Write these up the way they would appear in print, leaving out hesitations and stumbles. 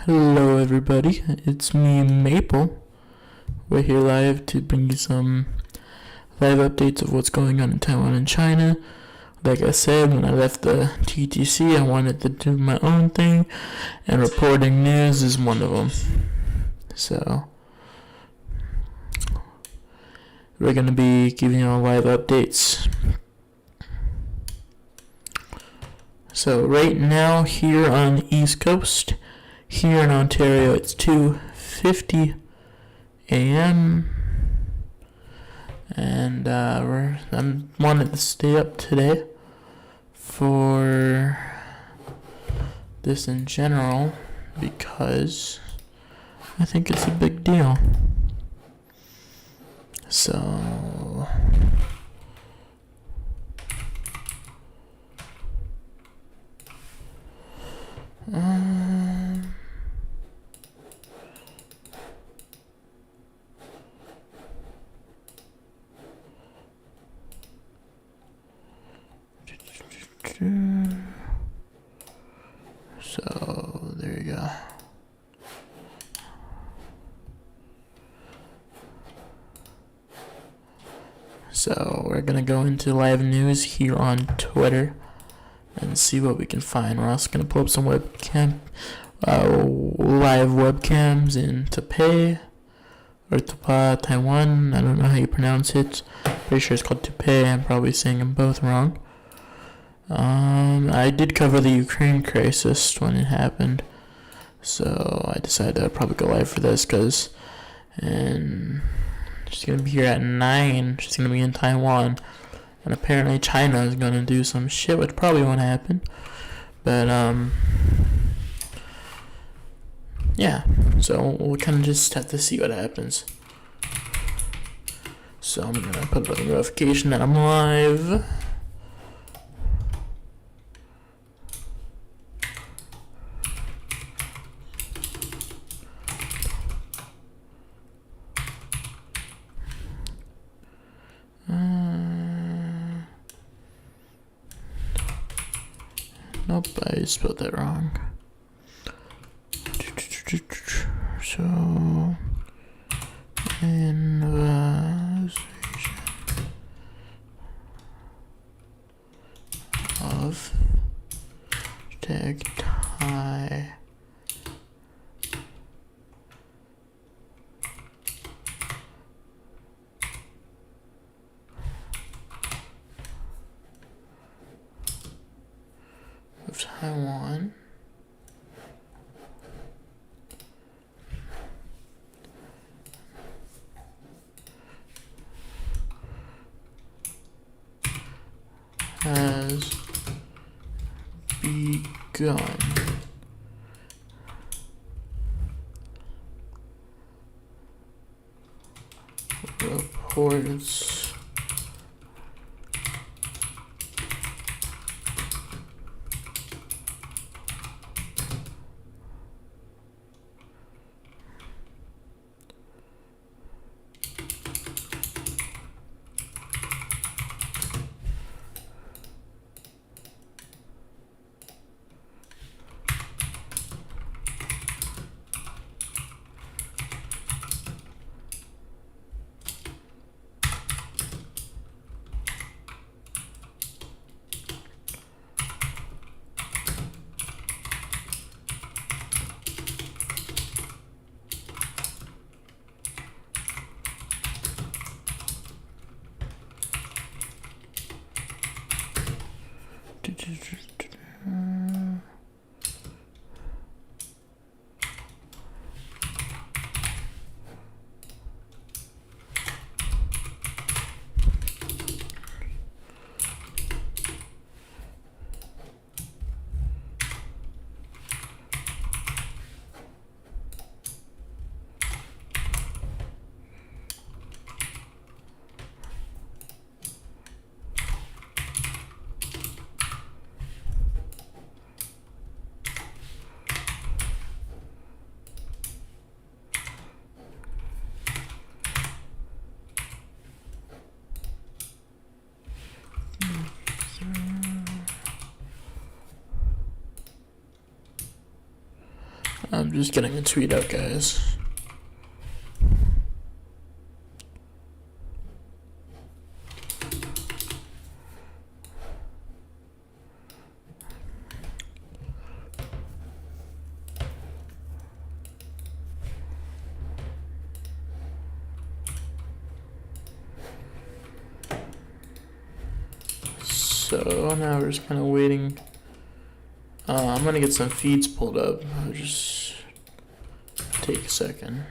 Hello, everybody. It's me, Maple. We're here live to bring you some live updates of what's going on in Taiwan and China. Like I said, when I left the TTC, I wanted to do my own thing, and reporting news is one of them. So, we're going to be giving you all live updates. So, right now, here on the East Coast, here in Ontario, it's 2:50 a.m. And I wanted to stay up today for this in general because I think it's a big deal. So So there you go. So we're gonna go into live news here on Twitter and see what we can find. We're also gonna pull up some live webcams in Taipei or Tapa, Taiwan. I don't know how you pronounce it. Pretty sure it's called Taipei. I'm probably saying them both wrong. I did cover the Ukraine crisis when it happened, so I decided I'd probably go live for this because she's going to be here at 9. She's going to be in Taiwan, and apparently China is going to do some shit, which probably won't happen, but yeah, so we'll kind of just have to see what happens. So I'm going to put up a notification that I'm live. Nope, I spelled that wrong. So, invasion of Thai. Of Taiwan. Has begun. Reports I'm just getting a tweet out, guys. So now we're just kind of waiting. I'm gonna get some feeds pulled up. I'll just take a second.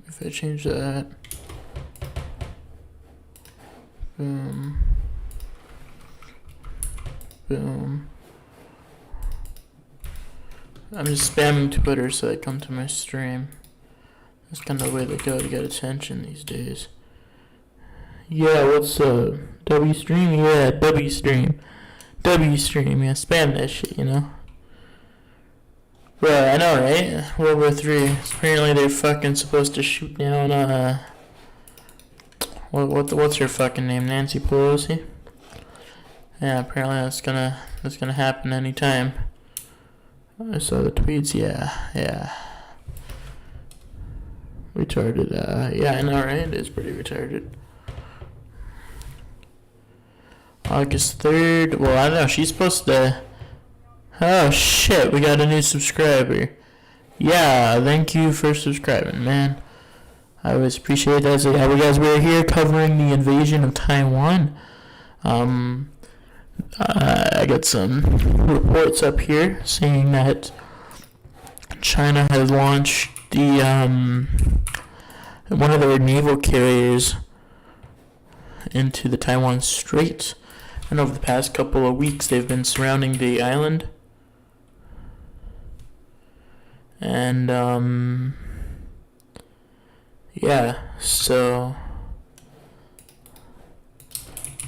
If I change that, boom, boom. I'm just spamming Twitter so they come to my stream. That's kind of the way they go to get attention these days. Yeah, what's up? W stream? Yeah, W stream. W stream, yeah, spam that shit, you know? Bro, I know, right? World War III. Apparently they're fucking supposed to shoot down, what's her fucking name? Nancy Pelosi? Yeah, apparently that's gonna happen anytime. I saw the tweets, yeah. Retarded, yeah, I know, right? It is pretty retarded. August 3rd, well, I don't know, she's supposed to... Oh shit, we got a new subscriber. Yeah, thank you for subscribing, man. I always appreciate that. So yeah, we're here covering the invasion of Taiwan. I got some reports up here saying that China has launched the one of their naval carriers into the Taiwan Strait, and over the past couple of weeks they've been surrounding the island. And yeah, so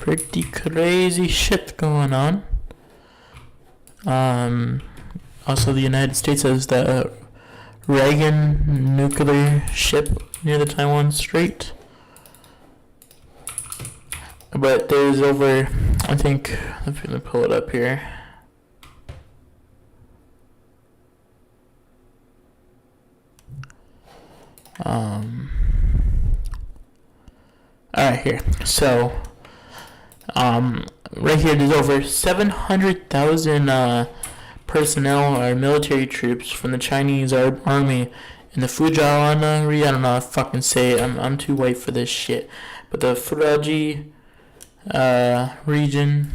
pretty crazy shit going on. Also the United States has the Reagan nuclear ship near the Taiwan Strait. But there's over, I think, I'm gonna pull it up here. Alright, here. So, right here, there's over 700,000 personnel or military troops from the Chinese army in the Fujian region. I don't know how to fucking say it. I'm too white for this shit. But the Fuji region,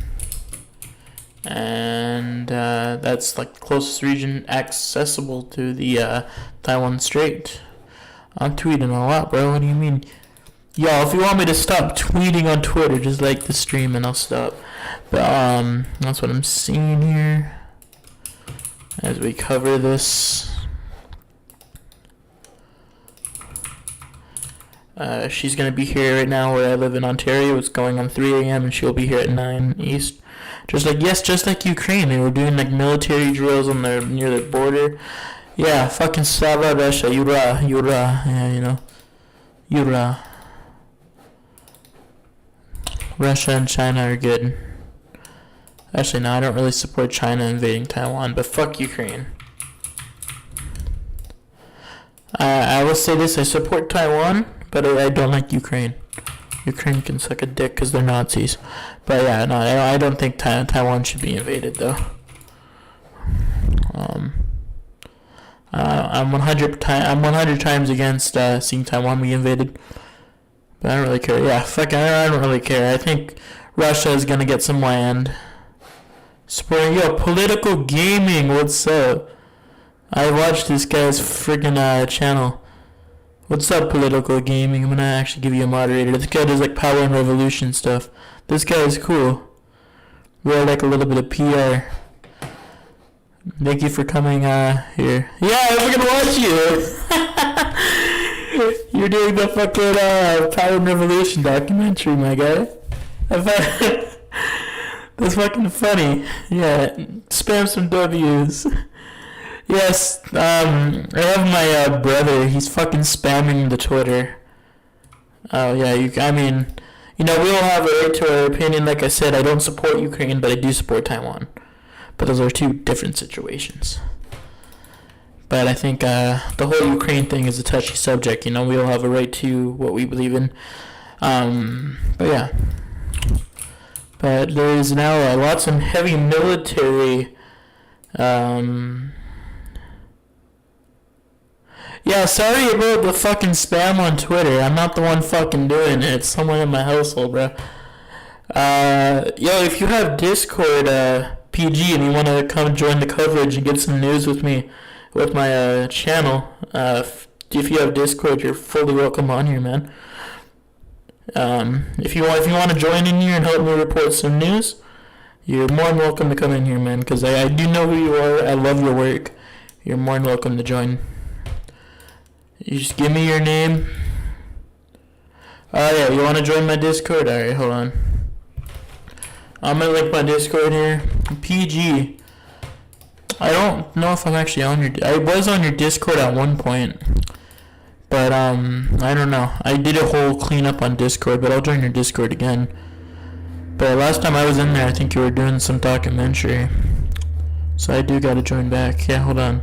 and that's like the closest region accessible to the Taiwan Strait. I'm tweeting a lot, bro. What do you mean? Yo, if you want me to stop tweeting on Twitter, just like the stream and I'll stop. But that's what I'm seeing here as we cover this. She's gonna be here right now where I live in Ontario. It's going on 3 a.m. and she'll be here at 9 East. Just like Ukraine, they were doing like military drills on near their border. Yeah, fucking Slava Russia, Yura, yeah, you know, Yura. Russia and China are good. Actually, no, I don't really support China invading Taiwan, but fuck Ukraine. I will say this, I support Taiwan, but I don't like Ukraine. Ukraine can suck a dick because they're Nazis. But yeah, no, I don't think Taiwan should be invaded, though. I'm 100 times against seeing Taiwan be invaded. But I don't really care. Yeah, fuck, I don't really care. I think Russia is gonna get some land. Supporting, yo, political gaming, what's up? I watched this guy's friggin' channel. What's up, political gaming? I'm gonna actually give you a moderator. This guy does like power and revolution stuff. This guy is cool. We all like a little bit of PR. Thank you for coming here. Yeah, I'm gonna watch you. You're doing the fucking Power and Revolution documentary, my guy. That's fucking funny. Yeah, spam some W's. Yes, I have my brother. He's fucking spamming the Twitter. Oh yeah, I mean, we all have a right to our opinion. Like I said, I don't support Ukraine, but I do support Taiwan. But those are two different situations. But I think the whole Ukraine thing is a touchy subject. We all have a right to what we believe in. But yeah. But there is now lots of heavy military. Yeah, sorry about the fucking spam on Twitter. I'm not the one fucking doing it. It's someone in my household, bro. Yo, if you have Discord, PG, and you want to come join the coverage and get some news with me, with my channel, if you have Discord, you're fully welcome on here, man. If you want to join in here and help me report some news, you're more than welcome to come in here, man, because I do know who you are. I love your work. You're more than welcome to join. You just give me your name. Oh yeah, you want to join my Discord? Alright, hold on. I'm gonna link my Discord here. PG. I don't know if I'm actually on your... I was on your Discord at one point. But, I don't know. I did a whole cleanup on Discord, but I'll join your Discord again. But last time I was in there, I think you were doing some documentary. So I do gotta join back. Yeah, hold on.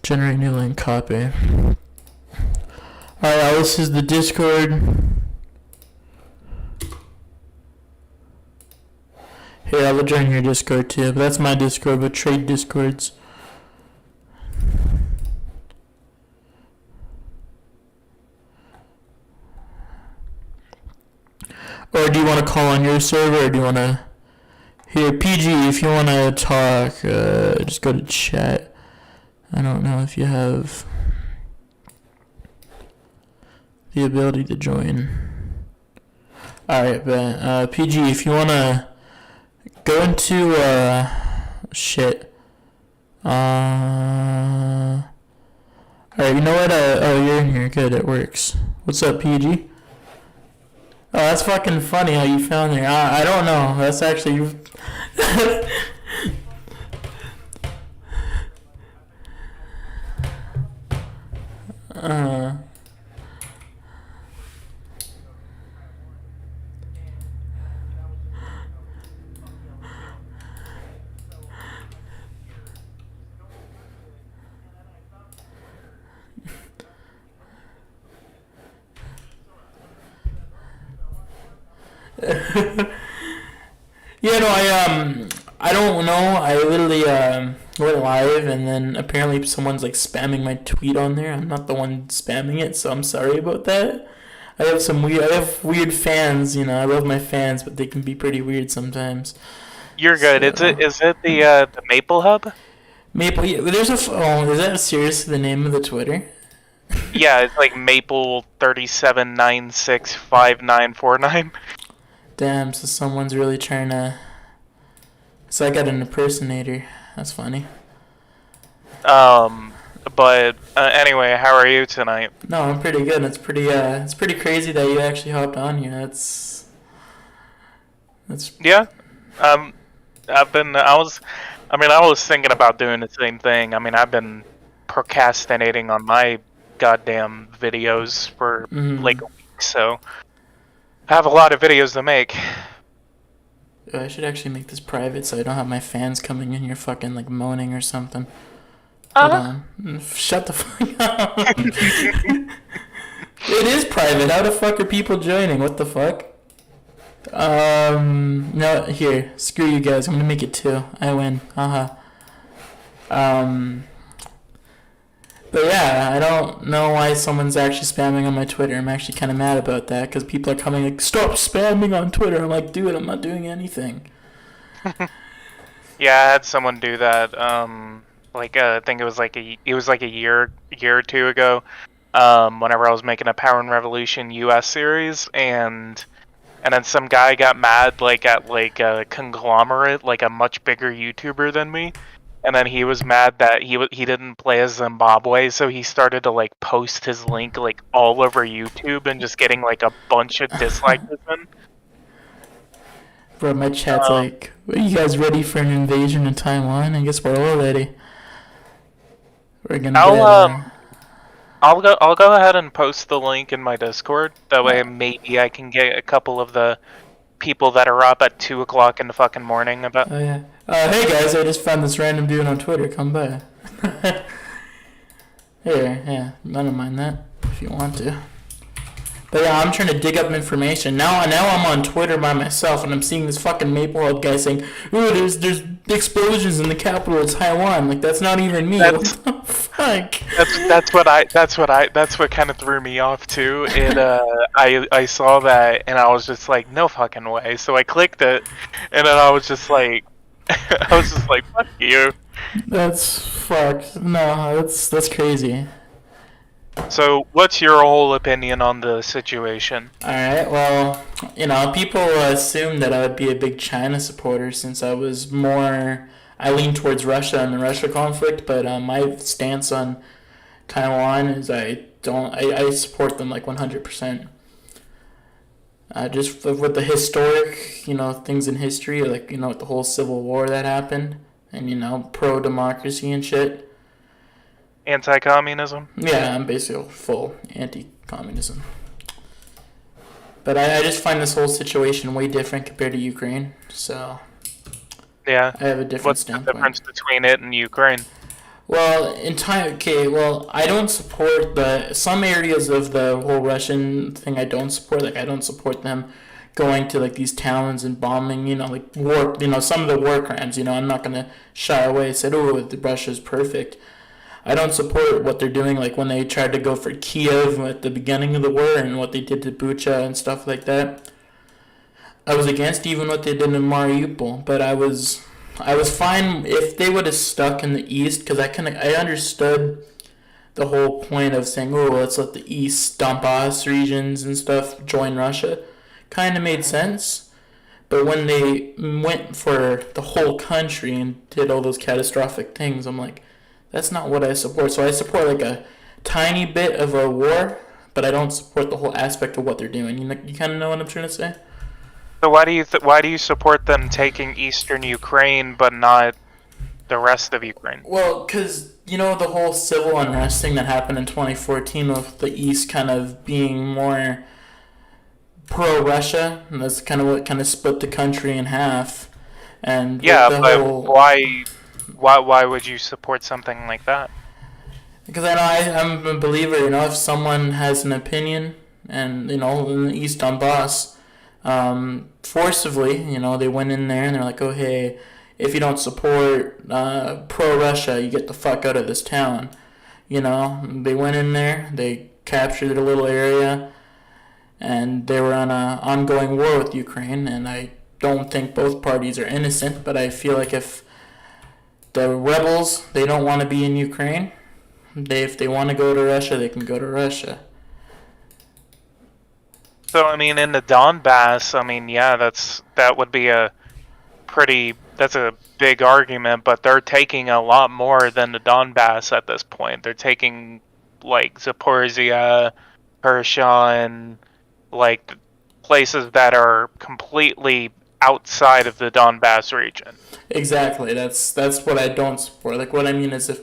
Generate new link, copy. Alright, this is the Discord. Here, I'll join your Discord too. But that's my Discord, but trade Discords. Or do you want to call on your server, or do you want to... Here, PG, if you want to talk, just go to chat. I don't know if you have the ability to join. Alright, but PG, if you want to go into shit. Alright, you know what? Oh, you're in here. Good, it works. What's up, PG? Oh, that's fucking funny how you found there. I don't know. That's actually... Yeah, no, I don't know. I literally went live, and then apparently someone's like spamming my tweet on there. I'm not the one spamming it, so I'm sorry about that. I have weird fans. I love my fans, but they can be pretty weird sometimes. You're good. So, Is it the Maple Hub? Maple. Yeah, there's a. Oh, is that seriously the name of the Twitter? Yeah, it's like Maple 37965949. Damn, so someone's really trying to... So I got an impersonator. That's funny. But anyway, how are you tonight? No, I'm pretty good. It's pretty crazy that you actually hopped on here. That's... Yeah. I was thinking about doing the same thing. I mean, I've been procrastinating on my goddamn videos for like a week, so I have a lot of videos to make. I should actually make this private so I don't have my fans coming in here fucking like moaning or something. Hold on. Shut the fuck up. It is private. How the fuck are people joining? What the fuck? No, here. Screw you guys. I'm gonna make it 2. I win. But yeah, I don't know why someone's actually spamming on my Twitter. I'm actually kind of mad about that because people are coming like, stop spamming on Twitter. I'm like, dude, I'm not doing anything. Yeah, I had someone do that. I think it was like a year or two ago. Whenever I was making a Power and Revolution US series, and and then some guy got mad like at like a conglomerate, like a much bigger YouTuber than me, and then he was mad that he didn't play as Zimbabwe, so he started to like post his link like all over YouTube and just getting like a bunch of dislikes. Bro, my chat's like, are you guys ready for an invasion of Taiwan? I guess we're all ready. We're gonna I'll go ahead and post the link in my Discord. That way maybe I can get a couple of the people that are up at 2 o'clock in the fucking morning about. Oh yeah. Hey guys, I just found this random dude on Twitter. Come by. Here, yeah. I don't mind that if you want to. But yeah, I'm trying to dig up information. Now I'm on Twitter by myself, and I'm seeing this fucking Maplehead guy saying, "Ooh, there's explosions in the capital of Taiwan." Like, that's not even me. What the fuck? That's what kind of threw me off too. I saw that and I was just like, no fucking way. So I clicked it, and then I was just like, fuck you. That's fucked. No, that's crazy. So, what's your whole opinion on the situation? Alright, well, people assumed that I would be a big China supporter since I lean towards Russia and the Russia conflict, but my stance on Taiwan is I support them like 100%. Just with the historic, things in history, like, with the whole Civil War that happened, and, pro-democracy and shit. Anti-communism? Yeah, I'm basically full anti-communism. But I just find this whole situation way different compared to Ukraine, so... Yeah. I have a different standpoint. What's the difference between it and Ukraine? Well, I don't support some areas of the whole Russian thing I don't support. Like, I don't support them going to, like, these towns and bombing, like, war, some of the war crimes, I'm not going to shy away and say, oh, Russia's perfect. I don't support what they're doing, like when they tried to go for Kiev at the beginning of the war and what they did to Bucha and stuff like that. I was against even what they did in Mariupol, but I was fine if they would have stuck in the east, because I understood the whole point of saying, oh, let's let the East Donbass regions and stuff join Russia. Kind of made sense. But when they went for the whole country and did all those catastrophic things, I'm like, that's not what I support. So I support like a tiny bit of a war, but I don't support the whole aspect of what they're doing. You kind of know what I'm trying to say? So why do you support them taking eastern Ukraine but not the rest of Ukraine? Well, because the whole civil unrest thing that happened in 2014 with the East kind of being more pro-Russia, and that's kind of what kind of split the country in half. And yeah, but why would you support something like that? Because I'm a believer, if someone has an opinion, and, in the East Donbass, forcibly, they went in there and they're like, oh, hey, if you don't support pro-Russia, you get the fuck out of this town. They went in there, they captured a little area, and they were on an ongoing war with Ukraine, and I don't think both parties are innocent, but I feel like if the rebels, they don't want to be in Ukraine. If they want to go to Russia, they can go to Russia. So, in the Donbass, yeah, that would be that's a big argument, but they're taking a lot more than the Donbass at this point. They're taking, like, Zaporizhia, Kherson, like, places that are completely outside of the Donbass region. Exactly. That's what I don't support. Like, what I mean is, if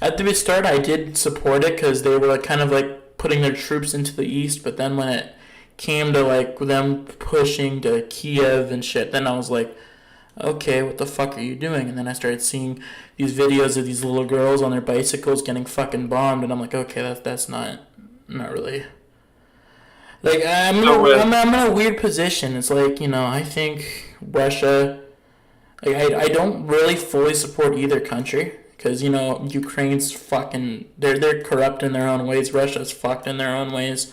at the start I did support it because they were kind of like putting their troops into the east, but then when it came to like them pushing to Kiev and shit, then I was like, okay, what the fuck are you doing? And then I started seeing these videos of these little girls on their bicycles getting fucking bombed, and I'm like, okay, that's not really. Like, I'm in a weird position. It's like, I think Russia, like, I don't really fully support either country, because, Ukraine's fucking, they're corrupt in their own ways. Russia's fucked in their own ways.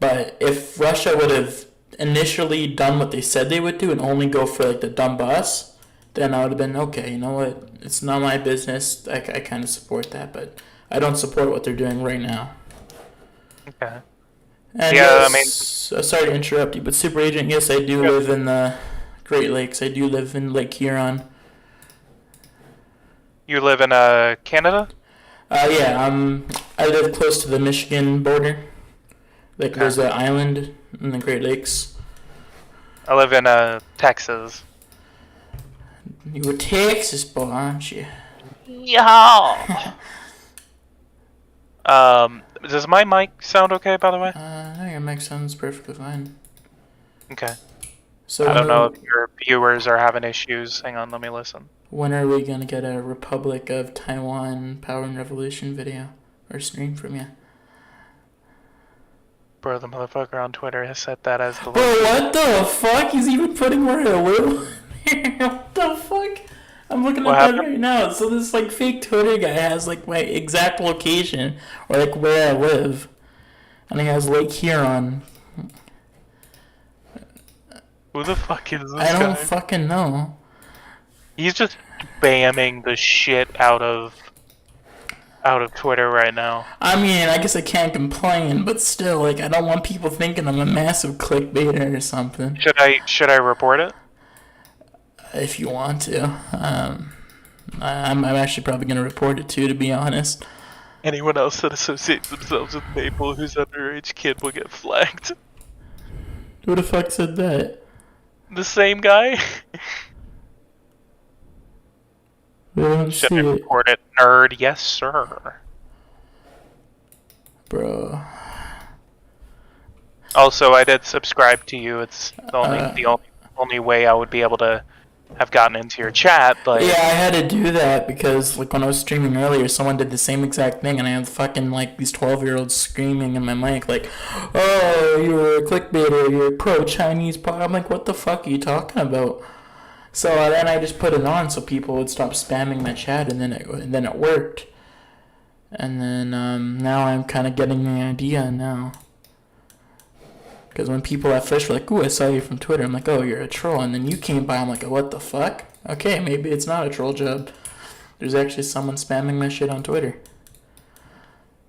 But if Russia would have initially done what they said they would do and only go for, like, the Donbass, then I would have been, okay, you know what, it's not my business. I kind of support that, but I don't support what they're doing right now. Okay. And Yeah, I mean, yes, sorry to interrupt you, but Super Agent, yes, I do yeah, live in the Great Lakes. I do live in Lake Huron. you live in Canada? Yeah, I live close to the Michigan border. Like, Okay. there's an island in the Great Lakes. I live in Texas. You a Texas boy, aren't you? Yeah. Does my mic sound okay, by the way? No, your mic sounds perfectly fine. Okay. So I don't know if your viewers are having issues. Hang on, let me listen. when are we gonna get a Republic of Taiwan Power and Revolution video or stream from you? Bro, the motherfucker on Twitter has set that as the Bro, what the fuck? He's even putting where I live. What the fuck? I'm looking What at that happened? right now. So this like fake Twitter guy has like my exact location or like where I live, and he has Lake Huron. Who the fuck is this I don't guy? fucking know. He's just spamming the shit out of Twitter right now. I mean, I guess I can't complain, but still, like, I don't want people thinking I'm a massive clickbaiter or something. Should I report it? If you want to, I'm actually probably gonna report it too, to be honest. Anyone else that associates themselves with Maple who's underage kid will get flagged. Who the fuck said that? The same guy? We don't Should see I it, report it, nerd? Yes, sir. bro. Also, I did subscribe to you. It's the only way I would be able to have gotten into your chat, but Yeah, I had to do that because, like, when I was streaming earlier, someone did the same exact thing, and I had fucking, like, these 12-year-olds screaming in my mic, like, oh, you're a clickbaiter, you're pro-Chinese. I'm like, what the fuck are you talking about? So then I just put it on so people would stop spamming my chat, and then it worked. And then now I'm kind of getting the idea now. Because when people at first were like, ooh, I saw you from Twitter, I'm like, oh, you're a troll. And then you came by, I'm like, what the fuck? Okay, maybe it's not a troll job. There's actually someone spamming my shit on Twitter.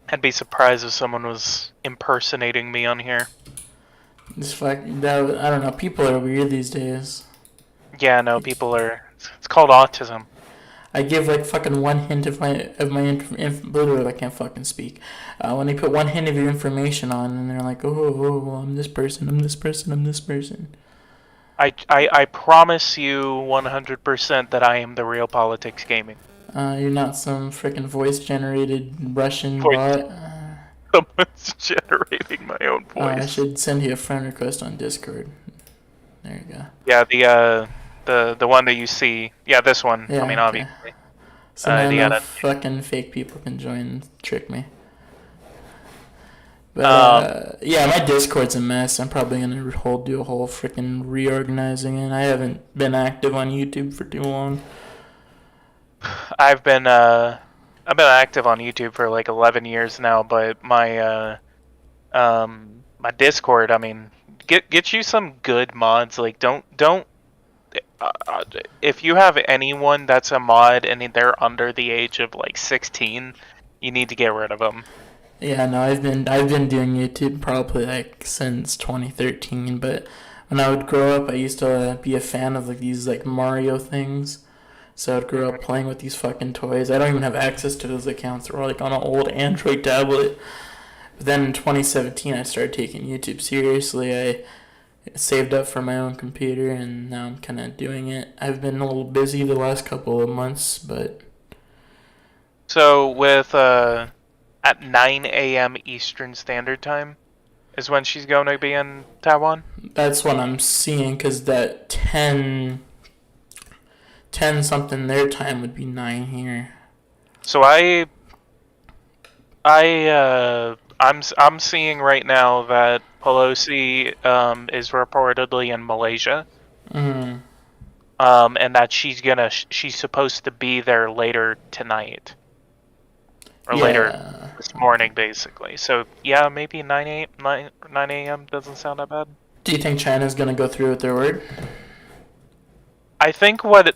I'd be surprised if someone was impersonating me on here. I don't know, people are weird these days. Yeah, no, people are. It's called autism. I give like fucking one hint of my literally I can't fucking speak. When they put one hint of your information on, and they're like, oh, I'm this person, I'm this person, I'm this person. I promise you 100% that I am the real Politics Gaming. You're not some freaking voice generated Russian Voice- bot. Someone's generating my own I voice. should send you a friend request on Discord. There you go. Yeah, the one that you see. Yeah, this one. Yeah, I mean, okay. obviously. So now yeah, no that- fucking fake people can join and trick me. But yeah, my Discord's a mess. I'm probably gonna do a whole freaking reorganizing it. I haven't been active on YouTube for too long. I've been active on YouTube for like 11 years now, but my my Discord, I mean, get you some good mods. Like don't if you have anyone that's a mod and they're under the age of like 16, you need to get rid of them. Yeah, no, I've been doing YouTube probably like since 2013. But when I would grow up, I used to be a fan of like these like Mario things. So I'd grow up playing with these fucking toys. I don't even have access to those accounts. They're all like on an old Android tablet. But then in 2017, I started taking YouTube seriously. I saved up for my own computer, and now I'm kind of doing it. I've been a little busy the last couple of months, but So with at 9 a.m. Eastern Standard Time is when she's going to be in Taiwan. that's what I'm seeing, because that 10 something their time would be 9 here. So I'm seeing right now that Pelosi is reportedly in Malaysia. Mm-hmm. And that she's supposed to be there later tonight. Or later this morning, basically. So yeah, maybe 9 a.m. doesn't sound that bad. Do you think China's gonna go through with their word? I think what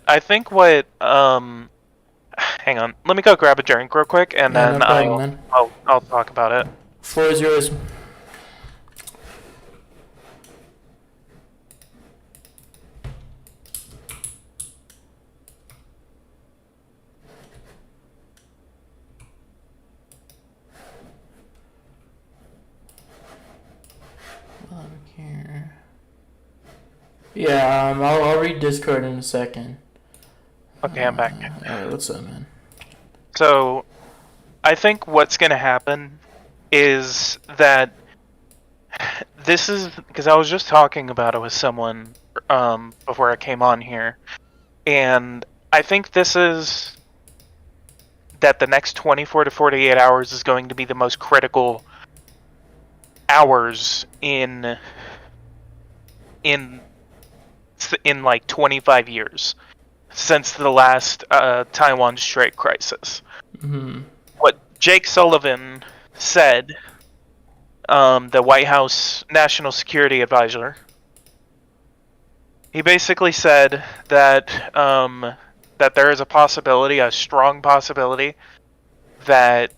hang on, let me go grab a drink real quick, and Yeah, then no problem, man. I'll talk about it. Floor is yours. Yeah, I'll read Discord in a second. Okay, I'm back. Alright, what's up, man? So, I think what's going to happen is that this is because I was just talking about it with someone before I came on here, and I think this is that the next 24 to 48 hours is going to be the most critical hours in like 25 years since the last Taiwan Strait crisis. Mm-hmm. What Jake Sullivan said, the White House National Security Advisor, he basically said that that there is a possibility, a strong possibility, that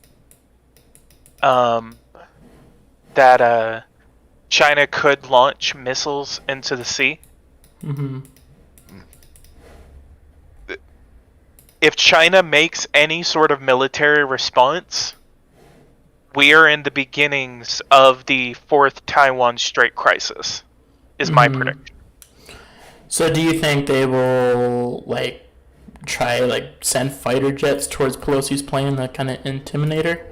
China could launch missiles into the sea. Mm-hmm. If China makes any sort of military response, we are in the beginnings of the fourth Taiwan Strait crisis, is my prediction. So do you think they will, like, try, like, send fighter jets towards Pelosi's plane to kind of intimidate her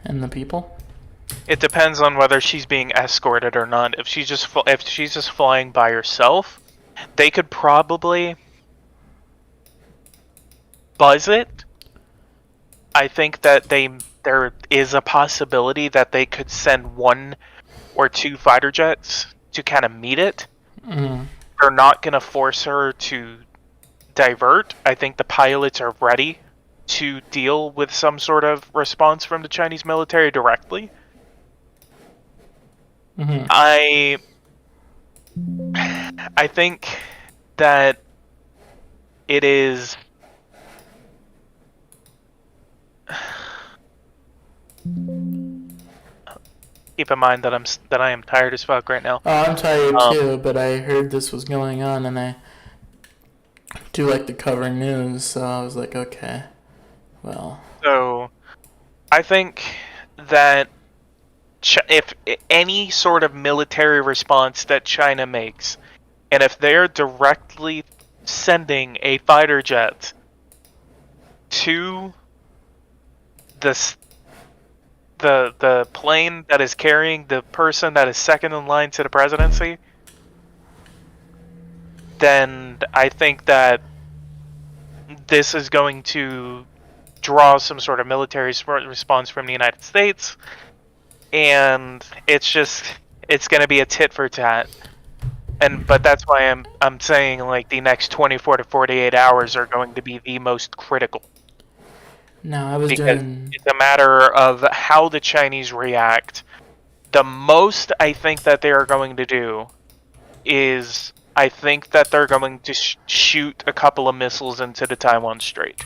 and the people? It depends on whether she's being escorted or not. If she's just flying by herself, they could probably buzz it. I think that there is a possibility that they could send 1 or 2 fighter jets to kind of meet it. Mm-hmm. They're not going to force her to divert. I think the pilots are ready to deal with some sort of response from the Chinese military directly. Mm-hmm. I think that it is keep in mind that I am tired as fuck right now. Oh, I'm tired too, but I heard this was going on, and I do like to cover news, so I was like, okay, well. So, I think that if any sort of military response that China makes, and if they're directly sending a fighter jet to the plane that is carrying the person that is second in line to the presidency, then I think that this is going to draw some sort of military response from the United States, and it's going to be a tit for tat. But that's why I'm saying, like, the next 24 to 48 hours are going to be the most critical. No, I was Because doing. it's a matter of how the Chinese react. The most I think that they are going to do is, I think that they're going to shoot a couple of missiles into the Taiwan Strait.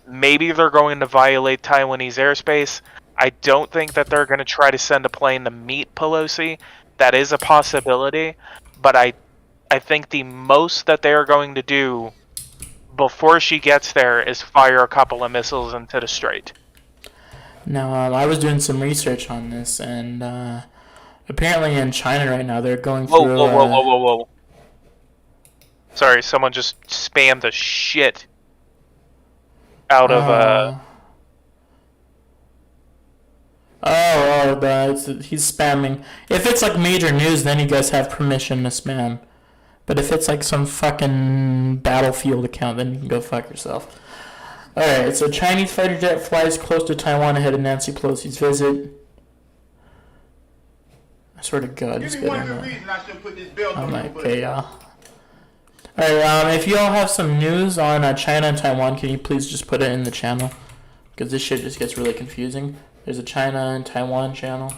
Maybe they're going to violate Taiwanese airspace. I don't think that they're going to try to send a plane to meet Pelosi. That is a possibility, but I think the most that they are going to do before she gets there is fire a couple of missiles into the strait. No, I was doing some research on this, and apparently in China right now they're going through. Whoa. Sorry, someone just spammed the shit out of he's spamming. If it's like major news, then you guys have permission to spam. But if it's like some fucking Battlefield account, then you can go fuck yourself. Alright, so Chinese fighter jet flies close to Taiwan ahead of Nancy Pelosi's visit. I swear to God, he's better not. I'm like, okay, y'all. Alright, if you all have some news on China and Taiwan, can you please just put it in the channel? Because this shit just gets really confusing. There's a China and Taiwan channel.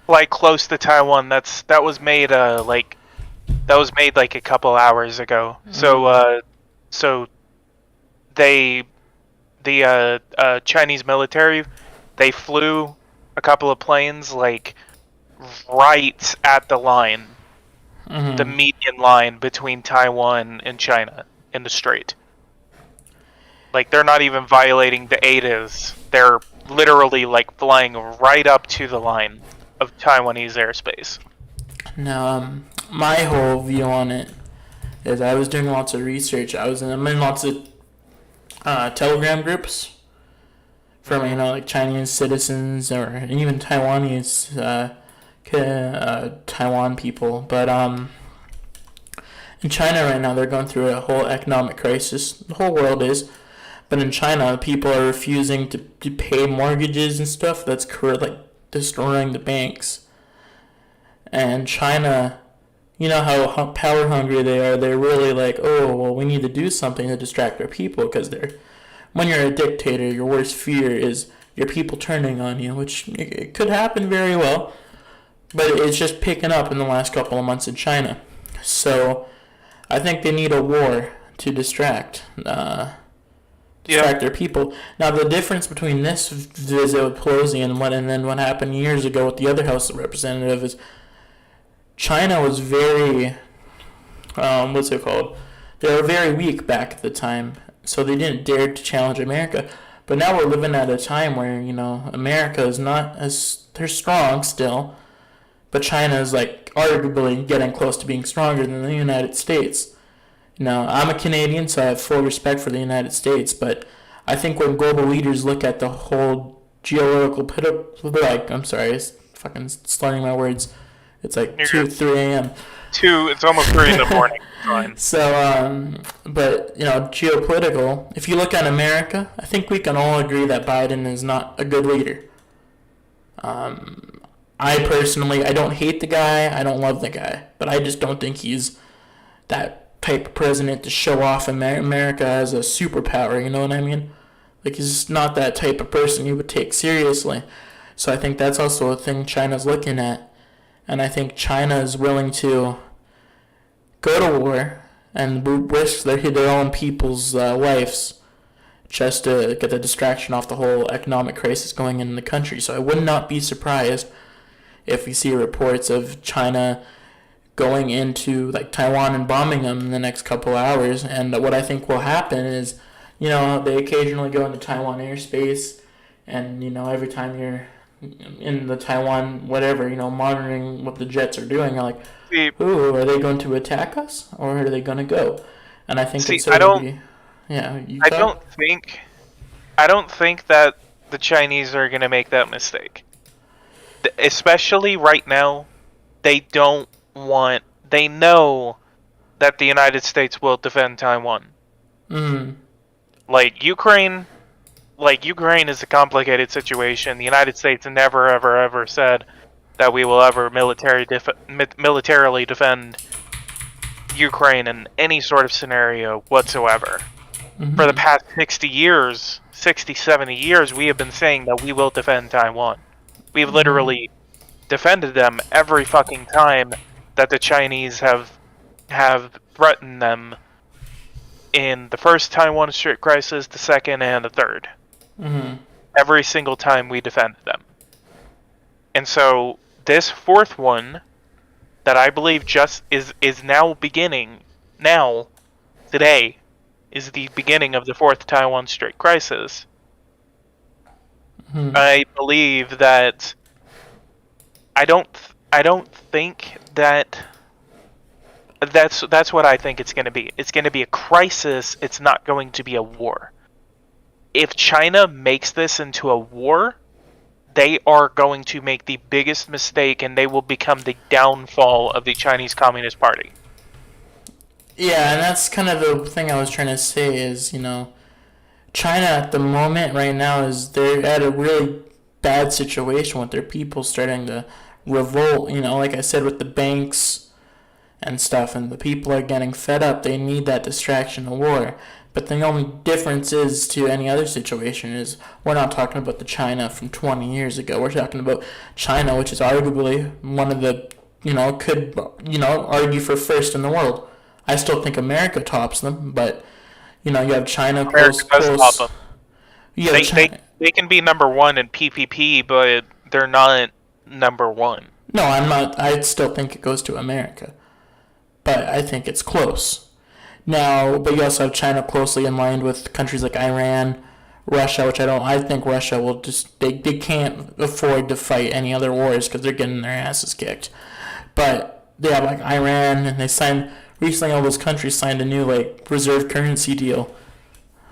Like, close to Taiwan, that was made like a couple hours ago. Mm-hmm. So the Chinese military, they flew a couple of planes like right at the line, mm-hmm. the median line between Taiwan and China in the strait. Like, they're not even violating the ATIS. They're literally like flying right up to the line of Taiwanese airspace. Now, my whole view on it is I was doing lots of research. I'm in lots of Telegram groups from like Chinese citizens or even Taiwanese Taiwan people. But in China right now, they're going through a whole economic crisis. The whole world is. But in China, people are refusing to pay mortgages and stuff. That's like destroying the banks. And China, you know how power hungry they are. They're really like, oh, well, we need to do something to distract our people because when you're a dictator, your worst fear is your people turning on you, which it could happen very well. But it's just picking up in the last couple of months in China. So I think they need a war to distract their people. Now, the difference between this visit with Pelosi and then what happened years ago with the other House of Representatives is China was very, what's it called? They were very weak back at the time, so they didn't dare to challenge America. But now we're living at a time where, America is not they're strong still, but China is like arguably getting close to being stronger than the United States. Now, I'm a Canadian, so I have full respect for the United States, but I think when global leaders look at the whole geopolitical, I'm sorry, it's fucking slurring my words. It's like 3 a.m. It's almost 3 in the morning. Fine. So, but, geopolitical, if you look at America, I think we can all agree that Biden is not a good leader. I personally, I don't hate the guy, I don't love the guy, but I just don't think he's that type of president to show off America as a superpower, you know what I mean? Like, he's not that type of person you would take seriously. So I think that's also a thing China's looking at. And I think China is willing to go to war and risk their own people's lives just to get the distraction off the whole economic crisis going in the country. So I would not be surprised if we see reports of China going into like Taiwan and bombing them in the next couple hours. And what I think will happen is, they occasionally go into Taiwan airspace, and every time you're in the Taiwan whatever, monitoring what the jets are doing, you're like, ooh, are they going to attack us or are they going to go? And I think I don't think that the Chinese are going to make that mistake. Especially right now, they know that the United States will defend Taiwan. Like Ukraine is a complicated situation. The United States never ever said that we will ever militarily defend Ukraine in any sort of scenario whatsoever. For the past 70 years, we have been saying that we will defend Taiwan. We've literally defended them every fucking time that the Chinese have threatened them in the first Taiwan Strait crisis, the second, and the third. Every single time we defended them. And so this fourth one that I believe just is now beginning, today, is the beginning of the fourth Taiwan Strait crisis. I believe that I don't think that that's what I think it's going to be. It's going to be a crisis. It's not going to be a war. If China makes this into a war, they are going to make the biggest mistake, and they will become the downfall of the Chinese Communist Party. Yeah, and that's kind of the thing I was trying to say is, China at the moment right now they're at a really bad situation with their people starting to revolt, like I said, with the banks and stuff, and the people are getting fed up. They need that distraction of war. But the only difference is to any other situation is we're not talking about the China from 20 years ago. We're talking about China, which is arguably one of the, could, argue for first in the world. I still think America tops them, but, you have China close. Top them. They can be number one in PPP, but they're not number one. No, I'm not. I still think it goes to America. But I think it's close. Now, but you also have China closely in line with countries like Iran, Russia, which I think Russia will just, they can't afford to fight any other wars because they're getting their asses kicked. But they have like Iran, and they signed recently all those countries signed a new like reserve currency deal.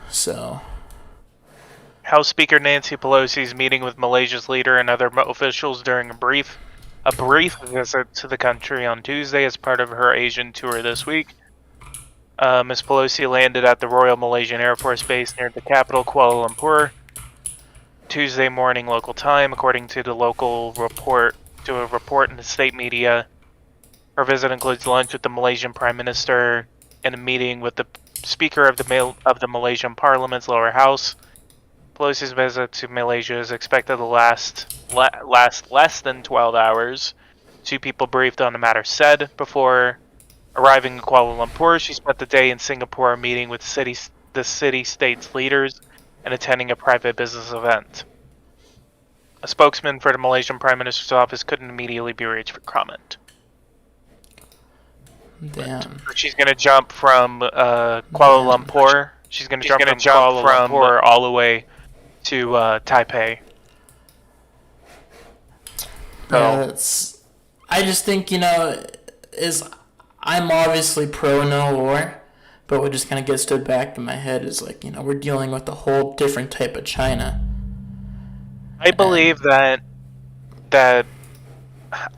So House Speaker Nancy Pelosi is meeting with Malaysia's leader and other officials during a brief visit to the country on Tuesday as part of her Asian tour this week. Ms. Pelosi landed at the Royal Malaysian Air Force Base near the capital, Kuala Lumpur, Tuesday morning local time, according to a report in the state media. Her visit includes lunch with the Malaysian Prime Minister and a meeting with the Speaker of the Malaysian Parliament's lower house. Pelosi's visit to Malaysia is expected to last less than 12 hours. Two people briefed on the matter said before arriving in Kuala Lumpur. She spent the day in Singapore meeting with the city-state's leaders and attending a private business event. A spokesman for the Malaysian Prime Minister's office couldn't immediately be reached for comment. damn. She's going to jump from Kuala Lumpur. She's going to jump from Kuala Lumpur all the way to Taipei. So, I just think, I'm obviously pro no war, but what just kind of gets to the back of my head is like, we're dealing with a whole different type of China. I believe that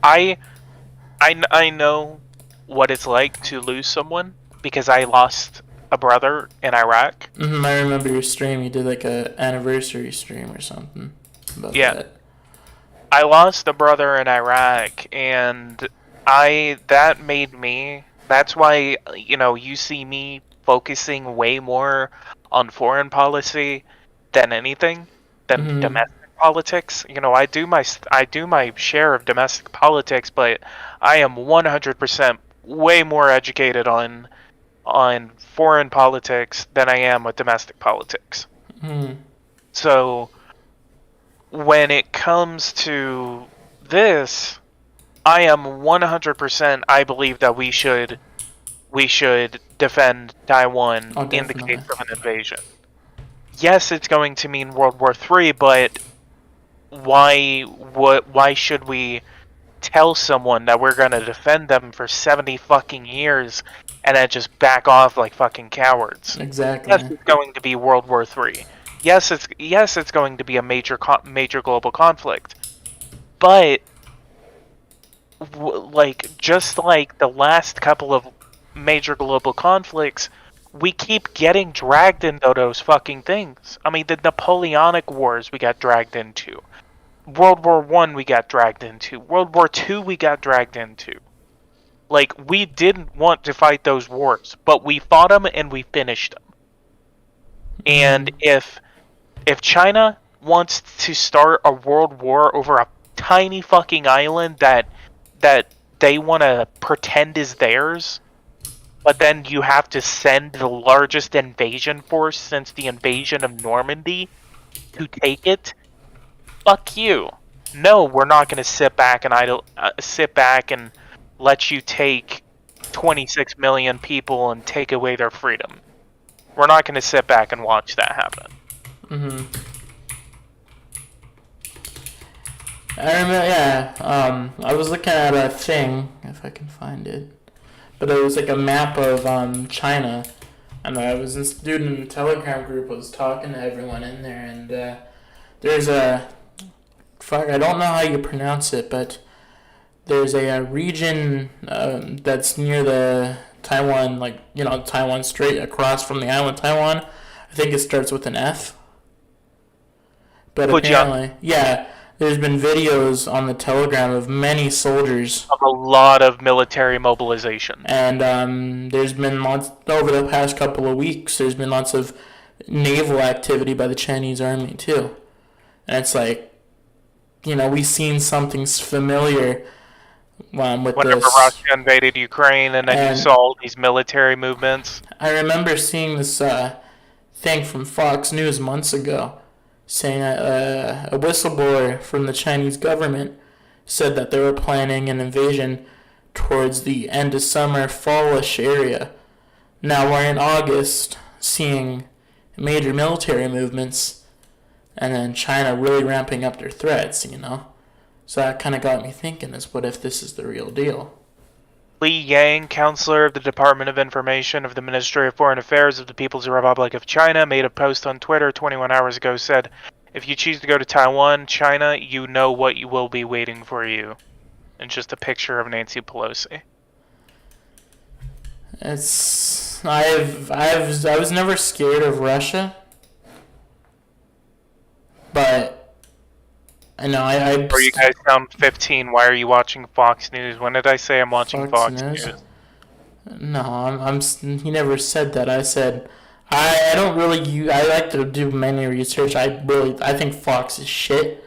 I know what it's like to lose someone because I lost a brother in Iraq. I remember your stream. You did like a anniversary stream or something about that. I lost a brother in Iraq, and that's why, you see me focusing way more on foreign policy than anything, than domestic politics. I do my share of domestic politics, but I am 100% way more educated on foreign politics than I am with domestic politics. So when it comes to this, I am 100%. I believe that we should defend Taiwan in the case of an invasion. Yes, it's going to mean World War III, but why should we tell someone that we're going to defend them for 70 fucking years and then just back off like fucking cowards? Exactly. Yes, it's going to be World War III. Yes, it's going to be a major global conflict. But just like the last couple of major global conflicts, we keep getting dragged into those fucking things. I mean, the Napoleonic Wars we got dragged into. World War I we got dragged into. World War II we got dragged into. Like, we didn't want to fight those wars, but we fought them and we finished them. And if China wants to start a world war over a tiny fucking island that they want to pretend is theirs, but then you have to send the largest invasion force since the invasion of Normandy to take it, fuck you. No, we're not going to sit back and let you take 26 million people and take away their freedom. We're not going to sit back and watch that happen. I remember, I was looking at a thing, if I can find it, but it was like a map of China, and this dude in the Telegram group was talking to everyone in there, and there's I don't know how you pronounce it, but there's a region that's near the Taiwan, Taiwan Strait, across from the island Taiwan. I think it starts with an F. But apparently, there's been videos on the Telegram of many soldiers. Of a lot of military mobilization. And there's been lots, over the past couple of weeks, there's been lots of naval activity by the Chinese army too. And it's like, we've seen something familiar with whenever this. Russia invaded Ukraine, and then you saw all these military movements. I remember seeing this thing from Fox News months ago, saying a whistleblower from the Chinese government said that they were planning an invasion towards the end of summer, fallish area. Now we're in August, seeing major military movements, and then China really ramping up their threats, So that kind of got me thinking, what if this is the real deal? Li Yang, counselor of the Department of Information of the Ministry of Foreign Affairs of the People's Republic of China, made a post on Twitter 21 hours ago, said, "If you choose to go to Taiwan, China, you know what you will be waiting for you." And just a picture of Nancy Pelosi. I was never scared of Russia, but I know Or you guys sound 15. Why are you watching Fox News? When did I say I'm watching Fox News? No, he never said that. I said I don't really I like to do many research. I think Fox is shit,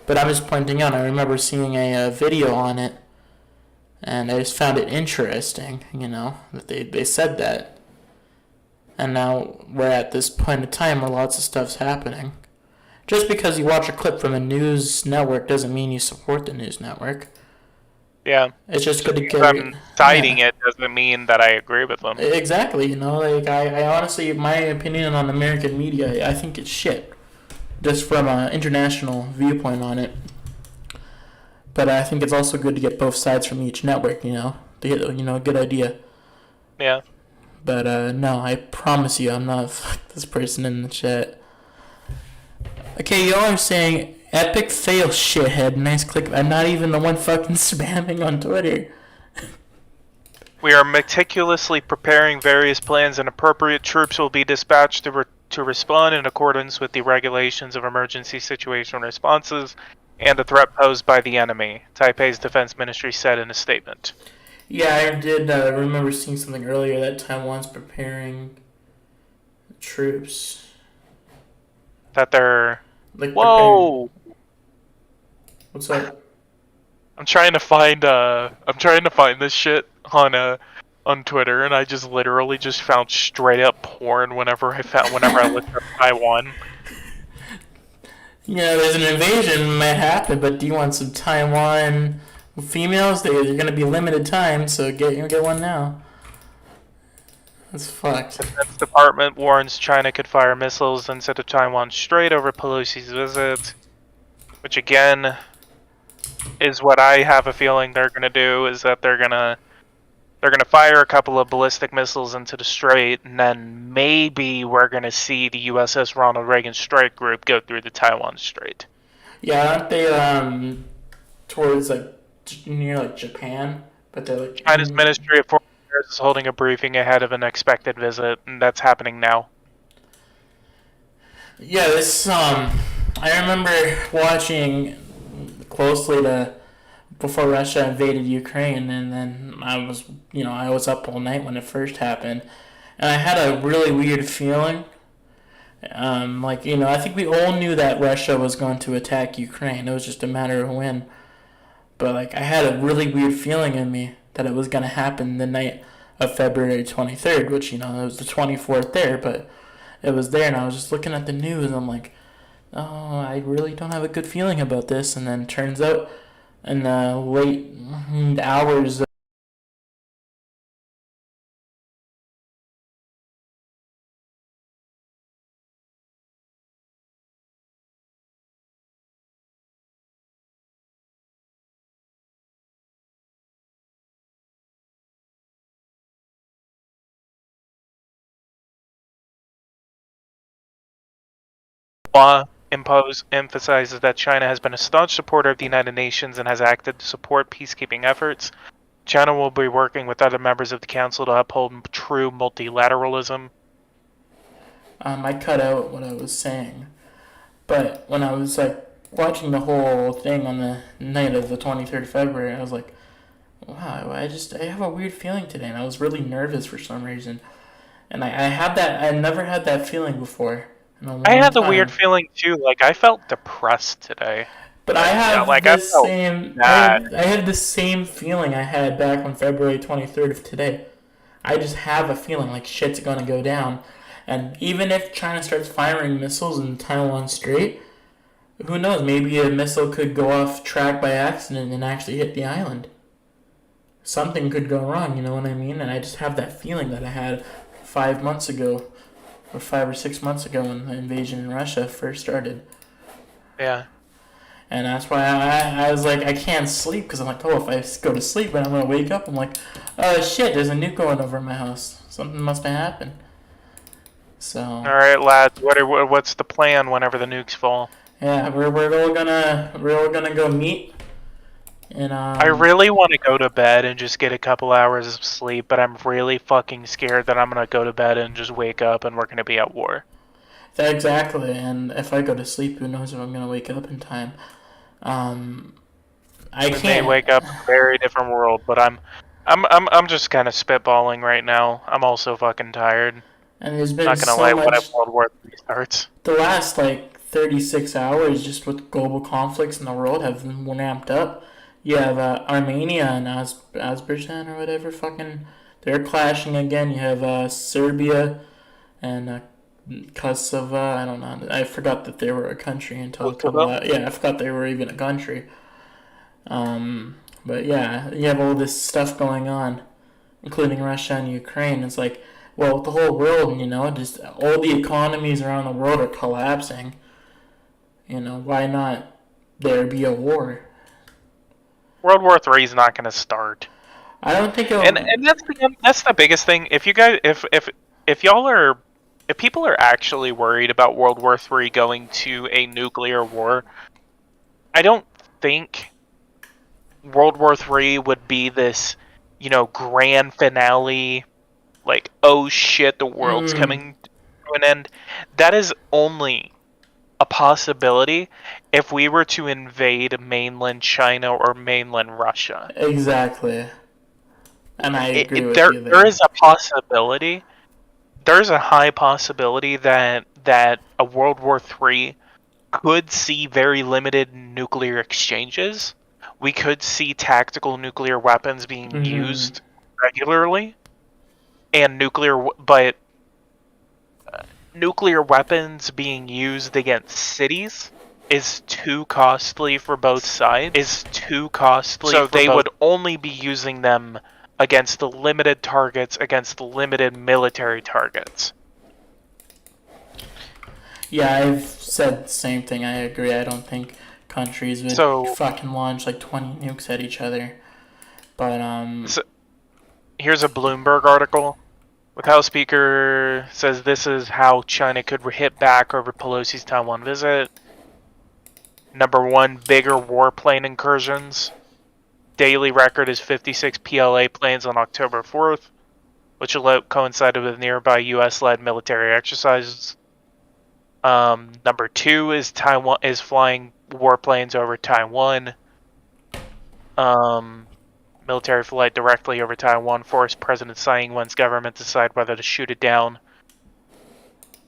but I'm just pointing out. I remember seeing a video on it, and I just found it interesting. That they said that, and now we're at this point in time where lots of stuff's happening. Just because you watch a clip from a news network doesn't mean you support the news network. Yeah. It's just good to get. I'm citing it doesn't mean that I agree with them. Exactly. I honestly, my opinion on American media, I think it's shit. Just from an international viewpoint on it. But I think it's also good to get both sides from each network, to get, a good idea. Yeah. But, no, I promise you I'm not this person in the chat. Okay, y'all are saying, epic fail, shithead. Nice click. I'm not even the one fucking spamming on Twitter. We are meticulously preparing various plans, and appropriate troops will be dispatched to respond in accordance with the regulations of emergency situation responses and the threat posed by the enemy, Taipei's defense ministry said in a statement. Yeah, I did remember seeing something earlier that Taiwan's preparing troops. That they're... Whoa! What's up? I'm trying to find this shit on Twitter, and I just literally just found straight up porn whenever I looked up Taiwan. There's an invasion might happen, but do you want some Taiwan females? They're gonna be limited time, so get one now. That's fucked. The Defense Department warns China could fire missiles into Taiwan Strait over Pelosi's visit, which again is what I have a feeling they're gonna do. Is that they're gonna fire a couple of ballistic missiles into the strait, and then maybe we're gonna see the USS Ronald Reagan Strike Group go through the Taiwan Strait. Yeah, aren't they towards near Japan? But they're China's Ministry of Foreign Affairs is holding a briefing ahead of an expected visit, and that's happening now. Yeah, this I remember watching closely before Russia invaded Ukraine, and then I was up all night when it first happened, and I had a really weird feeling. I think we all knew that Russia was going to attack Ukraine. It was just a matter of when. But I had a really weird feeling in me that it was going to happen the night of February 23rd, which it was the 24th there, but it was there, and I was just looking at the news, and I'm like, oh, I really don't have a good feeling about this, and then it turns out in the late hours emphasizes that China has been a staunch supporter of the United Nations and has acted to support peacekeeping efforts. China will be working with other members of the Council to uphold true multilateralism. I cut out what I was saying, but when I was watching the whole thing on the night of the 23rd of February, I was like, wow, I have a weird feeling today, and I was really nervous for some reason. And I never had that feeling before. I had the weird feeling too. I felt depressed today. But I have I had the same feeling I had back on February 23rd of today. I just have a feeling like shit's gonna go down. And even if China starts firing missiles in Taiwan Strait, who knows? Maybe a missile could go off track by accident and actually hit the island. Something could go wrong, you know what I mean? And I just have that feeling that I had 5 months ago. Or 5 or 6 months ago when the invasion in Russia first started. Yeah. And that's why I was like, I can't sleep because I'm like, oh, if I go to sleep and I'm gonna wake up, I'm like, oh shit, there's a nuke going over my house. Something must have happened. So All right, lads. What's the plan whenever the nukes fall? yeah, we're all gonna go meet. And I really want to go to bed and just get a couple hours of sleep, but I'm really fucking scared that I'm gonna go to bed and just wake up and we're gonna be at war. exactly. And if I go to sleep, who knows if I'm gonna wake up in time. Um, I We may can't. wake up in a very different world, but I'm just kind of spitballing right now. I'm also fucking tired. And there's been Not gonna so lie, what much. if World War III starts? The last like 36 hours, just with global conflicts in the world, have been ramped up. You have Armenia and Azerbaijan or whatever, fucking, they're clashing again. You have Serbia and Kosovo. I don't know. I forgot that they were a country until a couple. Kosovo? Yeah, I forgot they were even a country. But yeah, you have all this stuff going on, including Russia and Ukraine. It's like, well, the whole world, just all the economies around the world are collapsing. Why not there be a war? World War III is not gonna start. I don't think it'll. And that's the biggest thing. If you guys if y'all are if people are actually worried about World War III going to a nuclear war, I don't think World War III would be this, grand finale, like, oh shit, the world's coming to an end. That is only a possibility if we were to invade mainland China or mainland Russia. Exactly. And I agree with there you there. there is a possibility. There's a high possibility that a World War III could see very limited nuclear exchanges. We could see tactical nuclear weapons being used regularly, and nuclear weapons being used against cities is too costly for both sides. So they would only be using them against the limited targets, against the limited military targets. Yeah, I've said the same thing. I agree. I don't think countries would fucking launch like 20 nukes at each other. But So, here's a Bloomberg article. With House Speaker says this is how China could hit back over Pelosi's Taiwan visit. Number 1, bigger warplane incursions. Daily record is 56 PLA planes on October 4th, which coincided with nearby U.S.-led military exercises. Number 2 is Taiwan is flying warplanes over Taiwan. Military flight directly over Taiwan forced President Tsai Ing-wen's government to decide whether to shoot it down.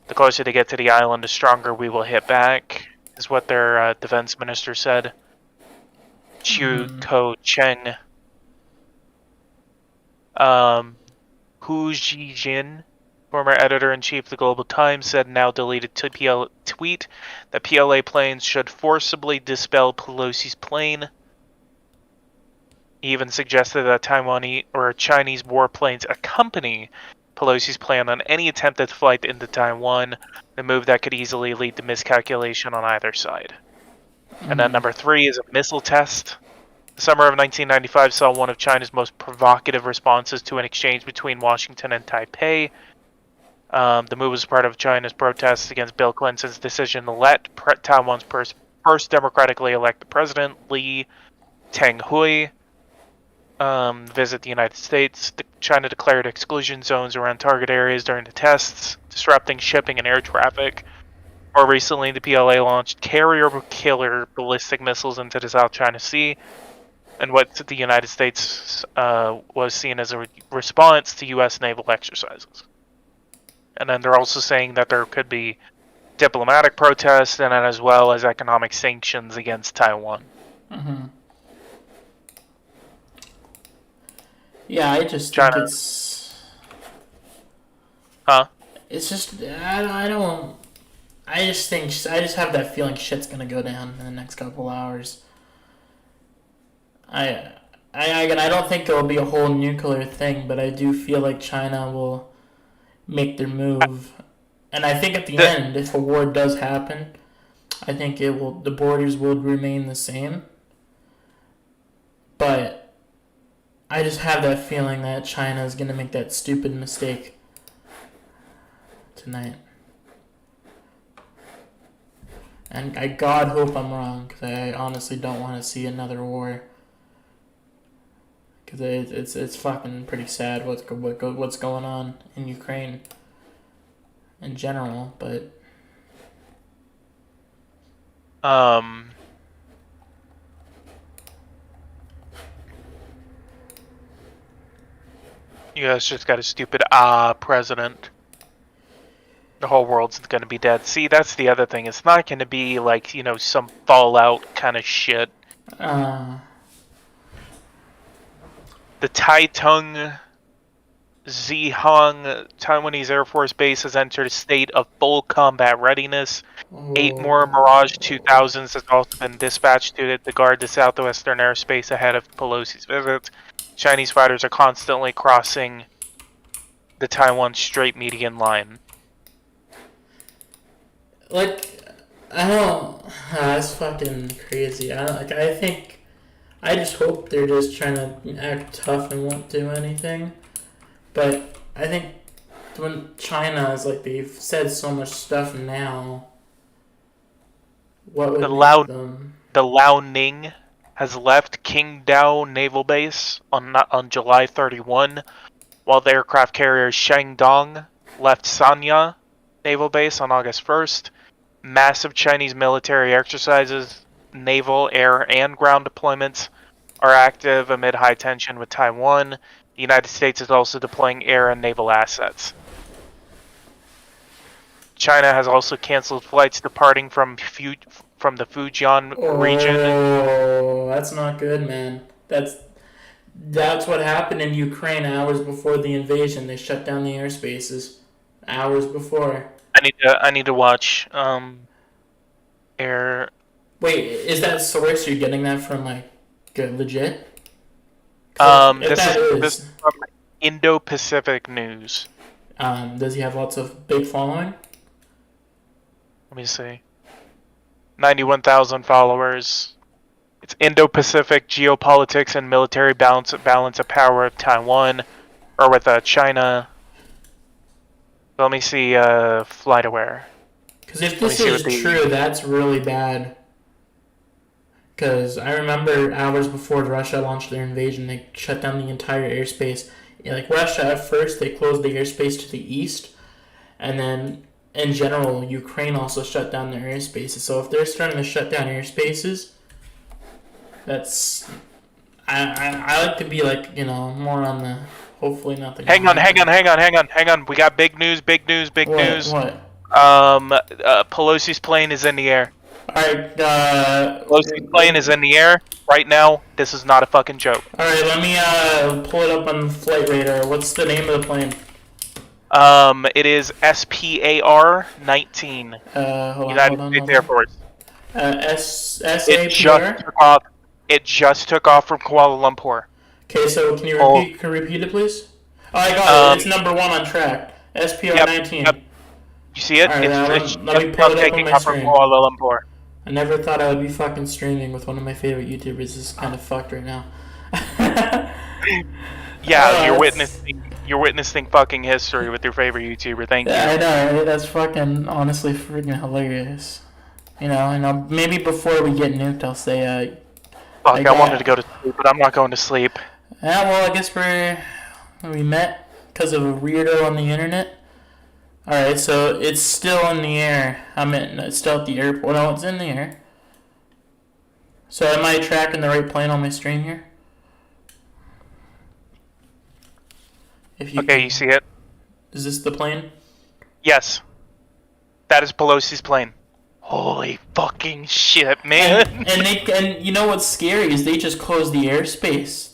The closer they get to the island, the stronger we will hit back, is what their defense minister said. Chiu Ko-cheng. Hu Zhijin, former editor-in-chief of the Global Times, said in now deleted tweet that PLA planes should forcibly dispel Pelosi's plane. He even suggested that Taiwanese or Chinese warplanes accompany Pelosi's plan on any attempted flight into Taiwan, a move that could easily lead to miscalculation on either side. And then number 3 is a missile test. The summer of 1995 saw one of China's most provocative responses to an exchange between Washington and Taipei. The move was part of China's protests against Bill Clinton's decision to let Taiwan's first democratically elected president, Lee Teng-hui, visit the United States. China declared exclusion zones around target areas during the tests, disrupting shipping and air traffic. More recently, the PLA launched carrier-killer ballistic missiles into the South China Sea, and what the United States was seen as a response to U.S. naval exercises. And then they're also saying that there could be diplomatic protests and as well as economic sanctions against Taiwan. Yeah, I just think it's... Huh? It's just, I don't... I just have that feeling shit's gonna go down in the next couple hours. I don't think there'll be a whole nuclear thing, but I do feel like China will make their move. And I think at the end, if a war does happen, I think the borders will remain the same. But I just have that feeling that China is going to make that stupid mistake tonight. And I God hope I'm wrong, because I honestly don't want to see another war. Because it's fucking pretty sad what's going on in Ukraine in general, but you guys just got a stupid president. The whole world's gonna be dead. See, that's the other thing. It's not gonna be like, some Fallout kind of shit. uh, The Taitung Zhejiang Taiwanese Air Force Base has entered a state of full combat readiness. 8 more Mirage 2000s has also been dispatched to guard the southwestern airspace ahead of Pelosi's visit. Chinese fighters are constantly crossing the Taiwan Strait median line. like, I don't. That's fucking crazy. I just hope they're just trying to act tough and won't do anything. But I think when China is like, they've said so much stuff now, what would make them? The Liaoning has left Qingdao Naval Base on July 31, while the aircraft carrier Shandong left Sanya Naval Base on August 1st. Massive Chinese military exercises, naval, air, and ground deployments are active amid high tension with Taiwan. The United States is also deploying air and naval assets. China has also canceled flights departing from the Fujian region. Oh, that's not good, man. That's what happened in Ukraine hours before the invasion. They shut down the airspaces hours before. I need to watch air. Wait, is that source you're getting that from, like, legit? This is from Indo-Pacific News. Does he have lots of big following? Let me see. 91,000 followers. It's Indo-Pacific geopolitics and military balance of power of Taiwan, or with China. Let me see FlightAware. Because if this is true, that's really bad. Because I remember hours before Russia launched their invasion, they shut down the entire airspace. Like, Russia, at first, they closed the airspace to the east, and then, in general, Ukraine also shut down their airspaces. So if they're starting to shut down airspaces, that's... I like to be, like, more on the... Hopefully nothing... Hang on. We got big news. What? Pelosi's plane is in the air. Alright, Pelosi's plane is in the air right now. This is not a fucking joke. Alright, let me pull it up on Flight Radar. What's the name of the plane? It is SPAR-19. United States Air Force. SAPR? It just took off from Kuala Lumpur. Okay, so can you repeat it, please? Oh, I got it. It's number 1 on track. SPR-19. Yep. You see it? Right, it's let me pull it up taking on my off from screen. Kuala Lumpur. I never thought I would be fucking streaming with one of my favorite YouTubers. This is kind of fucked right now. Yeah, you're witnessing fucking history with your favorite YouTuber. Thank you. I know, right? That's fucking honestly freaking hilarious. I know. Maybe before we get nuked, I'll say, Fuck, I wanted to go to sleep, but I'm not going to sleep. Yeah, well, I guess we met because of a weirdo on the internet. Alright, so it's still in the air. It's still at the airport. No, it's in the air. So am I tracking the right plane on my screen here? You see it? Is this the plane? Yes. That is Pelosi's plane. Holy fucking shit, man. And you know what's scary is they just closed the airspace.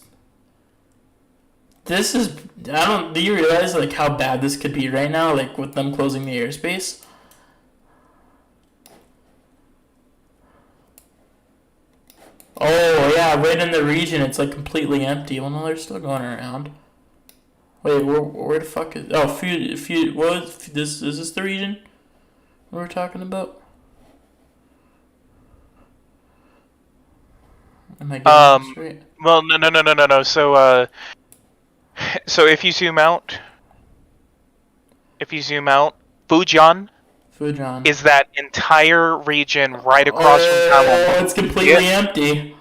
Do you realize, like, how bad this could be right now, like, with them closing the airspace? Oh, yeah, right in the region, it's, like, completely empty. Well, no, they're still going around. Wait, where the fuck is... Oh, is this the region we're talking about? Am I getting this right? Well, no. So if you zoom out, Fujian Fujian. is that entire region right across from Taiwan. Oh, it's completely empty.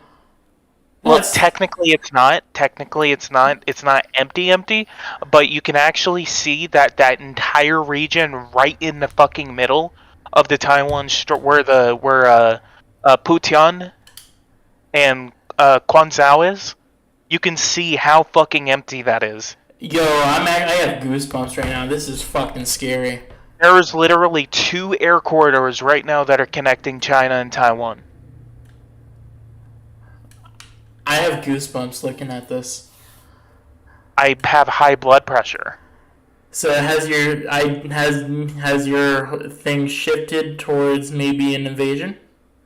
Well, That's technically it's not. Technically it's not. It's not empty, but you can actually see that entire region right in the fucking middle of the Taiwan where Putian and Quanzhou is. You can see how fucking empty that is. yo. I have goosebumps right now. This is fucking scary. There is literally 2 air corridors right now that are connecting China and Taiwan. I have goosebumps looking at this. I have high blood pressure. So has your thing shifted towards maybe an invasion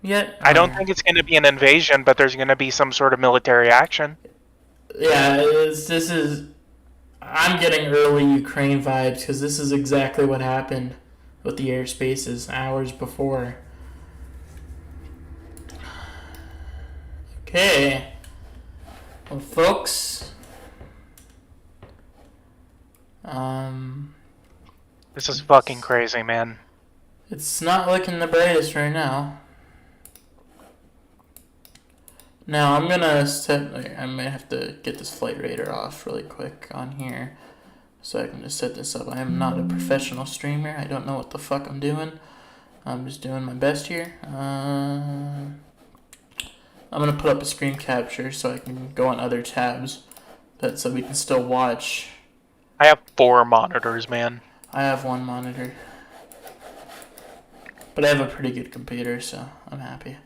yet? I don't think it's going to be an invasion, but there's going to be some sort of military action. Yeah, this is. I'm getting early Ukraine vibes because this is exactly what happened with the airspaces hours before. Okay. Well, folks. This is fucking crazy, man. It's not looking the brightest right now. Now I'm gonna set. I might have to get this flight radar off really quick on here, so I can just set this up. I am not a professional streamer. I don't know what the fuck I'm doing. I'm just doing my best here. I'm gonna put up a screen capture so I can go on other tabs, but so we can still watch. I have 4 monitors, man. I have 1 monitor, but I have a pretty good computer, so I'm happy.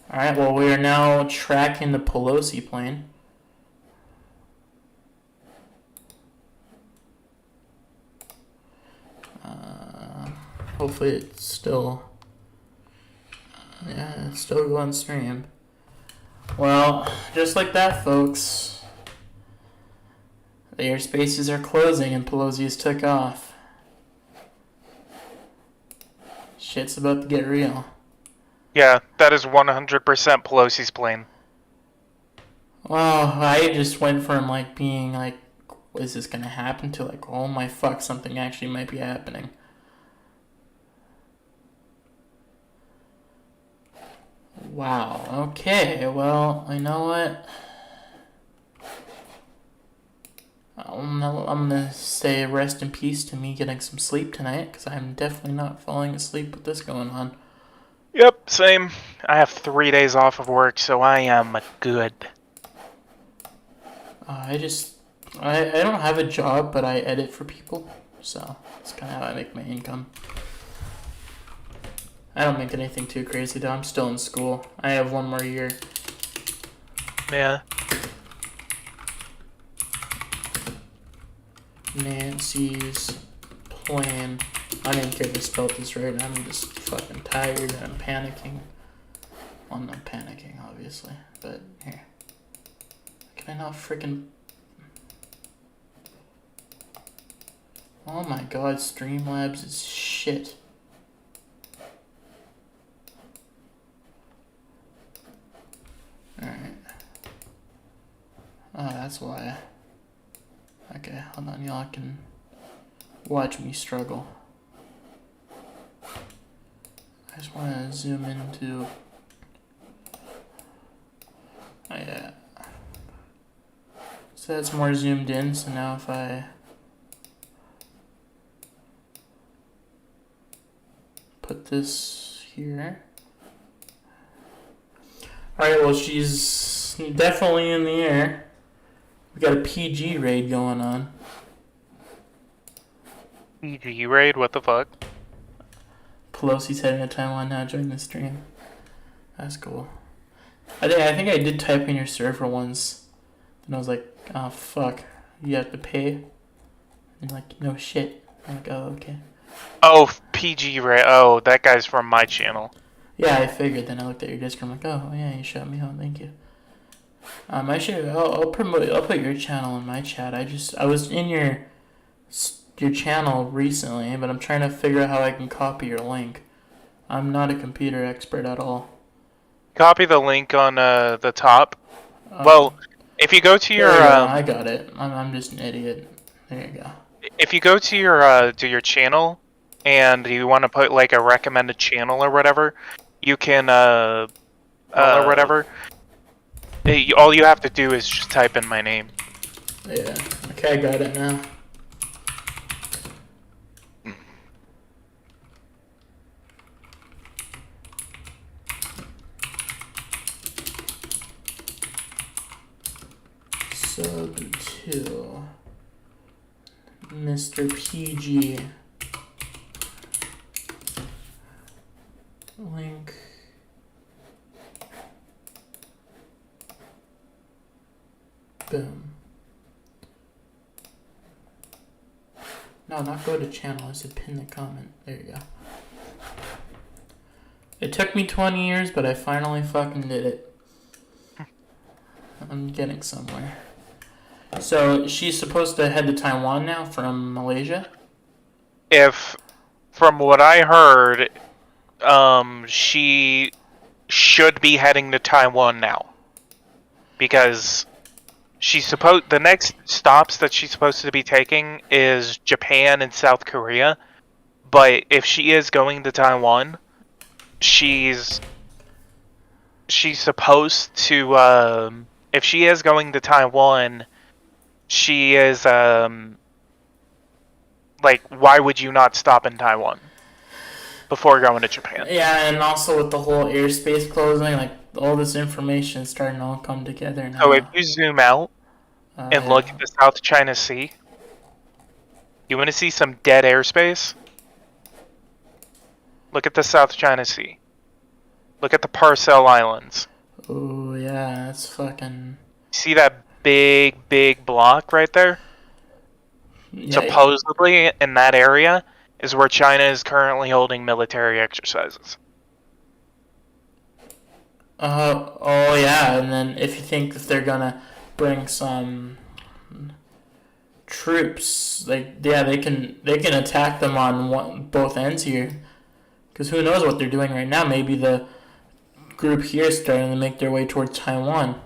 Alright, well, we are now tracking the Pelosi plane. Hopefully it's still... Yeah, it's still going stream. Well, just like that, folks. The airspaces are closing and Pelosi's took off. Shit's about to get real. Yeah, that is 100% Pelosi's plane. Well, I just went from like being like, is this gonna happen, to like, oh my fuck, something actually might be happening. Wow, okay, well, you know what? I'm gonna say rest in peace to me getting some sleep tonight, because I'm definitely not falling asleep with this going on. Yep, same. I have 3 days off of work, so I am good. I don't have a job, but I edit for people, so that's kind of how I make my income. I don't make anything too crazy though. I'm still in school. I have 1 more year. Yeah. Nancy's plan. I didn't care if I spelled this right. I'm just fucking tired and I'm panicking. Well, I'm not panicking, obviously, but here. Can I not freaking... Oh my god, Streamlabs is shit. Alright. Oh, that's why. Okay, hold on, y'all can watch me struggle. I just want to zoom into... Oh yeah. So that's more zoomed in, so now if I... put this here... Alright, well, she's definitely in the air. We got a PG raid going on. PG raid? What the fuck? Pelosi's heading to Taiwan now. Join the stream. That's cool. I think I did type in your server once. And I was like, oh fuck, you have to pay? And like, no shit. I'm like, oh, okay. Oh, PG raid. Oh, that guy's from my channel. Yeah, I figured. Then I looked at your Discord. I'm like, oh yeah, you shot me out. Thank you. I'll promote. I'll put your channel in my chat. I was in your channel recently, but I'm trying to figure out how I can copy your link. I'm not a computer expert at all. copy the link on the top. Well, if you go to your I got it. I'm just an idiot. There you go. if you go to your channel and you want to put like a recommended channel or whatever, you can or whatever. All you have to do is just type in my name. Yeah. Okay, I got it now. Sub 2. Mr. PG. Link. Boom. No, not go to channel. I said pin the comment. There you go. It took me 20 years, but I finally fucking did it. I'm getting somewhere. So she's supposed to head to Taiwan now from Malaysia? From what I heard, she should be heading to Taiwan now. Because the next stops that she's supposed to be taking is Japan and South Korea. But if she is going to Taiwan, she's supposed to, if she is going to Taiwan, she is, like, why would you not stop in Taiwan before going to Japan? Yeah, and also with the whole airspace closing, like, all this information is starting to all come together now. So if you zoom out and look at the South China Sea, you want to see some dead airspace? Look at the South China Sea. Look at the Parcel Islands. Oh, yeah, that's fucking... See that big block right there? Yeah, Supposedly, in that area, is where China is currently holding military exercises. Oh, yeah, and then if you think if they're gonna bring some troops, like, yeah, they can attack them on both ends here. Because who knows what they're doing right now? Maybe the group here is starting to make their way towards Taiwan.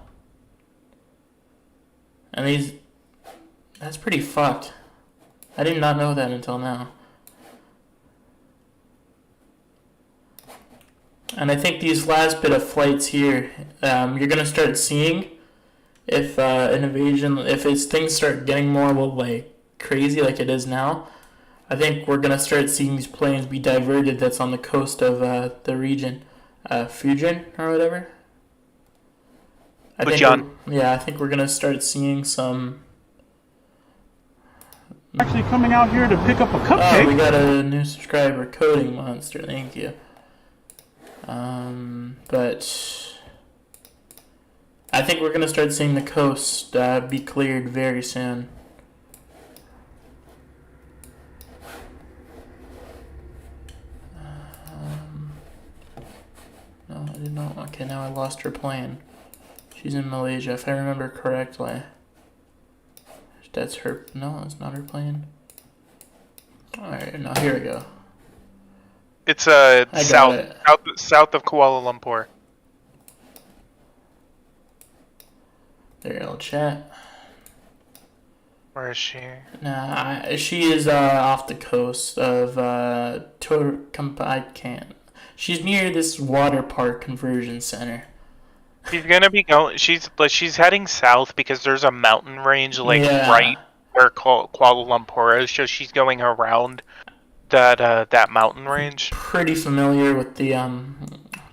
And that's pretty fucked. I did not know that until now. And I think these last bit of flights here, you're gonna start seeing if an invasion, if things start getting more like crazy like it is now. I think we're gonna start seeing these planes be diverted. That's on the coast of the region, Fujian or whatever. I think we're gonna start seeing some. Actually coming out here to pick up a cupcake. Oh, we got a new subscriber, Coding Monster. Thank you. But I think we're gonna start seeing the coast be cleared very soon. No, I did not. Okay, now I lost her plane. She's in Malaysia, if I remember correctly. That's her. No, it's not her plane. Alright, now here we go. It's south of Kuala Lumpur. There you go, chat. Where is she? Nah, she is off the coast of I can't. She's near this water park conversion center. She's gonna be going. She's heading south because there's a mountain range right where Kuala Lumpur is. So she's going around that mountain range. Pretty familiar with the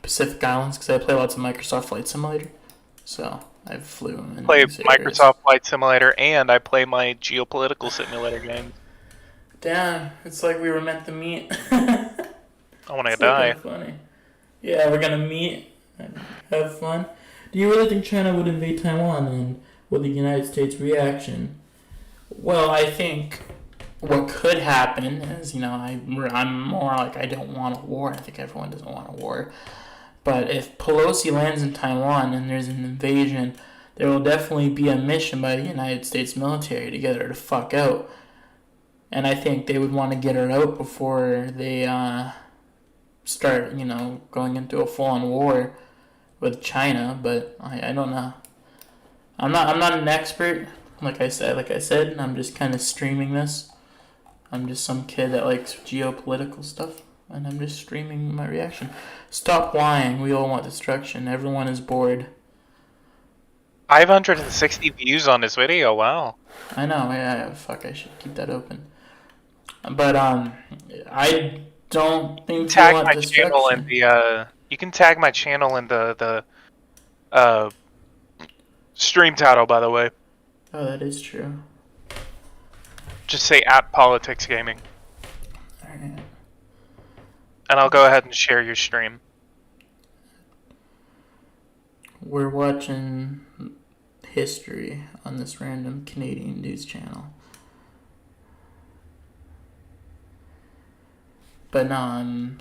Pacific Islands because I play lots of Microsoft Flight Simulator. So I flew in. Play Microsoft Flight Simulator and I play my geopolitical simulator games. Damn, it's like we were meant to meet. I want to die. Funny. Yeah, we're gonna meet and have fun. Do you really think China would invade Taiwan, and with the United States reaction? Well, I think what could happen is, I'm more like I don't want a war. I think everyone doesn't want a war. But if Pelosi lands in Taiwan and there's an invasion, there will definitely be a mission by the United States military to get her to fuck out. And I think they would want to get her out before they start, going into a full-on war. with China, but I don't know. I'm not an expert. Like I said, I'm just kind of streaming this. I'm just some kid that likes geopolitical stuff, and I'm just streaming my reaction. Stop lying. We all want destruction. Everyone is bored. 560 views on this video. Wow. I know. Yeah, fuck. I should keep that open. But I don't think we Tag want my channel in destruction. the you can tag my channel in the stream title, by the way. Oh, that is true. Just say @politicsgaming, Alright. and I'll go ahead and share your stream. We're watching history on this random Canadian news channel. But no, I'm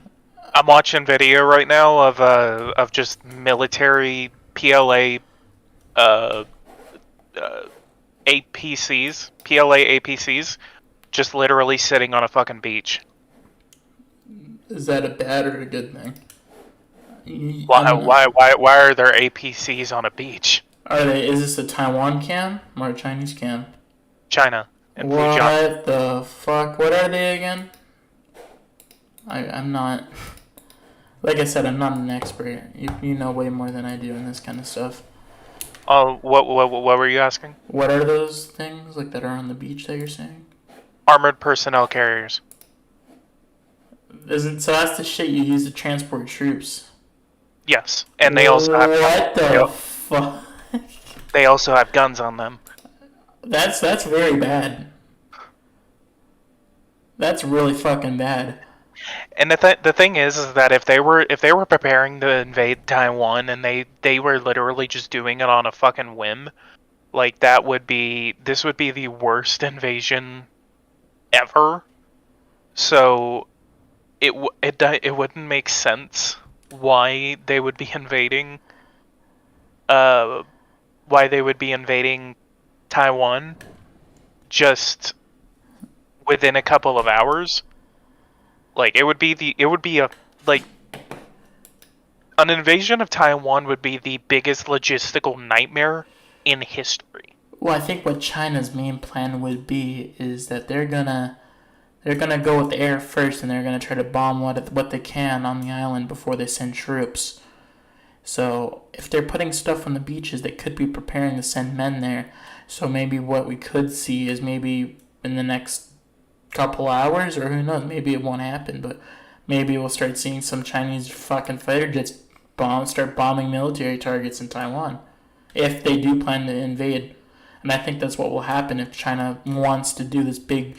watching video right now of just military PLA APCs, PLA APCs, just literally sitting on a fucking beach. is that a bad or a good thing? Why are there APCs on a beach? Are they? Is this a Taiwan cam or a Chinese cam? China and Fujian. What the fuck? What are they again? I'm not. Like I said, I'm not an expert. You know way more than I do in this kind of stuff. Oh, what were you asking? What are those things like that are on the beach that you're saying? Armored personnel carriers. Isn't so? That's the shit you use to transport troops. Yes, and they also have What the fuck? they also have guns on them. That's very bad. That's really fucking bad. And the thing is that if they were preparing to invade Taiwan and they were literally just doing it on a fucking whim, like this would be the worst invasion ever. So it wouldn't make sense why they would be invading Taiwan just within a couple of hours. Like an invasion of Taiwan would be the biggest logistical nightmare in history. Well, I think what China's main plan would be is that they're gonna go with the air first, and they're gonna try to bomb what they can on the island before they send troops. So if they're putting stuff on the beaches, they could be preparing to send men there. So maybe what we could see is maybe in the next couple hours, or who knows, maybe it won't happen, but maybe we'll start seeing some Chinese fucking fighter jets start bombing military targets in Taiwan if they do plan to invade. And I think that's what will happen if China wants to do this big,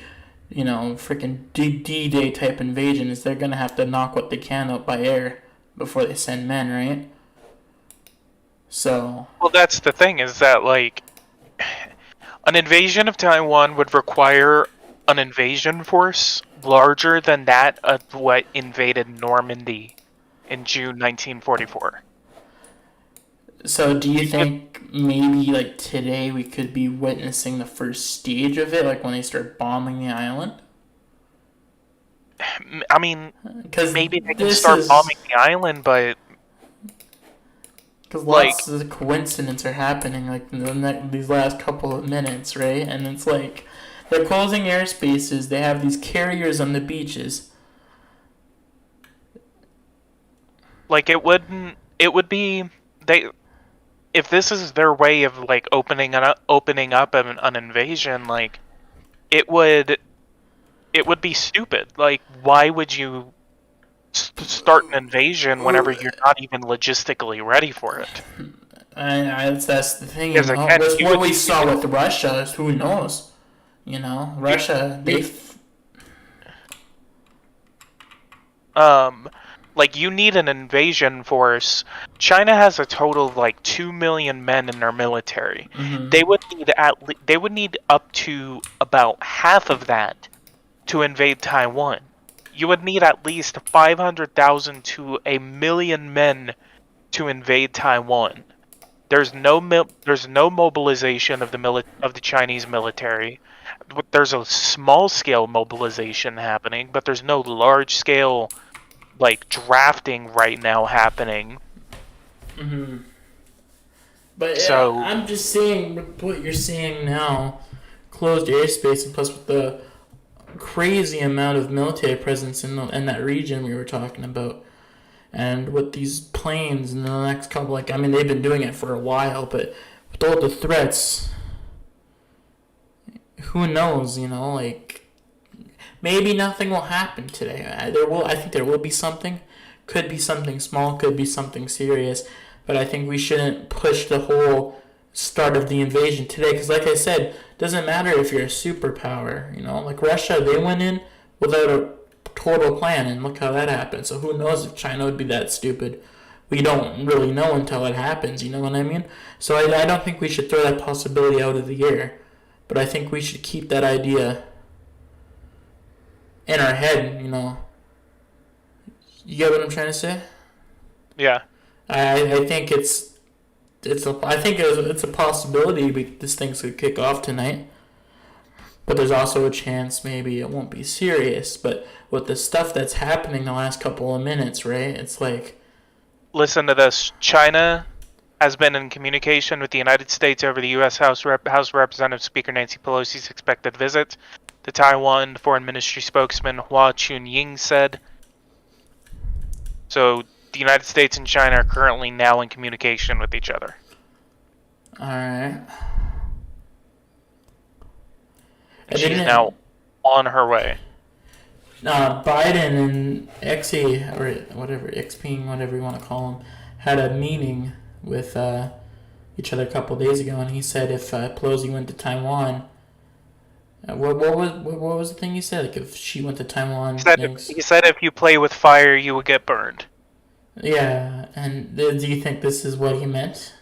freaking D-Day type invasion, is they're going to have to knock what they can out by air before they send men, right? So... Well, that's the thing, is that, like, an invasion of Taiwan would require an invasion force larger than that of what invaded Normandy in June 1944. So do you think maybe like today we could be witnessing the first stage of it, like when they start bombing the island? I mean, Because maybe they can start bombing the island, but because lots of coincidences are happening like in these last couple of minutes, right? And it's like they're closing airspaces. They have these carriers on the beaches. Like it would be if this is their way of like opening up an invasion, like it would be stupid. Like, why would you start an invasion whenever you're not even logistically ready for it? That's the thing. Because That's what we saw with Russia. Who knows? Russia, like, you need an invasion force. China has a total of like 2 million men in their military. Mm-hmm. They would need up to about half of that to invade Taiwan. You would need at least 500,000 to 1 million men to invade Taiwan. There's no mobilization of the Chinese military. There's a small scale mobilization happening, but there's no large scale like drafting right now happening. But So- I'm just saying with what you're seeing now, closed airspace, and plus with the crazy amount of military presence in that region we were talking about, and with these planes in the next couple, like, I mean, they've been doing it for a while, but with all the threats, who knows, like, maybe nothing will happen today. I think there will be something. Could be something small, could be something serious, but I think we shouldn't push the whole start of the invasion today, because like I said, it doesn't matter if you're a superpower, like Russia, they went in without a total plan, and look how that happened. So who knows if China would be that stupid? We don't really know until it happens, you know what I mean? So I don't think we should throw that possibility out of the air, but I think we should keep that idea in our head, You get what I'm trying to say? Yeah. I think it's a possibility this thing could kick off tonight, but there's also a chance maybe it won't be serious. But with the stuff that's happening the last couple of minutes, right? It's like, Listen to this. China has been in communication with the United States over the U.S. House of Representatives Speaker Nancy Pelosi's expected visit to Taiwan. Foreign Ministry spokesman Hua Chunying said. So the United States and China are currently now in communication with each other. all right. And she's now on her way. Biden and XE, or whatever, XP, whatever you want to call him, had a meeting with each other a couple of days ago, and he said if Pelosi went to Taiwan, what was the thing he said? Like if she went to Taiwan, He said if you play with fire, you will get burned. Yeah, and do you think this is what he meant?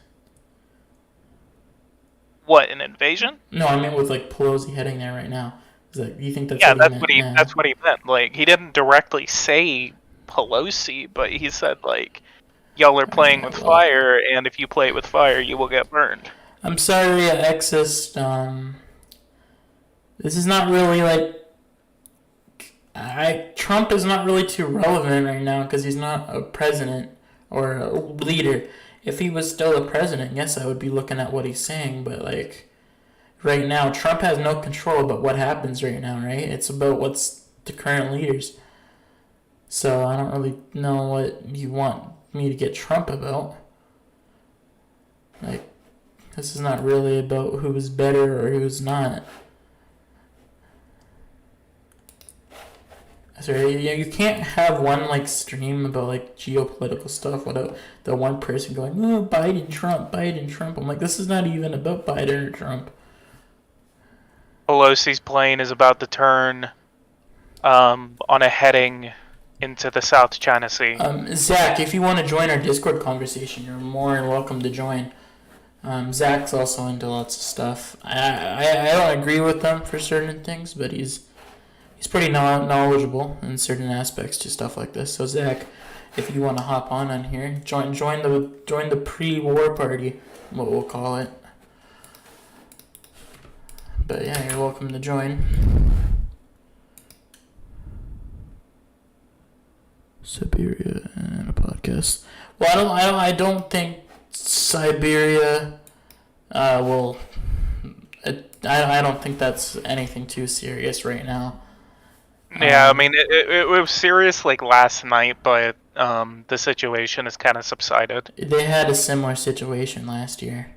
What, an invasion? No, I mean with like Pelosi heading there right now. Is that, you think that's Yeah, what he meant? that's what he meant. Like, he didn't directly say Pelosi, but he said, like, y'all are playing with fire, and if you play with fire, you will get burned. I'm sorry, Exist. This is not really like. Trump is not really too relevant right now because he's not a president or a leader. If he was still a president, yes, I would be looking at what he's saying, but like right now, Trump has no control about what happens right now, right? It's about what's the current leaders. So I don't really know what you want me to get Trump about. Like, this is not really about who's better or who's not. Sorry, you can't have one like stream about like geopolitical stuff without the one person going, "Oh, Biden, Trump, Biden, Trump." I'm like, this is not even about Biden or Trump. Pelosi's plane is about to turn on a heading into the South China Sea. Zach, if you want to join our Discord conversation, you're more than welcome to join. Zach's also into lots of stuff. I don't agree with him for certain things, but he's pretty knowledgeable in certain aspects to stuff like this. So Zach, if you want to hop on here, join the pre-war party, what we'll call it. But yeah, you're welcome to join. Siberia and a podcast. Well, I don't think Siberia will. I don't think that's anything too serious right now. Yeah, I mean, it was serious like last night, but the situation has kind of subsided. They had a similar situation last year,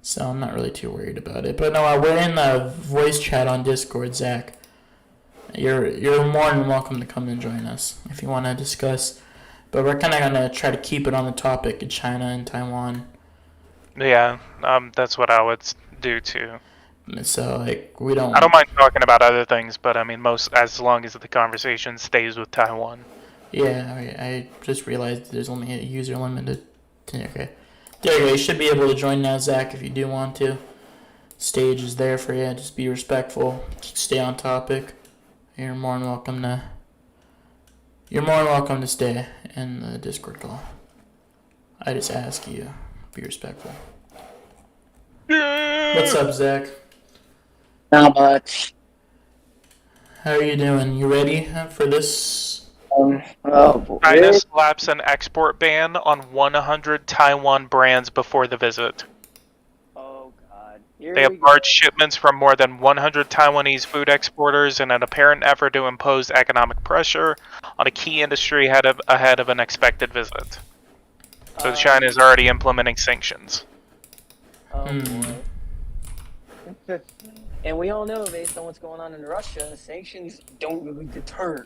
so I'm not really too worried about it. But no, we're in the voice chat on Discord, Zach. You're more than welcome to come and join us if you want to discuss. But we're kind of gonna try to keep it on the topic of China and Taiwan. Yeah, that's what I would do too. So like we don't. I don't mind talking about other things, but I mean, as long as the conversation stays with Taiwan. Yeah, I just realized there's only a user limited. Okay, there you go. You should be able to join now, Zach, if you do want to. Stage is there for you. Just be respectful. Stay on topic. You're more than welcome to stay in the Discord call. I just ask you, be respectful. What's up, Zach? Not much. How are you doing? You ready for this? Oh boy. China slaps an export ban on 100 Taiwan brands before the visit. Oh god. Here They have we go. barred shipments from more than 100 Taiwanese food exporters in an apparent effort to impose economic pressure on a key industry ahead of an expected visit. So China is already implementing sanctions. Oh Hmm. boy. And we all know, based on what's going on in Russia, sanctions don't really deter.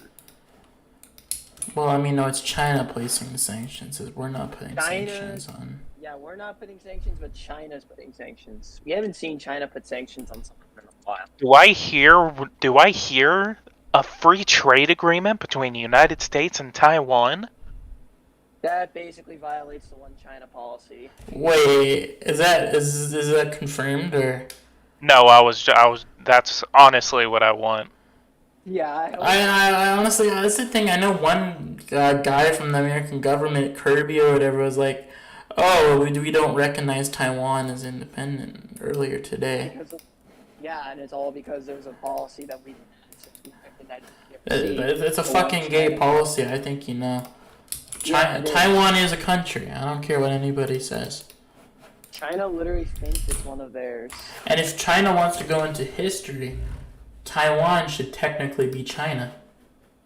Well, I mean, no, it's China placing the sanctions. We're not putting China- sanctions on. Yeah, we're not putting sanctions, but China's putting sanctions. We haven't seen China put sanctions on something in a while. Do I hear a free trade agreement between the United States and Taiwan? That basically violates the one China policy. Wait, is that confirmed or? No, I was. That's honestly what I want. Yeah, I honestly, that's the thing. I know one guy from the American government, Kirby or whatever, was like, "Oh, we don't recognize Taiwan as independent." Earlier today, and it's all because there's a policy that we. it's a fucking gay policy. I think you know. Yeah, it is. Taiwan is a country. I don't care what anybody says. China literally thinks it's one of theirs. And if China wants to go into history, Taiwan should technically be China.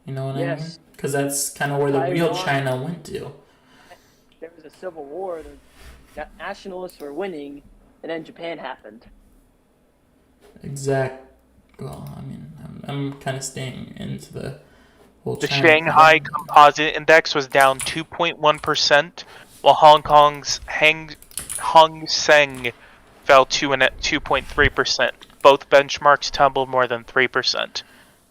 You know what I mean? Yes. Because that's kind of where the real Taiwan- China went to. There was a civil war. The nationalists were winning, and then Japan happened. Well, I mean, I'm kind of staying into the whole The China Shanghai thing. Composite Index was down 2.1%, while Hong Kong's Hang Seng fell 2.3%. Both benchmarks tumbled more than 3%.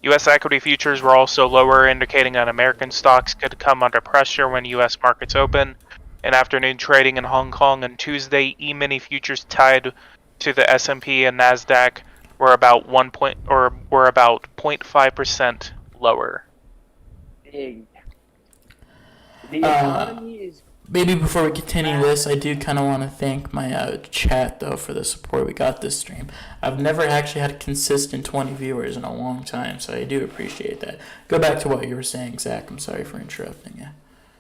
U.S. equity futures were also lower, indicating that American stocks could come under pressure when U.S. markets open. In afternoon trading in Hong Kong on Tuesday, E-mini futures tied to the S&P and Nasdaq were about 0.5% lower. Big. The economy is. Maybe before we continue this, I do kind of want to thank my chat, though, for the support we got this stream. I've never actually had consistent 20 viewers in a long time, so I do appreciate that. Go back to what you were saying, Zach. I'm sorry for interrupting you.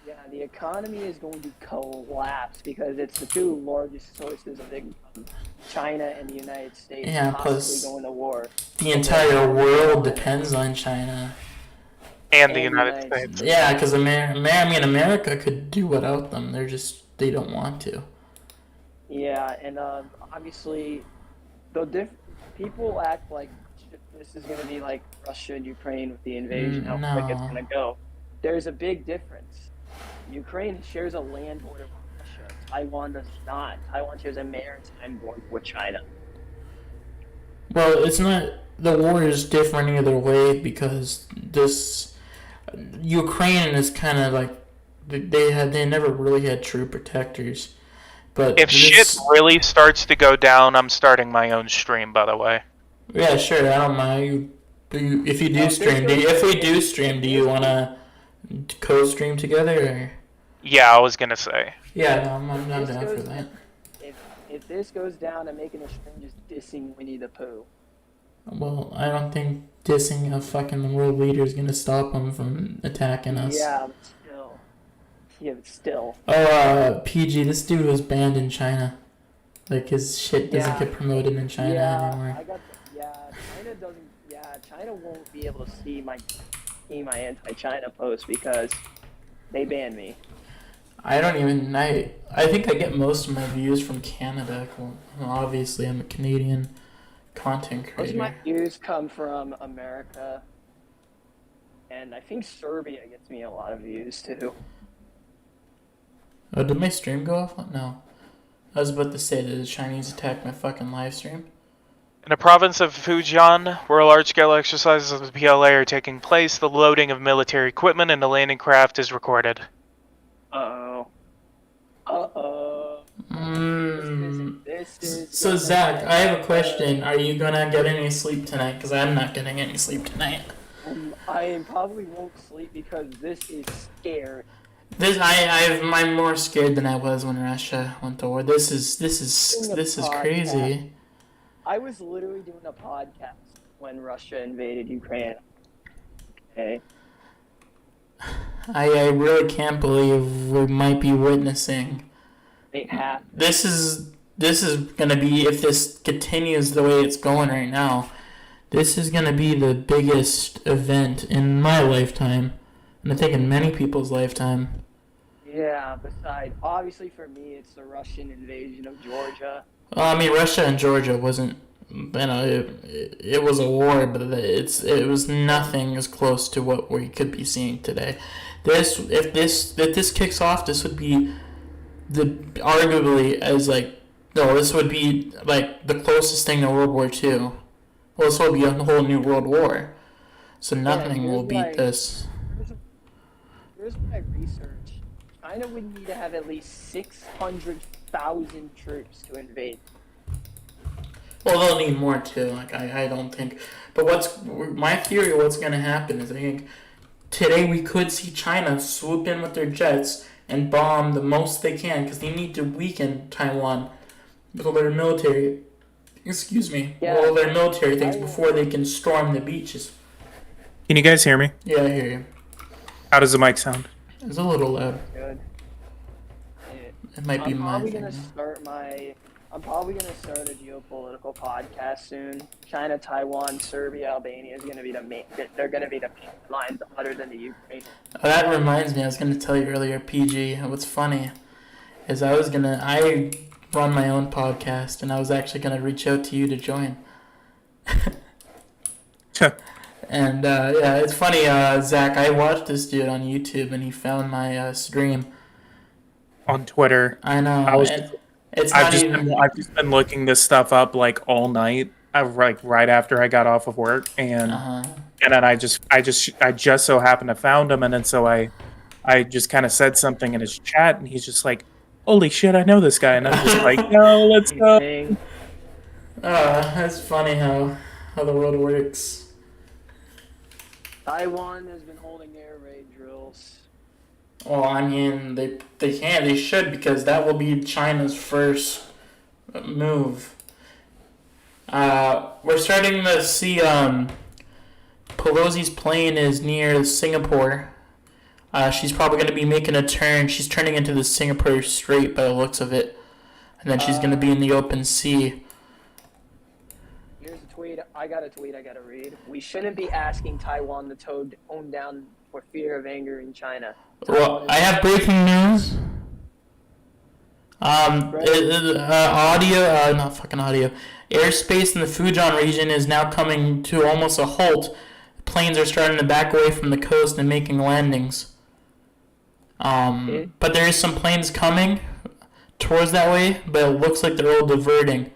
Yeah, the economy is going to collapse because it's the two largest sources of income, China and the United States, Yeah, possibly plus going to war. The entire world depends on China. And the United States. Yeah, because America could do without them. They don't want to. Yeah, and obviously, people act like this is going to be like Russia and Ukraine with the invasion, how quick it's No. going to go. There's a big difference. Ukraine shares a land border with Russia. Taiwan does not. Taiwan shares a maritime border with China. Well, it's not. The war is different either way because Ukraine is kind of like they never really had true protectors. But If shit really starts to go down, I'm starting my own stream, by the way. Yeah, sure. I don't mind. If we do stream, do you want to co-stream together? Or? Yeah, I was gonna say. Yeah, no, I'm down for that. If this goes down, I'm making a stream just dissing Winnie the Pooh. Well, I don't think dissing a fucking world leader is gonna stop him from attacking us. Yeah, but still. Oh, PG, this dude was banned in China. Like, his shit doesn't get promoted in China anymore. China won't be able to see my anti-China post because they banned me. I think I get most of my views from Canada. Well, obviously, I'm a Canadian content creator. Most of my views come from America, and I think Serbia gets me a lot of views too. Oh, did my stream go off? No. I was about to say, did the Chinese attack my fucking live stream? In the province of Fujian, where large-scale exercises of the PLA are taking place, the loading of military equipment in a landing craft is recorded. So, Zach, I have a question. Are you gonna get any sleep tonight? Because I'm not getting any sleep tonight. I probably won't sleep because this is scary. I'm more scared than I was when Russia went to war. This is crazy. I was literally doing a podcast when Russia invaded Ukraine. Okay. I really can't believe we might be witnessing. They have. This is gonna be, if this continues the way it's going right now, this is gonna be the biggest event in my lifetime, and I think in many people's lifetime. Yeah, obviously for me, it's the Russian invasion of Georgia. Well, I mean, Russia and Georgia wasn't, it was a war, but it was nothing as close to what we could be seeing today. If this kicks off, this would be the arguably as like no, this would be like the closest thing to World War II. Well, this will be a whole new world war, so nothing will beat this. Here's what I researched. China would need to have at least 600,000 troops to invade. Well, they'll need more too. Like I don't think. But what's my theory of what's going to happen is I think today we could see China swoop in with their jets and bomb the most they can because they need to weaken Taiwan with all their military. Excuse me. Yeah. All their military things before they can storm the beaches. Can you guys hear me? Yeah, I hear you. How does the mic sound? It's a little loud. Good. It might be my thing. I'm probably gonna start a geopolitical podcast soon. China, Taiwan, Serbia, Albania is gonna be the main. They're gonna be the main lines other than the Ukraine. Oh, that reminds me, I was going to tell you earlier, PG, what's funny is I run my own podcast, and I was actually going to reach out to you to join. And, yeah, it's funny, Zach, I watched this dude on YouTube, and he found my stream. On Twitter. I know. I've just been looking this stuff up, like, all night, like, right after I got off of work, and... And then I just so happened to found him, and then so I just kind of said something in his chat, and he's just like, "Holy shit, I know this guy," and I'm just like, "No, let's go." That's funny how the world works. Taiwan has been holding air raid drills. Well, I mean, they should, because that will be China's first move. We're starting to see Pelosi's plane is near Singapore. She's probably going to be making a turn. She's turning into the Singapore Strait by the looks of it. And then she's going to be in the open sea. Here's a tweet. I got to read. We shouldn't be asking Taiwan to tone down for fear of anger in China. Well, I have breaking news. Not fucking audio. Airspace in the Fujian region is now coming to almost a halt. Planes are starting to back away from the coast and making landings. But there is some planes coming towards that way, but it looks like they're all diverting.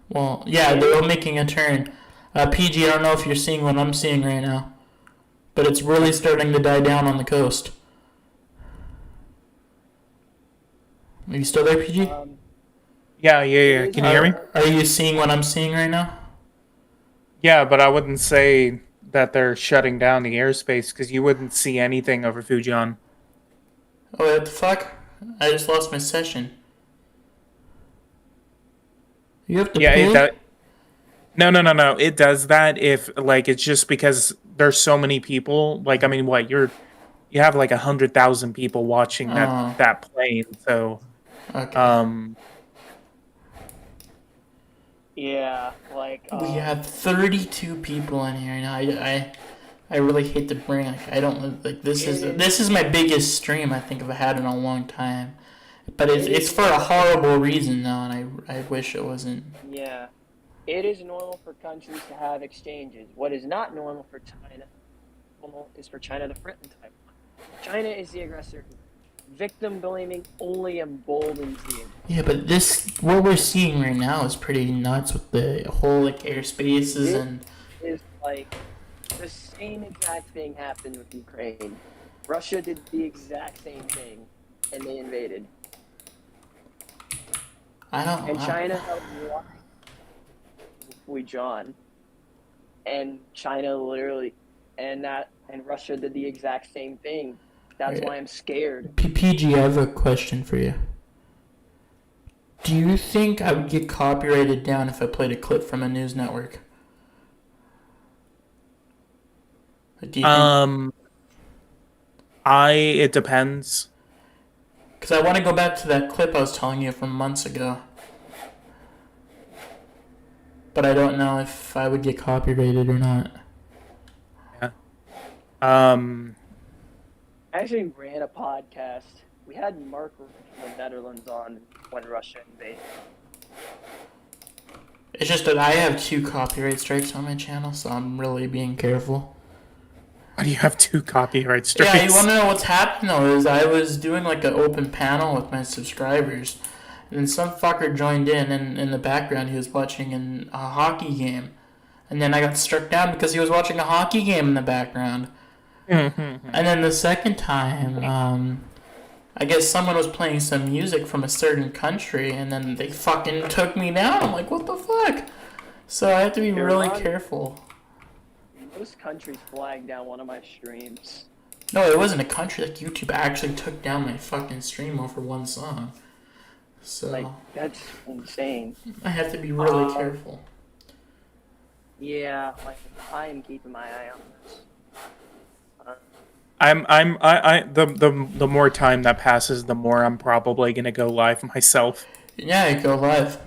Well, yeah, they're all making a turn. PG, I don't know if you're seeing what I'm seeing right now, but it's really starting to die down on the coast. Are you still there, PG? Yeah. Can you hear me? Are you seeing what I'm seeing right now? Yeah, but I wouldn't say that they're shutting down the airspace because you wouldn't see anything over Fujian. Oh, what the fuck? I just lost my session. You have to pay? No. It does that if, like, it's just because there's so many people. Like, I mean, you have like 100,000 people watching that plane. So, okay. Yeah, like We have 32 people in here now. I really hate to bring. Like, I don't like this is my biggest stream I think I've had in a long time, but it's for a horrible reason though, and I wish it wasn't. Yeah, it is normal for countries to have exchanges. What is not normal for China is for China to threaten Taiwan. China is the aggressor. Victim blaming only emboldens you. Yeah, but what we're seeing right now is pretty nuts with the whole like airspaces and. Is like the same exact thing happened with Ukraine. Russia did the exact same thing, and they invaded. And China held Fujian, and China literally, and Russia did the exact same thing. That's why I'm scared. PPG, I have a question for you. Do you think I would get copyrighted down if I played a clip from a news network? Do you think... It depends. Because I want to go back to that clip I was telling you from months ago. But I don't know if I would get copyrighted or not. Yeah. I actually ran a podcast. We had Mark from the Netherlands on when Russia invaded. It's just that I have 2 copyright strikes on my channel, so I'm really being careful. Why do you have 2 copyright strikes? Yeah, you want to know what's happened though? Is I was doing like an open panel with my subscribers, and then some fucker joined in, and in the background he was watching a hockey game, and then I got struck down because he was watching a hockey game in the background. And then the second time, I guess someone was playing some music from a certain country, and then they fucking took me down. I'm like, what the fuck? So I have to be really careful. Most countries flagged down one of my streams. No, it wasn't a country. Like, YouTube actually took down my fucking stream over one song. So Like, that's insane. I have to be really careful. Yeah, like, I am keeping my eye on this. The more time that passes, the more I'm probably gonna go live myself. Yeah, go live.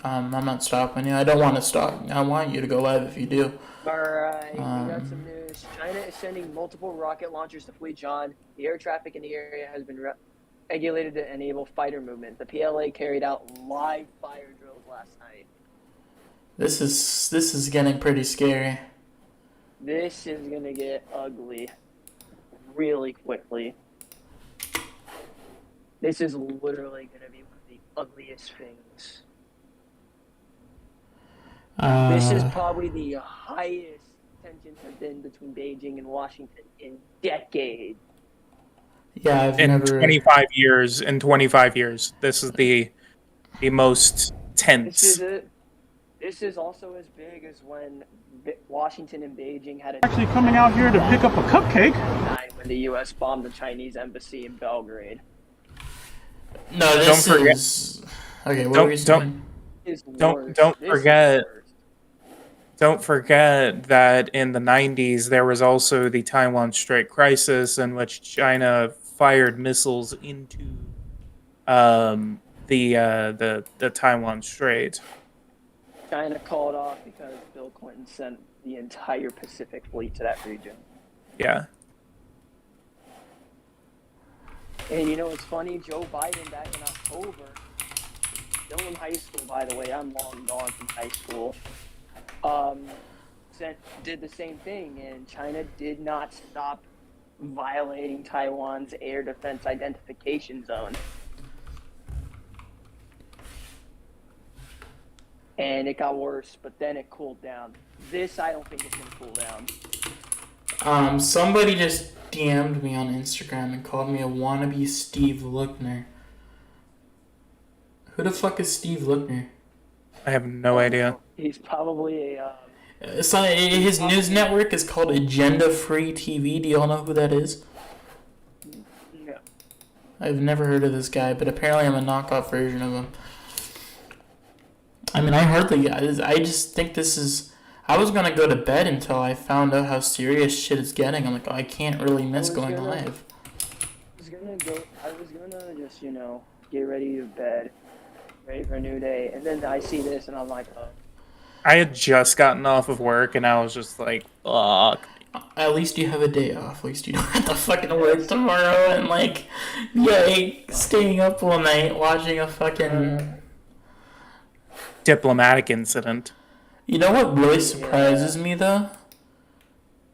I'm not stopping you. I don't want to stop. I want you to go live if you do. Alright, we got some news. China is sending multiple rocket launchers to Fujian. The air traffic in the area has been regulated to enable fighter movement. The PLA carried out live fire drills last night. This is getting pretty scary. This is gonna get ugly really quickly. This is literally gonna be one of the ugliest things. This is probably the highest tensions have been between Beijing and Washington in decades. Yeah, I've In never. 25 years, this is the most tense. This is also as big as when Washington and Beijing had Actually coming out here to pick up a cupcake. when the U.S. bombed the Chinese embassy in Belgrade. No, this Don't forget- is. Okay, what were you saying? Don't forget that in the 90s there was also the Taiwan Strait crisis, in which China fired missiles into the Taiwan Strait. China called off because Bill Clinton sent the entire Pacific Fleet to that region. Yeah. And you know what's funny? Joe Biden back in October, still in high school, by the way, I'm long gone from high school, did the same thing, and China did not stop violating Taiwan's air defense identification zone. And it got worse, but then it cooled down. This, I don't think it's going to cool down. Somebody just DM'd me on Instagram and called me a wannabe Steve Lookner. Who the fuck is Steve Lookner? I have no idea. He's probably a... His news network is called Agenda Free TV. Do y'all know who that is? No. I've never heard of this guy, but apparently I'm a knockoff version of him. I mean, I just think this is... I was going to go to bed until I found out how serious shit is getting. I'm like, oh, I can't really miss going live. I was gonna just, get ready to bed, ready for a new day, and then I see this and I'm like, oh. I had just gotten off of work and I was just like, fuck. At least you have a day off. At least you don't have to fucking work tomorrow and, staying up all night watching a fucking... diplomatic incident. You know what really surprises me, though?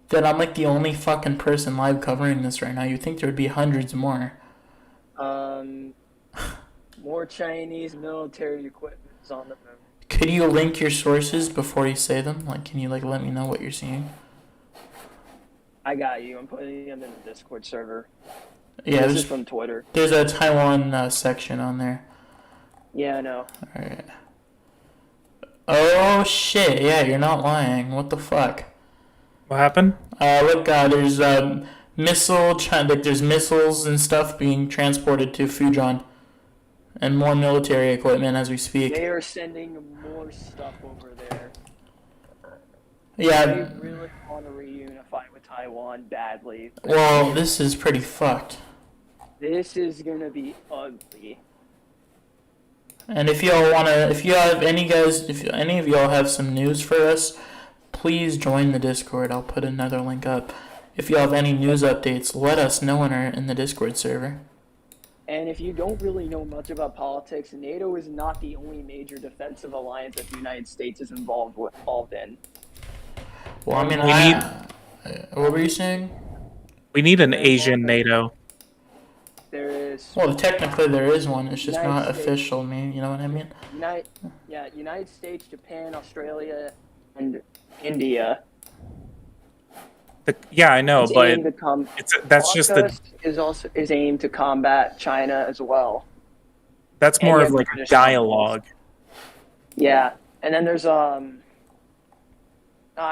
That I'm, the only fucking person live covering this right now. You'd think there would be hundreds more. More Chinese military equipment is on the move. Could you link your sources before you say them? Can you, let me know what you're seeing? I got you. I'm putting them in the Discord server. Yeah, this is from Twitter. There's a Taiwan section on there. Yeah, I know. Alright. Oh, shit. Yeah, you're not lying. What the fuck? What happened? Look, there's there's missiles and stuff being transported to Fujian. And more military equipment as we speak. They are sending more stuff over there. Yeah. They really want to reunify with Taiwan badly. Well, this is pretty fucked. This is gonna be ugly. And if y'all wanna, if you have any guys, if any of y'all have some news for us, please join the Discord. I'll put another link up. If you have any news updates, let us know in the Discord server. And if you don't really know much about politics, NATO is not the only major defensive alliance that the United States is involved in. Well, I mean, what were you saying? We need an Asian NATO. There is Well, technically there is one. It's just United not States. official. You know what I mean? United States, Japan, Australia, and India. Yeah, I know, It's but aimed to com- that's just the AUKUS is aimed to combat China as well. that's And more you of have like a British dialogue. Yeah, and then there's I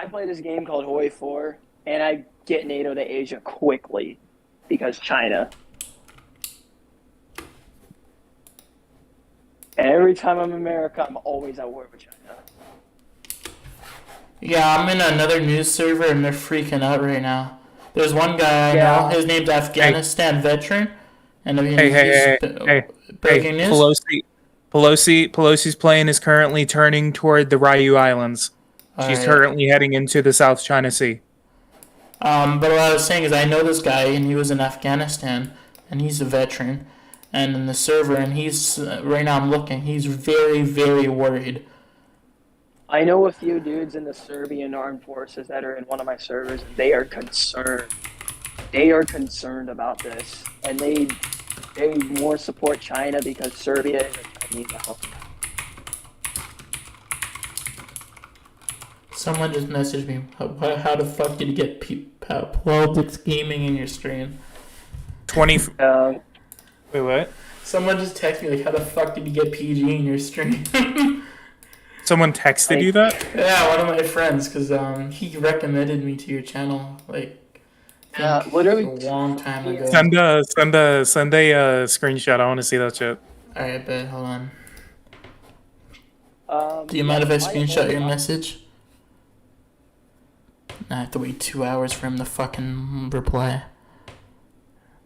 play this game called Hoi 4, and I get NATO to Asia quickly because China. And every time I'm in America, I'm always at war with China. Yeah, I'm in another news server and they're freaking out right now. There's one guy I Yeah. know. His name's Afghanistan veteran, and Hey, breaking news. Pelosi's plane is currently turning toward the Ryu Islands. She's Alright. currently heading into the South China Sea. But what I was saying is I know this guy and he was in Afghanistan and he's a veteran and in the server and he's right now I'm looking, he's very, very worried. I know a few dudes in the Serbian armed forces that are in one of my servers, and they are concerned. They are concerned about this, and they more support China because Serbia is a Chinese ally. Someone just messaged me, how the fuck did you get Politics Gaming in your stream? 20. Uh, Wait, what? Someone just texted me like, how the fuck did you get PG in your stream? Someone texted you that? Yeah, one of my friends, because he recommended me to your channel, like, I think literally a long time ago. Send a screenshot. I want to see that shit. Alright, bet, hold on. Do you mind if I my screenshot whole your life- message? I have to wait 2 hours for him to fucking reply.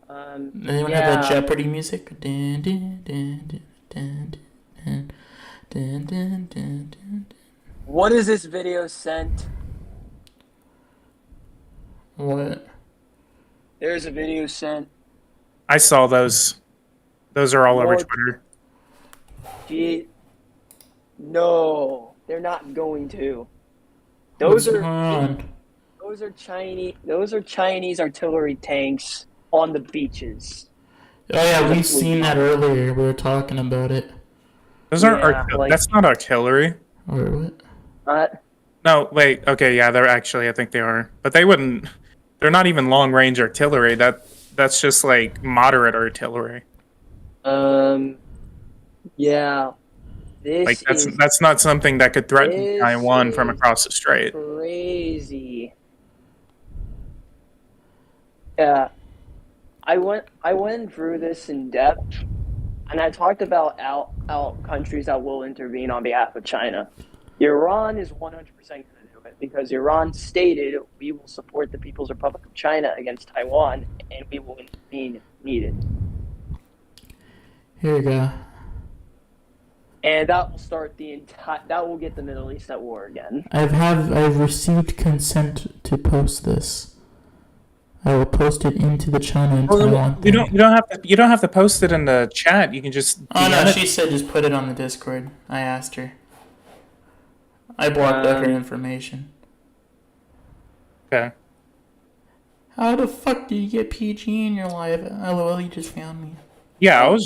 Anyone have that Jeopardy music? Dun, dun, dun, dun, dun, dun, dun, dun, dun. What is this video sent? What? There's a video sent. I saw those. Those are all over What? Twitter. No, they're not going to. What's Those going on? Those are Chinese artillery tanks on the beaches. Oh yeah, we've seen that earlier. We were talking about it. Those aren't Yeah, like- that's not artillery. Or what? No, wait. Okay, yeah, they're actually. I think they are, but they wouldn't. They're not even long range artillery. That's just like moderate artillery. Yeah. This Like is that's not something that could threaten This Taiwan from is- across the strait. crazy. Yeah. I went through this in depth, and I talked about out countries that will intervene on behalf of China. Iran is 100% going to do it because Iran stated we will support the People's Republic of China against Taiwan, and we will intervene if needed. Here we go. And that will start that will get the Middle East at war again. I've received consent to post this. I will post it into the China and Taiwan You thing. you don't have to post it in the chat. You can just Oh no, DM it. she said just put it on the Discord. I asked her. I blocked out her information. Okay. How the fuck did you get PG in your life? LOL, you just found me. Yeah, I was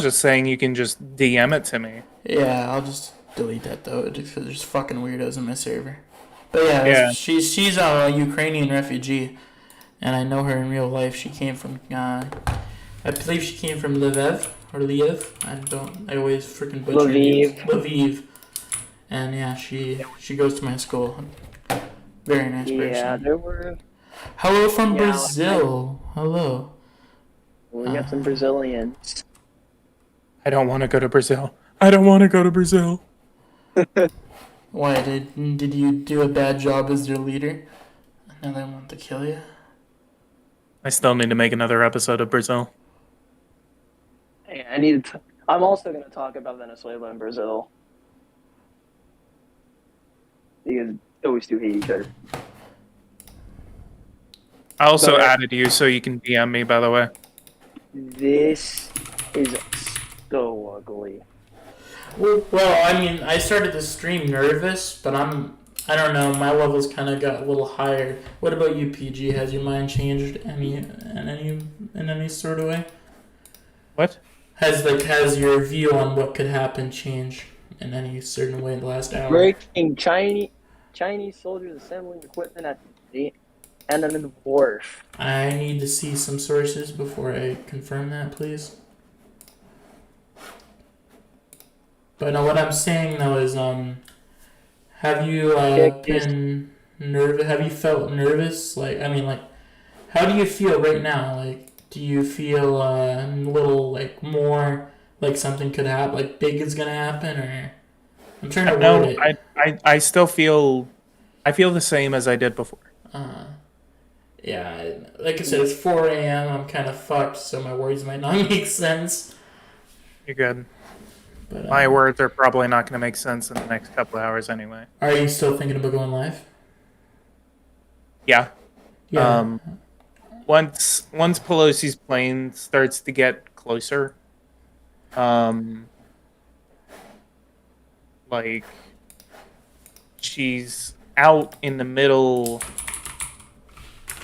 just saying you can just DM it to me. Yeah, I'll just delete that though, just because there's fucking weirdos in my server. But yeah, Yeah. she's a Ukrainian refugee, and I know her in real life. She came from, I believe she came from Lviv or Lviv. I always freaking butcher names. Lviv. And yeah, she goes to my school. Very nice Yeah, person. there were. Hello from Yeah, Brazil. Hello. We got some Brazilians. I don't want to go to Brazil. I don't want to go to Brazil. Why did you do a bad job as their leader? Now they want to kill you. I still need to make another episode of Brazil. Hey, I need to. I'm also going to talk about Venezuela and Brazil because those two hate each other. I also But- added you so you can DM me, by the way. This is so ugly. Well, I mean, I started the stream nervous, but I don't know, my levels kind of got a little higher. What about you, PG? Has your mind changed in any sort of way? What? Has your view on what could happen changed in any certain way in the last hour? breaking Chinese soldiers assembling equipment at the enemy wharf. I need to see some sources before I confirm that, please. But what I'm saying though is, have you been nervous? Have you felt nervous? Like, I mean, like, how do you feel right now? Like, do you feel a little like more like something could happen, like big is gonna happen, or I'm trying to word No, it. I still feel the same as I did before. Yeah, like I said, it's 4 a.m. I'm kind of fucked, so my words might not make sense. You're good. But My words are probably not going to make sense in the next couple of hours anyway. are you still thinking about going live? Yeah. Yeah. Once Pelosi's plane starts to get closer, like she's out in the middle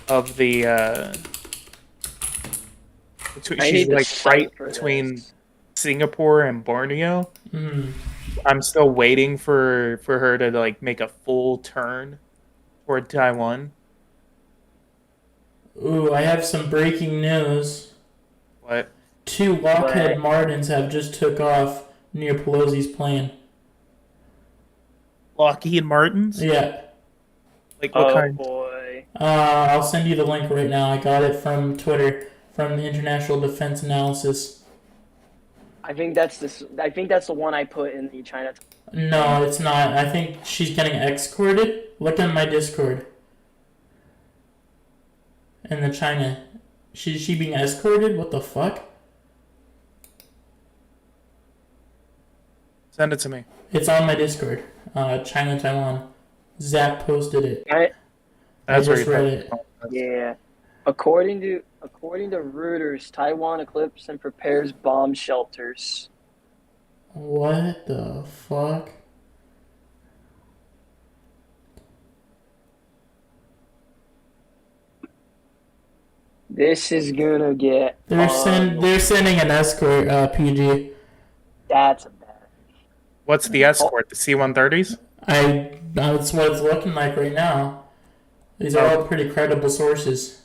of the I she's need to like cite right for between this. Singapore and Borneo. Mm. I'm still waiting for her to like make a full turn toward Taiwan. Ooh, I have some breaking news. What? 2 Lockheed What? Martins have just took off near Pelosi's plane. Lockheed Martins? Yeah. Like what Oh kind? boy. I'll send you the link right now. I got it from Twitter, from the International Defense Analysis. I think that's the one I put in the China. No, it's not. I think she's getting escorted. Look in my Discord. In the China. She being escorted? What the fuck? Send it to me. It's on my Discord. China, Taiwan. Zap posted it. That's I just where read you it. Yeah. According to Reuters, Taiwan equips and prepares bomb shelters. What the fuck? This is gonna get. They're sending an escort, PG. That's bad. What's the escort? The C-130s? That's what it's looking like right now. These are all pretty credible sources.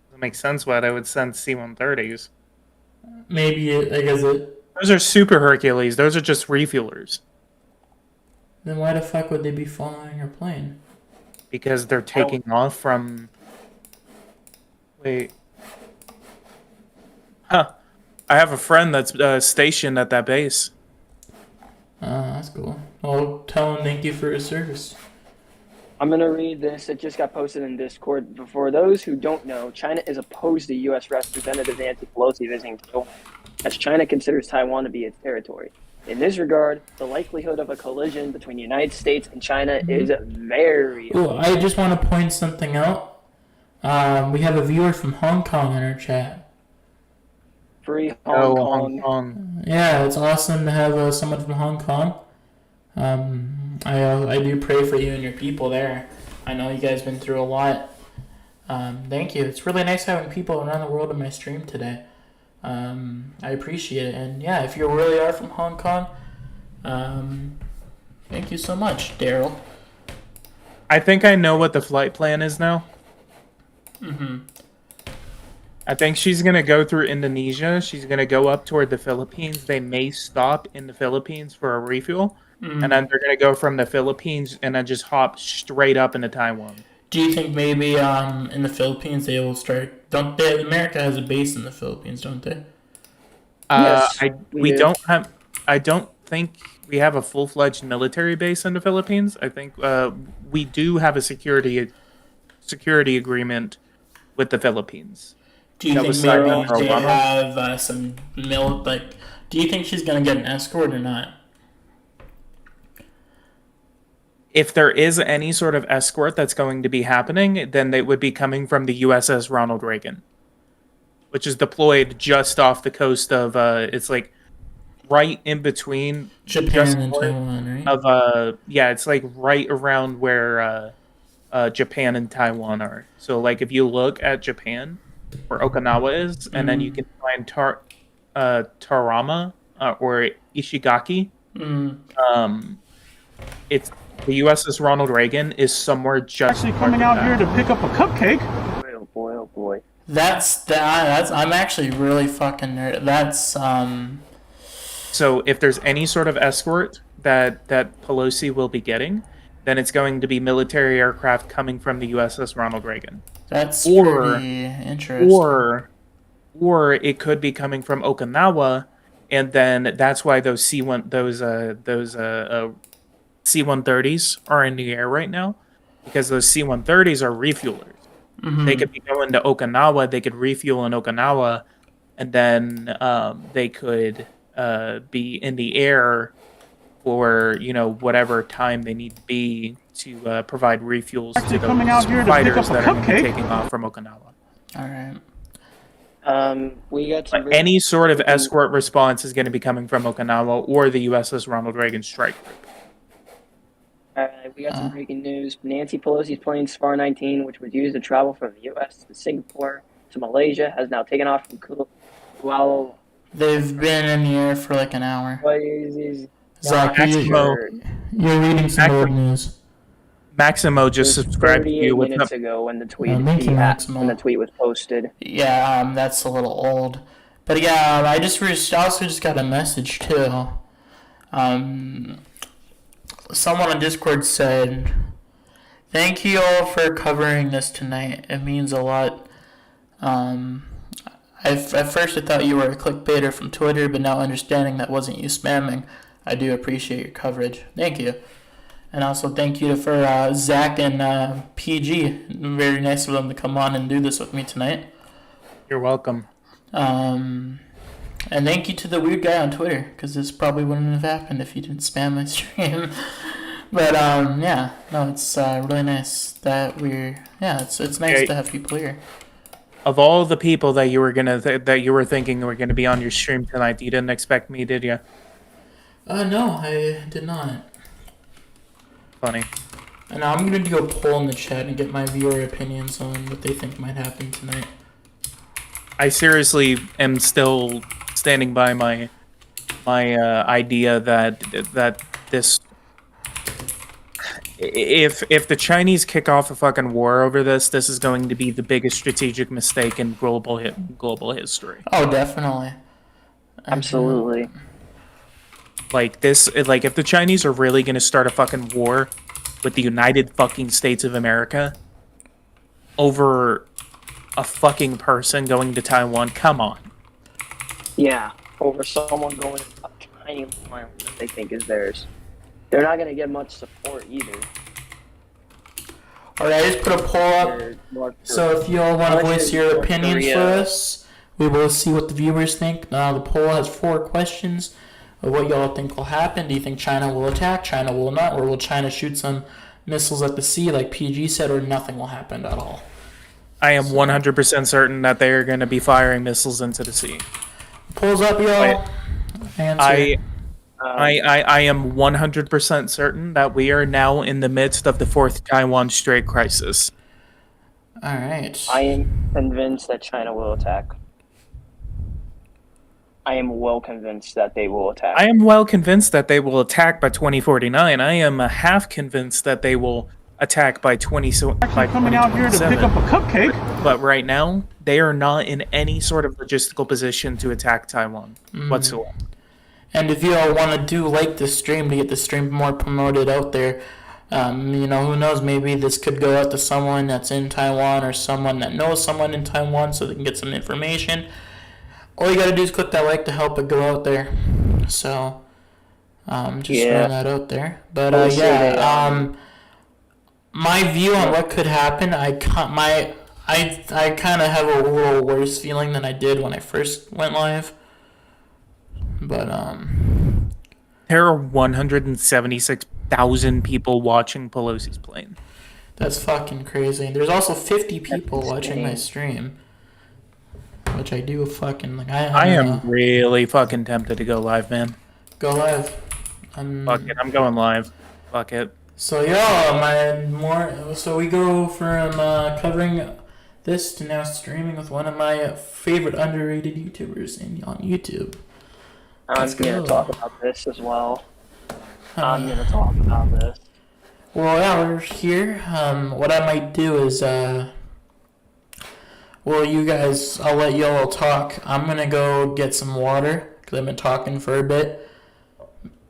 Doesn't make sense why they would send C-130s. Maybe I guess it. Those are Super Hercules. Those are just refuelers. Then why the fuck would they be following your plane? Because they're taking off from... Wait. Huh. I have a friend that's stationed at that base. That's cool. I'll tell him thank you for his service. I'm gonna read this. It just got posted in Discord. For those who don't know, China is opposed to U.S. Representative Nancy Pelosi visiting Taiwan, as China considers Taiwan to be its territory. In this regard, the likelihood of a collision between the United States and China is very. Oh, I just want to point something out. We have a viewer from Hong Kong in our chat. Free Hong Kong. Hong Kong. Yeah, it's awesome to have someone from Hong Kong. I do pray for you and your people there. I know you guys been through a lot. Thank you. It's really nice having people around the world in my stream today. I appreciate it. And yeah, if you really are from Hong Kong, thank you so much, Daryl. I think I know what the flight plan is now. Mm-hmm. I think she's going to go through Indonesia. She's going to go up toward the Philippines. They may stop in the Philippines for a refuel. Mm-hmm. And then they're going to go from the Philippines and then just hop straight up into Taiwan. Do you think maybe in the Philippines they will start? Don't they? America has a base in the Philippines, don't they? Yes, We do. don't have. I don't think we have a full-fledged military base in the Philippines. I think we do have a security security agreement with the Philippines. Do you That think was signed maybe on Pearl they Harbor. have some do you think she's gonna get an escort or not? If there is any sort of escort that's going to be happening, then they would be coming from the USS Ronald Reagan, which is deployed just off the coast of it's like right in between just Japan and north Taiwan, right? of it's like right around where Japan and Taiwan are. So like if you look at Japan where Okinawa is, and then you can find Tarama or Ishigaki. It's the USS Ronald Reagan is somewhere just Actually north coming of out that. here to pick up a cupcake. Oh boy, oh boy. That's I'm actually really fucking nerd. That's So if there's any sort of escort that Pelosi will be getting, then it's going to be military aircraft coming from the USS Ronald Reagan, that's Or- pretty interesting. or it could be coming from Okinawa, and then that's why those C-130s are in the air right now, because those C-130s are refuelers. They could be going to Okinawa. They could refuel in Okinawa, and then they could be in the air for whatever time they need to be to provide refuels to Actually those coming out here to pick fighters up a that are going to be cupcake. taking off from Okinawa. All right. We got some. But any sort of escort response is going to be coming from Okinawa or the USS Ronald Reagan Strike Group. We got some breaking news. Nancy Pelosi's plane Spar 19, which was used to travel from the U.S. to Singapore to Malaysia, has now taken off from Kuala. They've been in the air for like an hour. What is Zach, Maximo, you're reading some old news. Maximo just subscribed to 38 you with minutes ago when the tweet thank you, Maximo. when the tweet was posted. Yeah, that's a little old. But yeah, I also just got a message too. Someone on Discord said, "Thank you all for covering this tonight. It means a lot." At first I thought you were a clickbaiter from Twitter, but now understanding that wasn't you spamming, I do appreciate your coverage. Thank you. And also thank you for Zach and PG. Very nice of them to come on and do this with me tonight. You're welcome. And thank you to the weird guy on Twitter, because this probably wouldn't have happened if you didn't spam my stream. But yeah, no, it's really nice that it's nice to have people here. Of all the people that you were that you were thinking were gonna be on your stream tonight, you didn't expect me, did you? No, I did not. Funny. And I'm gonna do a poll in the chat and get my viewer opinions on what they think might happen tonight. I seriously am still standing by my idea that this. If the Chinese kick off a fucking war over this is going to be the biggest strategic mistake in global history. Oh, definitely. Absolutely. Like this, like if the Chinese are really going to start a fucking war with the United fucking States of America over a fucking person going to Taiwan, come on. Yeah, over someone going to a tiny island that they think is theirs. They're not going to get much support either. Alright, I just put a poll up. So if you all want to voice your opinions for us, we will see what the viewers think. Now the poll has 4 questions of what y'all think will happen. Do you think China will attack, China will not, or will China shoot some missiles at the sea like PG said, or nothing will happen at all? I am 100% certain that they are going to be firing missiles into the sea. Poll's up, y'all. Answer. I am 100% certain that we are now in the midst of the 4th Taiwan Strait crisis. Alright. I am convinced that China will attack. I am well convinced that they will attack. I am well convinced that they will attack by 2049. I am half convinced that they will attack by 20. By Coming out here to pick up a cupcake. But right now, they are not in any sort of logistical position to attack Taiwan whatsoever. And if you all want to do like this stream to get the stream more promoted out there, who knows, maybe this could go out to someone that's in Taiwan or someone that knows someone in Taiwan so they can get some information. All you gotta do is click that like to help it go out there. So, throwing that out there. But, my view on what could happen, I kind of have a little worse feeling than I did when I first went live. But There are 176,000 people watching Pelosi's plane. that's fucking crazy. There's also 50 people watching my stream, which I do fucking like. I am really fucking tempted to go live, man. Go live. Fuck it, I'm going live. Fuck it. So so we go from covering this to now streaming with one of my favorite underrated YouTubers on YouTube. I'm going to talk about this as well. I'm going to talk about this. Well, yeah, we're here. What I might do is, you guys, I'll let y'all talk. I'm going to go get some water, because I've been talking for a bit.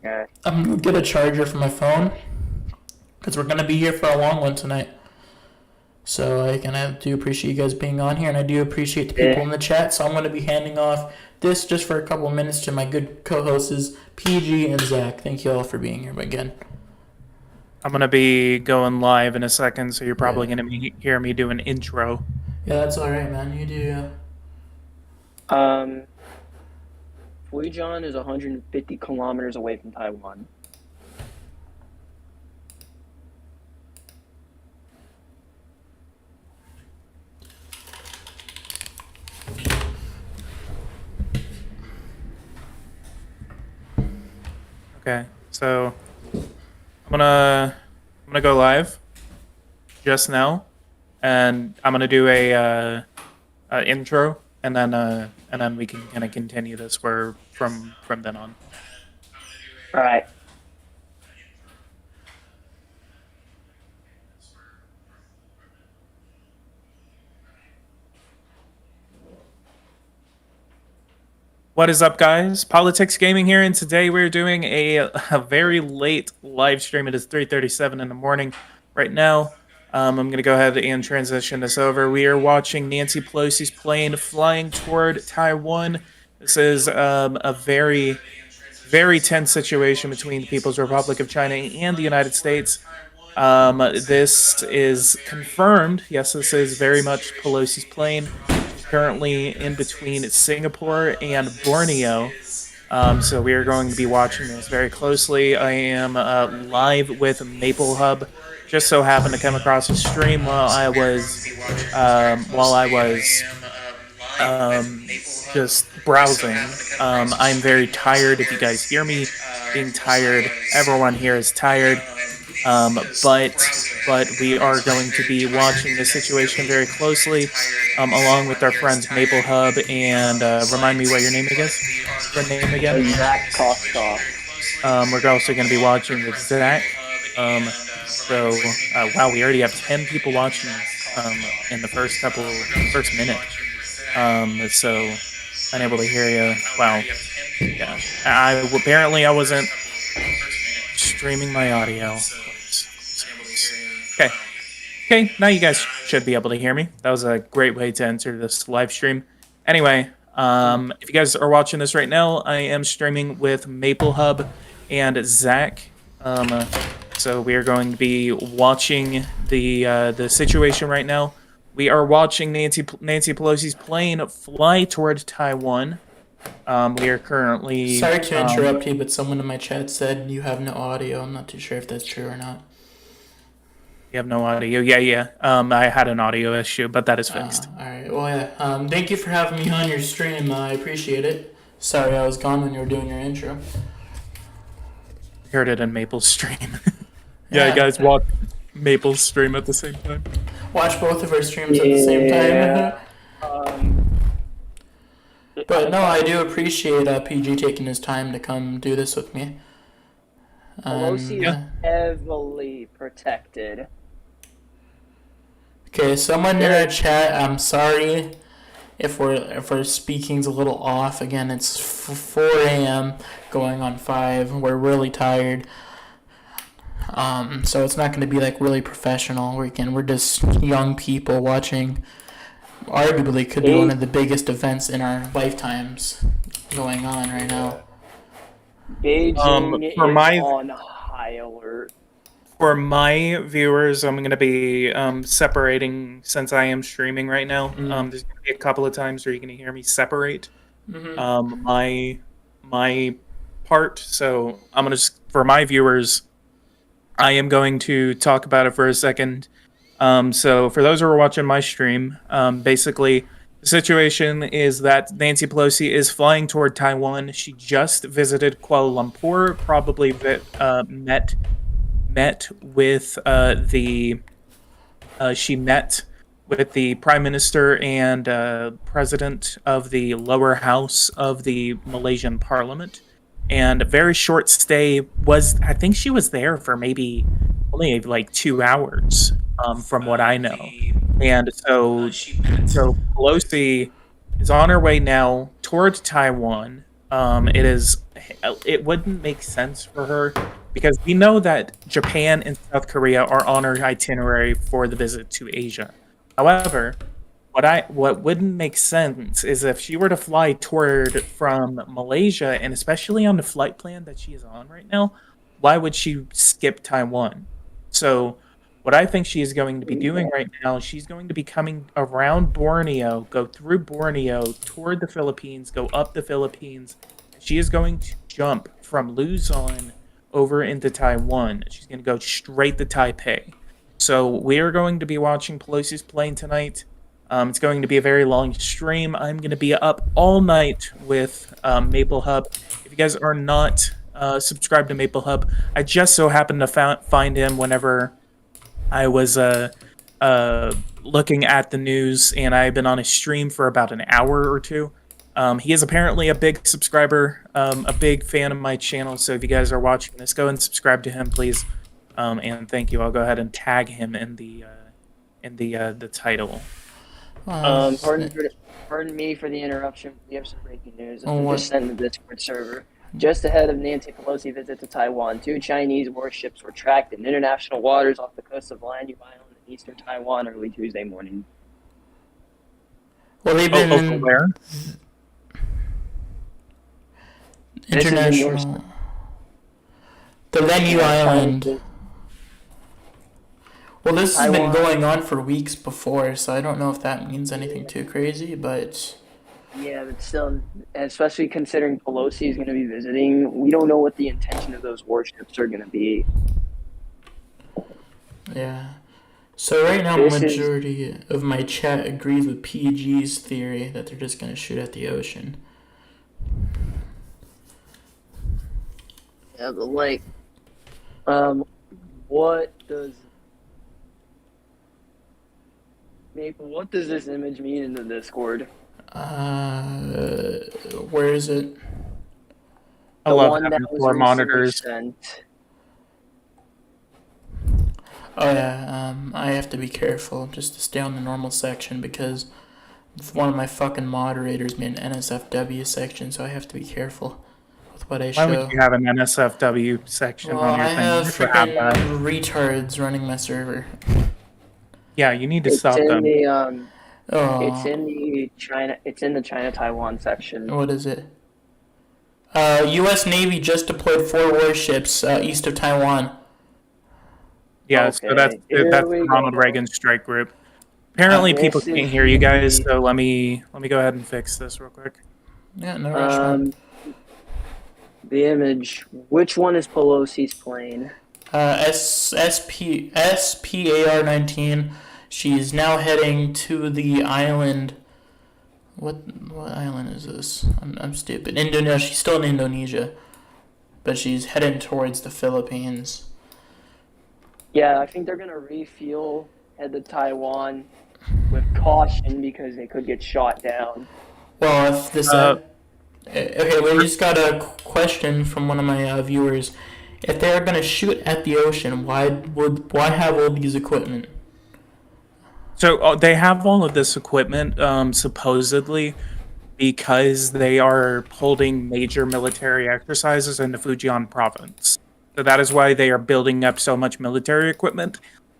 Okay. I'm going to get a charger for my phone, because we're going to be here for a long one tonight. So I do appreciate you guys being on here, and I do appreciate the people in the chat, so I'm going to be handing off this just for a couple of minutes to my good co-hosts, PG and Zach. Thank you all for being here again. I'm going to be going live in a second, so you're probably going to hear me do an intro. Yeah, that's alright, man. You do, Fujian is 150 kilometers away from Taiwan. Okay, so I'm gonna go live just now, and I'm gonna do a intro, and then we can kind of continue this from then on. All right. What is up, guys? Politics Gaming here, and today we're doing a very late live stream. It is 3:37 in the morning right now. I'm going to go ahead and transition this over. We are watching Nancy Pelosi's plane flying toward Taiwan. This is a very, very tense situation between the People's Republic of China and the United States. This is confirmed. Yes, this is very much Pelosi's plane. Currently in between Singapore and Borneo. So we are going to be watching this very closely. I am live with Maple Hub. Just so happened to come across a stream while I was just browsing. I'm very tired. If you guys hear me being tired, everyone here is tired. But we are going to be watching this situation very closely, along with our friends Maple Hub and remind me what your name is. Your name again? Zach Koskov. We're also going to be watching with Zach. Wow, we already have 10 people watching in the first minute. So unable to hear you. Wow. Yeah. Apparently I wasn't streaming my audio. Okay, now you guys should be able to hear me. That was a great way to enter this live stream. Anyway, if you guys are watching this right now, I am streaming with Maple Hub and Zach. So we are going to be watching the situation right now. We are watching Nancy Pelosi's plane fly toward Taiwan. We are currently... Sorry to interrupt you, but someone in my chat said you have no audio. I'm not too sure if that's true or not. You have no audio? Yeah. I had an audio issue, but that is fixed. Alright, well, yeah. Thank you for having me on your stream. I appreciate it. Sorry I was gone when you were doing your intro. Heard it in Maple's stream. Yeah, guys, watch Maple's stream at the same time. Watch both of our streams at the same time. But no, I do appreciate PG taking his time to come do this with me. Pelosi is heavily protected. Okay, someone in our chat, I'm sorry if our speaking's a little off. Again, it's 4 a.m. going on 5. We're really tired. So it's not going to be like really professional. We're just young people watching arguably could be one of the biggest events in our lifetimes going on right now. Beijing is on high alert. For my viewers, I'm going to be separating since I am streaming right now. There's going to be a couple of times where you're going to hear me separate my part. So I'm going to, for my viewers, I am going to talk about it for a second. So for those who are watching my stream, basically the situation is that Nancy Pelosi is flying toward Taiwan. She just visited Kuala Lumpur, probably met with she met with the prime minister and president of the lower house of the Malaysian parliament. And a very short stay was, I think she was there for maybe only like 2 hours, from what I know. And so Pelosi is on her way now toward Taiwan. It wouldn't make sense for her because we know that Japan and South Korea are on her itinerary for the visit to Asia. However, what wouldn't make sense is if she were to fly from Malaysia, and especially on the flight plan that she is on right now, why would she skip Taiwan? So what I think she is going to be doing right now, she's going to be coming around Borneo, go through Borneo, toward the Philippines, go up the Philippines. She is going to jump from Luzon over into Taiwan. She's going to go straight to Taipei. So we are going to be watching Pelosi's plane tonight. It's going to be a very long stream. I'm going to be up all night with Maple Hub. If you guys are not subscribed to Maple Hub, I just so happened to find him whenever I was looking at the news, and I've been on a stream for about an hour or two. He is apparently a big subscriber, a big fan of my channel. So if you guys are watching this, go and subscribe to him, please. And thank you. I'll go ahead and tag him in the title. Pardon me for the interruption. We have some breaking news. Just sent in the Discord server. Just ahead of Nancy Pelosi visit to Taiwan, 2 Chinese warships were tracked in international waters off the coast of Lanyu Island in eastern Taiwan early Tuesday morning. Well, they've been where? International. The Lanyu Island. Well, this has been going on for weeks before, so I don't know if that means anything too crazy, but... Yeah, but still, especially considering Pelosi is going to be visiting, we don't know what the intention of those warships are going to be. Yeah. So right now, the majority of my chat agrees with PG's theory that they're just going to shoot at the ocean. Yeah, but like, what does this image mean in the Discord? Where is it? I love having 4 monitors. Oh yeah, I have to be careful just to stay on the normal section because one of my fucking moderators made an NSFW section, so I have to be careful with what I show. Why would you have an NSFW section on your thing? I have freaking retards running my server. Yeah, you need to stop them. It's in the China-Taiwan section. What is it? U.S. Navy just deployed 4 warships east of Taiwan. Yeah, Okay. So that's Ronald Reagan's strike group. Apparently, people can't hear you guys, so let me go ahead and fix this real quick. Yeah, no rush, man. The image. Which one is Pelosi's plane? SPAR-19. She's now heading to the island. What island is this? I'm stupid. Indonesia. She's still in Indonesia, but she's heading towards the Philippines. Yeah, I think they're gonna refuel, head to Taiwan with caution because they could get shot down. Well, if this okay, we just got a question from one of my viewers. If they are gonna shoot at the ocean, why have all these equipment? So they have all of this equipment, supposedly, because they are holding major military exercises in the Fujian province. So that is why they are building up so much military equipment.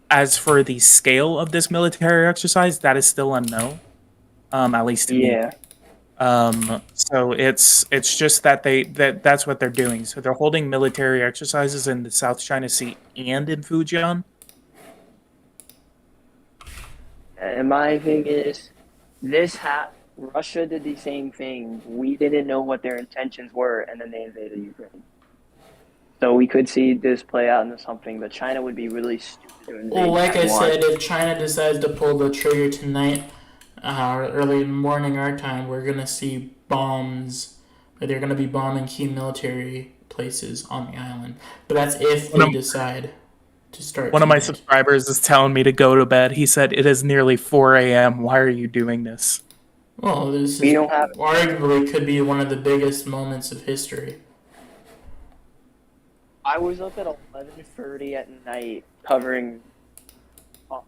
As for the scale of this military exercise, that is still unknown, at least to me. So it's just that that's what they're doing. So they're holding military exercises in the South China Sea and in Fujian. And my thing is, Russia did the same thing. We didn't know what their intentions were, and then they invaded Ukraine. So we could see this play out into something, but China would be really stupid to invade Well, like I Taiwan. said, if China decides to pull the trigger tonight, or early in the morning our time, we're gonna see bombs. They're gonna be bombing key military places on the island. But that's if they decide to start. One of my tonight. subscribers is telling me to go to bed. He said, "It is nearly 4 a.m. Why are you doing this?" Well, this We is don't have- arguably could be one of the biggest moments of history. I was up at 11:30 at night covering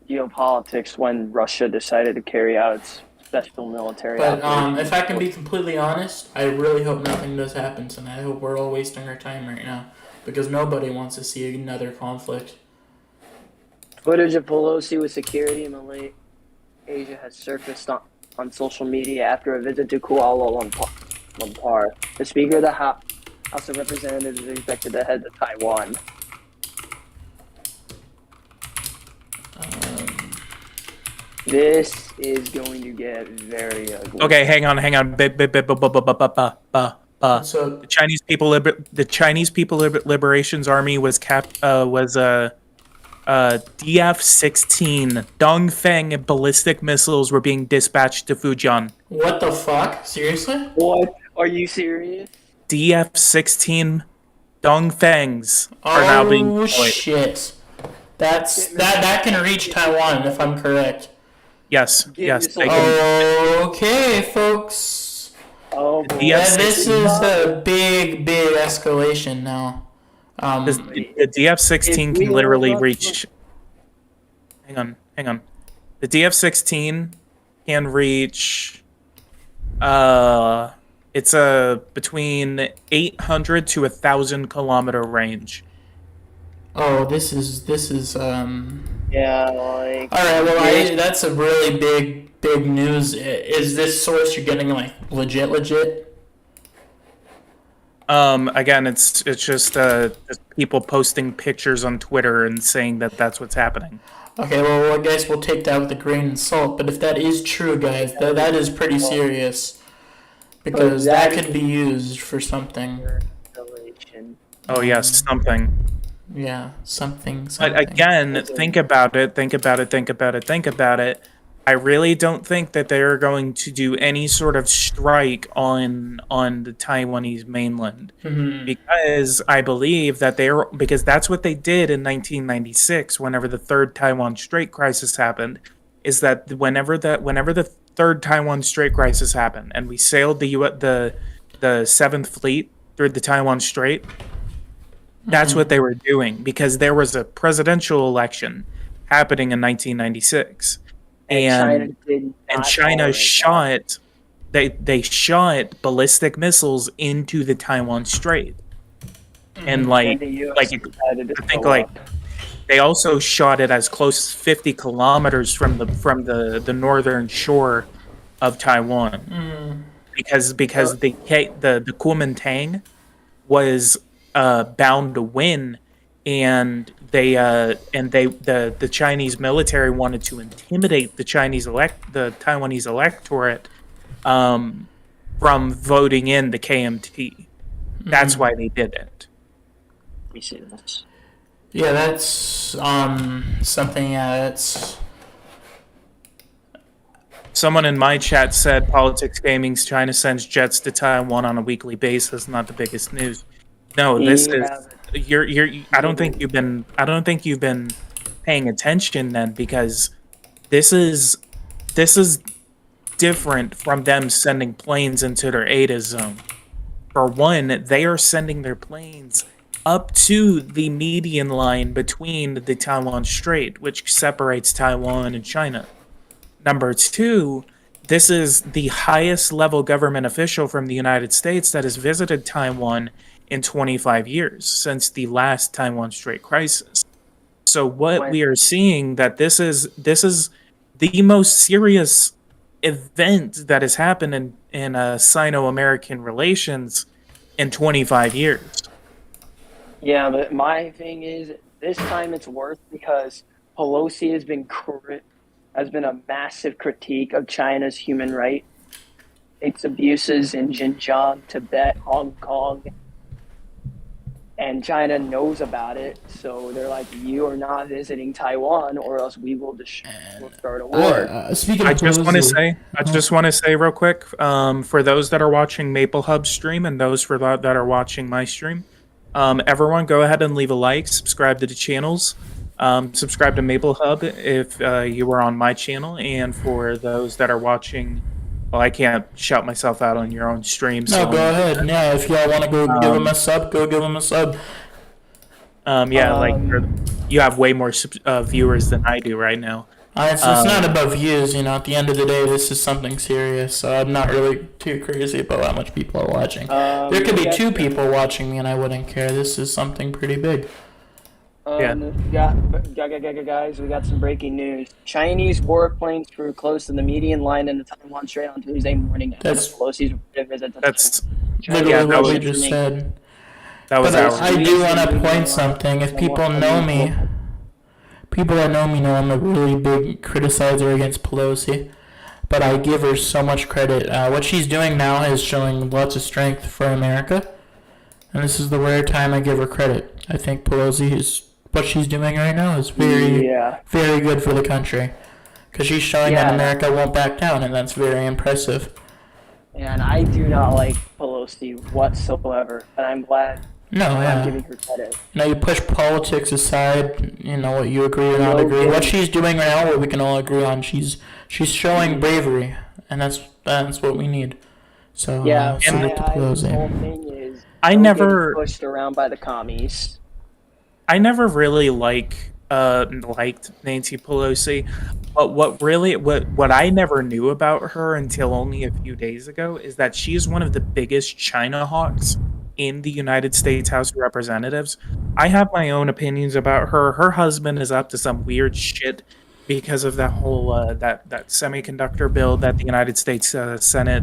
geopolitics when Russia decided to carry out its special military But operation. if I can be completely honest, I really hope nothing does happen tonight. I hope we're all wasting our time right now because nobody wants to see another conflict. Footage of Pelosi with security in Malaysia has surfaced on social media after a visit to Kuala Lumpur. The Speaker of the House of Representatives is expected to head to Taiwan. This is going to get very ugly. Okay, hang on. So The Chinese People Liberations Army was DF-16 Dongfeng ballistic missiles were being dispatched to Fujian. what the fuck? Seriously? What? Are you serious? DF-16 Dongfengs are now being Oh deployed. shit! That can reach Taiwan if I'm correct. Yes, Give yes. yourself- They can, Okay, folks. Oh, boy. Yeah, Yeah, this is a big escalation now. the DF-16 If we can literally were- reach. Hang on. The DF-16 can reach. It's a between 800 to 1,000 kilometer range. Oh, this is Yeah, like. All right. Well, that's a really big news. Is this source you're getting like legit? Again, it's just people posting pictures on Twitter and saying that that's what's happening. Okay. Well, I guess we'll take that with a grain of salt. But if that is true, guys, that is pretty serious because that could be used for something. Oh yes, something. Yeah, something. But again, think about it. I really don't think that they're going to do any sort of strike on the Taiwanese mainland because I believe that because that's what they did in 1996 whenever the third Taiwan Strait crisis happened, is that whenever the third Taiwan Strait crisis happened and we sailed the Seventh Fleet through the Taiwan Strait, that's what they were doing because there was a presidential election happening in 1996. And China shot they shot ballistic missiles into the Taiwan Strait. And I think they also shot it as close as 50 kilometers from the northern shore of Taiwan. Because the Kuomintang was bound to win, and the Chinese military wanted to intimidate the Taiwanese electorate from voting in the KMT. That's why they did it. We see this. Yeah, that's something. That's Someone in my chat said Politics Gaming's China sends jets to Taiwan on a weekly basis. Not the biggest news. No, this is I don't think you've been paying attention then, because this is different from them sending planes into their ADA zone. For one, they are sending their planes up to the median line between the Taiwan Strait, which separates Taiwan and China. Number two, this is the highest level government official from the United States that has visited Taiwan in 25 years, since the last Taiwan Strait crisis. So what we are seeing, that this is the most serious event that has happened in Sino-American relations in 25 years. Yeah, but my thing is, this time it's worth because Pelosi has been a massive critique of China's human rights, its abuses in Xinjiang, Tibet, Hong Kong, and China knows about it. So they're like, "You are not visiting Taiwan, or else we'll start a war." Speaking I of just want to Pelosi, say real quick, for those that are watching Maple Hub stream and those that are watching my stream, everyone go ahead and leave a like, subscribe to the channels, subscribe to Maple Hub if you were on my channel, and for those that are watching, well, I can't shout myself out on your own stream. no, go ahead. Yeah, if y'all want to go give him a sub, go give him a sub. You have way more viewers than I do right now. It's not about views, you know. At the end of the day, this is something serious, so I'm not really too crazy about how much people are watching. There could be 2 people watching me, and I wouldn't care. This is something pretty big. Guys, we got some breaking news. Chinese warplanes flew close to the median line in the Taiwan Strait on Tuesday morning. That's Pelosi's visit to That's literally what we was- just said. that was But our. I do want to point something. If people know me, people that know me know I'm a really big criticizer against Pelosi, but I give her so much credit. What she's doing now is showing lots of strength for America, and this is the rare time I give her credit. I think what she's doing right now is very good for the country, because she's showing that America won't back down, and that's very impressive. And I do not like Pelosi whatsoever, and I'm glad I'm giving her credit. You know, you push politics aside, you know, what you agree or not agree. What she's doing right now, what we can all agree on, she's showing bravery, and that's what we need. So, salute to The Pelosi. whole thing is I don't never- get pushed around by the commies. I never really liked Nancy Pelosi, but what I never knew about her until only a few days ago is that she's one of the biggest China hawks in the United States House of Representatives. I have my own opinions about her. Her husband is up to some weird shit because of that whole that semiconductor bill that the United States Senate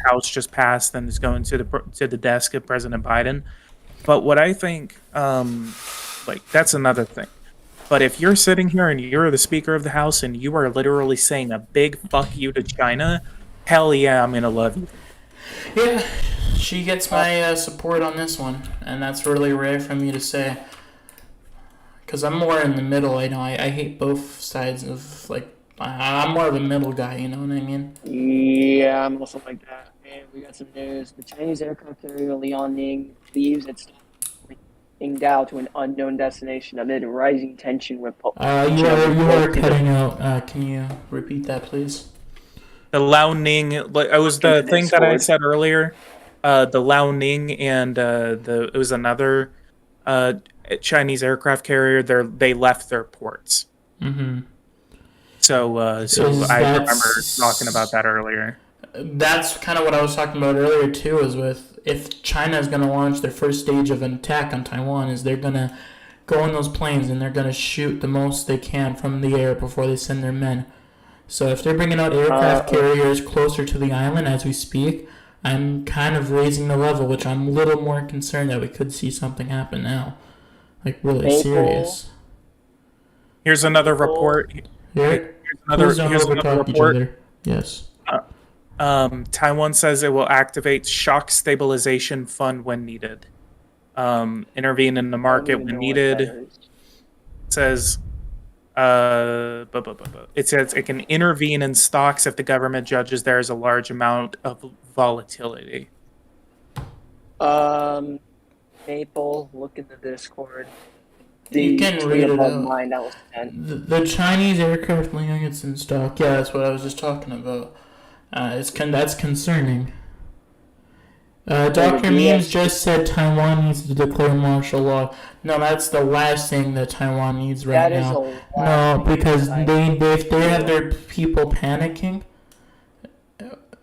House just passed and is going to the desk of President Biden. But what I think, that's another thing. But if you're sitting here and you're the Speaker of the House and you are literally saying a big fuck you to China, hell yeah, I'm gonna love you. Yeah, she gets my support on this one, and that's really rare for me to say. Because I'm more in the middle, I know. I hate both sides of, I'm more of a middle guy, you know what I mean? Yeah, I'm also like that. Man, we got some news. The Chinese aircraft carrier Liaoning leaves its Qingdao to an unknown destination amid rising tension with You are cutting out. Can you repeat that, please? The Liaoning, it was the thing that I said earlier. The Liaoning and it was another Chinese aircraft carrier. They left their ports. Mm-hmm. So I remember talking about that earlier. That's kind of what I was talking about earlier too. Is with if China is going to launch their first stage of an attack on Taiwan, is they're going to go in those planes and they're going to shoot the most they can from the air before they send their men. So if they're bringing out aircraft carriers closer to the island as we speak, I'm kind of raising the level, which I'm a little more concerned that we could see something happen now, like really serious. Here's another report. Here's another report. Yes. Taiwan says it will activate shock stabilization fund when needed. Intervene in the market when needed. It says it can intervene in stocks if the government judges there is a large amount of volatility. Maple, look in the Discord. You can read it out. Mine, that was 10. The Chinese aircraft landing it's in stock. Yeah, that's what I was just talking about. That's concerning. Dr. Memes just said Taiwan needs to declare martial law. No, that's the last thing that Taiwan needs right now. No, because if they have their people panicking,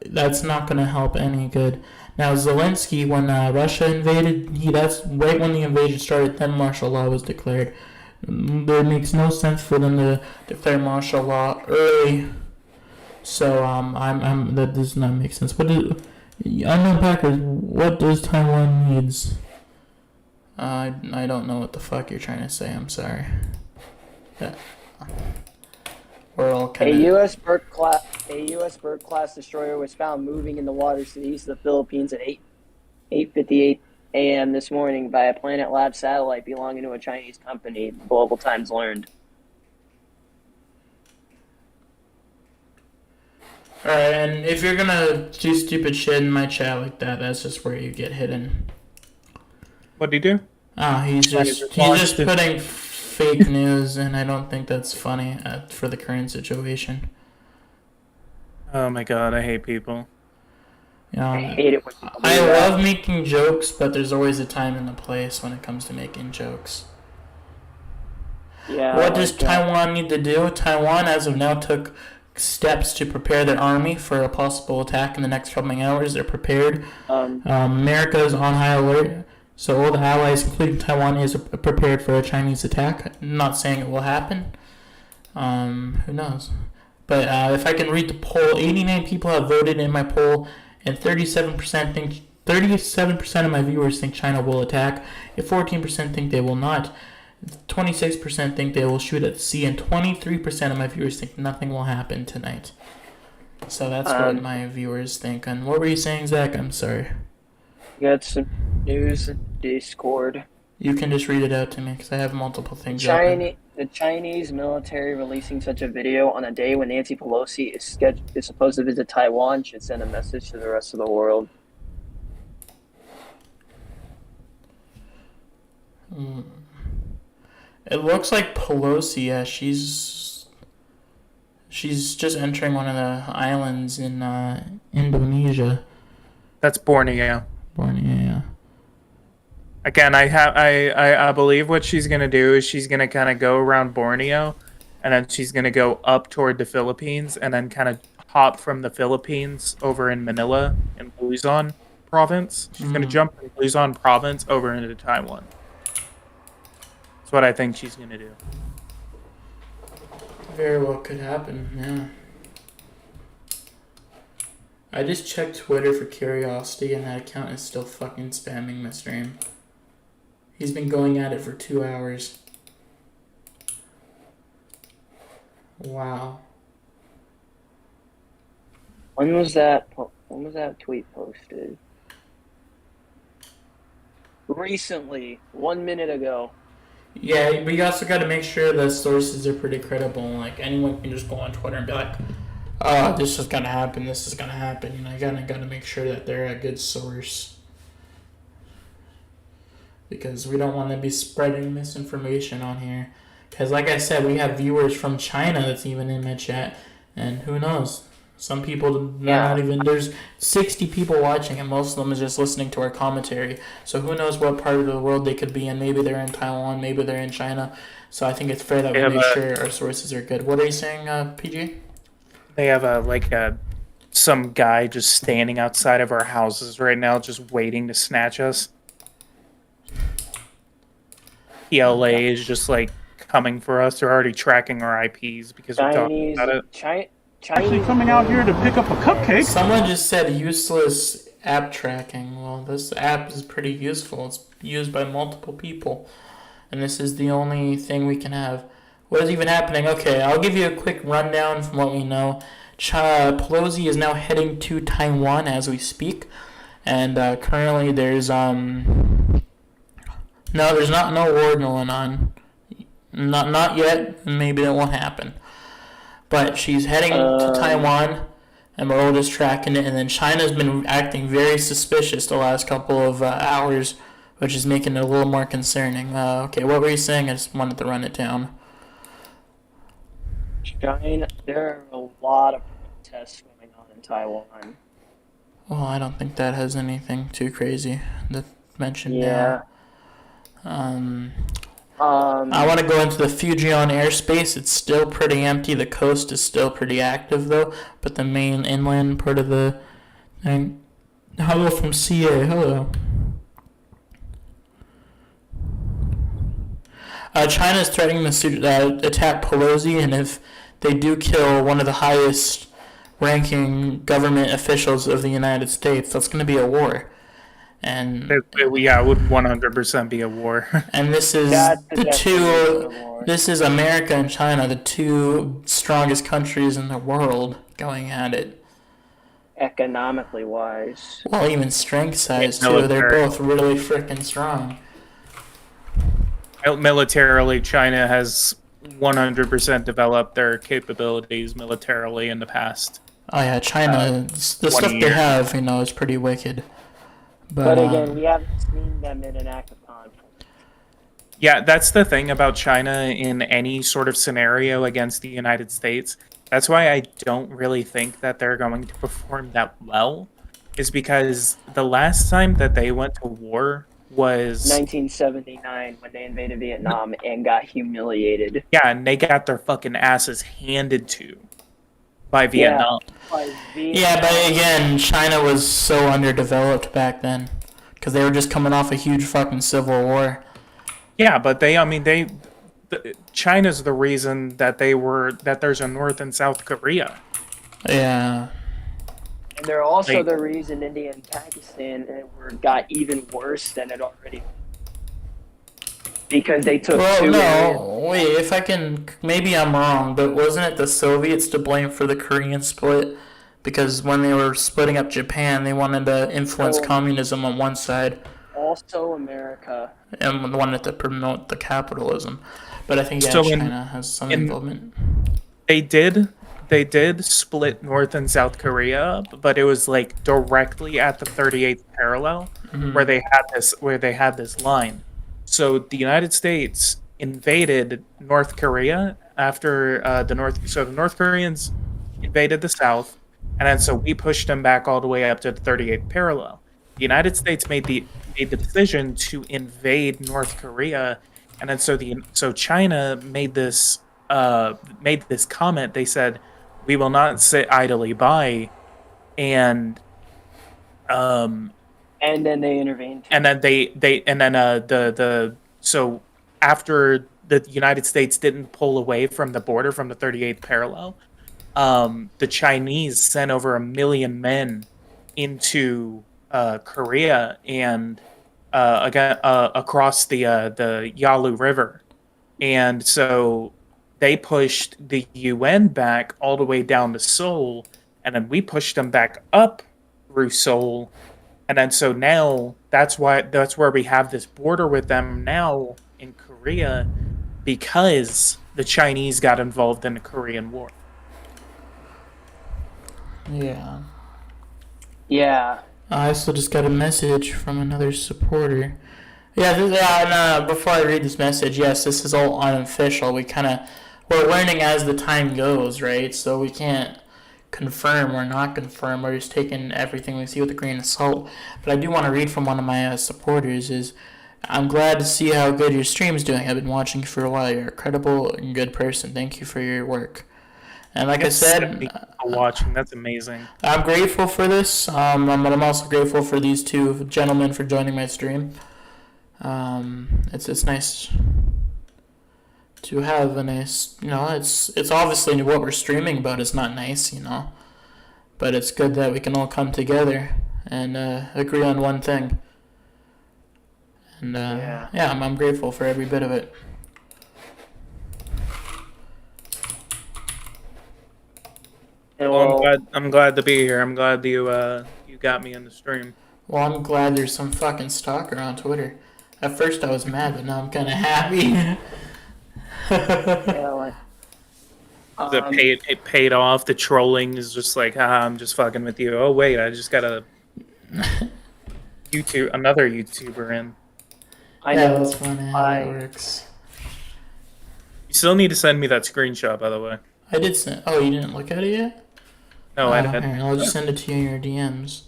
that's not going to help any good. Now, Zelensky, when Russia invaded, that's right when the invasion started, then martial law was declared. It makes no sense for them to declare martial law early. So I'm that does not make sense. What do unknown Packers? What does Taiwan needs? I don't know what the fuck you're trying to say. I'm sorry. Yeah. We're all A kind of. U.S. Burke class destroyer was found moving in the waters to the east of the Philippines at 8:58 a.m. this morning by a Planet Labs satellite belonging to a Chinese company. Global Times learned. Alright, and if you're gonna do stupid shit in my chat like that, that's just where you get hidden. What'd he do? He's just putting fake news, and I don't think that's funny for the current situation. Oh my god, I hate people. I hate it when people do I that. love making jokes, but there's always a time and a place when it comes to making jokes. Yeah. What does Taiwan need to do? Taiwan, as of now, took steps to prepare their army for a possible attack in the next coming hours. They're prepared. America is on high alert, so all the allies, including Taiwan, is prepared for a Chinese attack. I'm not saying it will happen. Who knows? But if I can read the poll, 89 people have voted in my poll, and 37% of my viewers think China will attack. If 14% think they will not. 26% think they will shoot at sea, and 23% of my viewers think nothing will happen tonight. So that's what my viewers think. And what were you saying, Zach? I'm sorry. Got some news in Discord. You can just read it out to me because I have multiple things open. The Chinese military releasing such a video on a day when Nancy Pelosi is supposed to visit Taiwan should send a message to the rest of the world. It looks like Pelosi, she's just entering one of the islands in Indonesia. That's Borneo. Borneo. Again, I believe what she's gonna do is she's gonna kind of go around Borneo, and then she's gonna go up toward the Philippines, and then kind of hop from the Philippines over in Manila in Luzon province. She's gonna jump from Luzon province over into Taiwan. That's what I think she's gonna do. Very well could happen, yeah. I just checked Twitter for curiosity, and that account is still fucking spamming my stream. He's been going at it for 2 hours. Wow. When was that tweet posted? Recently, 1 minute ago. Yeah, but you also got to make sure the sources are pretty credible. Like, anyone can just go on Twitter and be like, "Oh, this is gonna happen. This is gonna happen." You know, you gotta make sure that they're a good source, because we don't want to be spreading misinformation on here. Because, like I said, we have viewers from China that's even in my chat, and who knows? Some people not even. There's 60 people watching, and most of them is just listening to our commentary. So who knows what part of the world they could be in? Maybe they're in Taiwan, maybe they're in China. So I think it's fair that we make sure our sources are good. What are you saying, PG? They have some guy just standing outside of our houses right now, just waiting to snatch us. PLA is just like coming for us. They're already tracking our IPs because we're talking about it. Actually coming out here to pick up a cupcake. Someone just said useless app tracking. Well, this app is pretty useful. It's used by multiple people, and this is the only thing we can have. What is even happening? Okay, I'll give you a quick rundown from what we know. Pelosi is now heading to Taiwan as we speak, and currently there's no war going on. Not yet. Maybe that won't happen. But she's heading to Taiwan, and we're all just tracking it. And then China's been acting very suspicious the last couple of hours, which is making it a little more concerning. Okay, what were you saying? I just wanted to run it down. China, there are a lot of protests going on in Taiwan. Well, I don't think that has anything too crazy to mention Yeah. now. I want to go into the Fujian airspace. It's still pretty empty. The coast is still pretty active, though. But the main inland part of the thing. Hello from CA. Hello. China is threatening to attack Pelosi, and if they do kill one of the highest ranking government officials of the United States, that's going to be a war. And Yeah, it would 100% be a war. and this is That's the the definition two. of war. This is America and China, the two strongest countries in the world, going at it. Economically wise. Well, even strength size Yeah, too. They're military. both really freaking strong. Militarily, China has 100% developed their capabilities militarily in the past. Oh yeah, China. The stuff 20 they years. have, is pretty wicked. But again, we haven't seen them in an active conflict. Yeah, that's the thing about China in any sort of scenario against the United States. That's why I don't really think that they're going to perform that well, is because the last time that they went to war was 1979 when they invaded Vietnam and got humiliated. yeah, and they got their fucking asses handed to by Vietnam. Yeah, but again, China was so underdeveloped back then because they were just coming off a huge fucking civil war. Yeah, but China's the reason that there's a North and South Korea. Yeah. And they're also Like- the reason India and Pakistan got even worse than it already. Because they took Well, two areas. no, wait. If I can, maybe I'm wrong, but wasn't it the Soviets to blame for the Korean split? Because when they were splitting up Japan, they wanted to influence Oh. communism on one side Also America. and wanted to promote the capitalism. But I think So in- China has some in- involvement. They did split North and South Korea up, but it was like directly at the 38th parallel where they had this line. So the United States invaded North Korea after the North Koreans invaded the South, and then so we pushed them back all the way up to the 38th parallel. The United States made the decision to invade North Korea, and then so China made this comment. They said, "We will not sit idly by," and And then they intervened. and then so after the United States didn't pull away from the border from the 38th parallel, the Chinese sent over 1 million men into Korea and again across the Yalu River, and so they pushed the UN back all the way down to Seoul, and then we pushed them back up through Seoul. And then so now that's where we have this border with them now in Korea, because the Chinese got involved in the Korean War. Yeah. Yeah. I also just got a message from another supporter. Before I read this message, yes, this is all unofficial. We're learning as the time goes, right? So we can't confirm or not confirm. We're just taking everything we see with a grain of salt. But I do want to read from one of my supporters. I'm glad to see how good your stream's doing. I've been watching for a while. You're a credible and good person. Thank you for your work. And like I said, Watching, that's amazing. I'm grateful for this, but I'm also grateful for these two gentlemen for joining my stream. It's nice to have a nice, it's obviously what we're streaming about is not nice, but it's good that we can all come together and agree on one thing. And I'm grateful for every bit of it. And Well, I'm glad to be here. I'm glad you got me in the stream. Well, I'm glad there's some fucking stalker on Twitter. At first I was mad, but now I'm kind of happy. It paid off. The trolling is just like, I'm just fucking with you. Oh wait, I just got another YouTuber in. I know. That's funny how it works. You still need to send me that screenshot, by the way. I did send. Oh, you didn't look at it yet? No, I Here, didn't. I'll just send it to you in your DMs.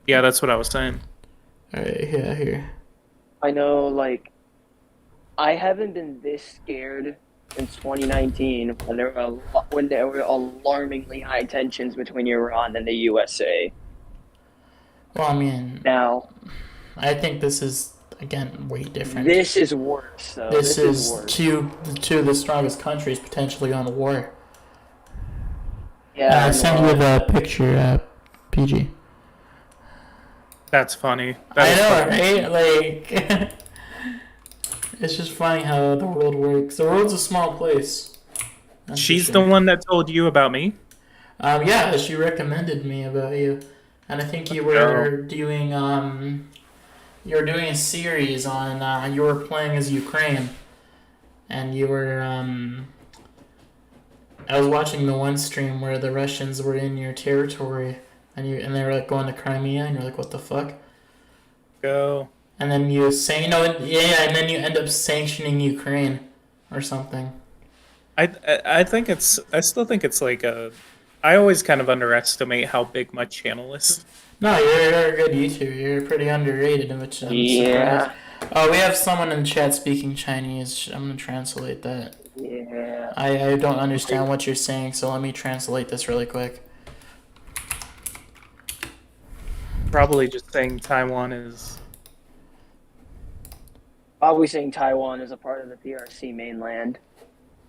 Yeah, that's what I was saying. Alright, yeah, here. I know, I haven't been this scared since 2019 when there were alarmingly high tensions between Iran and the USA. Well, I mean, Now, I think this is, again, way different. this is worse, though. This is worse. two of the strongest countries potentially on a war. Yeah, I sent you the picture, PG. That's funny. I That is know, funny. right? Like, it's just funny how the world works. The world's a small place. That's for She's sure. the one that told you about me. Yeah, she recommended me about you, and I think you go. were doing you were doing a series on you were playing as Ukraine, and you were I was watching the one stream where the Russians were in your territory, and they were like going to Crimea, and you're like, what the fuck? Go. And then you say, yeah, and then you end up sanctioning Ukraine or something. I think I still think it's like a. I always kind of underestimate how big my channel is. No, you're a good YouTuber. You're pretty underrated, which I'm Yeah. surprised. Oh, we have someone in the chat speaking Chinese. I'm gonna translate that. Yeah. I don't understand what you're saying, so let me translate this really quick. Probably just saying Taiwan is. Probably saying Taiwan is a part of the PRC mainland.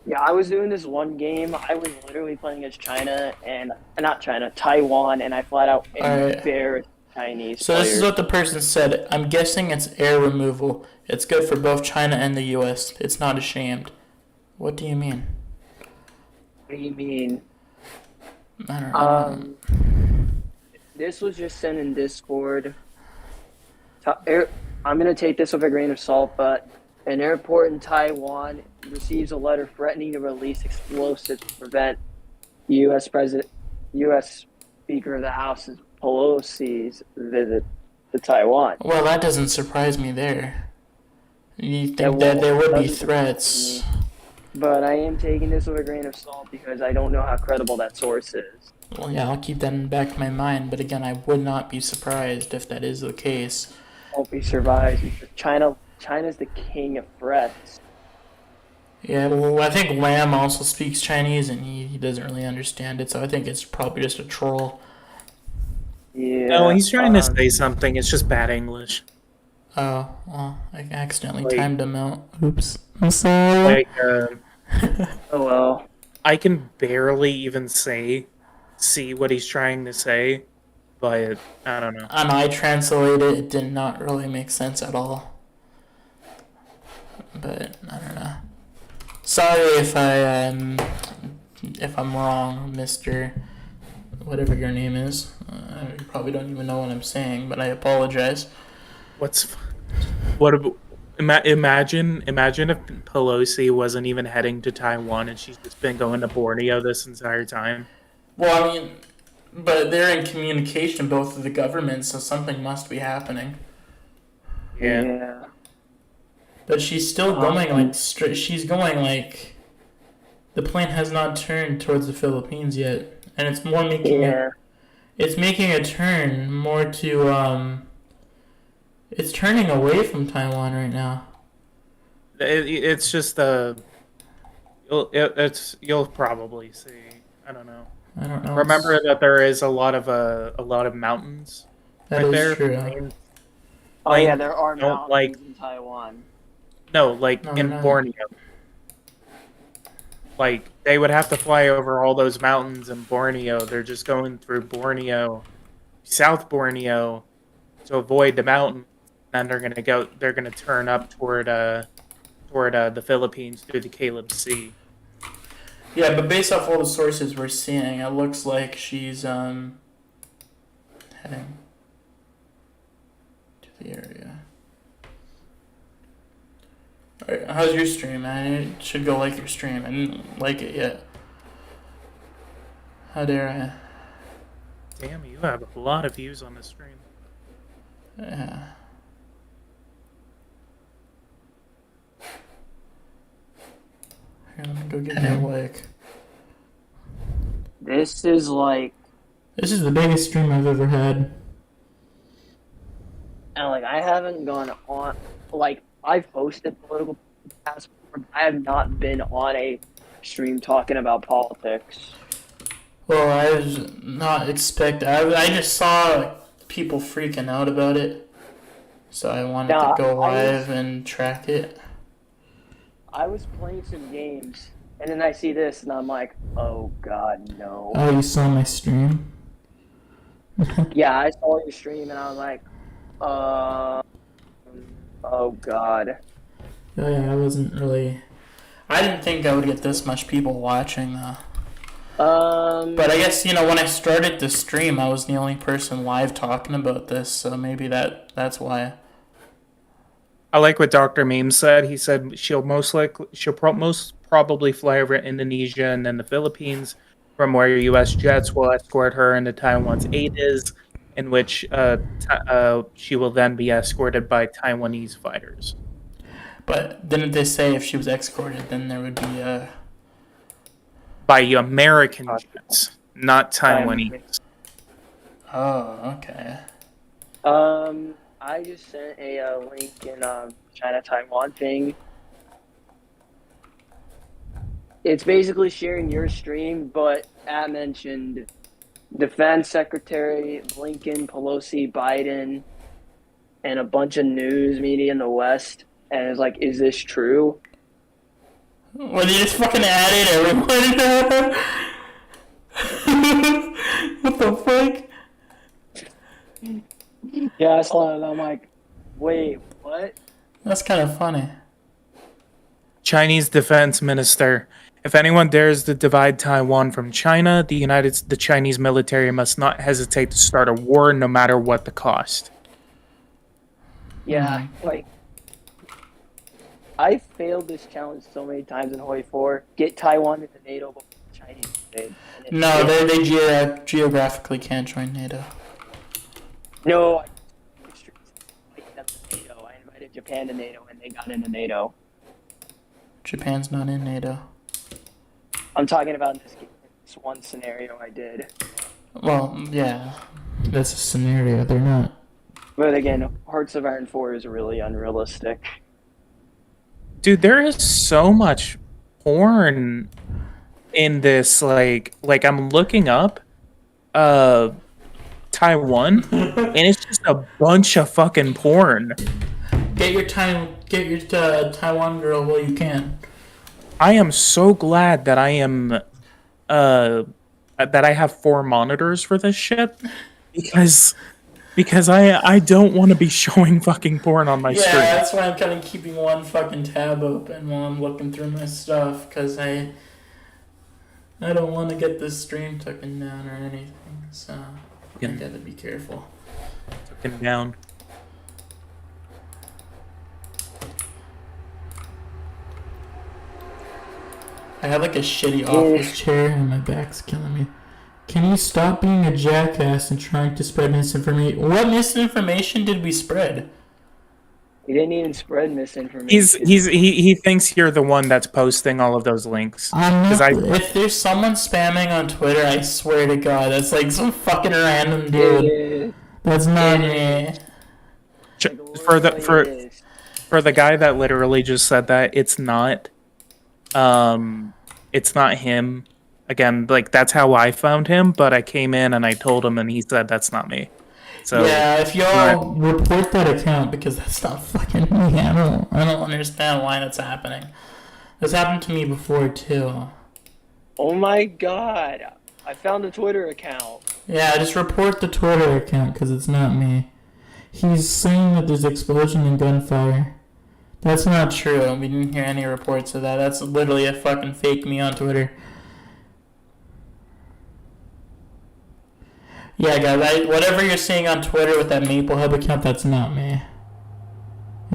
Yeah, I was doing this one game. I was literally playing as China and not China, Taiwan, and I flat out Alright. embarrassed Chinese So players. this is what the person said. I'm guessing it's air removal. It's good for both China and the U.S. It's not ashamed. What do you mean? What do you mean? I don't know. This was just sent in Discord. I'm gonna take this with a grain of salt, but an airport in Taiwan receives a letter threatening to release explosives to prevent U.S. Speaker of the House Pelosi's visit to Taiwan. Well, that doesn't surprise me there. You think Yeah, that well, there would be doesn't threats? But I am taking this with a grain of salt because I don't know how credible that source is. Well, yeah, I'll keep that in the back of my mind. But again, I would not be surprised if that is the case. Hope he survives because China's the king of threats. Yeah, well, I think Lamb also speaks Chinese, and he doesn't really understand it. So I think it's probably just a troll. Yeah. No, he's trying to say something. It's just bad English. Oh, well, I accidentally Like- timed him out. Oops. I'm sorry. Like, Oh well. I can barely even see what he's trying to say, but I don't know. And I translated it. It did not really make sense at all. But I don't know. Sorry if I'm wrong, Mister. Whatever your name is. You probably don't even know what I'm saying, but I apologize. Imagine if Pelosi wasn't even heading to Taiwan and she's just been going to Borneo this entire time. Well, I mean, but they're in communication, both of the governments, so something must be happening. Yeah. But she's still going like straight. She's going like the plane has not turned towards the Philippines yet, and it's more making it's making a turn more to it's turning away from Taiwan right now. It's just you'll probably see. I don't know. I don't know. Remember that there is a lot of mountains That right is there. true. Plains. Oh yeah, there are Don't mountains like- in Taiwan. No, like No, in no. Borneo. Like they would have to fly over all those mountains in Borneo. They're just going through Borneo, South Borneo, to avoid the mountain. And they're gonna turn up toward the Philippines through the Caleb Sea. Yeah, but based off all the sources we're seeing, it looks like she's heading to the area. Alright, how's your stream, man? You should go like your stream. I didn't like it yet. How dare I? Damn, you have a lot of views on this stream. Yeah. Here, let me go get my like. This is like, This is the biggest stream I've ever had. and like I haven't gone on. Like I've hosted political podcasts before, but I have not been on a stream talking about politics. Well, I was not expect. I just saw people freaking out about it, so I wanted Yeah, to go I was- live and track it. I was playing some games, And then I see this, and I'm like, oh god, no. Oh, you saw my stream? Yeah, I saw your stream, and I was like, oh god. Oh yeah, I wasn't really. I didn't think I would get this much people watching though. But I guess when I started the stream, I was the only person live talking about this, so maybe that's why. I like what Dr. Meme said. He said she'll most probably fly over Indonesia and then the Philippines, from where U.S. jets will escort her into Taiwan's ATIS, in which she will then be escorted by Taiwanese fighters. But didn't they say if she was escorted, then there would be a... By American jets, not Taiwanese. Oh, okay. I just sent a link in China-Taiwan thing. It's basically sharing your stream, but mentioned Defense Secretary Blinken, Pelosi, Biden, and a bunch of news media in the West. And it's like, is this true? Well, you just fucking added everyone. What the fuck? Yeah, I saw it. I'm like, wait, what? That's kind of funny. Chinese Defense Minister. If anyone dares to divide Taiwan from China, the Chinese military must not hesitate to start a war, no matter what the cost. Yeah, like, I failed this challenge so many times in Hoi 4. Get Taiwan into NATO before the Chinese did. No, they geographically can't join NATO. No, I invited them to NATO. I invited Japan to NATO, and they got into NATO. Japan's not in NATO. I'm talking about this one scenario I did. Well, yeah. That's a scenario. They're not. But again, Hearts of Iron 4 is really unrealistic. Dude, there is so much porn in this. Like I'm looking up Taiwan, and it's just a bunch of fucking porn. Get your Taiwan girl while you can. I am so glad that I have 4 monitors for this shit, because I don't want to be showing fucking porn on my screen. Yeah, that's why I'm kind of keeping one fucking tab open while I'm looking through my stuff, because I don't want to get this stream taken down or anything, so I gotta be careful. Taken down. I have like a shitty office chair and my back's killing me. Can you stop being a jackass and trying to spread misinformation? What misinformation did we spread? He didn't even spread misinformation. He thinks you're the one that's posting all of those links. I'm not, if there's someone spamming on Twitter, I swear to God, that's like some fucking random dude. That's not me. For the guy that literally just said that, it's not him. Again, like, that's how I found him, but I came in and I told him, and he said that's not me. So yeah, if y'all report that account, because that's not fucking me. I don't understand why that's happening. This happened to me before too. Oh my god, I found a Twitter account. Yeah, just report the Twitter account, because it's not me. He's saying that there's explosion and gunfire. That's not true. We didn't hear any reports of that. That's literally a fucking fake me on Twitter. Yeah, guys, whatever you're seeing on Twitter with that Maple Hub account, that's not me.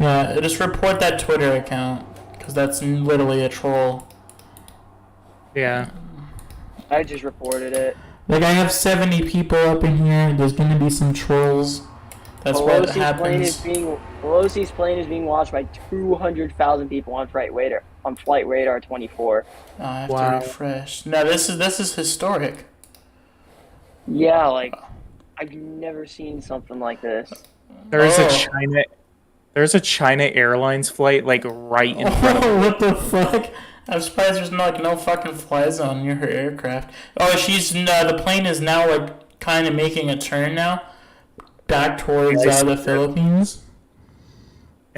Yeah, just report that Twitter account, because that's literally a troll. Yeah. I just reported it. Like, I have 70 people up in here. There's going to be some trolls. That's what happens. Pelosi's plane is being watched by 200,000 people on Flight Radar 24. I have to refresh. No, this is historic. Yeah, like, I've never seen something like this. There's a China Airlines flight, like, right in front of me. What the fuck? I'm surprised there's no fucking fly zone near her aircraft. Oh, the plane is now, like, kind of making a turn now, back towards the Philippines.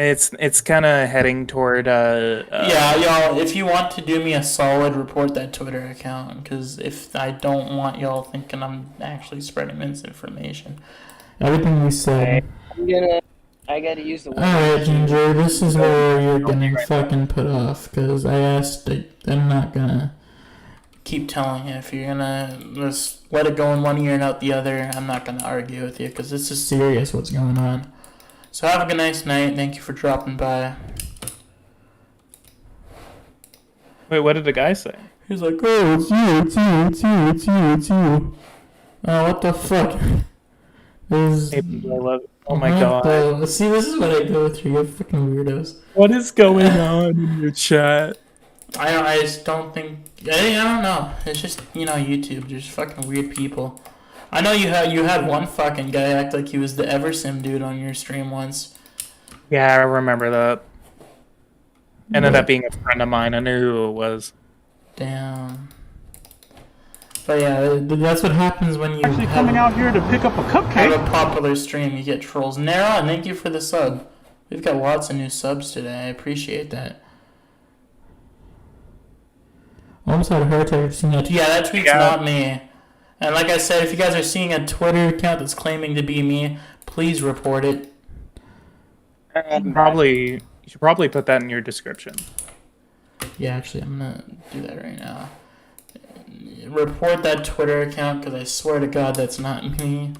It's kind of heading toward Yeah, y'all, if you want to do me a solid, report that Twitter account, because if I don't want y'all thinking I'm actually spreading misinformation. Everything we said. I gotta use the. Alright, Ginger, this is where you're getting fucking put off, because I asked, I'm not gonna keep telling you. If you're gonna just let it go in one ear and out the other, I'm not gonna argue with you, because this is serious what's going on. So have a good nice night. Thank you for dropping by. Wait, what did the guy say? He's like, oh, it's you, it's you, it's you, it's you, it's you. Oh, what the fuck? There's... Hey, I love it. Oh my god. See, this is what I go through. You're fucking weirdos. What is going on in your chat? I just don't think... I don't know. It's just, YouTube. There's fucking weird people. I know you had one fucking guy act like he was the Eversim dude on your stream once. Yeah, I remember that. Ended up being a friend of mine. I knew who it was. Damn. But yeah, that's what happens when you Actually coming out here to pick up a have cupcake. a popular stream. You get trolls. Nara, thank you for the sub. We've got lots of new subs today. I appreciate that. Almost had a heart attack seeing that. Yeah, that tweet's not me. And like I said, if you guys are seeing a Twitter account that's claiming to be me, please report it. You should probably put that in your description. Yeah, actually, I'm gonna do that right now. Report that Twitter account, because I swear to God that's not me.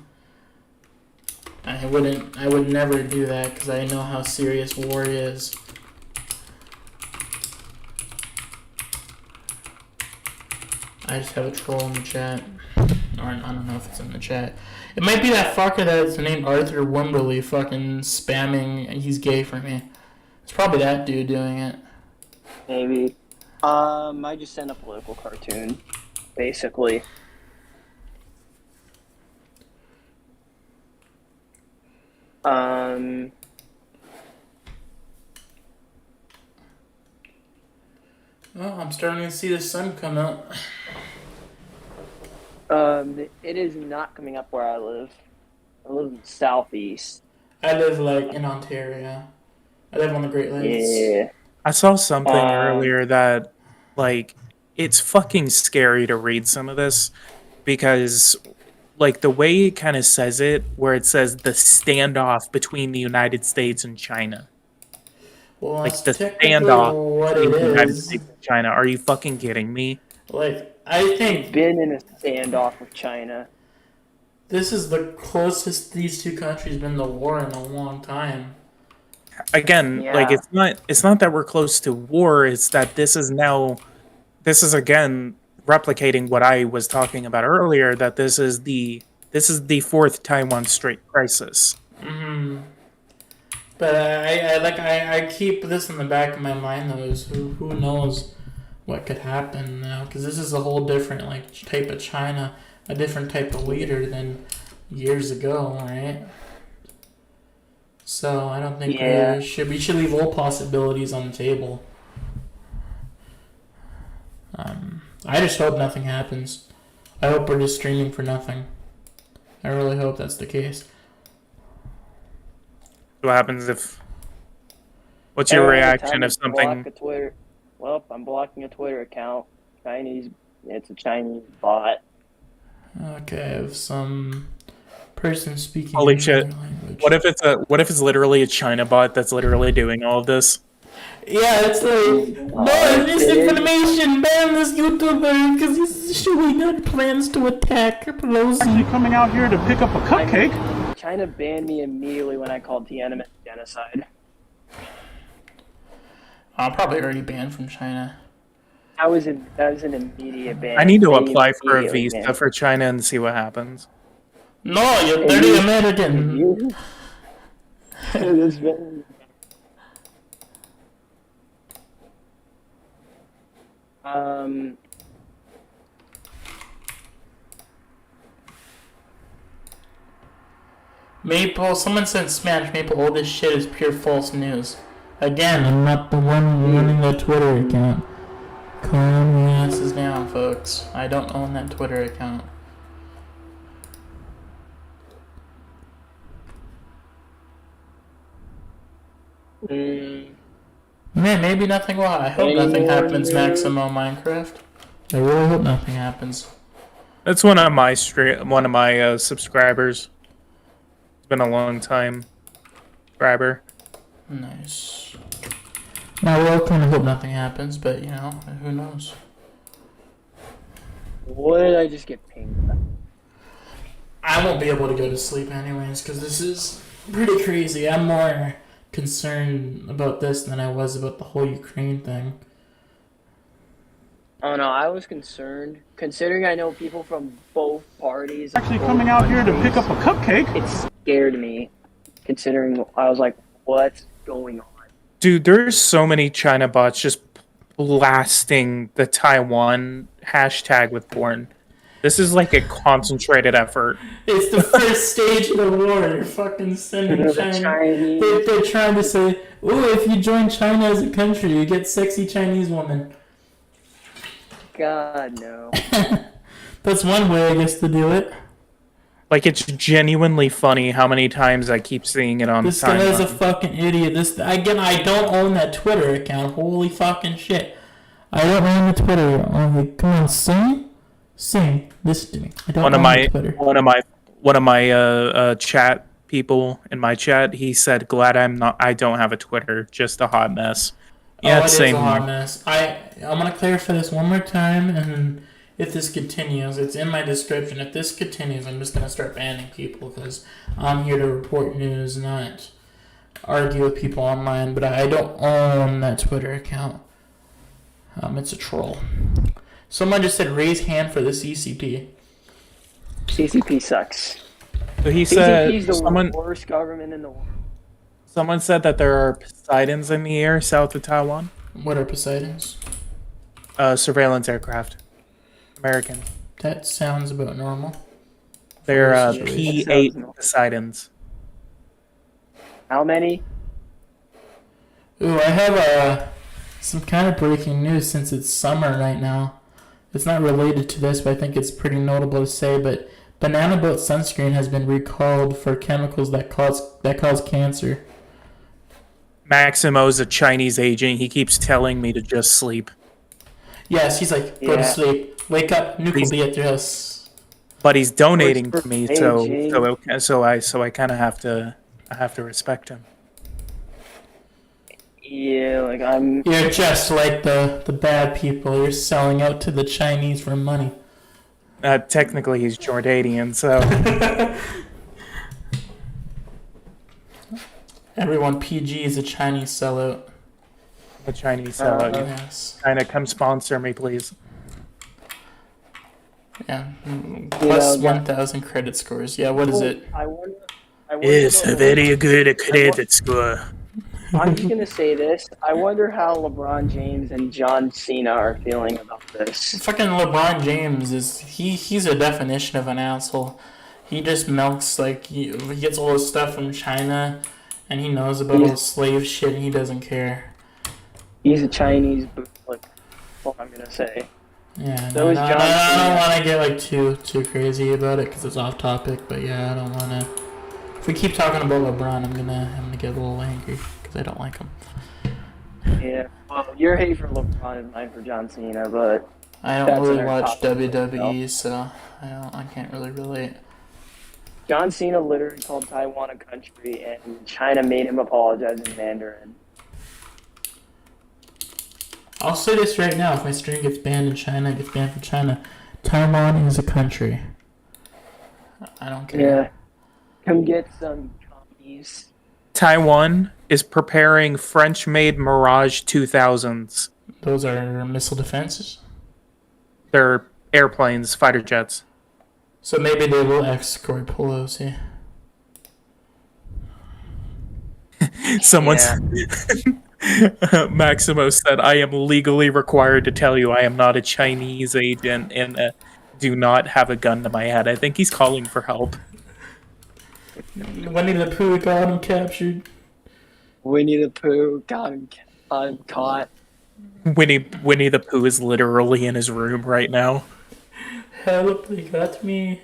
I would never do that, because I know how serious war is. I just have a troll in the chat. Or I don't know if it's in the chat. It might be that fucker that's named Arthur Wimberly fucking spamming he's gay for me. It's probably that dude doing it. Maybe. I just sent a political cartoon, basically. Oh, I'm starting to see the sun come up. It is not coming up where I live. I live in the southeast. I live in Ontario. I live on the Great Lakes. Yeah. I saw something earlier that, it's fucking scary to read some of this because, the way it kind of says it, where it says the standoff between the United States and China. Well, that's The technically standoff what between it the United is. States and China. Are you fucking kidding me? I think Been in a standoff with China. this is the closest these two countries been to war in a long time. Again, Yeah. it's not that we're close to war, it's that this is again replicating what I was talking about earlier, that this is the fourth Taiwan Strait crisis. But I keep this in the back of my mind though, is who knows what could happen now, because this is a whole different type of China, a different type of leader than years ago, right? So I don't think we should leave all possibilities on the table. I just hope nothing happens. I hope we're just streaming for nothing. I really hope that's the case. What happens if? What's your reaction if something? Block a Twitter. Well, I'm blocking a Twitter account. It's a Chinese bot. Okay, I have some person speaking Holy in shit! another language. What if it's literally a China bot that's literally doing all of this? Yeah, it's ban misinformation, ban this YouTuber because he's showing out plans to attack Pelosi. Actually coming out here to pick up a cupcake. China banned me immediately when I called Tiananmen genocide. I'm probably already banned from China. That was an immediate ban. I need to They apply for a immediately visa banned for China and see what happens. No, you're dirty American. you. It's been- Maple, someone said Spanish Maple, all this shit is pure false news. Again, I'm not the one running the Twitter account. Calm your asses down, folks. I don't own that Twitter account. Mm, Man, maybe nothing will. I hope nothing Anymore happens, news? Maximo Minecraft. I really hope nothing happens. That's one of my subscribers. It's been a long time subscriber. Nice. Now, we'll kind of hope nothing happens, but, you know, who knows? what did I just get pinged about? I won't be able to go to sleep anyways, because this is pretty crazy. I'm more concerned about this than I was about the whole Ukraine thing. Oh no, I was concerned. Considering I know people from both parties. Actually coming out here to pick up a cupcake. It scared me. Considering I was like, what's going on? Dude, there's so many China bots just blasting the Taiwan hashtag with porn. This is like a concentrated effort. It's the first stage of the war. They're fucking sending The China. Chinese. They're trying to say, ooh, if you join China as a country, you get sexy Chinese woman. God no. That's one way, I guess, to do it. Like, it's genuinely funny how many times I keep seeing it on This guy is a timeline. fucking idiot. Again, I don't own that Twitter account. Holy fucking shit. I don't own the Twitter. Come on, sing. Listen to me. I don't One of own my the Twitter. one of my chat people in my chat, he said, "Glad I don't have a Twitter, just a hot mess." Yeah, Oh, it same is a hot here. mess. I'm gonna clarify this one more time, and if this continues, it's in my description. If this continues, I'm just gonna start banning people because I'm here to report news, not argue with people online. But I don't own that Twitter account. It's a troll. Someone just said raise hand for the CCP. CCP sucks. So he CCP said is the someone worst government in the world. said that there are Poseidons in the air south of Taiwan. What are Poseidons? Surveillance aircraft, American. That sounds about normal. They're Yeah, P-8 that sounds- Poseidons. How many? Ooh, I have some kind of breaking news since it's summer right now. It's not related to this, but I think it's pretty notable to say. But Banana Boat sunscreen has been recalled for chemicals that cause cancer. Maximo's a Chinese agent. He keeps telling me to just sleep, Yes, he's like, go to Yeah. sleep, wake up, nuke will He's- be at your house. but he's donating What's to me, for so aging? I kind of have to respect him. Yeah, like I'm. You're just like the bad people. You're selling out to the Chinese for money. Technically, he's Jordanian, so Everyone PG is a Chinese sellout. the Chinese sellout. Yes. China, come sponsor me, please. Yeah. Plus know, 1,000 credit scores. Yeah, what is it? I wonder. about good credit score. I'm just gonna say this. I wonder how LeBron James and John Cena are feeling about this. Fucking LeBron James he's a definition of an asshole. He just milks he gets all his stuff from China, and he knows about all the slave shit, and he doesn't care. He's a Chinese, like, what I'm gonna say. Yeah, So is John I don't Cena. want to get too crazy about it because it's off topic. But yeah, I don't want to. If we keep talking about LeBron, I'm gonna get a little angry because I don't like him. Yeah. Well, your hate for LeBron is mine for John Cena, but I don't That's really another watch topic WWE, so I can't really relate. John Cena literally called Taiwan a country, and China made him apologize in Mandarin. I'll say this right now: if my stream gets banned in China, it gets banned from China. Taiwan is a country. I don't care. Yeah. Come get some commies. Taiwan is preparing French-made Mirage 2000s. Those are missile defenses. They're airplanes, fighter jets. So maybe they will escort Pelosi. Someone's Maximo said, "I am legally required to tell you I am not a Chinese agent and do not have a gun to my head." I think he's calling for help. Winnie the Pooh got him captured. Winnie the Pooh got him caught. Winnie the Pooh is literally in his room right now. Help, they got me.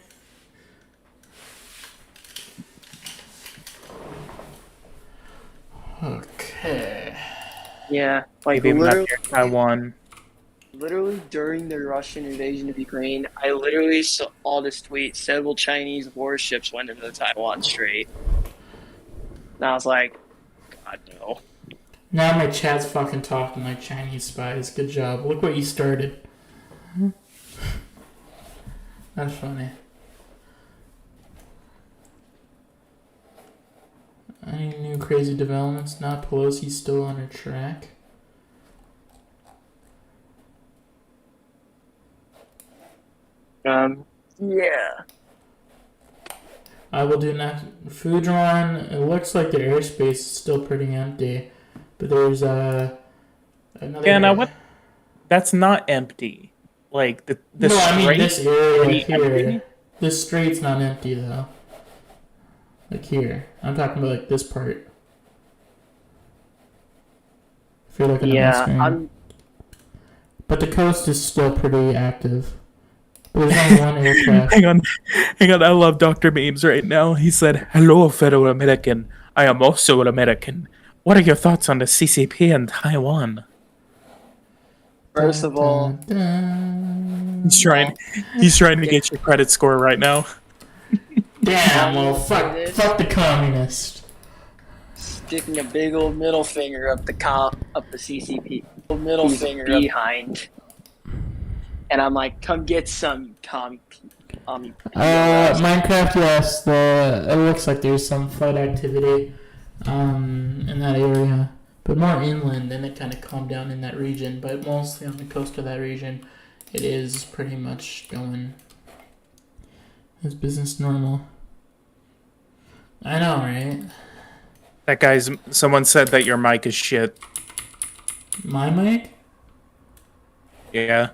Okay. Yeah, like Maybe even up literally, here in Taiwan. literally during the Russian invasion of Ukraine, I literally saw this tweet: several Chinese warships went into the Taiwan Strait. And I was like, God no. Now my chat's fucking talking like Chinese spies. Good job. Look what you started. That's funny. Any new crazy developments? Not Pelosi's still on her track. Yeah. I will do next. Fujian, it looks like the airspace is still pretty empty. But there's another. Yeah, now what? That's not empty. Like the No, I mean this area pretty here. empty? This straight's not empty though. Like here. I'm talking about like this part. If you're looking at my screen. But the coast is still pretty active. But there's only one aircraft. Hang on. I love Dr. Memes right now. He said, "Hello, fellow American. I am also an American. What are your thoughts on the CCP in Taiwan?" First of all, He's trying to get your credit score right now. Damn, well, fuck the communist. Sticking a big old middle finger up the CCP. Middle finger behind. And I'm like, come get some, you commie. Minecraft, yes. It looks like there's some flood activity in that area. But more inland, and it kind of calmed down in that region. But mostly on the coast of that region, it is pretty much going as business normal. I know, right? That guy's. Someone said that your mic is shit. My mic? Yeah.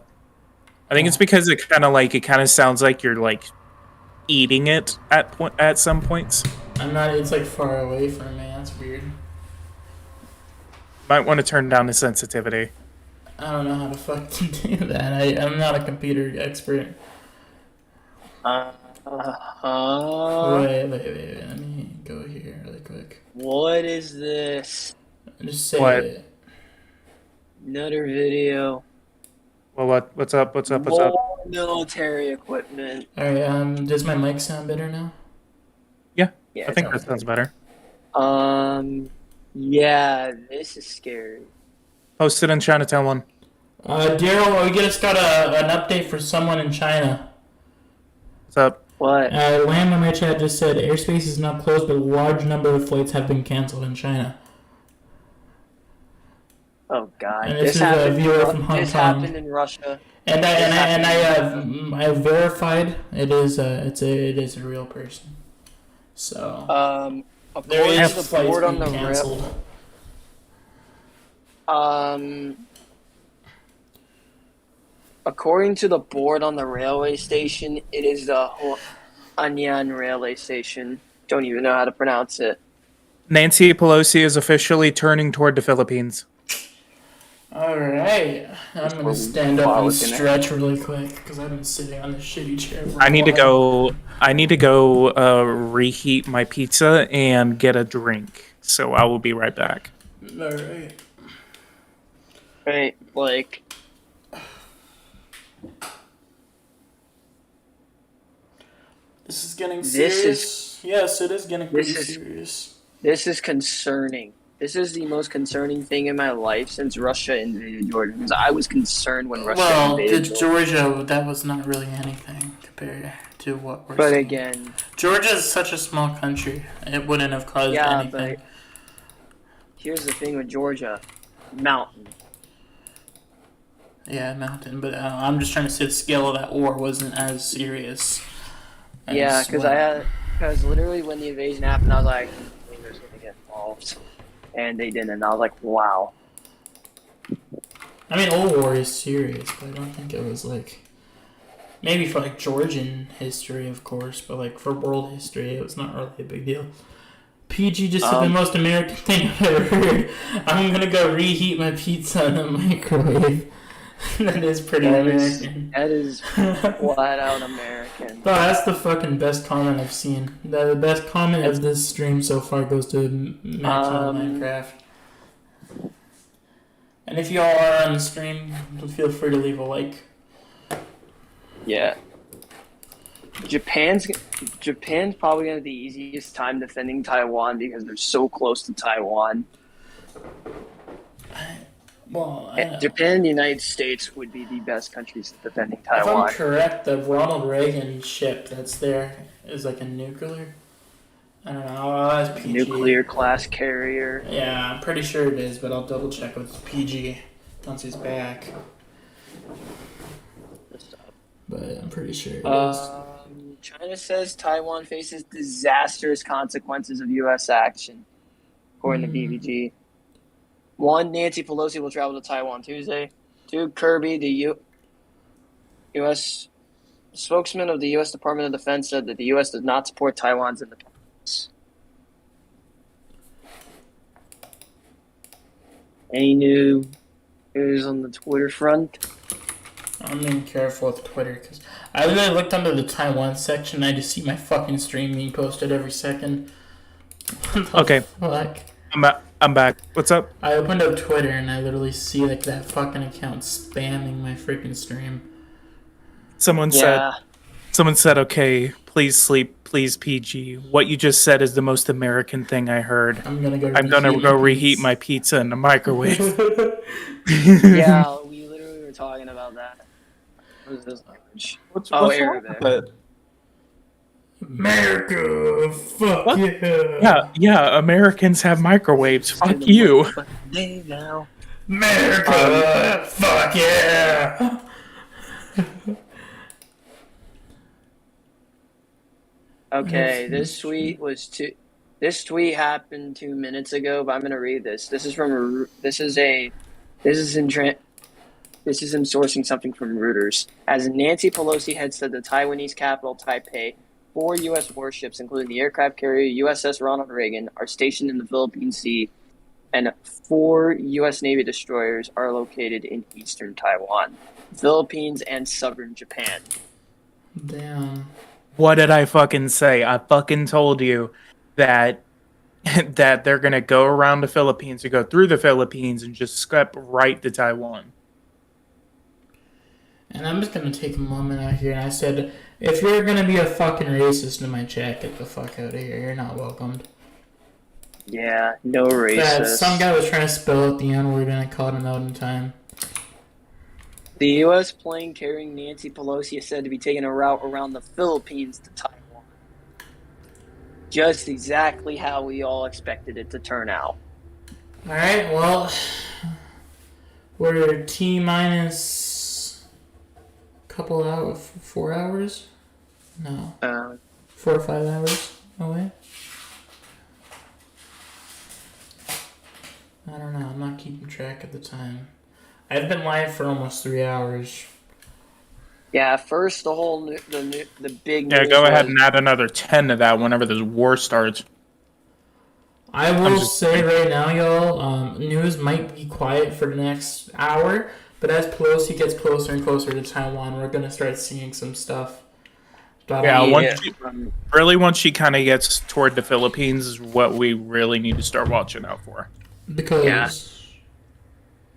I think it's because it kind of sounds like you're like eating it at some points. I'm not. It's like far away from me. That's weird. Might want to turn down the sensitivity. I don't know how to fucking do that. I'm not a computer expert. Uh-huh. Wait. Let me go here really quick. What is this? Just say What? it. Another video. Well, what's up? More military equipment. Alright, does my mic sound better now? Yeah, Yeah, I think that sounds better. Yeah, this is scary. Post it in Chinatown one. Daryl, we just got an update for someone in China. What's up? What? Lamb in my chat just said airspace is not closed, but a large number of flights have been canceled in China. Oh God! And this is a viewer from Hong This Kong. happened in Russia. And I have verified it is a real person. So there According is to the flights board on being the canceled. According to the board on the railway station, it is the Hanyang railway station. Don't even know how to pronounce it. Nancy Pelosi is officially turning toward the Philippines. Alright, I'm gonna stand up and stretch really quick because I've been sitting on this shitty chair for a I need to while. go reheat my pizza and get a drink. So I will be right back. Alright. Right, like This is getting serious. Yes, it is getting pretty serious. this is concerning. This is the most concerning thing in my life since Russia invaded Jordan. Because I was concerned when Russia invaded Georgia, that was not really anything compared to what we're But seeing. again, Georgia is such a small country. It wouldn't have caused anything. but here's the thing with Georgia. Mountain. Yeah, mountain. But I'm just trying to say the scale of that war wasn't as serious. Yeah, because literally when the invasion happened, I was like, English gonna get involved, and they didn't. And I was like, wow. I mean, old war is serious, but I don't think it was like maybe for like Georgian history, of course, but like for world history, it was not really a big deal. PG just said the most American thing I've ever heard. I'm gonna go reheat my pizza in the microwave. That is pretty American. That is flat out American. Oh, that's the fucking best comment I've seen. The best comment of this stream so far goes to Max on Minecraft. And if you all are on the stream, feel free to leave a like. Yeah. Japan's probably gonna have the easiest time defending Taiwan because they're so close to Taiwan. Well, Japan and the United States would be the best countries defending if I'm Taiwan. correct, the Ronald Reagan ship that's there is like a nuclear. I don't know. I'll ask PG. Nuclear class carrier. Yeah, I'm pretty sure it is, but I'll double check with PG once he's back. But I'm pretty sure it is. China says Taiwan faces disastrous consequences of U.S. action, according to BBG. 1. Nancy Pelosi will travel to Taiwan Tuesday. 2. Kirby, the U.S. spokesman of the U.S. Department of Defense, said that the U.S. does not support Taiwan's independence. Any new news on the Twitter front? I'm being careful with Twitter because I literally looked under the Taiwan section and I just see my fucking stream being posted every second. Okay. Fuck? I'm back. What's up? I opened up Twitter and I literally see like that fucking account spamming my freaking stream. Someone said, okay, please sleep, please PG. What you just said is the most American thing I heard. I'm gonna go reheat my pizza in the microwave. Yeah, we literally were talking about that. What is this language? What's Arabic. America, fuck What? yeah. Yeah, Americans have microwaves. Fuck you. Day now. America, fuck yeah. Okay, this tweet happened 2 minutes ago, but I'm gonna read this. This is him sourcing something from Reuters. As Nancy Pelosi heads to the Taiwanese capital, Taipei, 4 U.S. warships, including the aircraft carrier USS Ronald Reagan, are stationed in the Philippine Sea, and 4 U.S. Navy destroyers are located in eastern Taiwan, Philippines, and southern Japan. Damn. What did I fucking say? I fucking told you that they're gonna go around the Philippines, or go through the Philippines, and just skip right to Taiwan. And I'm just gonna take a moment out here and I said, if you're gonna be a fucking racist in my chat, get the fuck out of here. You're not welcomed. Yeah, no racist. Some guy was trying to spell out the N-word and I called him out in time. The U.S. plane carrying Nancy Pelosi is said to be taking a route around the Philippines to Taiwan. Just exactly how we all expected it to turn out. Alright, well, we're T-minus a couple hours, 4 hours? No, 4 or 5 hours away? I don't know, I'm not keeping track of the time. I've been live for almost 3 hours. Yeah, first the big Yeah, news go ahead was- and add another 10 to that whenever this war starts. I will say right now, y'all, news might be quiet for the next hour, but as Pelosi gets closer and closer to Taiwan, we're going to start seeing some stuff. But, Yeah, um, once she kind of gets toward the Philippines is what we really need to start watching out for. Because...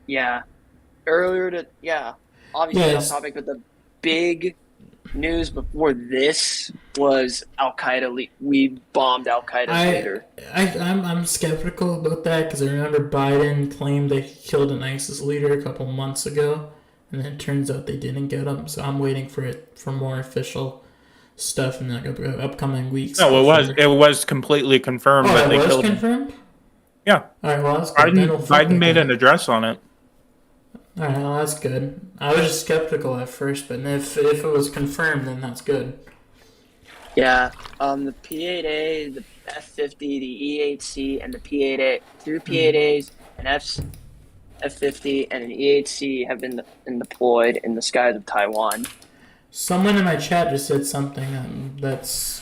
Yeah. Obviously Yes. off topic, but the big news before this was Al Qaeda. We bombed Al Qaeda's leader. I'm skeptical about that because I remember Biden claimed they killed an ISIS leader a couple months ago, and then it turns out they didn't get him. So I'm waiting for more official stuff in the upcoming weeks. No, it was completely confirmed that they killed him. Confirmed? Yeah. All right, well, that's good. Biden made an address on it. All right, well, that's good. I was just skeptical at first, but if it was confirmed, then that's good. Yeah, the P-8A, the F-50, the E-8C, and the P-8A, 2 P-8As, an F-50, and an E-8C have been deployed in the skies of Taiwan. Someone in my chat just said something it's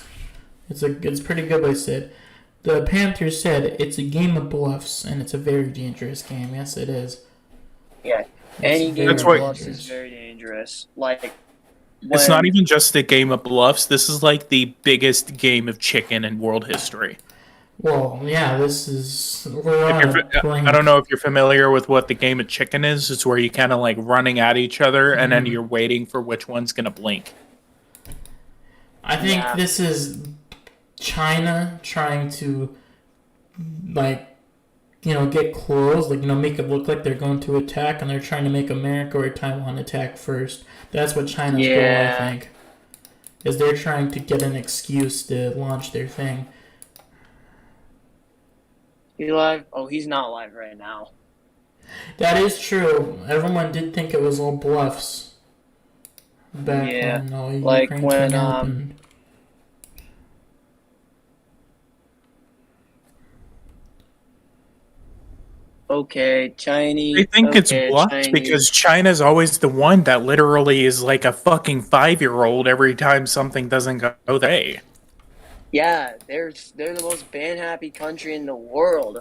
pretty good. What I said. The Panthers said it's a game of bluffs and it's a very dangerous game. Yes, it is. Yeah, any game of That's right. bluffs is very dangerous. Like, It's not even just a game of bluffs. This is like the biggest game of chicken in world history. Well, yeah, this is we're If on you're, a blank. I don't know if you're familiar with what the game of chicken is. It's where you kind of like running at each other, and then you're waiting for which one's gonna blink. I think Yeah. this is China trying to, like, get close, like, make it look like they're going to attack, and they're trying to make America or Taiwan attack first. That's what China's goal, I think. Is they're trying to get an excuse to launch their thing. He live? Oh, he's not live right now. That is true. Everyone did think it was all bluffs. Back Yeah, when the like Ukraine when, thing happened. Okay, Chinese. I think it's okay, bluffed Chinese. because China's always the one that literally is like a fucking 5-year-old every time something doesn't go their way. Yeah, they're the most ban happy country in the world.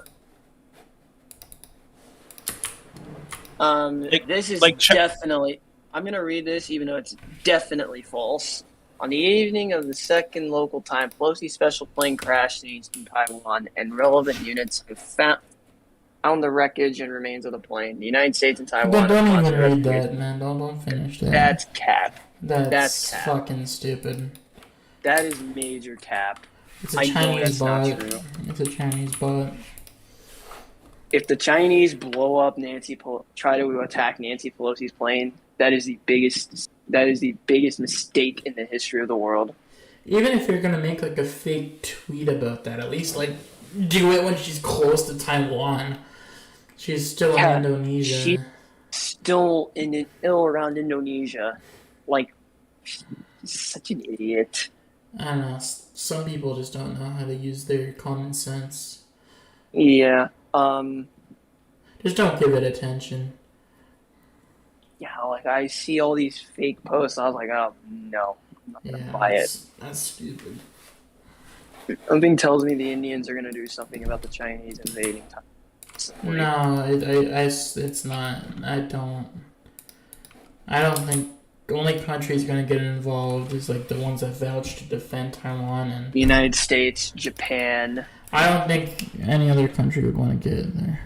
This is definitely. I'm gonna read this, even though it's definitely false. On the evening of the second local time, Pelosi special plane crashed in eastern Taiwan, and relevant units have found the wreckage and remains of the plane. The United States and Taiwan. But don't have even launched read rescue- that, man. Don't finish that. That's cap. That's cap. fucking stupid. That is major cap. It's a I know Chinese that's not bot. true. It's a Chinese bot. If the Chinese blow up try to attack Nancy Pelosi's plane, that is the biggest mistake in the history of the world. Even if you're gonna make like a fake tweet about that, at least like do it when she's close to Taiwan. She's still in Indonesia. She's still ill around Indonesia. Like, she's such an idiot. I don't know. Some people just don't know how to use their common sense. Yeah. Just don't give it attention. Yeah, like I see all these fake posts, and I was like, oh no, I'm not gonna buy it. That's stupid. Something tells me the Indians are gonna do something about the Chinese invading Taiwan. No, it's not. I don't think the only country's gonna get involved is like the ones that vouch to defend Taiwan, and The United States, Japan. I don't think any other country would want to get in there.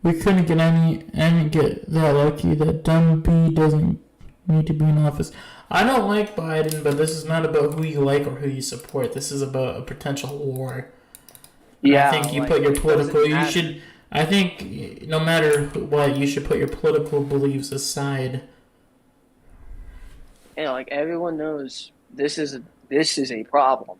We couldn't get get that lucky that dumb B doesn't need to be in office. I don't like Biden, but this is not about who you like or who you support. This is about a potential war. Yeah, I think you like, put your it political. doesn't You matter. should. I think no matter what, you should put your political beliefs aside. Yeah, like everyone knows, this is a problem.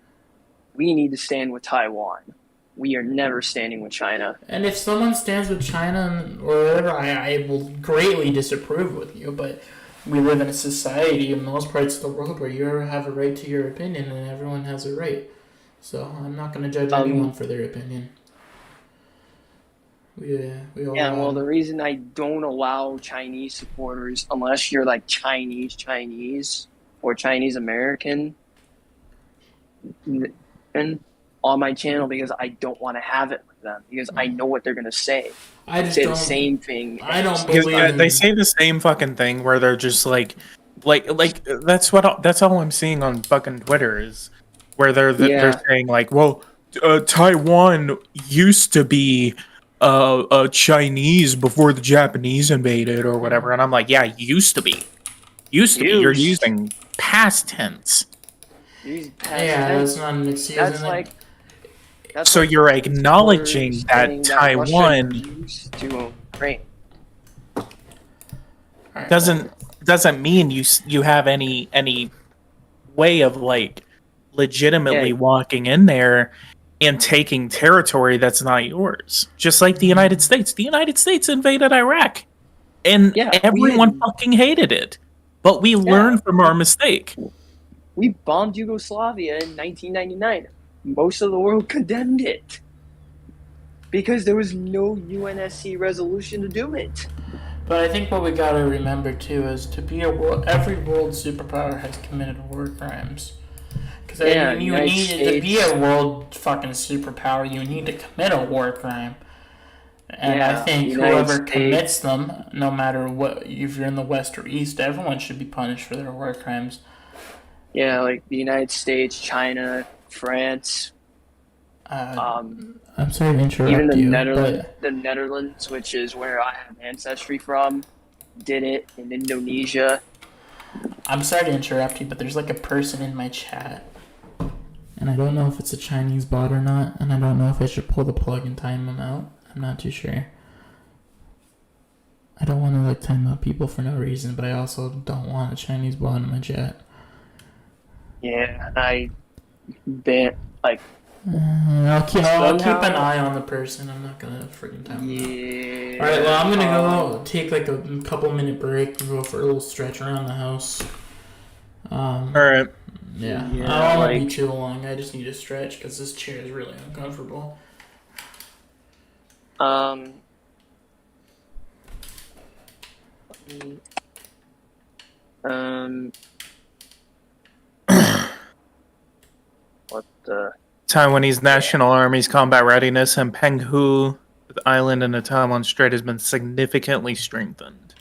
We need to stand with Taiwan. We are never standing with China. And if someone stands with China or whatever, I will greatly disapprove with you. But we live in a society in most parts of the world where you have a right to your opinion, and everyone has a right. So I'm not going to judge anyone for their opinion. We all Yeah, well, the reason I don't allow Chinese supporters, unless you're like Chinese or Chinese American, and on my channel, because I don't want to have it with them, because I know what they're gonna say. I just Say don't. the same thing. I don't Because believe they say the same fucking thing where they're just like that's all I'm seeing on fucking Twitter is where they're saying like, well, Taiwan used to be Chinese before the Japanese invaded or whatever, and I'm like, yeah, used to be. You're using past tense. that's not an excuse. That's and then- like. That's So like you're acknowledging saying that Russia Taiwan used to Ukraine. Alright, doesn't mean you have any way of like legitimately Yeah. walking in there and taking territory that's not yours. Just like the United States. The United States invaded Iraq. And Yeah, we everyone had- fucking hated it. But we learned from our mistake. We bombed Yugoslavia in 1999. Most of the world condemned it because there was no UNSC resolution to do it. But I think what we gotta remember too is to be every world superpower has committed war crimes. Because Yeah, you United need to be States- a world fucking superpower. You need to commit a war crime. And I Yeah, think United whoever States- commits them, no matter what, if you're in the West or East, everyone should be punished for their war crimes. Yeah, like the United States, China, France, I'm sorry to interrupt Even you, the Netherlands, which is where I have ancestry from, did it in Indonesia. I'm sorry to interrupt you, but there's like a person in my chat, and I don't know if it's a Chinese bot or not, and I don't know if I should pull the plug and time them out. I'm not too sure. I don't want to like time out people for no reason, but I also don't want a Chinese bot in my chat. Yeah, I ban like I'll keep an Somehow- eye on the person. I'm not gonna freaking time them out. yeah. All right, well, I'm gonna go take like a couple minute break and go for a little stretch around the house. All right. Yeah, Yeah, I don't want to be like- too long. I just need to stretch because this chair is really uncomfortable. Um. Um. What the? Taiwanese National Army's combat readiness in Penghu, the island in the Taiwan Strait, has been significantly strengthened.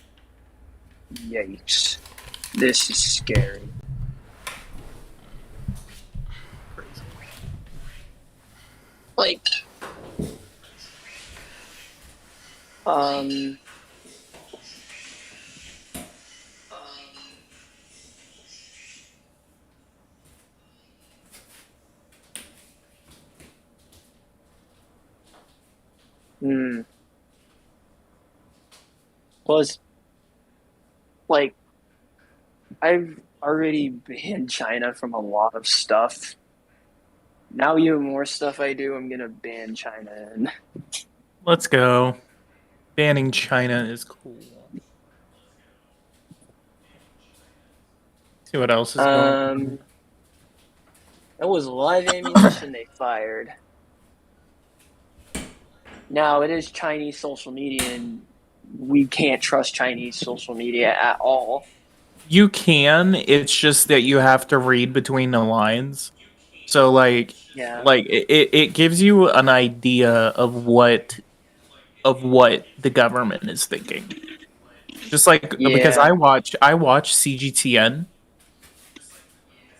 Yikes! This is scary. Like. Um. Hmm. Plus, like, I've already banned China from a lot of stuff. Now, even more stuff I do, I'm gonna ban China in. Let's go. Banning China is cool. See what else is going on. That was live ammunition they fired. Now, it is Chinese social media, and we can't trust Chinese social media at all. You can, it's just that you have to read between the lines. So, like, Yeah. it gives you an idea of what the government is thinking. Just like because Yeah. I watch CGTN.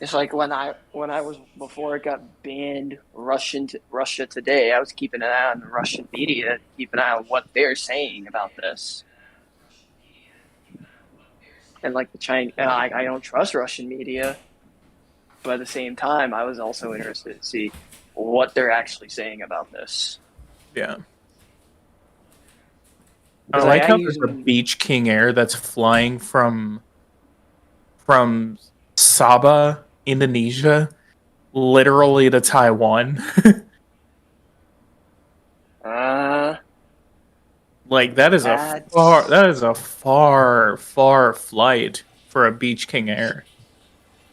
It's like when I was before it got banned, Russia Today. I was keeping an eye on the Russian media, keeping an eye on what they're saying about this. And like the Chinese, I don't trust Russian media, but at the same time, I was also interested to see what they're actually saying about this. Yeah. I 'Cause like I how use there's a when- Beach King Air that's flying from Sabah, Indonesia, literally to Taiwan. Like that is That's- a far flight for a Beach King Air.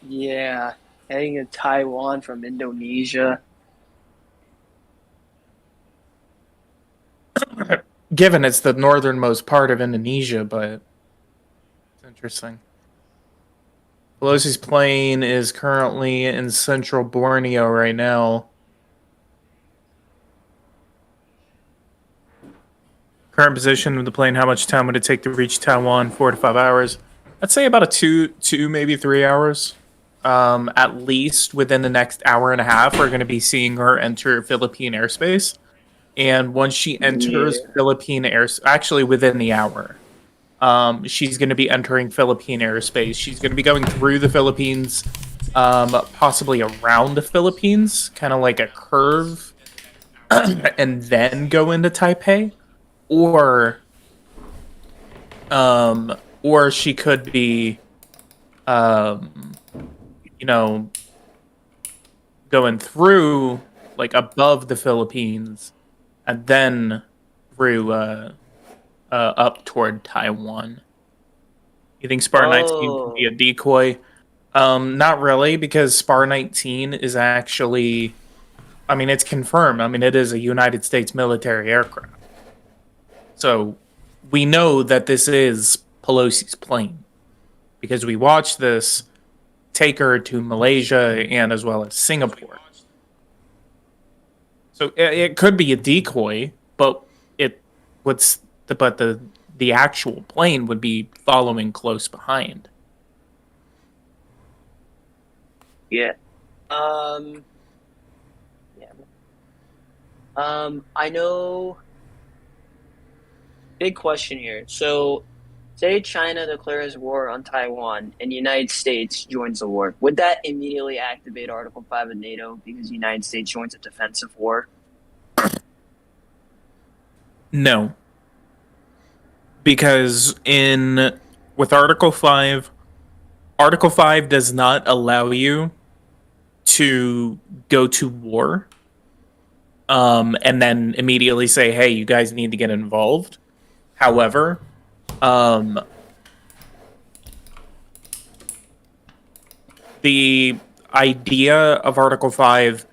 Yeah, heading to Taiwan from Indonesia. Given it's the northernmost part of Indonesia, but it's interesting. Pelosi's plane is currently in central Borneo right now. Current position of the plane, how much time would it take to reach Taiwan? 4 to 5 hours. I'd say about a two, maybe 3 hours. At least within the next hour and a half, we're going to be seeing her enter Philippine airspace. And once she enters Philippine airspace, actually within the hour, she's going to be entering Philippine airspace. She's going to be going through the Philippines, possibly around the Philippines, kind of like a curve, and then go into Taipei. Or she could be, going through, like, above the Philippines, and then through, up toward Taiwan. You think Spar 19 could be a decoy? Not really, because Spar 19 is actually, I mean, it's confirmed. I mean, it is a United States military aircraft. So we know that this is Pelosi's plane because we watched this take her to Malaysia and as well as Singapore. So it could be a decoy, but the actual plane would be following close behind. Yeah. Yeah. I know. Big question here. So, say China declares war on Taiwan and the United States joins the war. Would that immediately activate Article 5 of NATO because the United States joins a defensive war? No, because with Article 5, Article 5 does not allow you to go to war and then immediately say, hey, you guys need to get involved. However, the idea of Article 5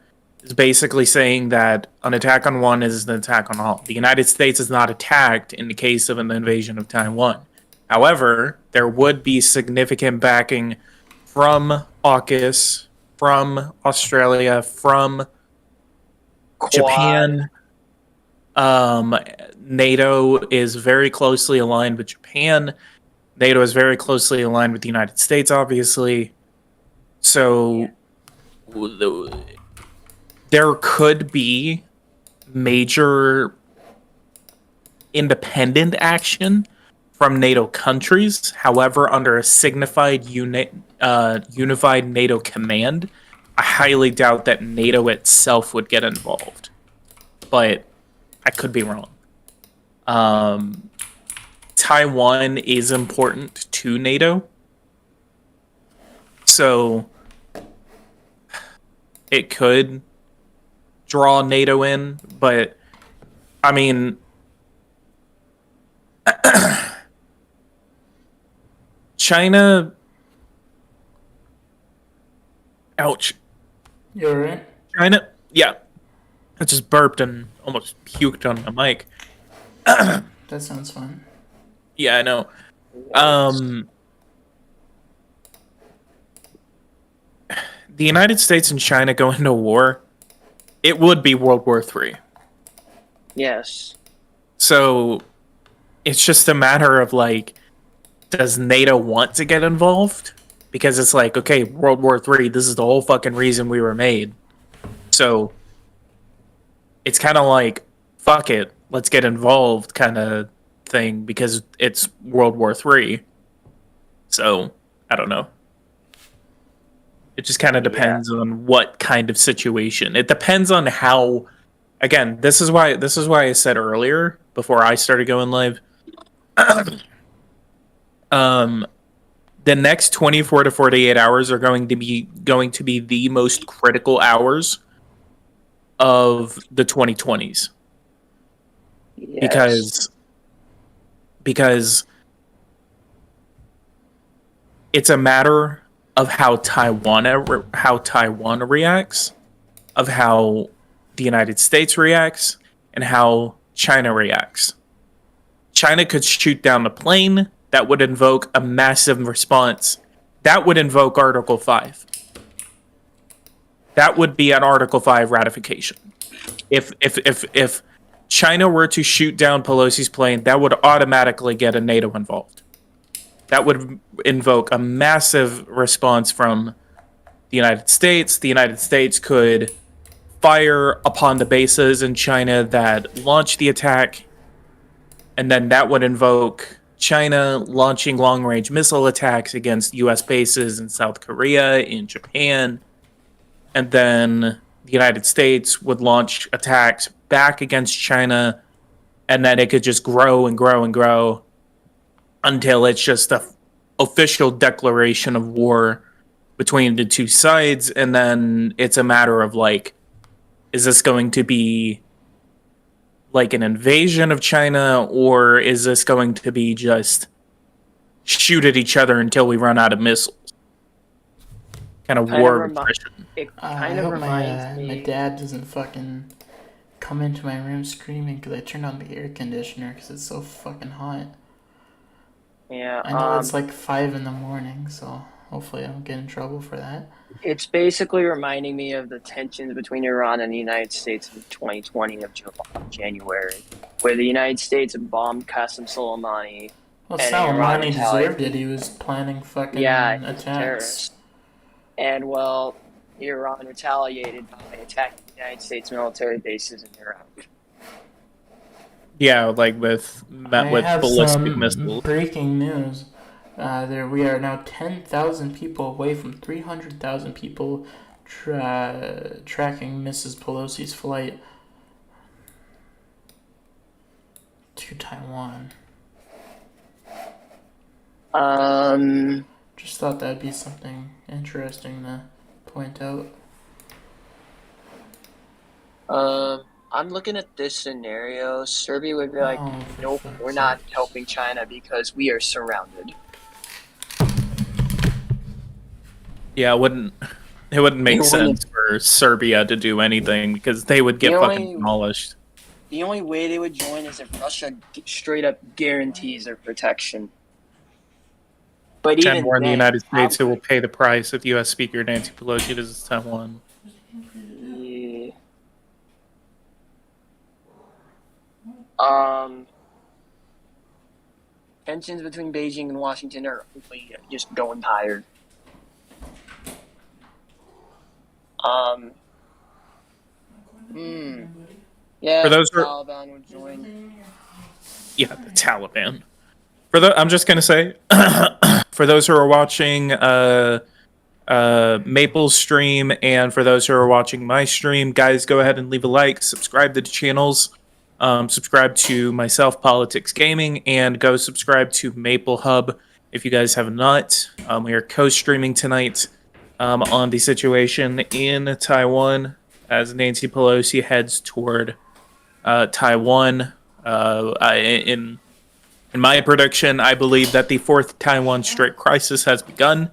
is basically saying that an attack on one is an attack on all. The United States is not attacked in the case of an invasion of Taiwan. However, there would be significant backing from AUKUS, from Australia, from Quad. Japan. NATO is very closely aligned with Japan. NATO is very closely aligned with the United States, obviously. So there could be major independent action from NATO countries. However, under a signified unified NATO command, I highly doubt that NATO itself would get involved. But I could be wrong. Taiwan is important to NATO. So it could draw NATO in, but I mean, China. Ouch. You're right. China. Yeah. I just burped and almost puked on my mic. That sounds fun. Yeah, I know. The United States and China go into war, it would be World War III. Yes. So it's just a matter of like, does NATO want to get involved? Because it's like, okay, World War III, this is the whole fucking reason we were made. So it's kind of like, fuck it, let's get involved kind of thing because it's World War III. So I don't know. It just kind of depends on what kind of situation. It depends on how. Again, this is why I said earlier before I started going live. The next 24 to 48 hours are going to be the most critical hours of the 2020s. Yes. Because it's a matter of how Taiwan reacts, of how the United States reacts, and how China reacts. China could shoot down a plane that would invoke a massive response. That would invoke Article 5. That would be an Article 5 ratification. If China were to shoot down Pelosi's plane, that would automatically get a NATO involved. That would invoke a massive response from the United States. The United States could fire upon the bases in China that launched the attack, and then that would invoke China launching long-range missile attacks against U.S. bases in South Korea, in Japan, and then the United States would launch attacks back against China, and then it could just grow and grow and grow until it's just an official declaration of war between the two sides, and then it's a matter of like, is this going to be like an invasion of China, or is this going to be just shoot at each other until we run out of missiles? Kind of war of attrition. It I kind of hope reminds me. my dad doesn't fucking come into my room screaming because I turned on the air conditioner because it's so fucking hot. Yeah. I know it's like 5 in the morning, so hopefully I don't get in trouble for that. It's basically reminding me of the tensions between Iran and the United States in 2020 of January, where the United States bombed Qasem Soleimani. Well, And Iran Soleimani deserved it. He was planning fucking Yeah, he's a attacks. terrorist. And well, Iran retaliated by attacking United States military bases in Iraq. Yeah, like with I have ballistic some missiles. breaking news. There we are now 10,000 people away from 300,000 people tracking Mrs. Pelosi's flight to Taiwan. Just thought that'd be something interesting to point out. I'm looking at this scenario. Serbia would be like, Oh, for nope, fuck's we're not sakes. helping China because we are surrounded. Yeah, it wouldn't make It sense for Serbia to do anything because they would get The fucking only- demolished. The only way they would join is if Russia straight up guarantees their protection. But Chen even warned the then, United States how who will pay the price if U.S. Speaker Nancy Pelosi visits Taiwan. Yeah. Tensions between Beijing and Washington are only just going higher. Yeah, For those the who are- Taliban would join. Yeah, the Taliban. I'm just gonna say, for those who are watching Maple's stream, and for those who are watching my stream, guys, go ahead and leave a like, subscribe to the channels, subscribe to myself, Politics Gaming, and go subscribe to Maple Hub if you guys have not. We are co-streaming tonight on the situation in Taiwan as Nancy Pelosi heads toward Taiwan. In my prediction, I believe that the fourth Taiwan Strait crisis has begun.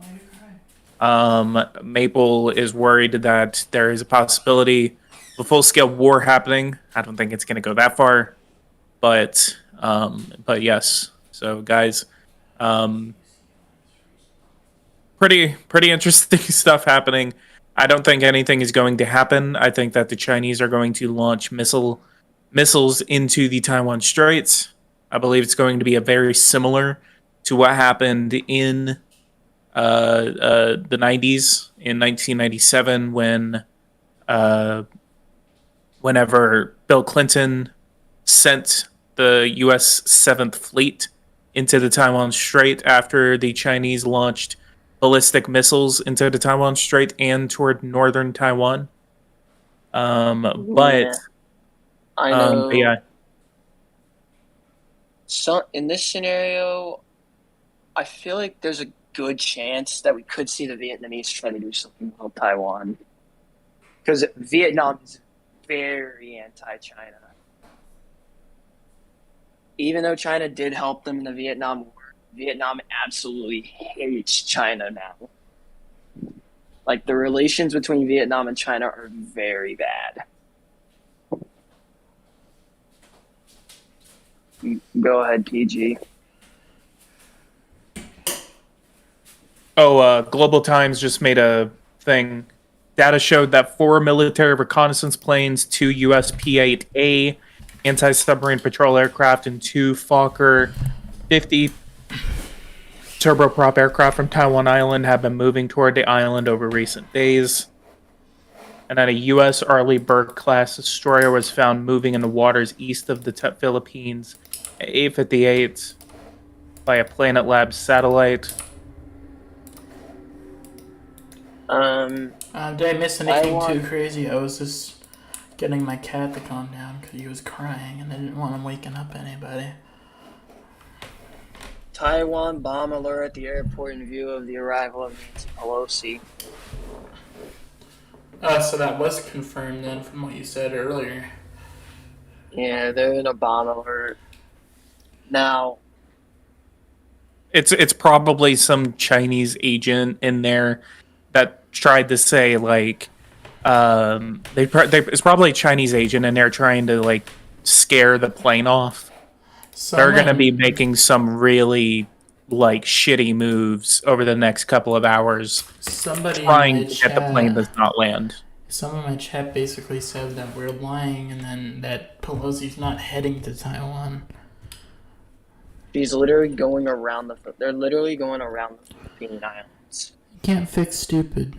Maple is worried that there is a possibility of a full-scale war happening. I don't think it's going to go that far, but yes. So, guys, pretty interesting stuff happening. I don't think anything is going to happen. I think that the Chinese are going to launch missiles into the Taiwan Straits. I believe it's going to be a very similar to what happened in the 90s in 1997 when whenever Bill Clinton sent the U.S. 7th Fleet into the Taiwan Strait after the Chinese launched ballistic missiles into the Taiwan Strait and toward northern Taiwan. But I know. but yeah. So in this scenario, I feel like there's a good chance that we could see the Vietnamese try to do something about Taiwan, because Vietnam is very anti-China. Even though China did help them in the Vietnam War, Vietnam absolutely hates China now. Like, the relations between Vietnam and China are very bad. Go ahead, PG. Global Times just made a thing. Data showed that 4 military reconnaissance planes, 2 US P-8A anti-submarine patrol aircraft, and 2 Fokker 50 turboprop aircraft from Taiwan Island have been moving toward the island over recent days. And that a U.S. Arleigh Burke-class destroyer was found moving in the waters east of the Philippines at 8:58 by a Planet Labs satellite. Did I miss anything Taiwan- too crazy? I was just getting my cat to calm down because he was crying and I didn't want him waking up anybody. Taiwan bomb alert at the airport in view of the arrival of Nancy Pelosi. So that was confirmed then from what you said earlier. Yeah, they're in a bomb alert. Now, It's probably some Chinese agent in there that tried to say like it's probably a Chinese agent and they're trying to like scare the plane off. They're going to be making some really like shitty moves over the next couple of hours, somebody trying in my to get the plane does not land. Someone in my chat basically said that we're lying and then that Pelosi's not heading to Taiwan. she's literally going around they're literally going around the Philippine Islands. You can't fix stupid.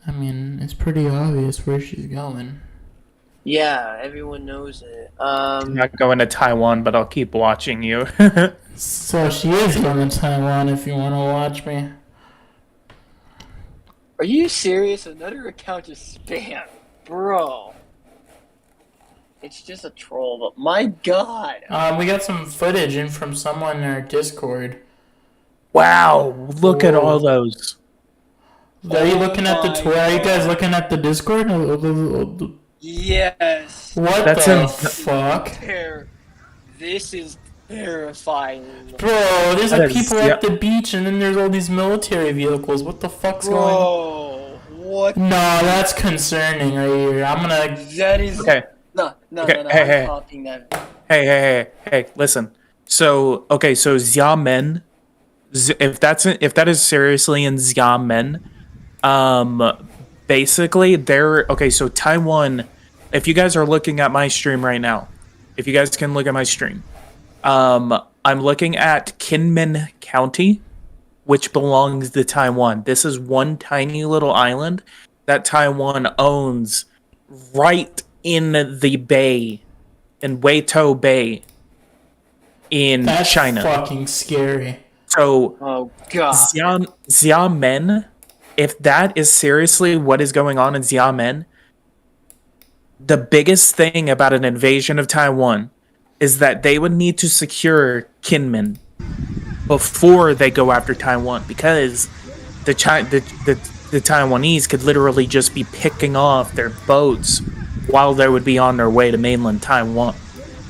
I mean, it's pretty obvious where she's going. Yeah, everyone knows it. I'm not going to Taiwan, but I'll keep watching you. So she is going to Taiwan if you want to watch me. Are you serious? Another account is spam, bro. It's just a troll, but my god. We got some footage in from someone in our Discord. Wow, look at all Whoa. those. Are you looking at the my Twitter? Are you guys God. looking at the Discord? What Yes. That's the in- fuck? This is terrifying. Bro, there's That like is- people yeah. at the beach and then there's all these military vehicles. What the fuck's going on? Bro, what? No, that's concerning right here. I'm gonna... That is. Okay. No. Okay, I'm hey. copying that. Hey, listen. So Xiamen, if that is seriously in Xiamen, basically so Taiwan, if you guys are looking at my stream right now, if you guys can look at my stream, I'm looking at Kinmen County, which belongs to Taiwan. This is one tiny little island that Taiwan owns right in the bay, in Weito Bay in That's China. fucking scary. So Oh god. Xiamen, if that is seriously what is going on in Xiamen, the biggest thing about an invasion of Taiwan is that they would need to secure Kinmen before they go after Taiwan, because the Taiwanese could literally just be picking off their boats while they would be on their way to mainland Taiwan.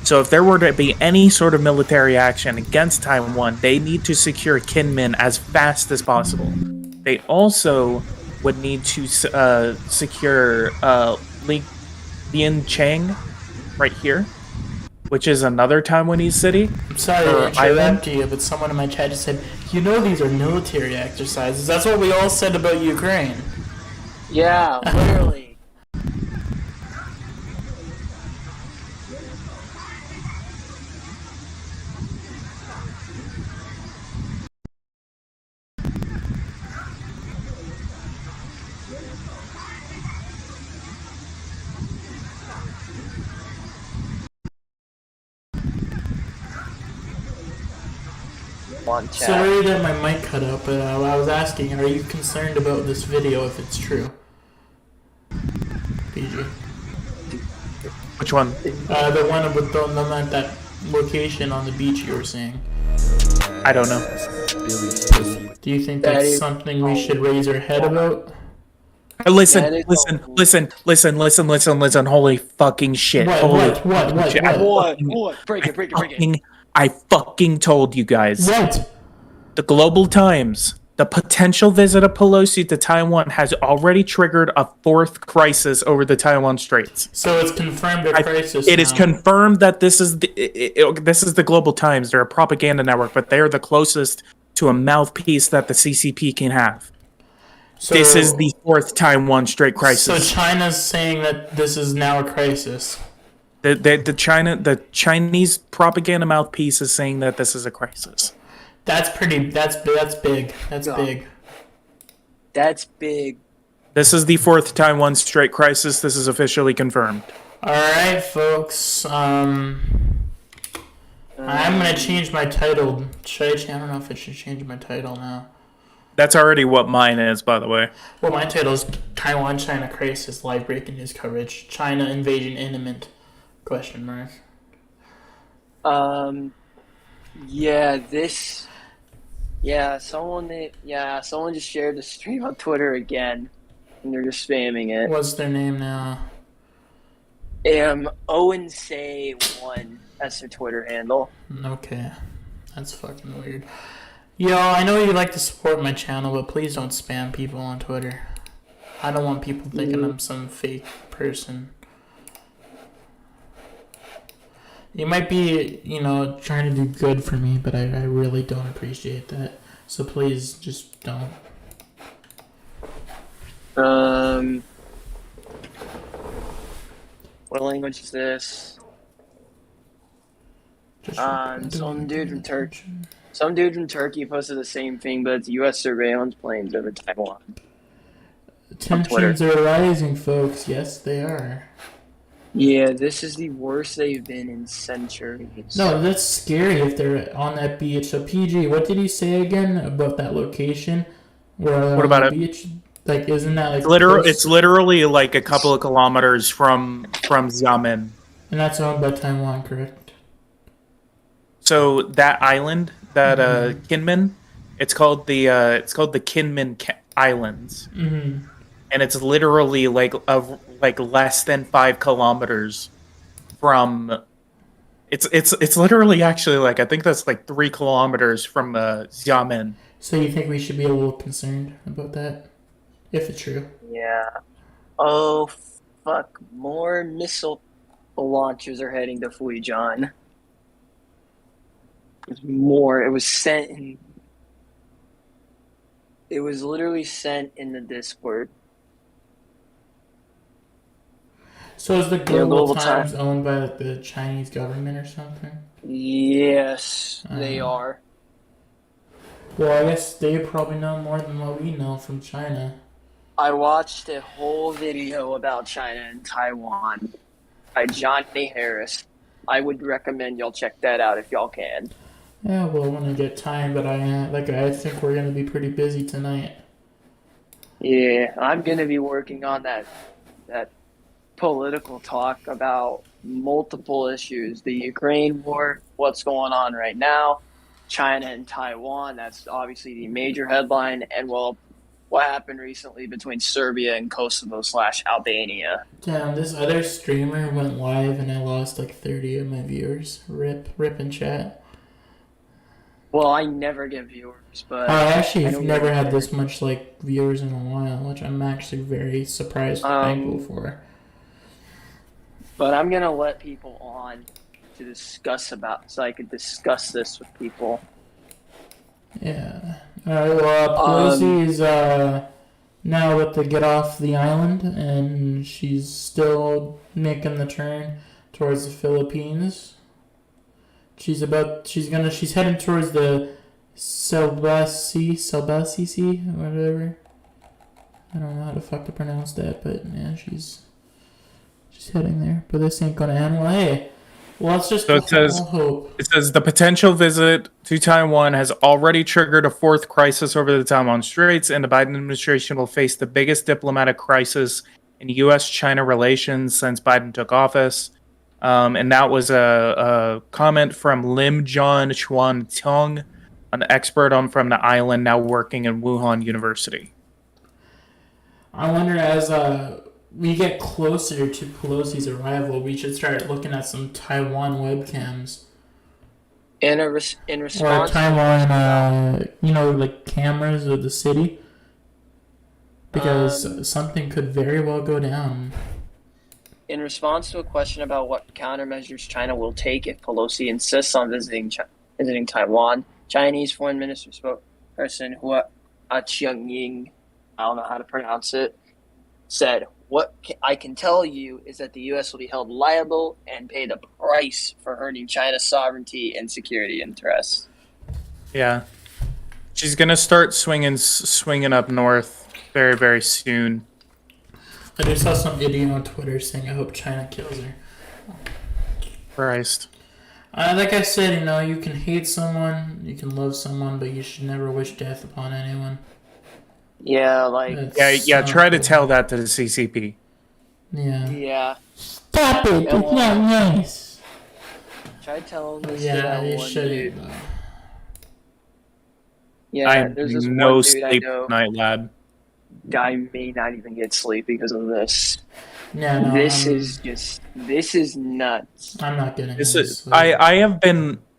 So if there were to be any sort of military action against Taiwan, they need to secure Kinmen as fast as possible. They also would need to secure Liancheng right here, which is another Taiwanese city. I'm sorry Or to interrupt island? you, but someone in my chat just said, you know these are military exercises. That's what we all said about Ukraine. Yeah, literally. One chat. Sorry that my mic cut out, but I was asking, are you concerned about this video if it's true? PG. Which one? The one with that location on the beach you were saying. I don't know. Do you think That that's is- something we should raise our head about? Listen, That is listen. Holy fucking shit. Holy What? shit. What? Break it. I fucking told you guys. What? The Global Times, the potential visit of Pelosi to Taiwan has already triggered a fourth crisis over the Taiwan Straits. So it's confirmed a crisis It is now. confirmed that this is the Global Times. They're a propaganda network, but they are the closest to a mouthpiece that the CCP can have. So, This is the fourth Taiwan Strait So crisis. China's saying that this is now a crisis. The Chinese propaganda mouthpiece is saying that this is a crisis. That's big. That's Yeah. big. That's big. This is the fourth Taiwan Strait crisis. This is officially confirmed. All right, folks. I'm gonna change my title. I don't know if I should change my title now. That's already what mine is, by the way. Well, my title is Taiwan-China Crisis, live breaking news coverage. China invasion imminent? Question mark. Someone just shared the stream on Twitter again, and they're just spamming it. What's their name now? Owen Say One. That's their Twitter handle. Okay, that's fucking weird. Yo, I know you like to support my channel, but please don't spam people on Twitter. I don't want people thinking I'm some fake person. You might be, trying to do good for me, but I really don't appreciate that. So please, just don't. What language is this? Just Some dude from Turkey posted the same thing, but it's U.S. surveillance planes over Taiwan. Twitter. Tensions are rising, folks. Yes, they are. Yeah, this is the worst they've been in centuries. No, that's scary if they're on that beach. So, PG, what did you say again about that location? Where they're What on about the it? beach? Like, isn't that like It's literally like a couple of kilometers from Xiamen. And that's owned by Taiwan, correct? So that island, that Kinmen, it's called the Kinmen Islands, Mm-hmm. and it's literally like less than 5 kilometers from. It's literally actually like I think that's like 3 kilometers from Xiamen. So you think we should be a little concerned about that, if it's true? Yeah. Oh, fuck. More missile launchers are heading to Fujian. There's more. It was sent in. It was literally sent in the Discord. So is the Global Global Times owned by the Chinese government or something? Yes, they are. Well, I guess they probably know more than what we know from China. I watched a whole video about China and Taiwan by Johnny Harris. I would recommend y'all check that out if y'all can. Yeah, well, when I get time, but I think we're gonna be pretty busy tonight. Yeah, I'm gonna be working on that political talk about multiple issues: the Ukraine war, what's going on right now, China and Taiwan. That's obviously the major headline, and well, what happened recently between Serbia and Kosovo/Albania. Damn, this other streamer went live and I lost like 30 of my viewers. Rip in chat. Well, I never get viewers, but I actually I have don't never get had this much like viewers in a while, which I'm actually very surprised and thankful for. But I'm gonna let people on to discuss about, so I could discuss this with people. Yeah. Alright, well, Pelosi is now about to get off the island, and she's still making the turn towards the Philippines. She's heading towards the Celebesi Sea, whatever. I don't know how the fuck to pronounce that, but yeah, she's heading there. But this ain't gonna end well. Hey, well, let's just hope. It says the potential visit to Taiwan has already triggered a fourth crisis over the Taiwan Straits, and the Biden administration will face the biggest diplomatic crisis in U.S.-China relations since Biden took office. And that was a comment from Lim John Chuan Tong, an expert from the island now working in Wuhan University. I wonder, as we get closer to Pelosi's arrival, we should start looking at some Taiwan webcams. In response, or Taiwan, like cameras of the city, because something could very well go down. in response to a question about what countermeasures China will take if Pelosi insists on visiting Taiwan, Chinese Foreign Minister spokesperson Hua Chunying, I don't know how to pronounce it, said, "What I can tell you is that the U.S. will be held liable and pay the price for hurting China's sovereignty and security interests." Yeah, she's gonna start swinging up north very, very soon. I just saw some video on Twitter saying, "I hope China kills her." Christ. Like I said, you can hate someone, you can love someone, but you should never wish death upon anyone. Yeah, like Yeah. Try to tell that to the CCP. Yeah. Stop it! It's not nice. Try telling this to Yeah, that you one should. dude. Yeah, I have there's this no one dude I sleep know. tonight, lad. Guy may not even get sleep because of this. Yeah, no, This is nuts. I'm not getting This this. is, I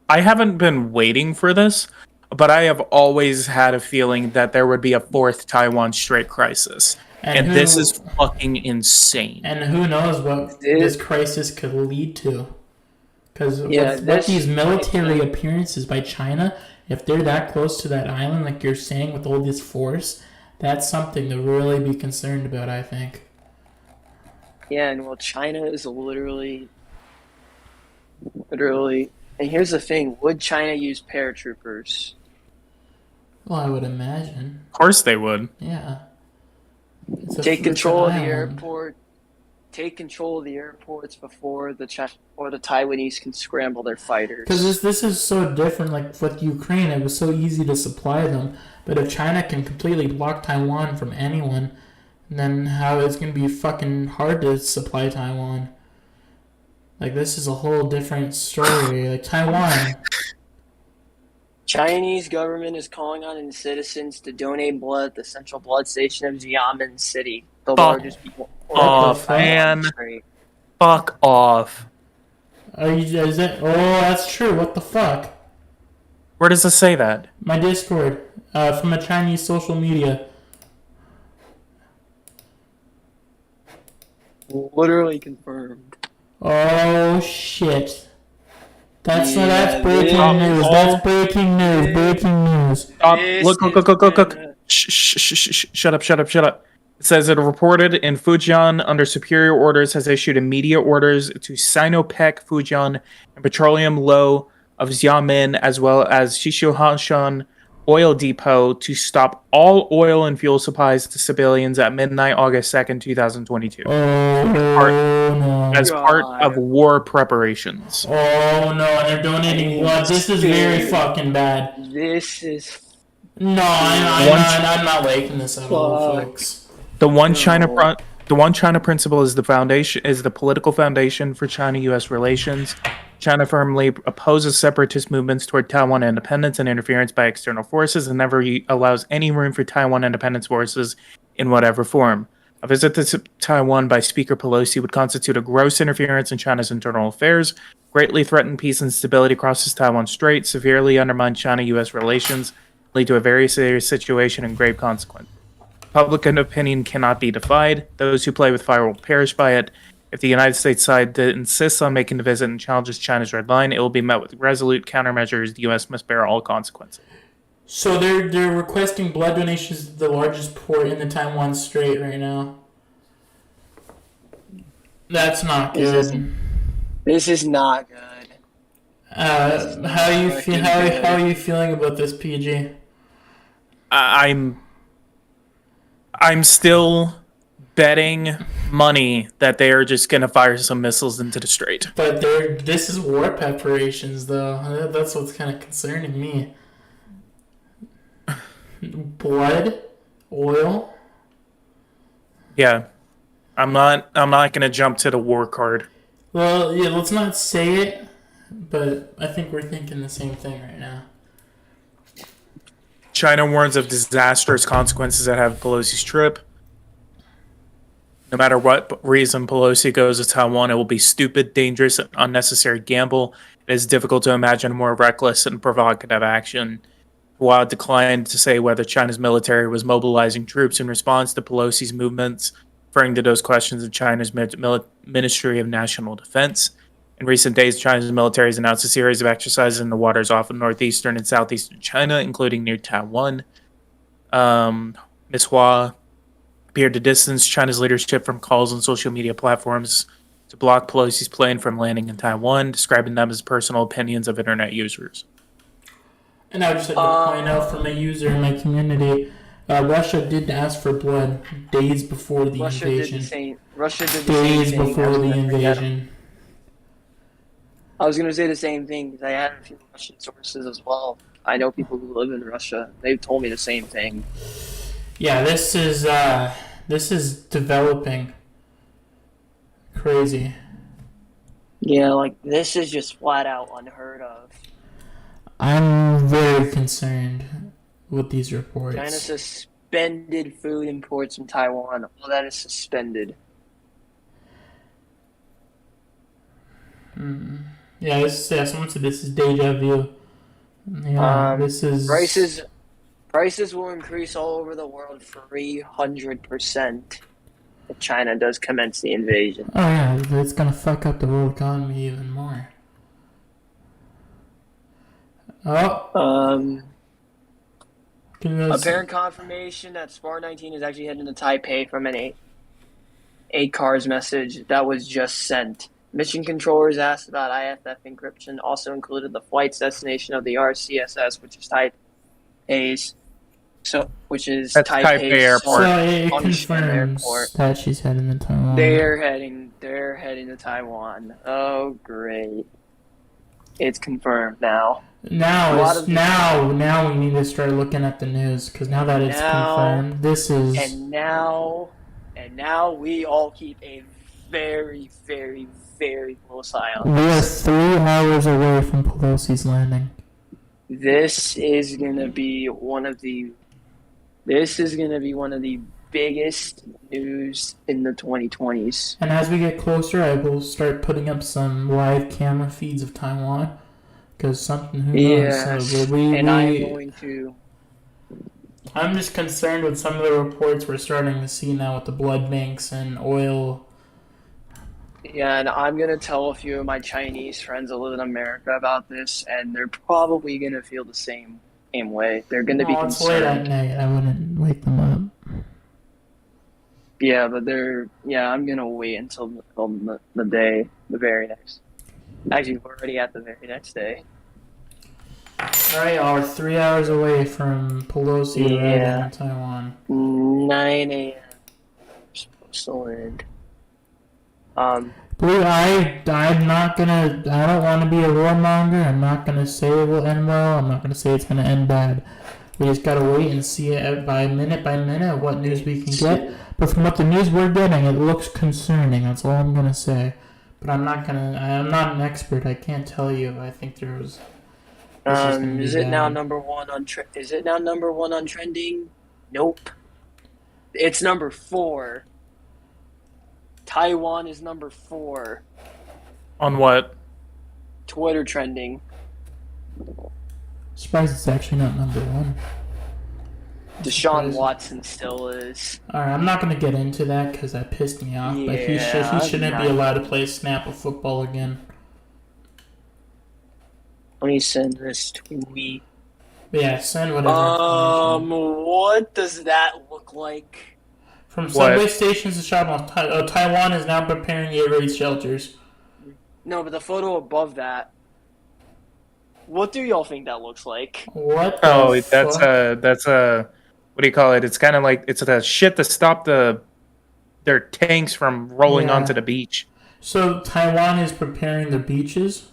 haven't been waiting for this, but I have always had a feeling that there would be a fourth Taiwan Strait crisis. And this is fucking insane. And who knows what this crisis could lead to. Because with these military appearances by China, if they're that close to that island, like you're saying, with all this force, that's something to really be concerned about, I think. Yeah, and China is literally, and here's the thing, would China use paratroopers? Well, I would imagine. Of course they would. Yeah. Take control of the island. airport. Take control of the airports before the Taiwanese can scramble their fighters. Because this is so different. Like with Ukraine, it was so easy to supply them. But if China can completely block Taiwan from anyone, then how it's gonna be fucking hard to supply Taiwan. Like this is a whole different story. Like Taiwan. Chinese government is calling on its citizens to donate blood at the central blood station of Xiamen City, the largest people. Off, man. Fuck off. Is that? Oh, that's true. What the fuck? Where does it say that? My Discord, from a Chinese social media. Literally confirmed. Oh shit. That's Yeah, that's breaking news. That's breaking news. Breaking news. Stop. This Look. is Shut up. It says it reported in Fujian under superior orders has issued immediate orders to Sinopec Fujian and Petroleum Low of Xiamen as well as Shishuhanshan Oil Depot to stop all oil and fuel supplies to civilians at midnight August 2nd, 2022 Oh no. as part of war preparations. Oh no, and they're donating blood. This is very fucking bad. This is No, I'm not liking this at all, Fuck. folks. The one China principle is the political foundation for China-U.S. relations. China firmly opposes separatist movements toward Taiwan independence and interference by external forces and never allows any room for Taiwan independence forces in whatever form. A visit to Taiwan by Speaker Pelosi would constitute a gross interference in China's internal affairs, greatly threaten peace and stability across the Taiwan Strait, severely undermine China-U.S. relations, lead to a very serious situation and grave consequence. Public opinion cannot be defied. Those who play with fire will perish by it. If the United States side insists on making the visit and challenges China's red line, it will be met with resolute countermeasures. The U.S. must bear all consequences. So they're requesting blood donations to the largest port in the Taiwan Strait right now. That's not good. This is not good. How are you feeling about this, PG? I'm still betting money that they are just going to fire some missiles into the strait. But this is war preparations, though. That's what's kind of concerning me. Blood, oil. Yeah, I'm not going to jump to the war card. Well, yeah, let's not say it, but I think we're thinking the same thing right now. China warns of disastrous consequences that have Pelosi's trip. No matter what reason Pelosi goes to Taiwan, it will be stupid, dangerous, and unnecessary gamble. It is difficult to imagine a more reckless and provocative action. While it declined to say whether China's military was mobilizing troops in response to Pelosi's movements, referring to those questions of China's Ministry of National Defense. In recent days, China's military has announced a series of exercises in the waters off of northeastern and southeastern China, including near Taiwan. Ms. Hua appeared to distance China's leadership from calls on social media platforms to block Pelosi's plane from landing in Taiwan, describing them as personal opinions of internet users. And I would just like to point out from a user in my community, Russia did ask for blood days before the invasion. Russia did the Days same thing. before the invasion. I was going to say the same thing because I had a few Russian sources as well. I know people who live in Russia. They've told me the same thing. Yeah, this is developing. Crazy. Yeah, like this is just flat out unheard of. I'm very concerned with these reports. China suspended food imports from Taiwan. All that is suspended. Yeah, someone said this is deja vu. Yeah, this is Prices will increase all over the world 300% if China does commence the invasion. Oh yeah, it's gonna fuck up the world economy even more. Apparent confirmation that Spar 19 is actually heading to Taipei from an 8 cars message that was just sent. Mission controllers asked about IFF encryption, also included the flight's destination of the RCSS, which is Taipei's which is That's Taipei Airport. So Taipei it Songshan confirms Airport. that she's heading to Taiwan. They're heading to Taiwan. Oh, great! It's confirmed now. Now we need to start looking at the news because now that it's confirmed, this is And now we all keep a very, very, very close eye on we are this. 3 hours away from Pelosi's landing. This is gonna be one of the biggest news in the 2020s. And as we get closer, I will start putting up some live camera feeds of Taiwan because something who knows. Yes, So and I am going to. I'm just concerned with some of the reports we're starting to see now with the blood banks and oil. Yeah, and I'm gonna tell a few of my Chinese friends that live in America about this, and they're probably gonna feel the same way. They're gonna be It's late at concerned. night. I wouldn't wake them up. Yeah, but I'm gonna wait until the day, the very next. Actually, we're already at the very next day. Alright, y'all, we're 3 hours away from Pelosi arriving in Taiwan. 9 a.m. Supposed to land. Blue, I'm not gonna. I don't want to be a warmonger. I'm not gonna say it will end well. I'm not gonna say it's gonna end bad. We just gotta wait and see it by minute what news we can get. But from what the news we're getting, it looks concerning. That's all I'm gonna say. But I'm not an expert. I can't tell you. I think there was. Is it now number one on trending? Nope. It's number 4. Taiwan is number 4. On what? Twitter trending. Surprised it's actually not number 1. Deshaun Watson still is. Alright, I'm not gonna get into that because that pissed me off. But he Yeah, shouldn't be allowed to play snap of football again. Let me send this tweet. But yeah, send whatever information. What does that look like? From subway stations to shop malls, Taiwan is now preparing air raid shelters. No, but the photo above that. What do y'all think that looks like? What? Oh, the that's fuck? a what do you call it? It's kind of like it's the shit to stop their tanks from rolling Yeah. onto the beach. So Taiwan is preparing their beaches.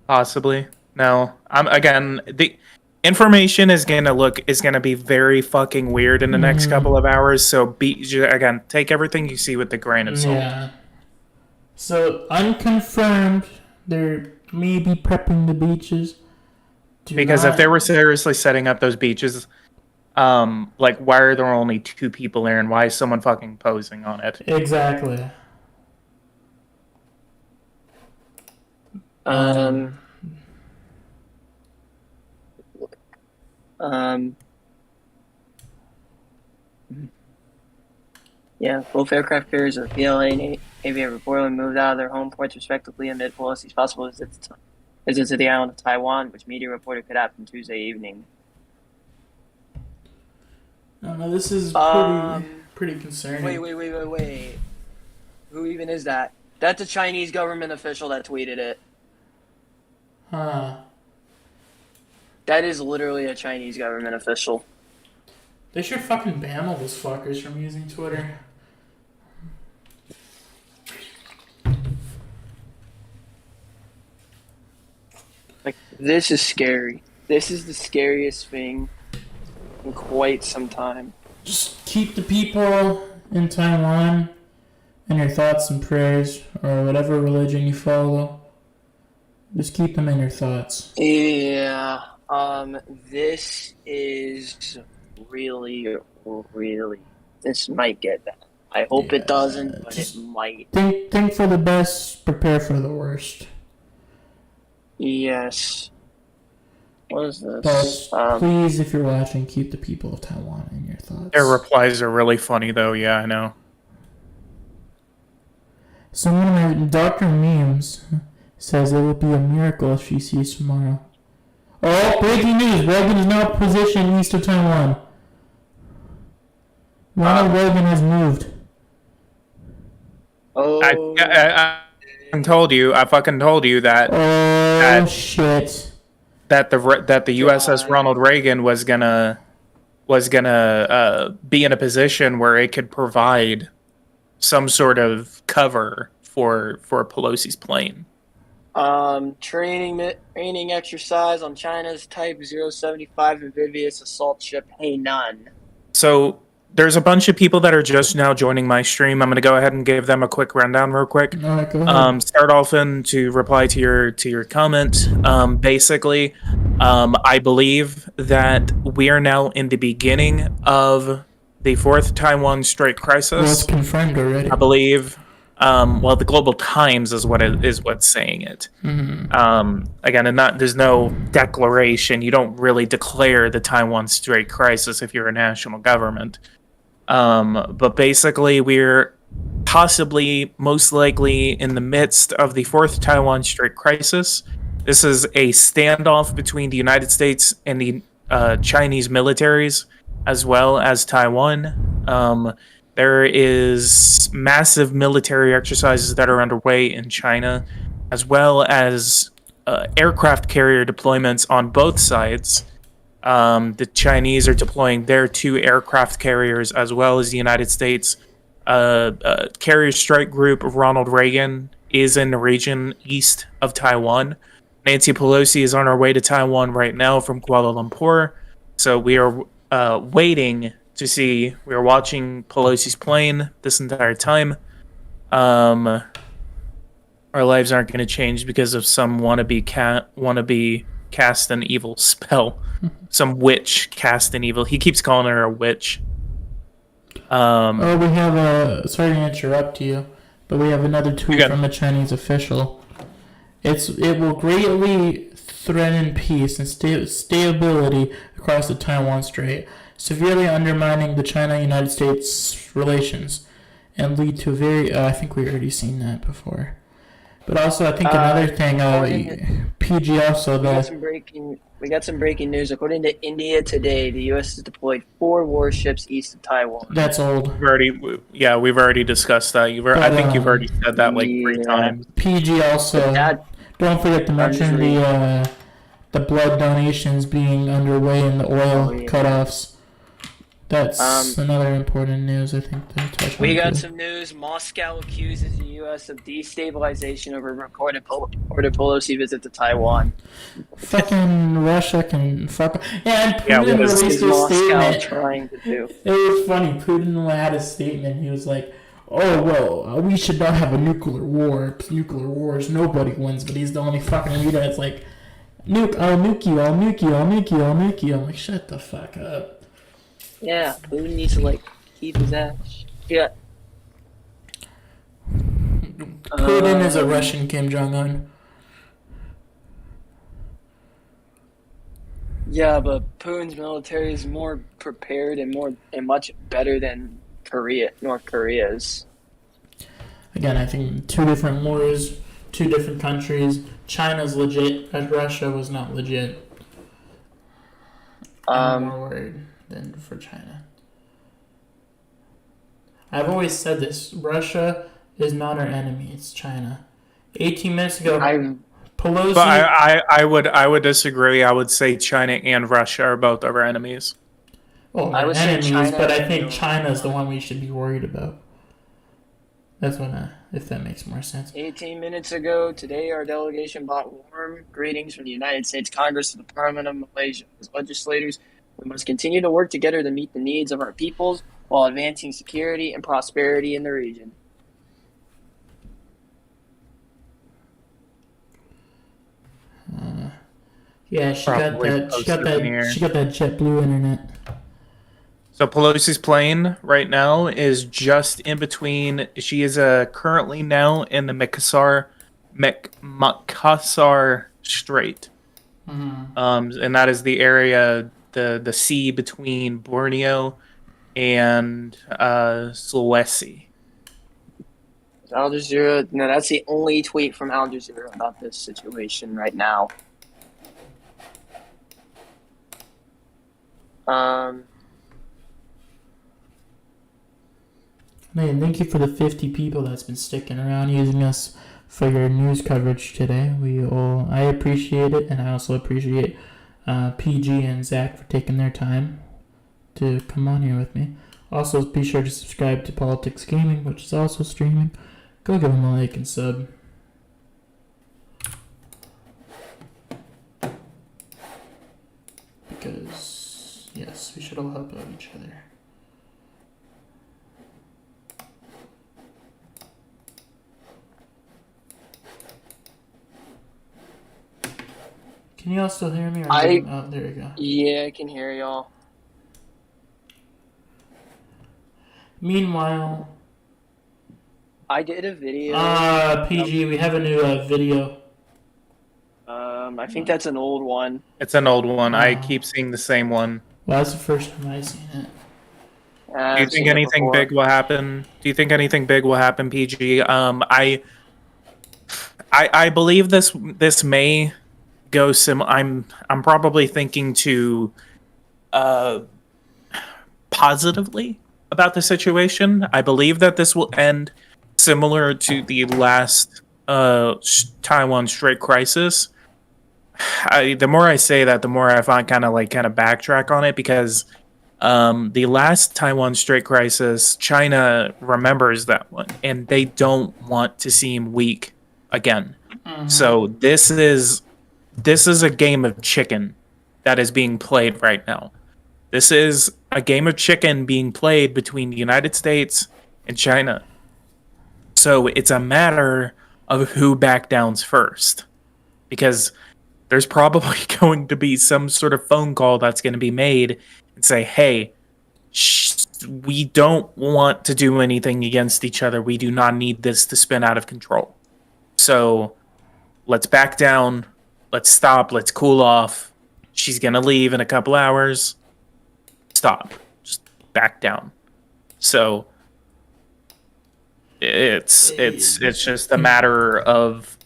Possibly. No. The information is gonna be very fucking weird in the next couple of hours. So take everything you see with a grain of salt. Yeah. So unconfirmed, they're maybe prepping the beaches. Because if they were seriously setting up those beaches, like why are there only 2 people there and why is someone fucking posing on it? Exactly. Yeah, both aircraft carriers of PLA and Avian reportedly moved out of their home ports respectively amid Pelosi's possible visits to the island of Taiwan, which media reported could happen Tuesday evening. This is pretty concerning. Wait. Who even is that? That's a Chinese government official that tweeted it. Huh. That is literally a Chinese government official. They should fucking ban all those fuckers from using Twitter. Like, this is scary. This is the scariest thing in quite some time. Just keep the people in Taiwan in your thoughts and prayers, or whatever religion you follow. Just keep them in your thoughts. Yeah. This is really. This might get bad. I hope it doesn't, but it might. Think for the best, prepare for the worst. Yes. What is this? But please, if you're watching, keep the people of Taiwan in your thoughts. Their replies are really funny though, yeah, I know. Dr. Memes says it would be a miracle if she sees tomorrow. Oh, breaking news! Reagan is now positioned east of Taiwan. Ronald Reagan has moved. Oh. I fucking told you that. Oh, shit. That the USS Ronald Reagan was gonna was going to be in a position where it could provide some sort of cover for Pelosi's plane. Training exercise on China's Type 075 amphibious assault ship Hainan. So there's a bunch of people that are just now joining my stream. I'm going to go ahead and give them a quick rundown real quick. All right, go ahead. Start off and to reply to your comment. Basically, I believe that we are now in the beginning of the fourth Taiwan Strait crisis. Well, it's confirmed already. I believe. Well, the Global Times is what's saying it. Again, and there's no declaration. You don't really declare the Taiwan Strait crisis if you're a national government. But basically, we're possibly, most likely, in the midst of the fourth Taiwan Strait crisis. This is a standoff between the United States and the Chinese militaries, as well as Taiwan. There is massive military exercises that are underway in China, as well as aircraft carrier deployments on both sides. The Chinese are deploying their 2 aircraft carriers, as well as the United States. Carrier strike group of Ronald Reagan is in the region east of Taiwan. Nancy Pelosi is on her way to Taiwan right now from Kuala Lumpur. So we are waiting to see. We are watching Pelosi's plane this entire time. Our lives aren't going to change because of some wannabe cast an evil spell. Some witch cast an evil. He keeps calling her a witch. We have a. Sorry to interrupt you, but we have another tweet from a Chinese official. It will greatly threaten peace and stability across the Taiwan Strait, severely undermining the China-United States relations, and lead to a very. I think we already seen that before. But also, I think another thing, PG also We got some breaking news. According to India Today, the U.S. has deployed 4 warships east of Taiwan. That's old. We've already discussed that. I think you've already said that like 3 times. PG also. Don't forget to mention the blood donations being underway in the oil cutoffs. That's another important news, I think, to touch on. We got some news. Moscow accuses the U.S. of destabilization over reported Pelosi visit to Taiwan. Fucking Russia can fuck. And Putin released a statement. Trying to do. It was funny. Putin had a statement. He was like, "Oh well, we should not have a nuclear war. Nuclear wars, nobody wins." But he's the only fucking leader that's like, "Nuke, I'll nuke you. I'll nuke you. I'll nuke you. I'll nuke you." I'm like, shut the fuck up. Yeah, Putin needs to keep his ass. Yeah. Putin is a Russian Kim Jong-un. Yeah, but Putin's military is more prepared and much better than North Korea's. Again, I think 2 different wars, 2 different countries. China's legit, as Russia was not legit. I'm more worried than for China. I've always said this. Russia is not our enemy. It's China. 18 minutes ago, Pelosi... But I would disagree. I would say China and Russia are both our enemies. Well, I would enemies, say China, but I think China is the one we should be worried about. That's what if that makes more sense. 18 minutes ago, today our delegation brought warm greetings from the United States Congress to the Parliament of Malaysia. As legislators, we must continue to work together to meet the needs of our peoples while advancing security and prosperity in the region. Yeah, she got that JetBlue internet. So Pelosi's plane right now is just in between. She is currently now in the Makassar Strait, and that is the area, the sea between Borneo and Sulawesi. Al Jazeera. No, that's the only tweet from Al Jazeera about this situation right now. Man, thank you for the 50 people that's been sticking around using us for your news coverage today. I appreciate it, and I also appreciate PG and Zach for taking their time. to come on here with me. Also, be sure to subscribe to Politics Gaming, which is also streaming. Go give them a like and sub. Because, yes, we should all help out each other. Can you all still hear me? Or oh, there we go. Yeah, I can hear y'all. Meanwhile, I did a video. PG, we have a new video. I think that's an old one. It's an old one. I keep seeing the same one. Well, that's the first time I've seen it. Do you think anything big will happen? Do you think anything big will happen, PG? I believe this may go I'm probably thinking to positively about the situation. I believe that this will end similar to the last Taiwan Strait crisis. The more I say that, the more I find kind of backtrack on it, because the last Taiwan Strait crisis, China remembers that one, and they don't want to seem weak again. Mm-hmm. So this is a game of chicken that is being played right now. This is a game of chicken being played between the United States and China. So it's a matter of who back downs first, because there's probably going to be some sort of phone call that's going to be made and say, hey, we don't want to do anything against each other. We do not need this to spin out of control. So let's back down. Let's stop. Let's cool off. She's going to leave in a couple hours. Stop. Just back down. So it's just a matter of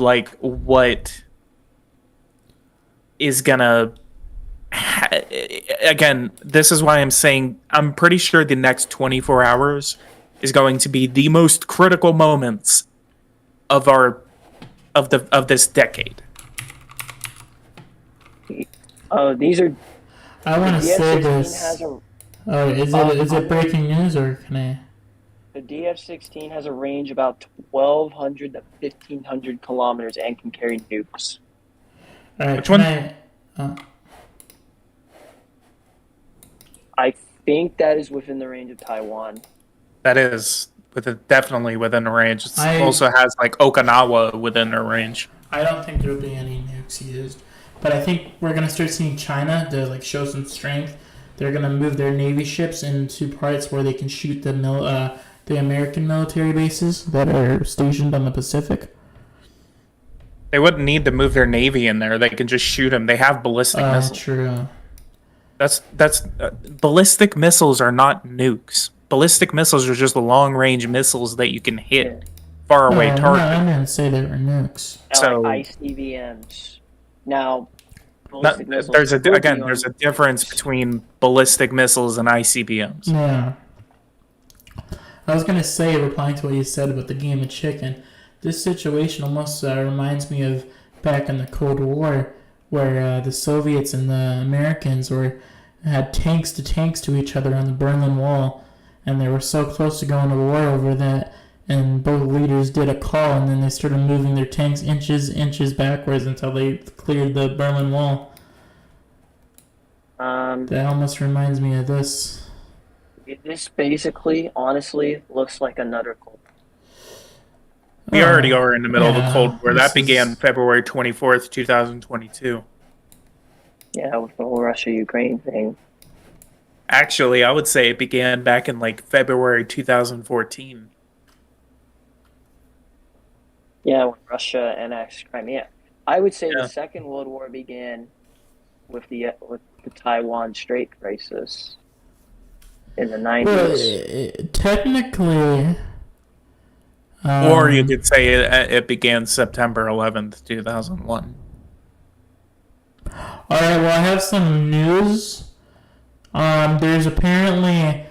like what is gonna again, this is why I'm saying I'm pretty sure the next 24 hours is going to be the most critical moments of this decade. Oh, these are. I want to say this. Is it breaking news, or can I? The DF-16 has a range about 1,200 to 1,500 kilometers and can carry nukes. All right, which one? I think that is within the range of Taiwan. That is definitely within the range. It also has like Okinawa within their range. I don't think there will be any nukes used, but I think we're gonna start seeing China to show some strength. They're gonna move their Navy ships into parts where they can shoot the American military bases that are stationed on the Pacific. They wouldn't need to move their Navy in there. They can just shoot them. They have ballistic missiles. True. That's ballistic missiles are not nukes. Ballistic missiles are just long-range missiles that you can hit far away targets. I didn't say they were nukes. So ICBMs. Now, there's a difference between ballistic missiles and ICBMs. Yeah. I was gonna say, replying to what you said about the game of chicken, this situation almost reminds me of back in the Cold War, where the Soviets and the Americans had tanks to each other on the Berlin Wall, and they were so close to going to war over that, and both leaders did a call, and then they started moving their tanks inches backwards until they cleared the Berlin Wall. That almost reminds me of this. This basically, honestly, looks like another Cold War. We already are in the middle of a Cold War. That began February 24th, 2022. Yeah, with the whole Russia-Ukraine thing. Actually, I would say it began back in February 2014. Yeah, when Russia annexed Crimea. I would say the Second World War began with the Taiwan Strait crisis in the 90s. Well, technically... or you could say it began September 11th, 2001. Alright, well, I have some news. There's apparently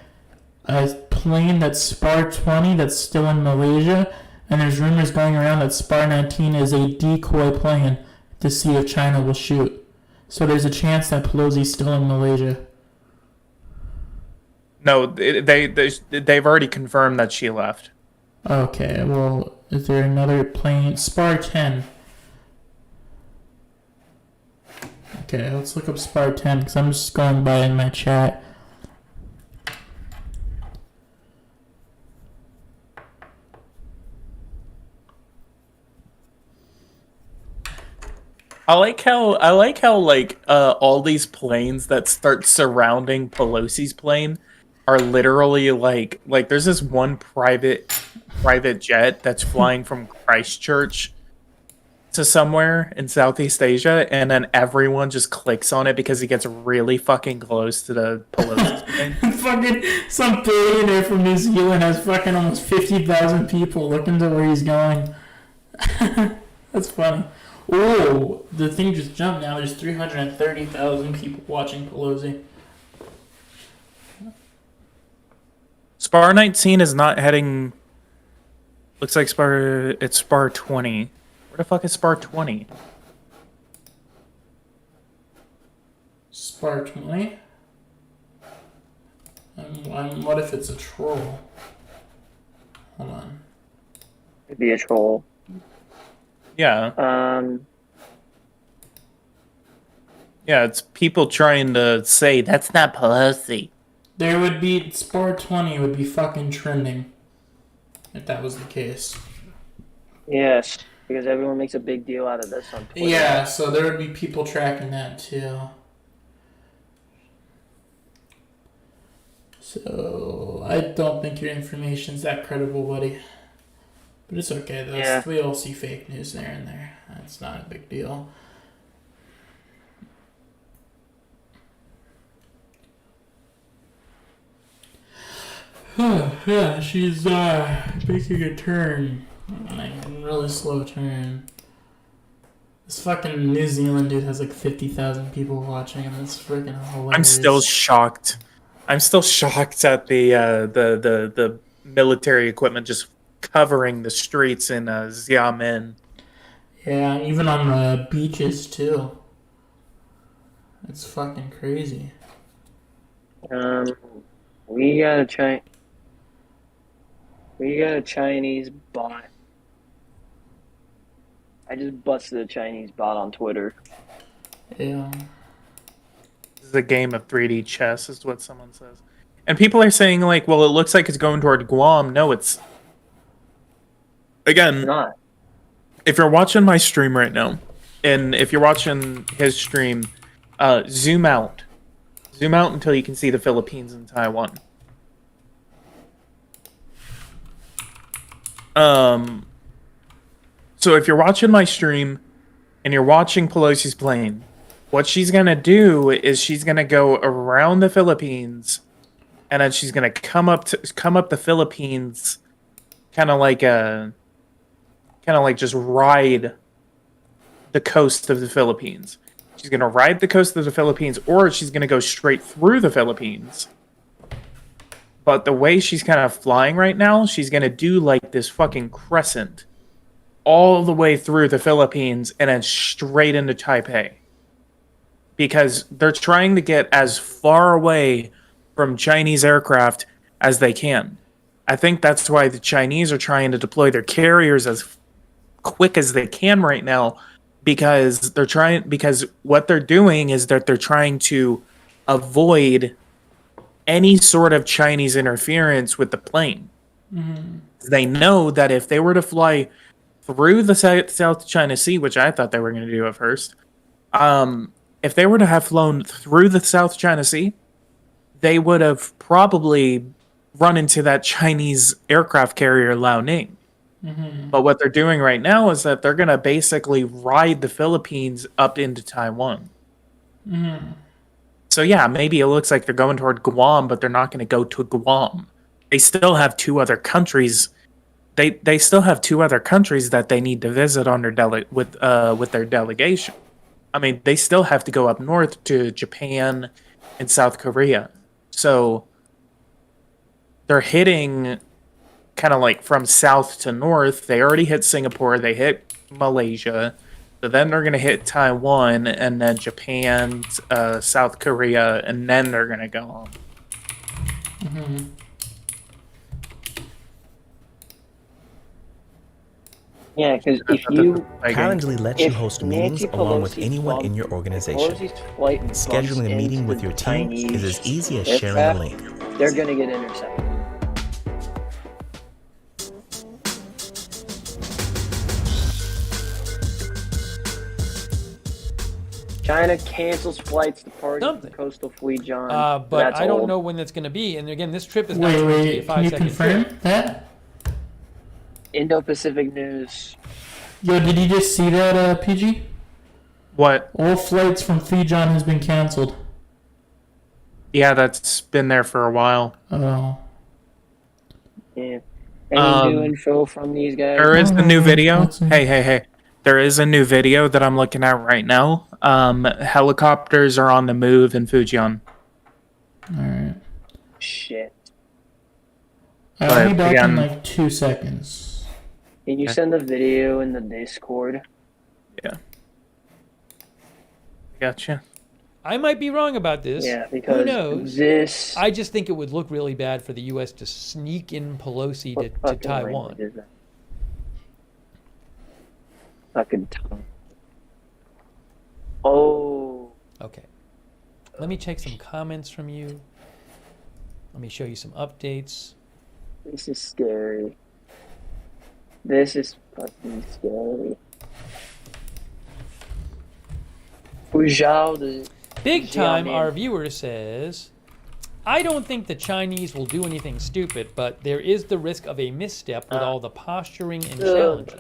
a plane that's Spar 20 that's still in Malaysia, and there's rumors going around that Spar 19 is a decoy plane to see if China will shoot. So there's a chance that Pelosi's still in Malaysia. No, they've already confirmed that she left. Okay, well, is there another plane? Spar 10. Okay, let's look up Spar 10 because I'm just going by in my chat. I like how all these planes that start surrounding Pelosi's plane are literally like there's this one private jet that's flying from Christchurch to somewhere in Southeast Asia, and then everyone just clicks on it because he gets really fucking close to the Pelosi's plane. Fucking some billionaire from New Zealand has fucking almost 50,000 people looking to where he's going. That's funny. Oh, the thing just jumped now. There's 330,000 people watching Pelosi. Spar 19 is not heading. Looks like it's Spar 20. Where the fuck is Spar 20? Spar 20? What if it's a troll? Hold on. It'd be a troll. Yeah. Yeah, it's people trying to say that's not Pelosi. There would be Spar 20 would be fucking trending if that was the case. Yes, because everyone makes a big deal out of this on Twitter. Yeah, so there would be people tracking that too. So I don't think your information's that credible, buddy. But it's okay though. Yeah. We all see fake news there and there. It's not a big deal. Yeah, she's making a turn. Like a really slow turn. This fucking New Zealand dude has like 50,000 people watching, and it's freaking hilarious. I'm still shocked. I'm still shocked at the military equipment just covering the streets in Xiamen. Yeah, even on the beaches too. It's fucking crazy. We got a Chinese bot. I just busted a Chinese bot on Twitter. Yeah. This is a game of 3D chess, is what someone says. And people are saying, like, well, it looks like it's going toward Guam. No, it's... Again, It's not. if you're watching my stream right now, and if you're watching his stream, zoom out. Zoom out until you can see the Philippines and Taiwan. So if you're watching my stream and you're watching Pelosi's plane, what she's gonna do is she's gonna go around the Philippines, and then she's gonna come up the Philippines, kind of like just ride the coast of the Philippines. She's gonna ride the coast of the Philippines, or she's gonna go straight through the Philippines. But the way she's kind of flying right now, she's gonna do like this fucking crescent all the way through the Philippines and then straight into Taipei. Because they're trying to get as far away from Chinese aircraft as they can. I think that's why the Chinese are trying to deploy their carriers as quick as they can right now, because what they're doing is that they're trying to avoid any sort of Chinese interference with the plane. Mm-hmm. They know that if they were to fly through the South China Sea, which I thought they were going to do at first, if they were to have flown through the South China Sea, they would have probably run into that Chinese aircraft carrier Liaoning. Mm-hmm. But what they're doing right now is that they're going to basically ride the Philippines up into Taiwan. Mm-hmm. So yeah, maybe it looks like they're going toward Guam, but they're not going to go to Guam. They still have two other countries. They still have two other countries that they need to visit on their with their delegation. I mean, they still have to go up north to Japan and South Korea. So they're hitting kind of like from south to north. They already hit Singapore. They hit Malaysia. So then they're going to hit Taiwan and then Japan, South Korea, and then they're going to go home. Yeah, because That's if what this you is like. Calendly lets you if host Nancy meetings along with Pelosi anyone in your bumps- if organization. Pelosi's flight bumps Scheduling a meeting into with the your team Chinese is as easy as sharing a aircraft, link. they're gonna get intercepted. China cancels flights departing Something. from coastal Fujian. But That's I don't old. know when that's going to be. And again, this trip is not Wait, supposed to be a wait. Can you 5-second confirm trip. that? Indo-Pacific News. Yo, did you just see that, PG? What? All flights from Fujian has been canceled. Yeah, that's been there for a while. Oh. Yeah. Any new Um, info from these guys? There is a new video. Let's see. Hey. There is a new video that I'm looking at right now. Helicopters are on the move in Fujian. Alright. Shit. I'll be back in again- like 2 seconds. Can you Okay. send the video in the Discord? Gotcha. I might be wrong about this. Yeah, because Who knows? this. I just think it would look really bad for the U.S. to sneak in Pelosi what to fucking Taiwan. language is that? Fucking tongue. Oh. Okay. Let me check some comments from you. Let me show you some updates. This is scary. This is fucking scary. Fuzhou, the Big Time, Xiaomi. our viewer says, I don't think the Chinese will do anything stupid, but there is the risk of a misstep with all the posturing and challenging.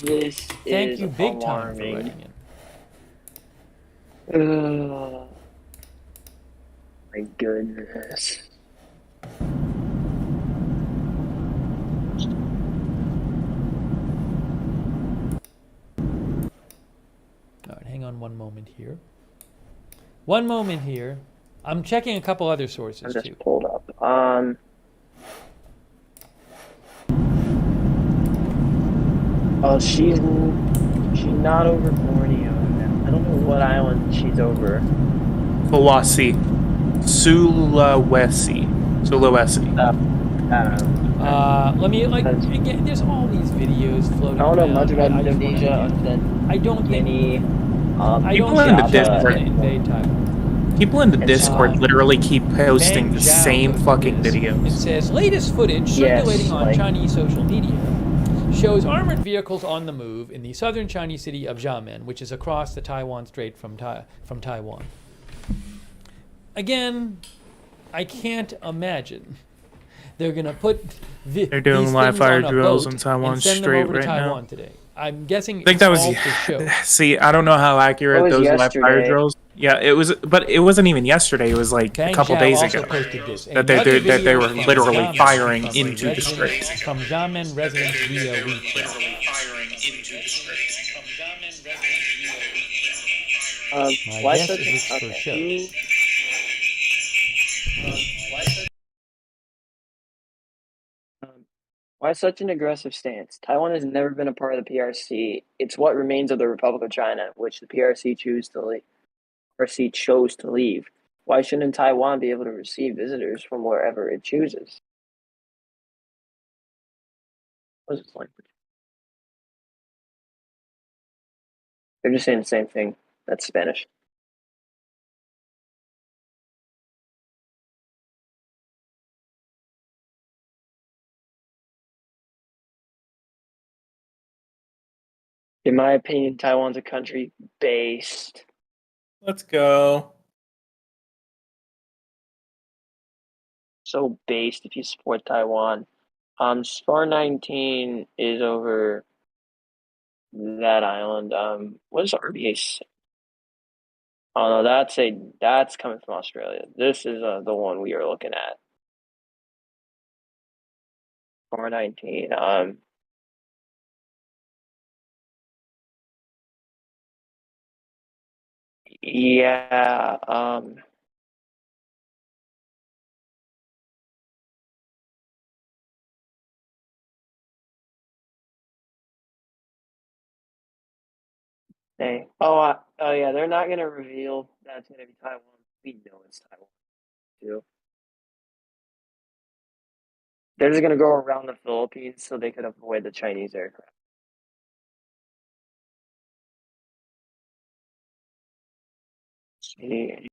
This Thank is you, Big Time, for alarming. writing in. Ugh. My goodness. All right, hang on one moment here. One moment here. I'm checking a couple other I sources just too. pulled up. Oh, she's not over Borneo. I don't know what island she's over. Sulawesi. Sulawesi. I don't know. Let me That's- again. There's all these videos floating. I don't know around. much about I just wanna- Indonesia other than I don't think. Guinea. I People don't in think the China's Discord- gonna invade Taiwan. People in the It's Discord hot. literally keep posting Bang the Zhao same posted fucking this. It videos. says latest footage Yes, circulating on like- Chinese social media shows armored vehicles on the move in the southern Chinese city of Xiamen, which is across the Taiwan Strait from Taiwan. Again, I can't imagine they're gonna put They're doing these live things fire on a drills boat in Taiwan and send Strait them over right to now. Taiwan today. I'm guessing I think that was all for show. See, I don't know how accurate That was those live fire yesterday. drills. Yeah, it was, but it wasn't even yesterday. It was like Kang a couple Zhao days also ago posted this. that they Another that they video were from literally Xiamen firing from a into the resident- strait. From Xiamen residents via WeChat. My Why guess such is it's for show. Why such an aggressive stance? Taiwan has never been a part of the PRC. It's what remains of the Republic of China, which the PRC chose to leave. Why shouldn't Taiwan be able to receive visitors from wherever it chooses? What is this language? They're just saying the same thing. That's Spanish. In my opinion, Taiwan's a country based. Let's go. So based if you support Taiwan. Star 19 is over that island. What is RBA? Oh no, that's coming from Australia. This is the one we are looking at. Star 19. Yeah. Hey. Oh yeah, they're not gonna reveal that it's gonna be Taiwan. We know it's Taiwan too. They're just gonna go around the Philippines so they could avoid the Chinese aircraft. See,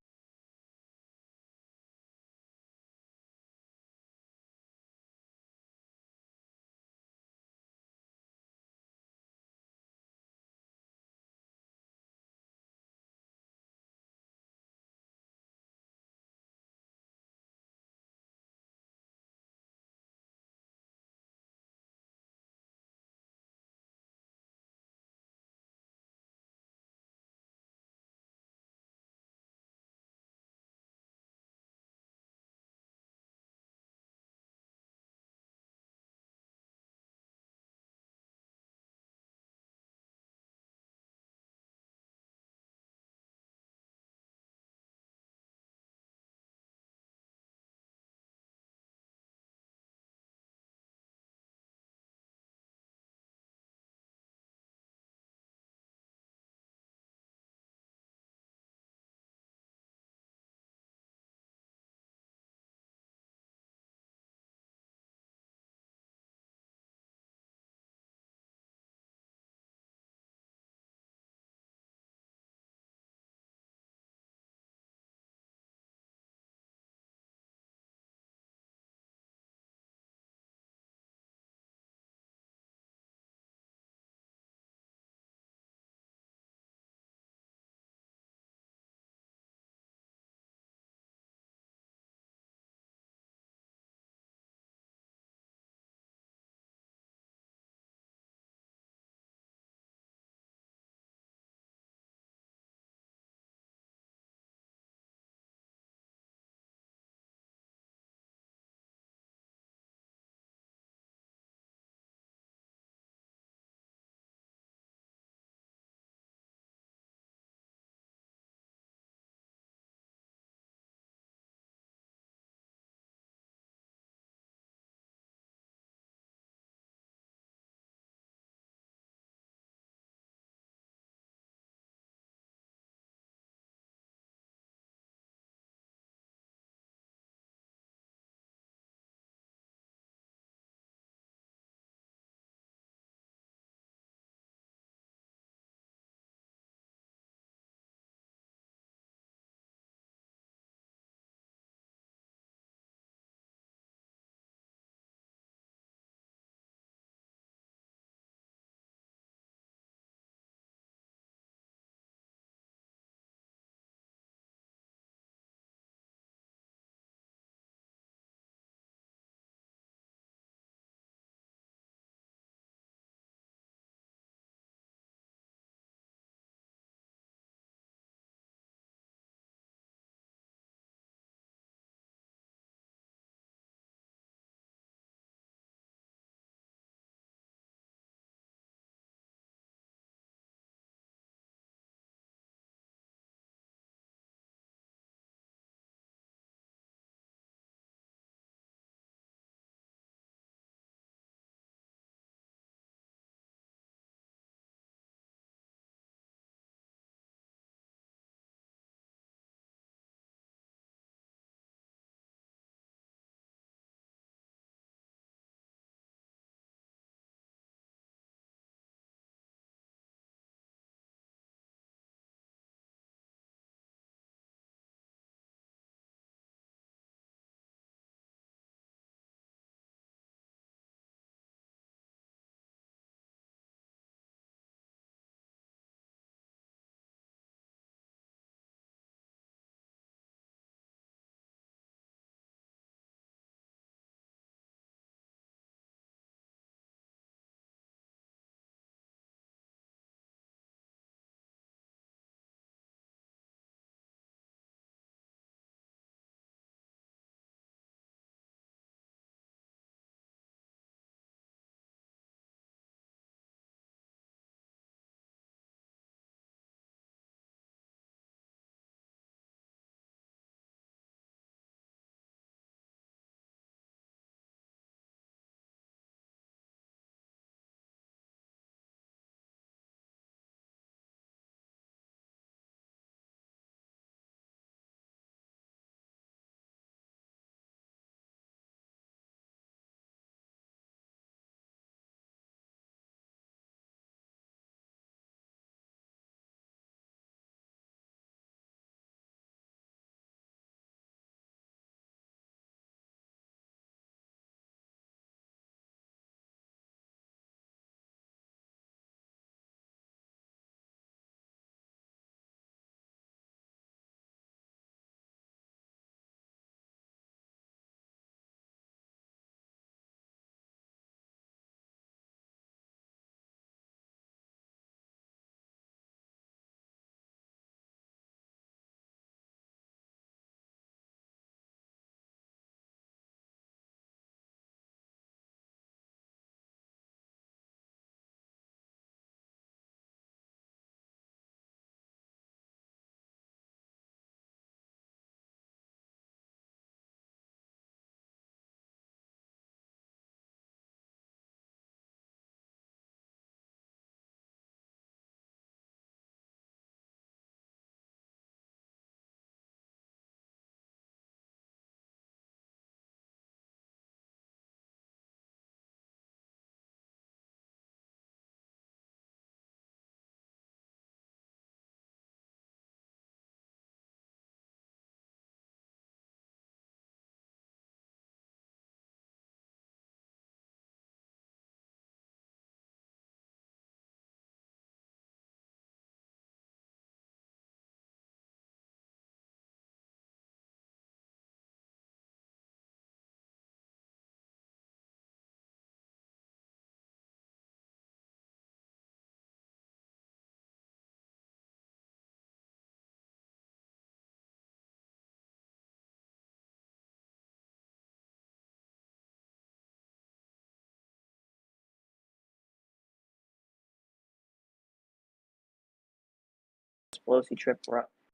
Pelosi trip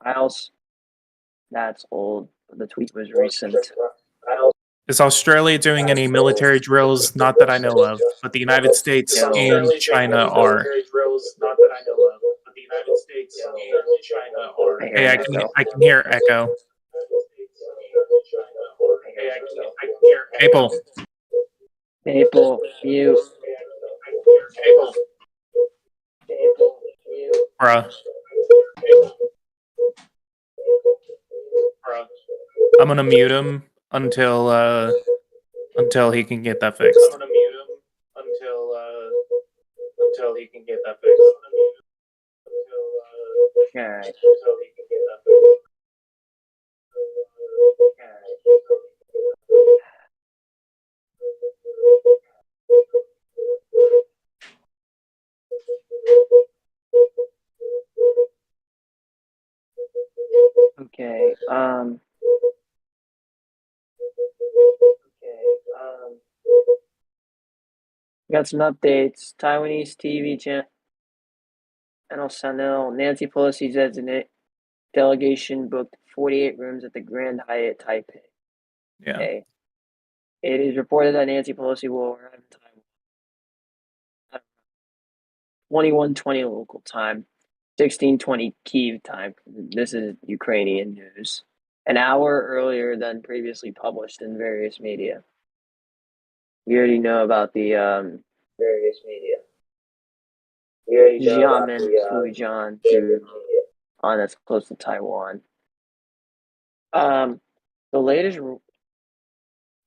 files. That's old. The tweet was recent. Is Australia doing any military drills? Not that I know of, but the United States No. and China are. I hear Hey, an echo. I can hear echo. Maple. Maple, mute. Bruh. I'm gonna mute him until he can get that fixed. Okay. Okay. Got some updates. Taiwanese TV channel Sentinel. Nancy Pelosi's delegation booked 48 rooms at the Grand Hyatt Taipei. Yeah. Okay. It is reported that Nancy Pelosi will arrive in Taiwan at 21:20 local time, 16:20 Kyiv time. This is Ukrainian news. An hour earlier than previously published in various media. We already know about the various media. Xiamen Fujian on that's close to Taiwan. The latest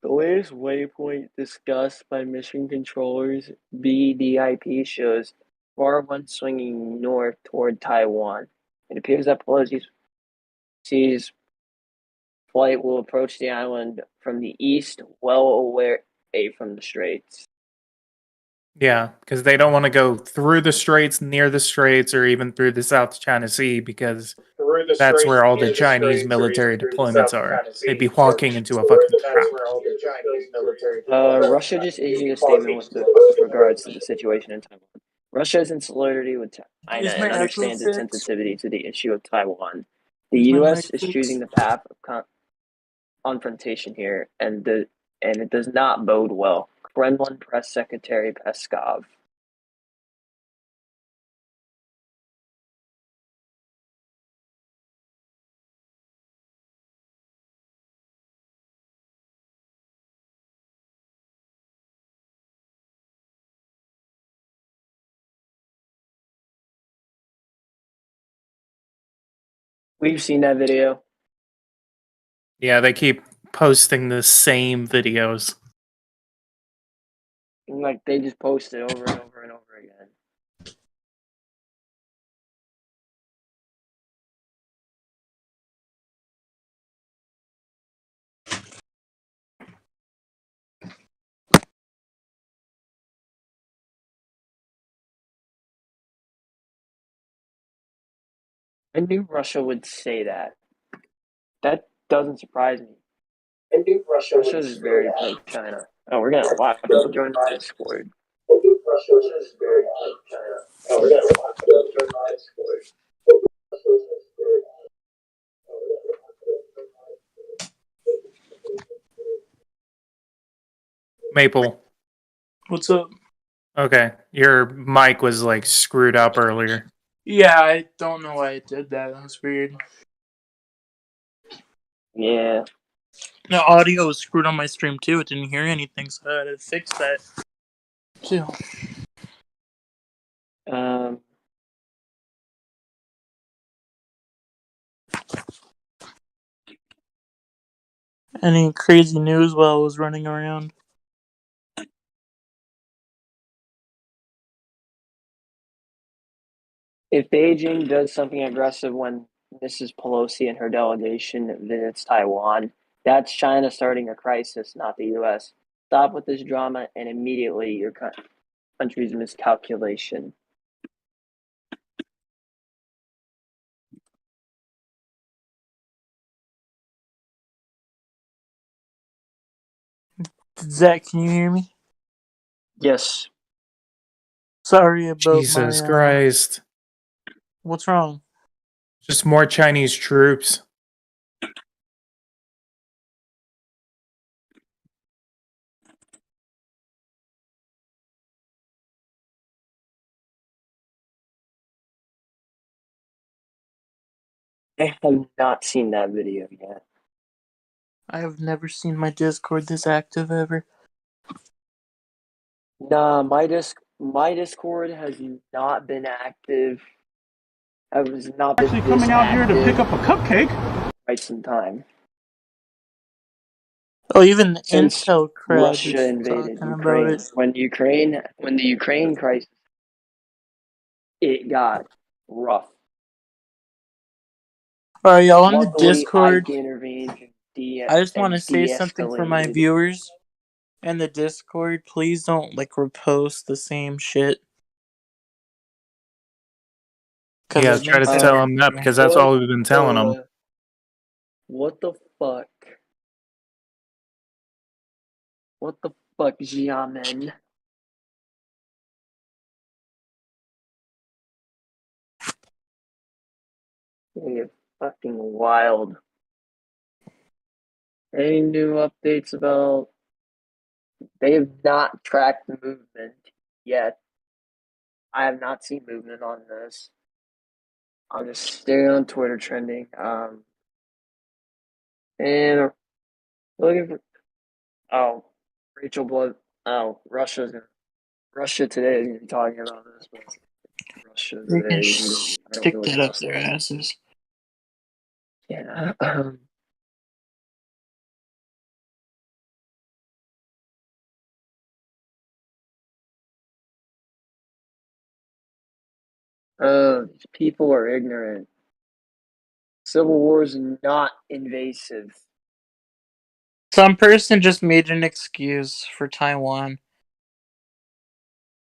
waypoint discussed by mission controllers BDIP shows far one swinging north toward Taiwan. It appears that Pelosi's flight will approach the island from the east, well away from the straits. Yeah, because they don't want to go through the straits, near the straits, or even through the South China Sea, because that's where all the Chinese military deployments are. They'd be walking into a fucking trap. Russia just issued a statement with regards to the situation in Taiwan. Russia is in solidarity with China and understands its sensitivity to the issue of Taiwan. The U.S. is choosing the path of confrontation here, and it does not bode well. Kremlin Press Secretary Peskov. We've seen that video. Yeah, they keep posting the same videos. Like, they just post it over and over and over again. I knew Russia would say that. That doesn't surprise me. I knew Russia is very pro-China. Oh, we're getting a lot of people joining the Discord. Russia is very pro-China. Oh, we're getting a lot of people joining the Discord. Maple. What's up? Okay, your mic was like screwed up earlier. Yeah, I don't know why it did that. That's weird. Yeah. The audio was screwed on my stream too. It didn't hear anything, so I had to fix that too. Any crazy news while I was running around? If Beijing does something aggressive when Mrs. Pelosi and her delegation visits Taiwan, that's China starting a crisis, not the U.S. Stop with this drama and immediately your country's miscalculation. Zach, can you hear me? Yes. Sorry about Jesus my. Christ. What's wrong? Just more Chinese troops. I have not seen that video yet. I have never seen my Discord this active ever. Nah, my Discord has not been active. I was not been Actually this coming out here to active pick up a cupcake. quite some time Oh, even the since Intel crowd Russia is invaded talking about Ukraine. it. When the Ukraine crisis, it got rough. Alright, y'all, on the Luckily, Discord, Ike intervened. I just want to say something for my de-escalated. viewers in the Discord. Please don't, like, repost the same shit. Yeah, it try to makes tell it- them that because that's all we've been telling them. What the fuck? What the fuck, Xiamen? You're fucking wild. Any new updates about? They have not tracked the movement yet. I have not seen movement on this. I'm just staring on Twitter trending. And looking for. Oh, Rachel Blood. Oh, Russia today is going to be talking about this. But Russia They can today. I don't stick really that up trust their them. asses. Yeah. People are ignorant. Civil War is not invasive. Some person just made an excuse for Taiwan.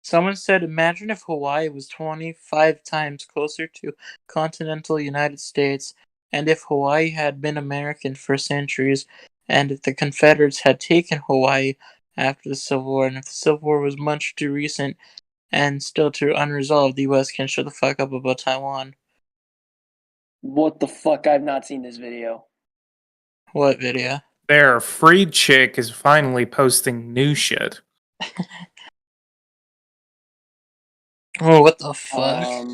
Someone said, imagine if Hawaii was 25 times closer to continental United States, and if Hawaii had been American for centuries, and if the Confederates had taken Hawaii after the Civil War, and if the Civil War was much too recent and still too unresolved, the US can shut the fuck up about Taiwan. What the fuck? I've not seen this video. What video? Their freed chick is finally posting new shit. Oh, what the fuck?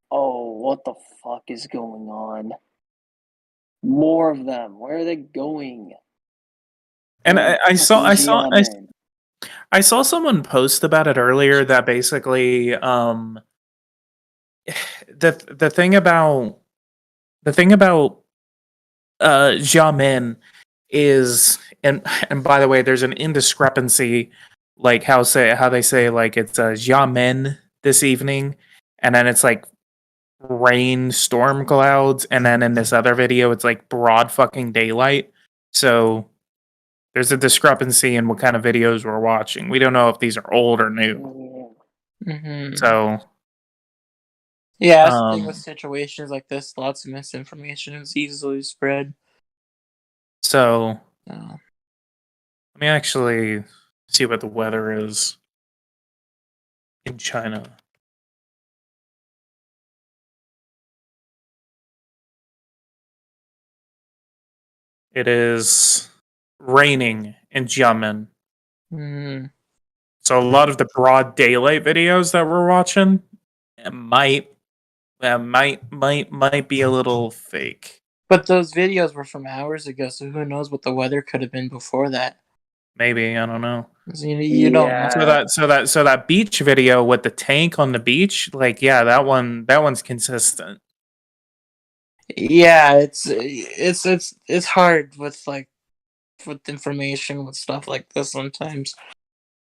Oh, what the fuck is going on? More of them. Where are they going? And Where I saw Xiamen? I saw someone post about it earlier that basically the thing about Xiamen is and by the way, there's an indiscrepancy like how they say like it's Xiamen this evening, and then it's like rain storm clouds, and then in this other video it's like broad fucking daylight. So there's a discrepancy in what kind of videos we're watching. We don't know if these are old or new. Mm-hmm. So yeah, that's the thing with situations like this. Lots of misinformation is easily spread. So Oh. let me actually see what the weather is in China. It is raining in Xiamen. Mm. So a lot of the broad daylight videos that we're watching might be a little fake. But those videos were from hours ago, so who knows what the weather could have been before that? Maybe, I don't know. So you don't know. So that beach video with the tank on the beach, like yeah, that one's consistent. Yeah, it's hard with with information with stuff like this sometimes.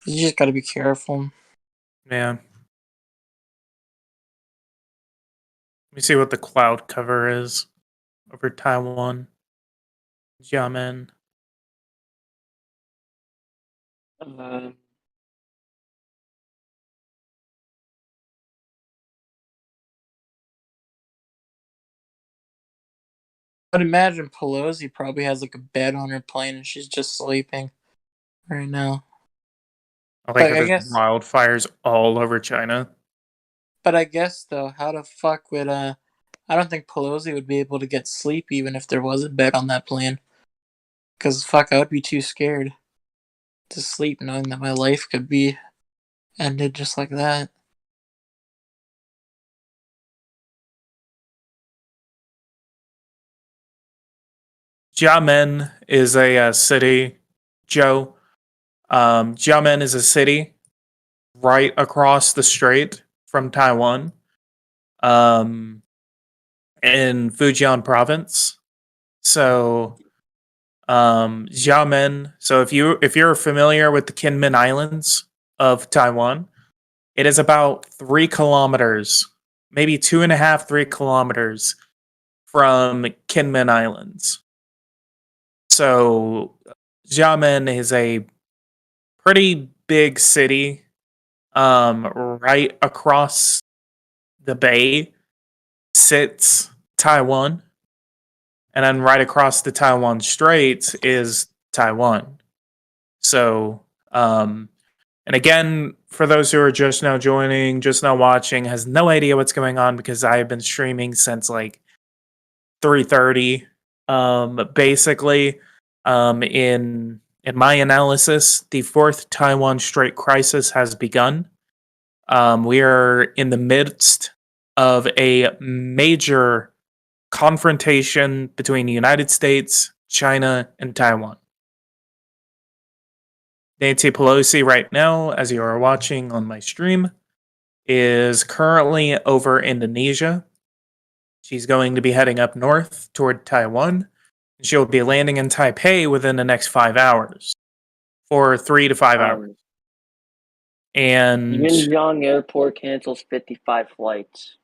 You just gotta be careful. Yeah. Let me see what the cloud cover is over Taiwan. Xiamen. I'd imagine Pelosi probably has like a bed on her plane and she's just sleeping right now. I like But how I there's guess, wildfires all over China. but I guess though, how the fuck would I don't think Pelosi would be able to get sleep even if there was a bed on that plane. Because, fuck, I would be too scared to sleep knowing that my life could be ended just like that. Xiamen is a city, Joe. Xiamen is a city right across the strait from Taiwan, in Fujian province. So, Xiamen. So if you're familiar with the Kinmen Islands of Taiwan, it is about 3 kilometers, maybe 2.5, 3 kilometers from Kinmen Islands. So Xiamen is a pretty big city, right across the bay sits Taiwan, and then right across the Taiwan Strait is Taiwan. So, and again, for those who are just now joining, just now watching, has no idea what's going on because I have been streaming since like 3:30. Basically, in my analysis, the fourth Taiwan Strait crisis has begun. We are in the midst of a major confrontation between the United States, China, and Taiwan. Nancy Pelosi, right now, as you are watching on my stream, is currently over Indonesia. She's going to be heading up north toward Taiwan. She'll be landing in Taipei within the next 5 hours, for 3 to 5 hours. And Yinjiang Airport cancels 55 flights.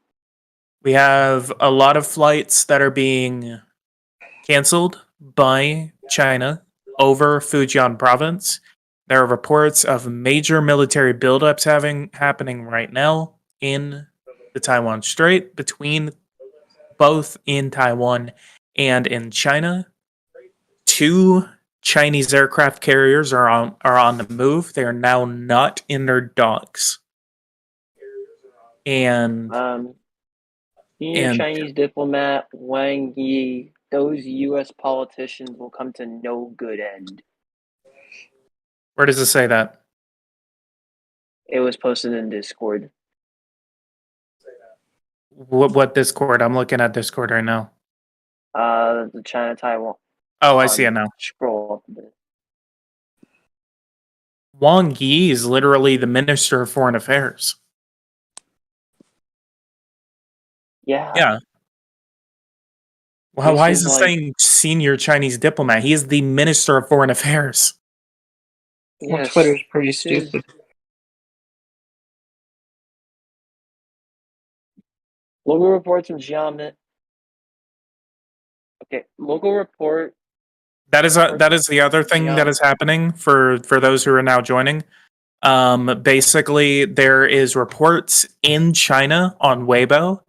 we have a lot of flights that are being canceled by China over Fujian province. There are reports of major military buildups happening right now in the Taiwan Strait between both in Taiwan and in China. 2 Chinese aircraft carriers are on the move. They are now not in their docks. And Senior Chinese diplomat Wang Yi, those U.S. politicians will come to no good end. where does it say that? It was posted in Discord. What Discord? I'm looking at Discord right now. The China-Taiwan. Oh, I see it now. Scroll up a bit. Wang Yi is literally the Minister of Foreign Affairs. Yeah. Yeah. Well, why is it This is saying senior Chinese diplomat? He is the Minister of Foreign Affairs. Well, Yes. Twitter's pretty This is- stupid. Local reports from Xiamen. Okay, local report. That is the other thing that is happening for those who are now joining. Basically, there is reports in China on Weibo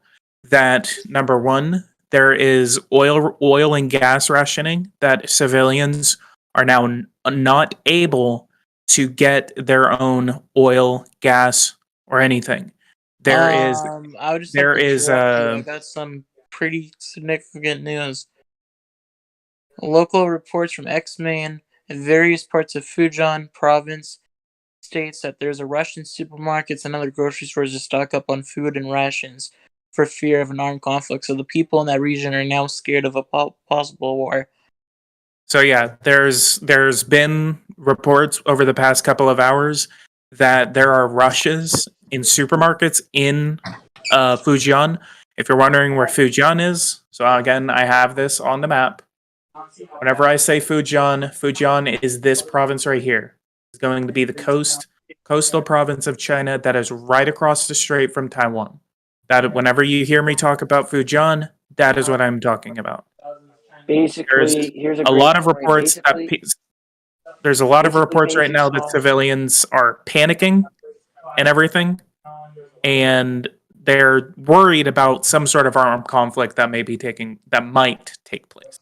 that number one, there is oil and gas rationing, that civilians are now not able to get their own oil, gas, or anything. I would just there like to is, interrupt you. I got some pretty significant news. Local reports from X-Man in various parts of Fujian province states that there's a Russian supermarkets and other grocery stores to stock up on food and rations for fear of an armed conflict. So the people in that region are now scared of a possible war. So yeah, there's been reports over the past couple of hours that there are rushes in supermarkets in Fujian. If you're wondering where Fujian is, so again, I have this on the map. Whenever I say Fujian, Fujian is this province right here. It's going to be the coastal province of China that is right across the strait from Taiwan. That whenever you hear me talk about Fujian, that is what I'm talking about. Basically, here's A lot of reports there's a lot of reports right now that civilians are panicking and everything, and they're worried about some sort of armed conflict that might take place.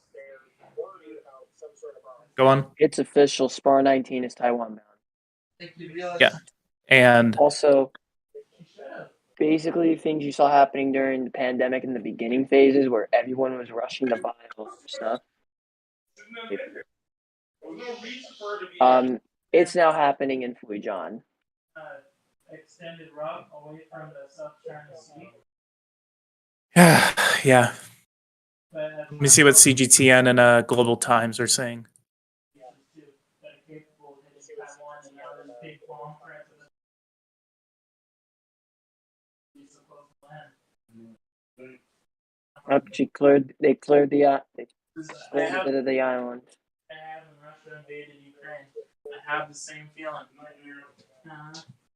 Go on. It's official. Spar 19 is Taiwan bound. Yeah, and Also, basically things you saw happening during the pandemic in the beginning phases where everyone was rushing to buy all their stuff. It's now happening in Fujian. Extended route away from the South China Sea. Yeah. Let me see what CGTN and Global Times are saying. They cleared the bit of the island. I have when Russia invaded Ukraine. I have the same feeling.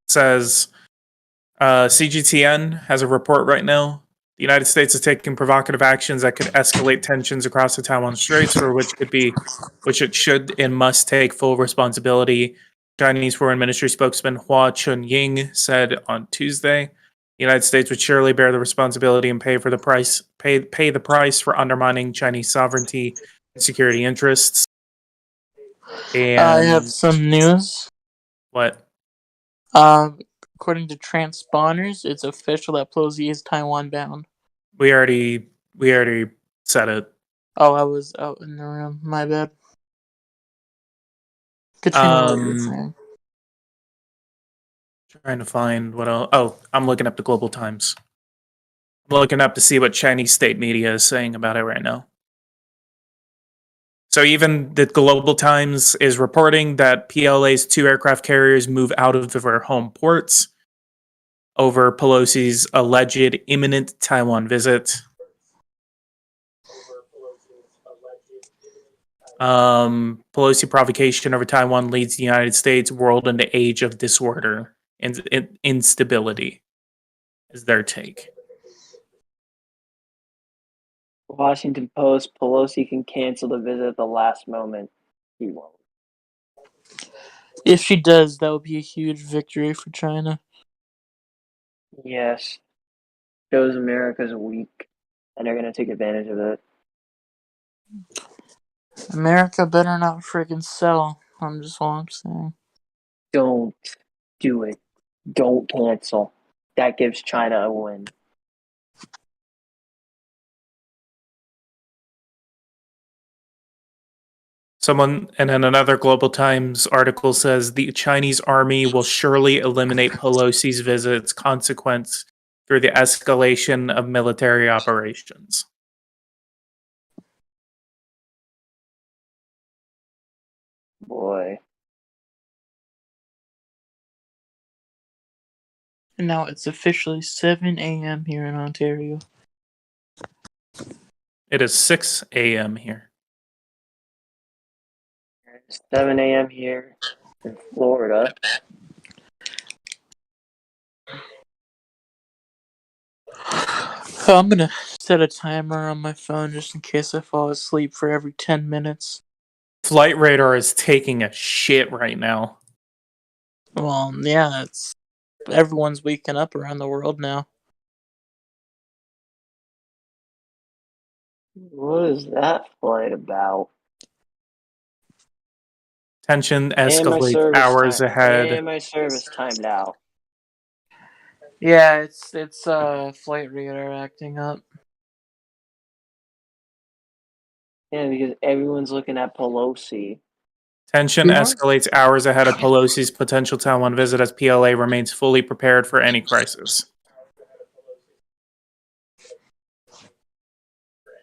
Says CGTN has a report right now. The United States is taking provocative actions that could escalate tensions across the Taiwan Straits, for which it should and must take full responsibility. Chinese Foreign Ministry spokesman Hua Chunying said on Tuesday, the United States would surely bear the responsibility and pay the price for undermining Chinese sovereignty and security interests. And I have some news. What? According to transponders, it's official that Pelosi is Taiwan bound. We already said it. Oh, I was out in the room. My bad. Continue what you're saying. Trying to find what else. Oh, I'm looking up the Global Times. I'm looking up to see what Chinese state media is saying about it right now. So even the Global Times is reporting that PLA's 2 aircraft carriers move out of their home ports over Pelosi's alleged imminent Taiwan visit. Pelosi provocation over Taiwan leads the United States world into age of disorder and instability, is their take. Washington Post, Pelosi can cancel the visit at the last moment. He won't. If she does, that would be a huge victory for China. Yes. Shows America's weak, and they're going to take advantage of it. America better not friggin' sell. I'm just all I'm saying. Don't do it. Don't cancel. That gives China a win. And then another Global Times article says the Chinese army will surely eliminate Pelosi's visit's consequence through the escalation of military operations. Boy. And now it's officially 7 a.m. here in Ontario. It is 6 a.m. here. 7 a.m. here in Florida. I'm gonna set a timer on my phone just in case I fall asleep for every 10 minutes. Flight Radar is taking a shit right now. Well, yeah, everyone's waking up around the world now. What is that flight about? Tension escalates hours ahead. And my service timed out. Yeah, it's Flight Radar acting up. Yeah, because everyone's looking at Pelosi. Tension escalates hours ahead of Pelosi's potential Taiwan visit as PLA remains fully prepared for any crisis.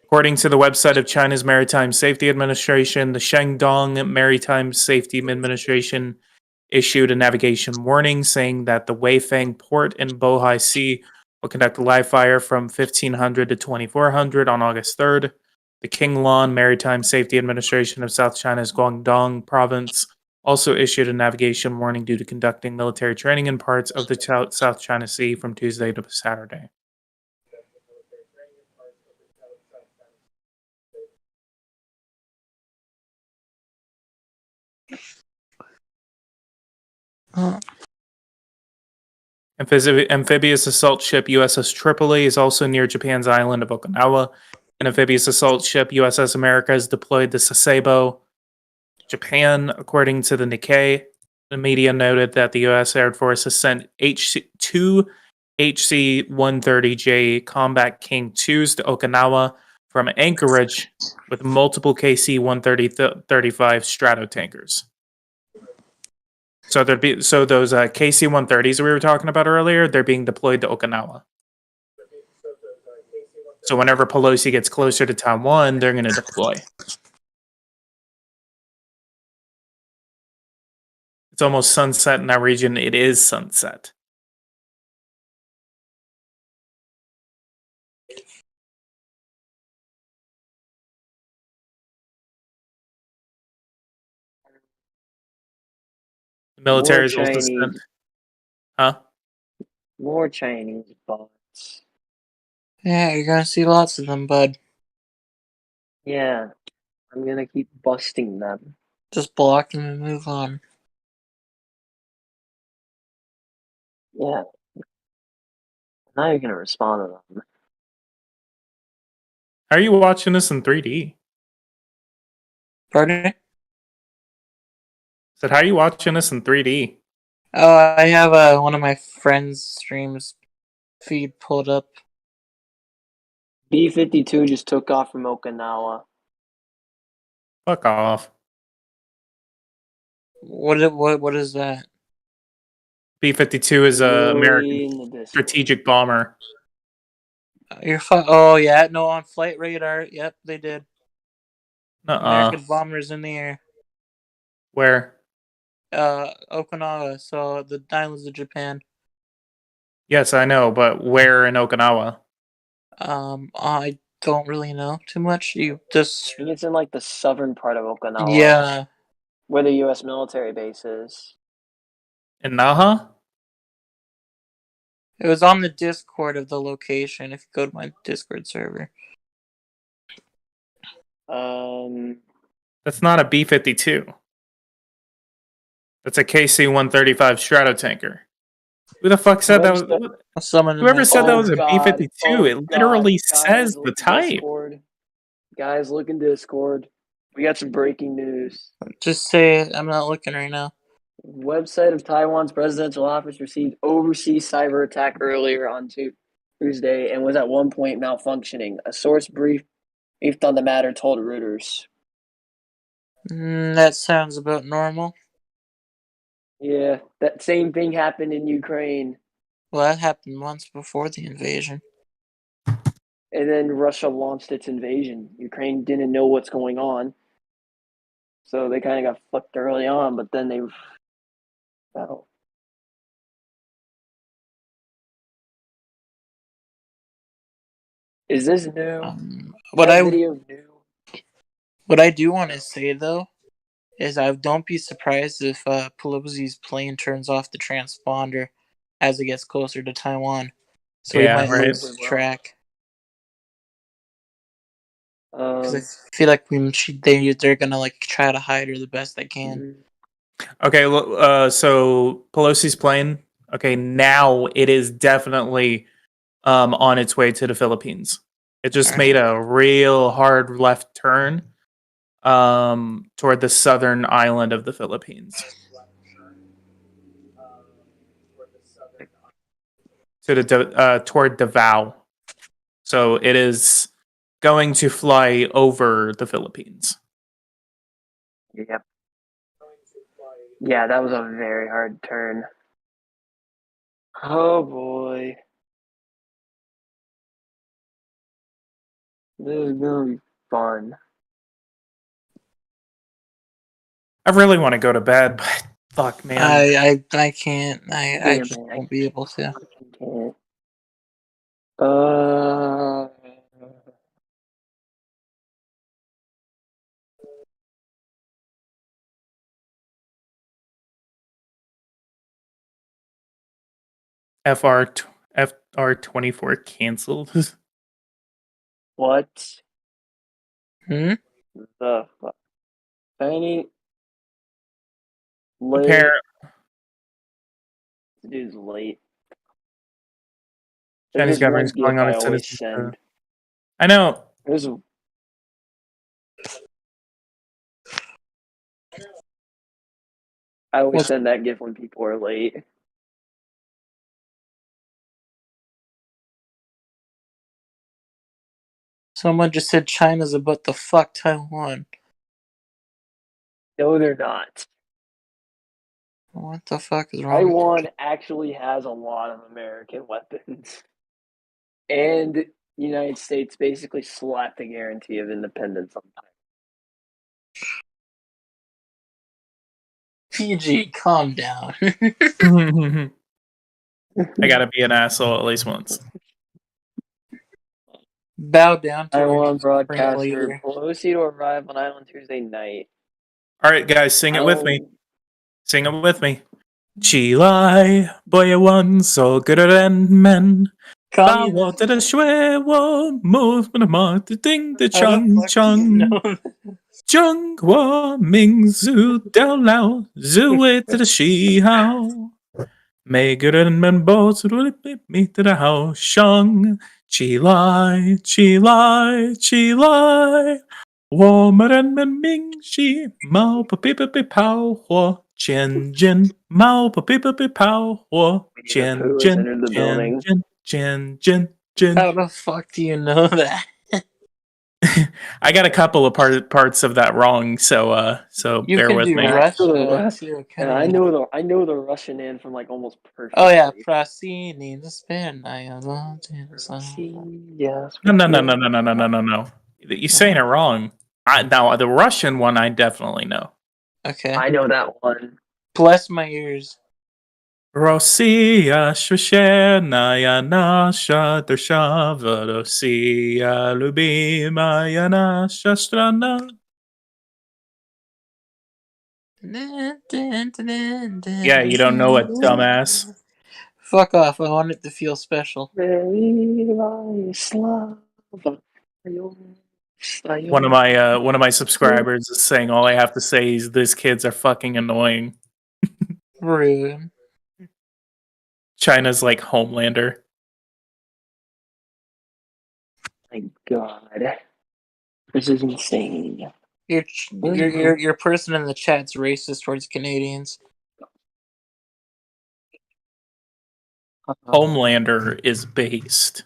According to the website of China's Maritime Safety Administration, the Shandong Maritime Safety Administration issued a navigation warning saying that the Weifang port in Bohai Sea will conduct a live fire from 1500 to 2400 on August 3rd. The Qinglong Maritime Safety Administration of South China's Guangdong province also issued a navigation warning due to conducting military training in parts of the South China Sea from Tuesday to Saturday. Amphibious assault ship USS Tripoli is also near Japan's island of Okinawa. An amphibious assault ship USS America has deployed to Sasebo, Japan, according to the Nikkei. The media noted that the U.S. Air Force has sent two HC-130J Combat King 2s to Okinawa from Anchorage with multiple KC-135 Stratotankers. So those KC-130s we were talking about earlier, they're being deployed to Okinawa. So whenever Pelosi gets closer to Taiwan, they're going to deploy. It's almost sunset in that region. It is sunset. The military is also sent. Huh? More Chinese bots. Yeah, you're gonna see lots of them, bud. Yeah, I'm gonna keep busting them. Just block them and move on. Yeah. Now you're gonna respond to them. How are you watching this in 3D? Pardon? Said, how are you watching this in 3D? Oh, I have one of my friends' streams feed pulled up. B-52 just took off from Okinawa. Fuck off. What is that? B-52 is a Literally in American the Discord. strategic bomber. Oh yeah, no, on flight radar. Yep, they did. American Uh-uh. bombers in the air. Where? Okinawa, so the islands of Japan. Yes, I know, but where in Okinawa? I don't really know too much. You just I think it's in like the southern part of Okinawa. yeah. Where the US military base is. In Naha? It was on the Discord of the location. If you go to my Discord server. That's not a B-52. That's a KC-135 Stratotanker. Who the fuck said that was... Whoever said that was a B-52, it literally says the type. Discord. Guys, look in Discord. We got some breaking news. Just say it. I'm not looking right now. Website of Taiwan's presidential office received overseas cyber attack earlier on Tuesday and was at one point malfunctioning. A source briefed on the matter told Reuters. That sounds about normal. Yeah, that same thing happened in Ukraine. Well, that happened months before the invasion. And then Russia launched its invasion. Ukraine didn't know what's going on. So they kind of got fucked early on, but then they... Oh. Is this new? What I video new? What I do want to say though is I don't be surprised if Pelosi's plane turns off the transponder as it gets closer to Taiwan, so we might lose track. Because I feel like they're gonna like try to hide her the best they can. Okay, so Pelosi's plane. Okay, now it is definitely on its way to the Philippines. It just made a real hard left turn toward the southern island of the Philippines. Toward Davao. So it is going to fly over the Philippines. Yep. Yeah, that was a very hard turn. Oh boy. This is gonna be fun. I really want to go to bed, but fuck, man. I can't. I just won't be able to. FR24 canceled. What? The fuck? Tiny. Late. Dude's late. Chinese government's calling on its citizens. I know. I always send that GIF when people are late. Someone just said China's about to fuck Taiwan. No, they're not. What the fuck is wrong? Taiwan actually has a lot of American weapons. And the United States basically slapped a guarantee of independence on Taiwan. PG, calm down. I gotta be an asshole at least once. Bow down to Taiwan your broadcaster leader. Pelosi to arrive on island Tuesday night. All right, guys, sing it with me. Oh, Sing it with me. Chilai, boy, one so good at men. Bow Communist. to the shui wo, move the mark, the ding, the How the chung fuck do you chung. know? Chung Hua Ming Zu Dao Lao Zu Wei to the Shi Hao. May good and men both me to the house Shang Chi Lai Chi Lai Chi Lai Woman and men Ming Shi Mao Pa Pi Pa Pi Pao Hua Qian Jin Mao Pa Pi Pa Pi Pao Hua Winnie the Qian Pooh has Jin entered the Qian building. Jin Qian Jin Jin. How the fuck do you know that? I got a couple of parts of that wrong, so You bear can with do me. Russia too. And I know the Russian in from like almost perfectly. Oh yeah, Prasini, the spin. Yes. No. You're saying it wrong. Now the Russian one, I definitely know. Okay. I know that one. Bless my ears. Россия священная наша держава, Россия любимая наша страна. Yeah, you don't know it, dumbass. Fuck off. I want it to feel special. One of my subscribers is saying all I have to say is these kids are fucking annoying. Rude. China's like Homelander. My God, this is insane. Your person in the chat's racist towards Canadians. Homelander is based.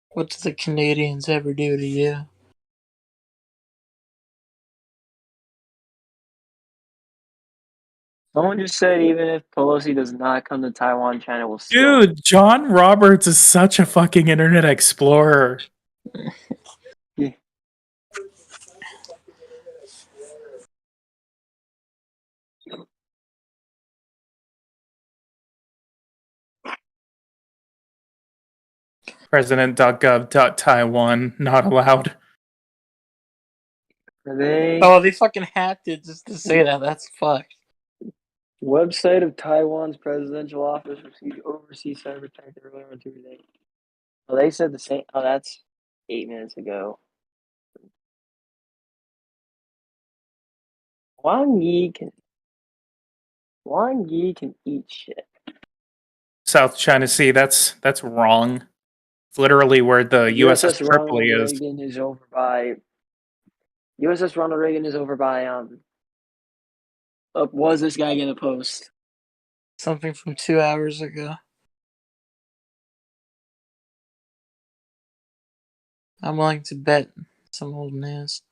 What did the Canadians ever do to you? Someone just said even if Pelosi does not come to Taiwan, China will still. Dude, John Roberts is such a fucking internet explorer. President.gov.taiwan not allowed. Are they? Oh, they fucking hacked it just to say that. That's fucked. Website of Taiwan's presidential office received overseas cyber attack earlier on Tuesday. Oh, they said the same. Oh, that's 8 minutes ago. Wang Yi can eat shit. South China Sea, that's wrong. It's literally where the USS Tripoli is. Reagan is over by. USS Ronald Reagan is over by what was this guy gonna post? Something from 2 hours ago. I'm willing to bet some old news.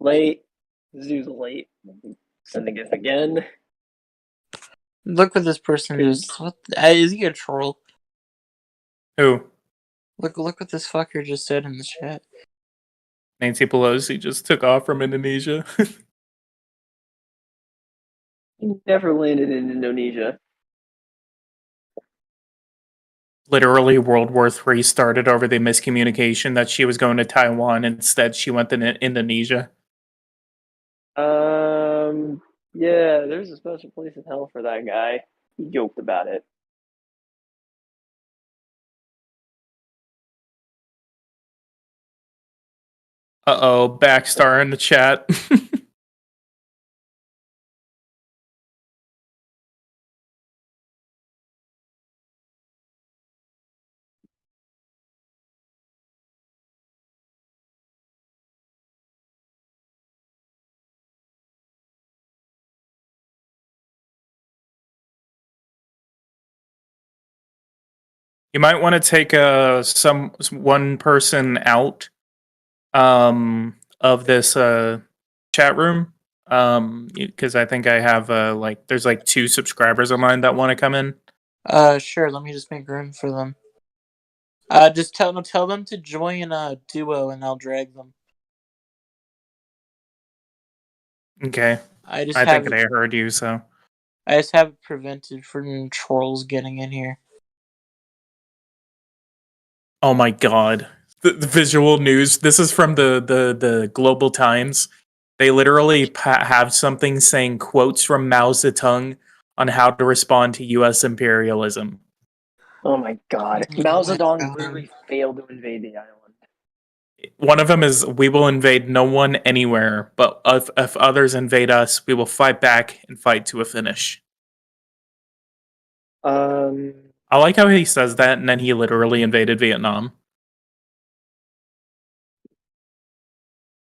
Late. This dude's late. Sending it again. Look what this person is. What is he a troll? Who? Look what this fucker just said in the chat. Nancy Pelosi just took off from Indonesia. He never landed in Indonesia. Literally, World War III started over the miscommunication that she was going to Taiwan. Instead, she went to Indonesia. Yeah, there's a special place in hell for that guy. He joked about it. Uh-oh, Backstar in the chat. You might want to take one person out of this chat room because I think I have there's like 2 subscribers of mine that want to come in. Sure. Let me just make room for them. Just tell them to join a duo, and I'll drag them. Okay. I think I heard you, so I just have it prevented from trolls getting in here. oh my god. The visual news. This is from the Global Times. They literally have something saying quotes from Mao Zedong on how to respond to U.S. imperialism. Oh my god. Oh Mao my Zedong God. literally failed to invade the island. One of them is, "We will invade no one anywhere, but if others invade us, we will fight back and fight to a finish." I like how he says that, and then he literally invaded Vietnam.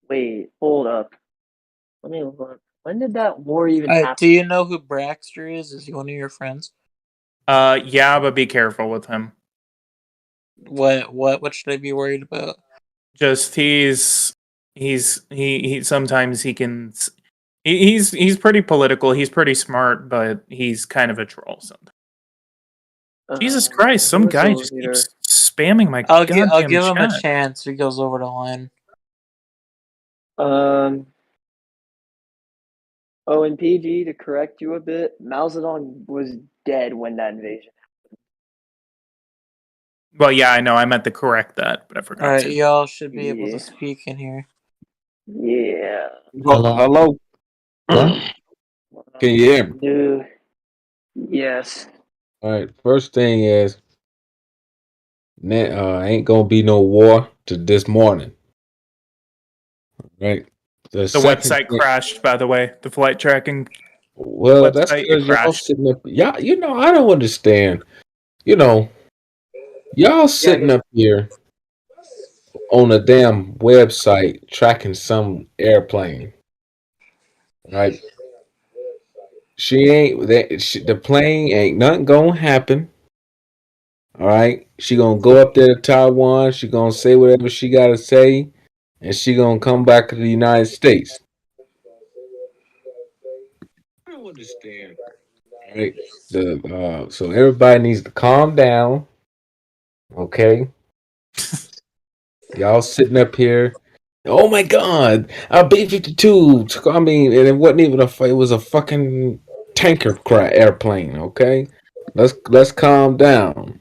Wait, hold up. Let me look. When did that war even happen? Do you know who Braxter is? Is he one of your friends? Yeah, but be careful with him. What should I be worried about? Just he sometimes he can he's pretty political. He's pretty smart, but he's kind of a troll sometimes. Jesus Christ! Some what's guy over just here? keeps spamming my I'll goddamn give him a chat. chance. If he goes over the line. Oh, and PG, to correct you a bit, Mao Zedong was dead when that invasion. Well, yeah, I know. I meant to correct that, but I forgot All right, to. y'all should be able Yeah. to speak in here. Yeah. Hello. Can you hear me? Dude. Yes. All right. First thing is, ain't gonna be no war to this morning. Right. The website crashed, by the way. The flight tracking. Well, that's website, because y'all crashed. sitting up. Y'all, I don't understand. Y'all sitting up here on a damn website tracking some airplane. Right. The plane ain't nothing gonna happen. All right, she gonna go up there to Taiwan. She gonna say whatever she gotta say, and she gonna come back to the United States. I don't understand. All right, so everybody needs to calm down. Okay, y'all sitting up here. Oh my God, a B-52. I mean, and it wasn't even it was a fucking tanker airplane. Okay, let's calm down.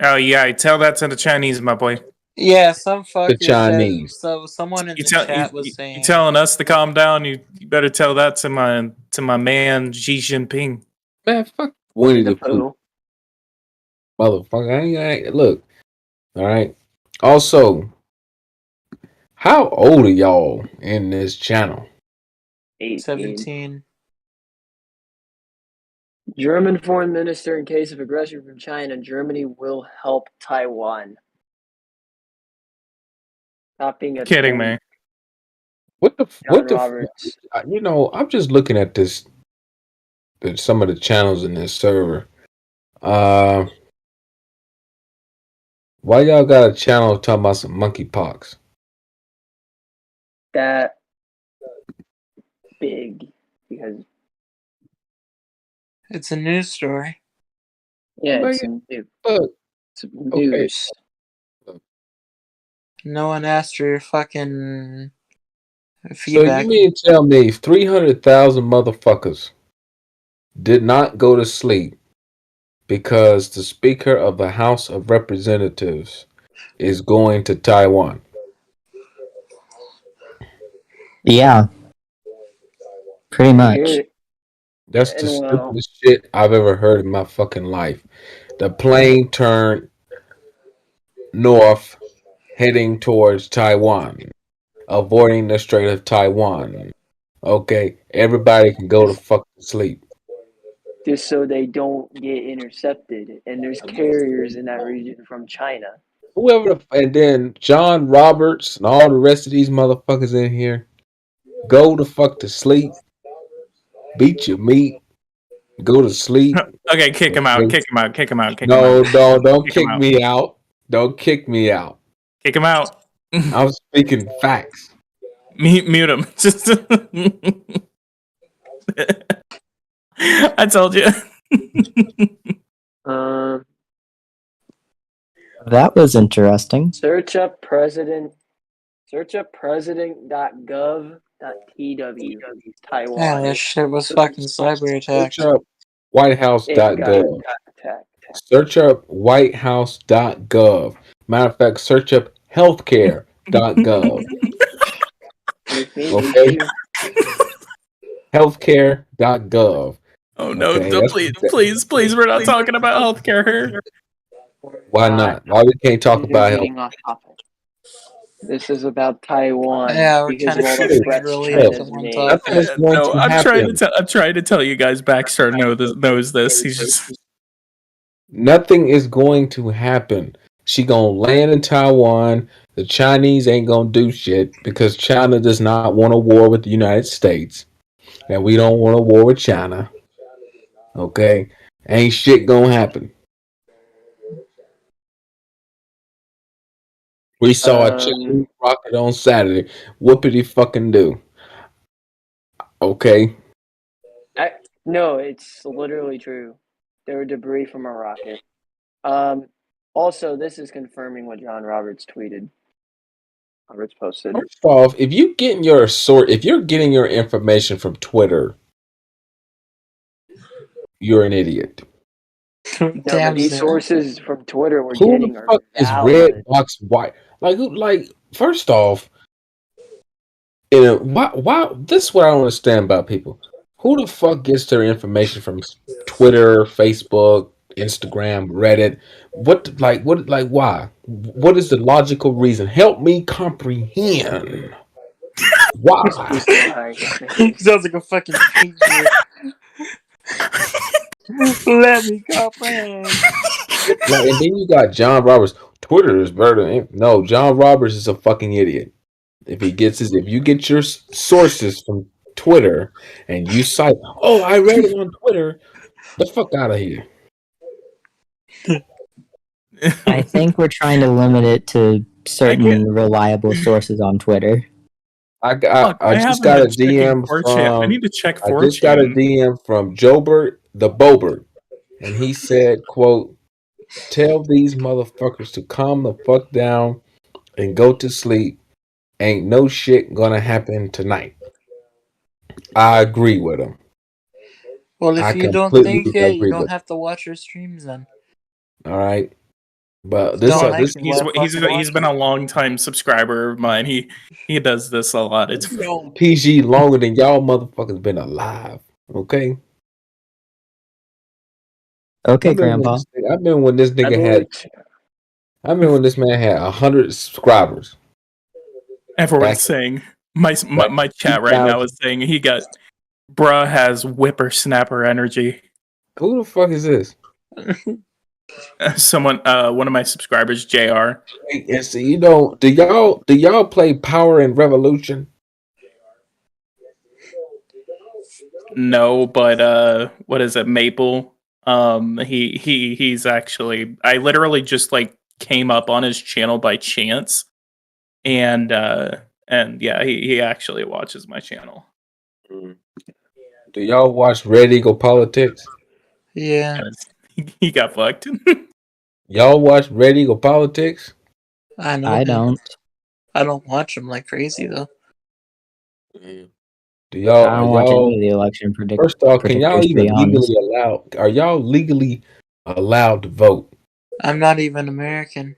Oh yeah, tell that to the Chinese, my boy. Yeah, some fucker The Chinese. So someone in the chat was saying. You telling us to calm down? You better tell that to my man Xi Jinping. Man, fuck Winnie the Pooh. Pooh. Motherfucker, I ain't look. All right. Also, how old are y'all in this channel? 18. 17. German foreign minister, in case of aggression from China, Germany will help Taiwan. Stop being a Kidding tool. me. What John the Roberts. I'm just looking at some of the channels in this server. Why y'all got a channel talking about some monkeypox? That big because It's a news story. yeah, it's news. No one asked for your fucking So feedback. you mean to tell me 300,000 motherfuckers did not go to sleep because the Speaker of the House of Representatives is going to Taiwan? Yeah. Pretty much. That's the stupidest shit I've ever heard in my fucking life. The plane turned north, heading towards Taiwan, avoiding the Strait of Taiwan. Okay, everybody can go to fucking sleep. Just so they don't get intercepted. And there's carriers in that region from China. And then John Roberts and all the rest of these motherfuckers in here, go the fuck to sleep, beat your meat, go to sleep. Okay, kick him out. Kick him out. Kick him out. Kick him No, out. no, don't Kick him kick out. me out. Don't kick me out. Kick him out. I'm speaking facts. Mute him. Just. I told you. That was interesting. Search up president.gov.tw. Taiwan. Yeah, that shit was fucking cyber attacked. Search up whitehouse.gov. Search up whitehouse.gov. Matter of fact, search up healthcare.gov. Okay? Healthcare.gov. Oh no! Okay, Don't, that's- please! We're not talking about healthcare here. Why not? Why we can't talk about health? Getting off topic. This is about Taiwan. Yeah, we're because kind of of all the shifting threats really China's into one made. topic. Nothing is going No, to I'm happen. trying to tell you guys. Baxter knows this. He's just. Nothing is going to happen. She gonna land in Taiwan. The Chinese ain't gonna do shit because China does not want a war with the United States, and we don't want a war with China. Okay, ain't shit gonna happen. We saw a Chinese rocket on Saturday. Whoopity fucking do. Okay. No, it's literally true. There were debris from a rocket. Also, this is confirming what John Roberts tweeted. Roberts posted. First off, if you're getting your information from Twitter, you're an idiot. No, Damn, but these sir. sources from Twitter we're Who getting the are fuck is valid. Red Box White? Like who? Like first off, why? This is what I don't understand about people. Who the fuck gets their information from Twitter, Facebook, Instagram, Reddit? Why? What is the logical reason? Help me comprehend. Why? Sounds like a fucking pager. Let me comprehend. Like, and then you got John Roberts. Twitter is better than no. John Roberts is a fucking idiot. If you get your sources from Twitter and you cite, oh, I read it on Twitter, the fuck out of here. I think we're trying to limit it to certain reliable sources on Twitter. I just got a DM from. I need to check I just got a DM from Jobert the Bobert, and he said, "quote Tell these motherfuckers to calm the fuck down and go to sleep. Ain't no shit gonna happen tonight." I agree with him. Well, if I you don't completely think it, you agree don't with have to watch your streams then. All right, but he's been a long time subscriber of mine. He does this a lot. It's PG longer than y'all motherfuckers been alive. Okay. Okay, Grandpa. I remember when this nigga had. I remember when this man had 100 subscribers. Everyone's saying my chat right now is saying he got bruh has whippersnapper energy. Who the fuck is this? Someone, one of my subscribers, JR. And so do y'all play Power and Revolution? No, but what is it, Maple? He's actually, I literally just like came up on his channel by chance, and yeah, he actually watches my channel. Do y'all watch Red Eagle Politics? Yeah. He got fucked. Y'all watch Red Eagle Politics? I know. I don't. I don't watch them like crazy though. Do y'all? I don't watch any of the election predictors. First off, can y'all even legally allowed? Are y'all legally allowed to vote? I'm not even American.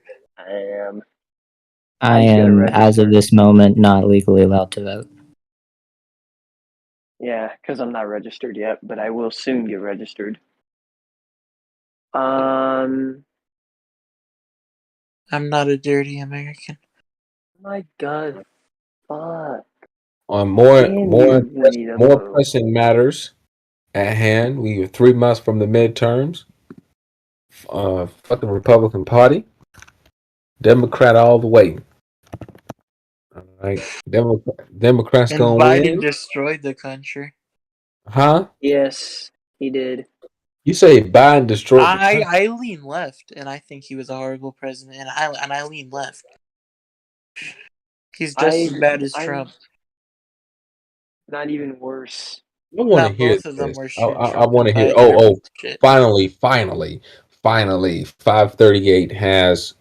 I am, as of this moment, not legally allowed to vote. Yeah, because I'm not registered yet, but I will soon get registered. I'm not a dirty American. My God, fuck. On more pressing matters at hand, we are 3 months from the midterms. Fuck the Republican Party. Democrat all the way. All right, Democrats And gonna Biden win. destroyed the country. Huh? Yes, He did. You say Biden destroyed the country? I lean left, and I think he was a horrible president, and I lean left. He's just as bad as Trump. Not even worse. I want to Not hear both of them this. were shit. I Trump want to and hear. Biden are Oh, both shit. finally, 538 has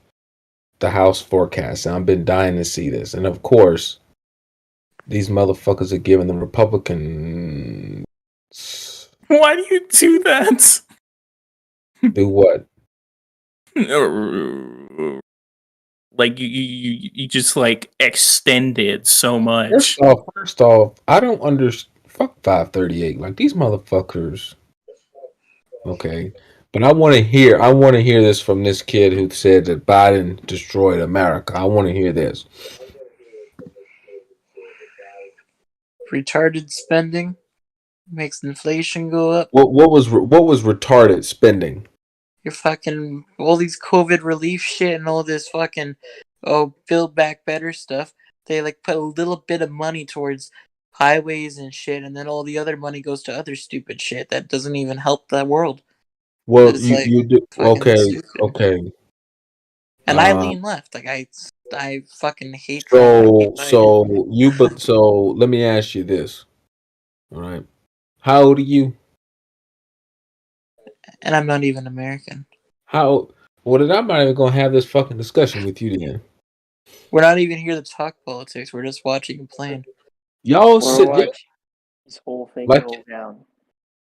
the House forecast, and I've been dying to see this. And of course, these motherfuckers are giving the Republicans Why do you do that? do what? Like you just like extended so much. First off, I don't understand. Fuck 538. Like these motherfuckers. Okay, but I want to hear this from this kid who said that Biden destroyed America. I want to hear this. Retarded spending makes inflation go up. What was retarded spending? Your fucking all these COVID relief shit and all this fucking build back better stuff. They like put a little bit of money towards highways and shit, and then all the other money goes to other stupid shit that doesn't even help the world. Well, It's you do okay, stupid. okay. And I lean left. Like I fucking hate. So let me ask you this. All right, how old are you? And I'm not even American. Well, then I'm not even gonna have this fucking discussion with you then. We're not even here to talk politics. We're just watching and playing. Y'all This whole thing go down.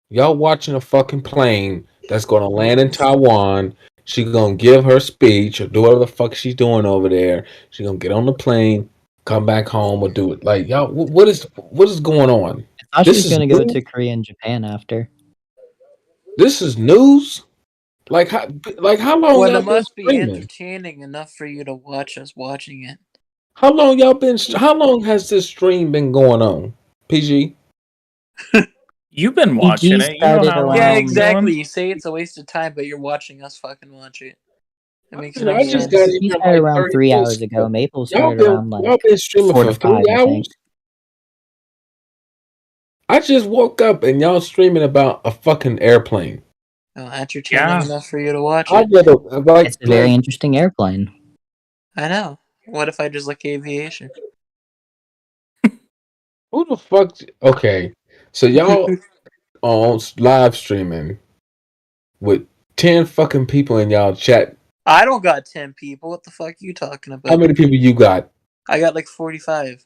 Y'all watching a fucking plane that's gonna land in Taiwan. She's gonna give her speech or do whatever the fuck she's doing over there. She's gonna get on the plane, come back home, or do it. Like y'all, what is going on? I thought she was gonna go to Korea and Japan after. This is news. Like how long? Well, y'all it must been be streaming? entertaining enough for you to watch us watching it. How long y'all been? How long has this stream been going on? PG. You've been watching it. You know how long Yeah, it's exactly. going? You say it's a waste of time, but you're watching us fucking watch it. It makes You know, no I just sense. got in He here started like around 30 3 minutes hours ago. Maple Y'all started around like been streaming 4 for to 5, 3 I hours. think. I just woke up and y'all streaming about a fucking airplane. Entertaining enough for you to watch I'd it. rather It's a very interesting airplane. I know. What if I just like aviation? Who the fuck? Okay, so y'all on live streaming with 10 fucking people in y'all chat. I don't got 10 people. What the fuck are you talking about? How many people you got? I got like 45.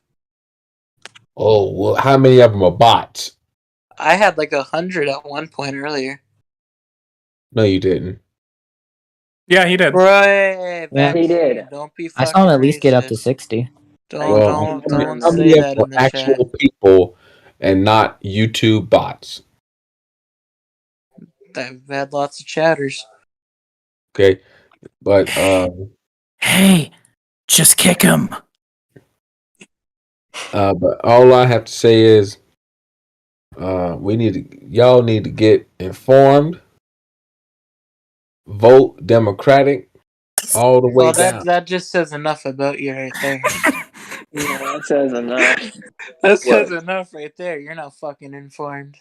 Oh, well, how many of them are bots? I had like 100 at one point earlier. No, you didn't. Yeah, he did. Right, Yeah. He did. Don't be I fucking saw him at least get up to racist. 60. Don't how many say of that them in are the chat. actual people and not YouTube bots? I've had lots of chatters. Okay, but Hey, just kick him. But all I have to say is, y'all need to get informed, vote Democratic, all the way Well, down. that just says enough about you right there. Yeah, that says enough. That says enough right there. You're not fucking informed.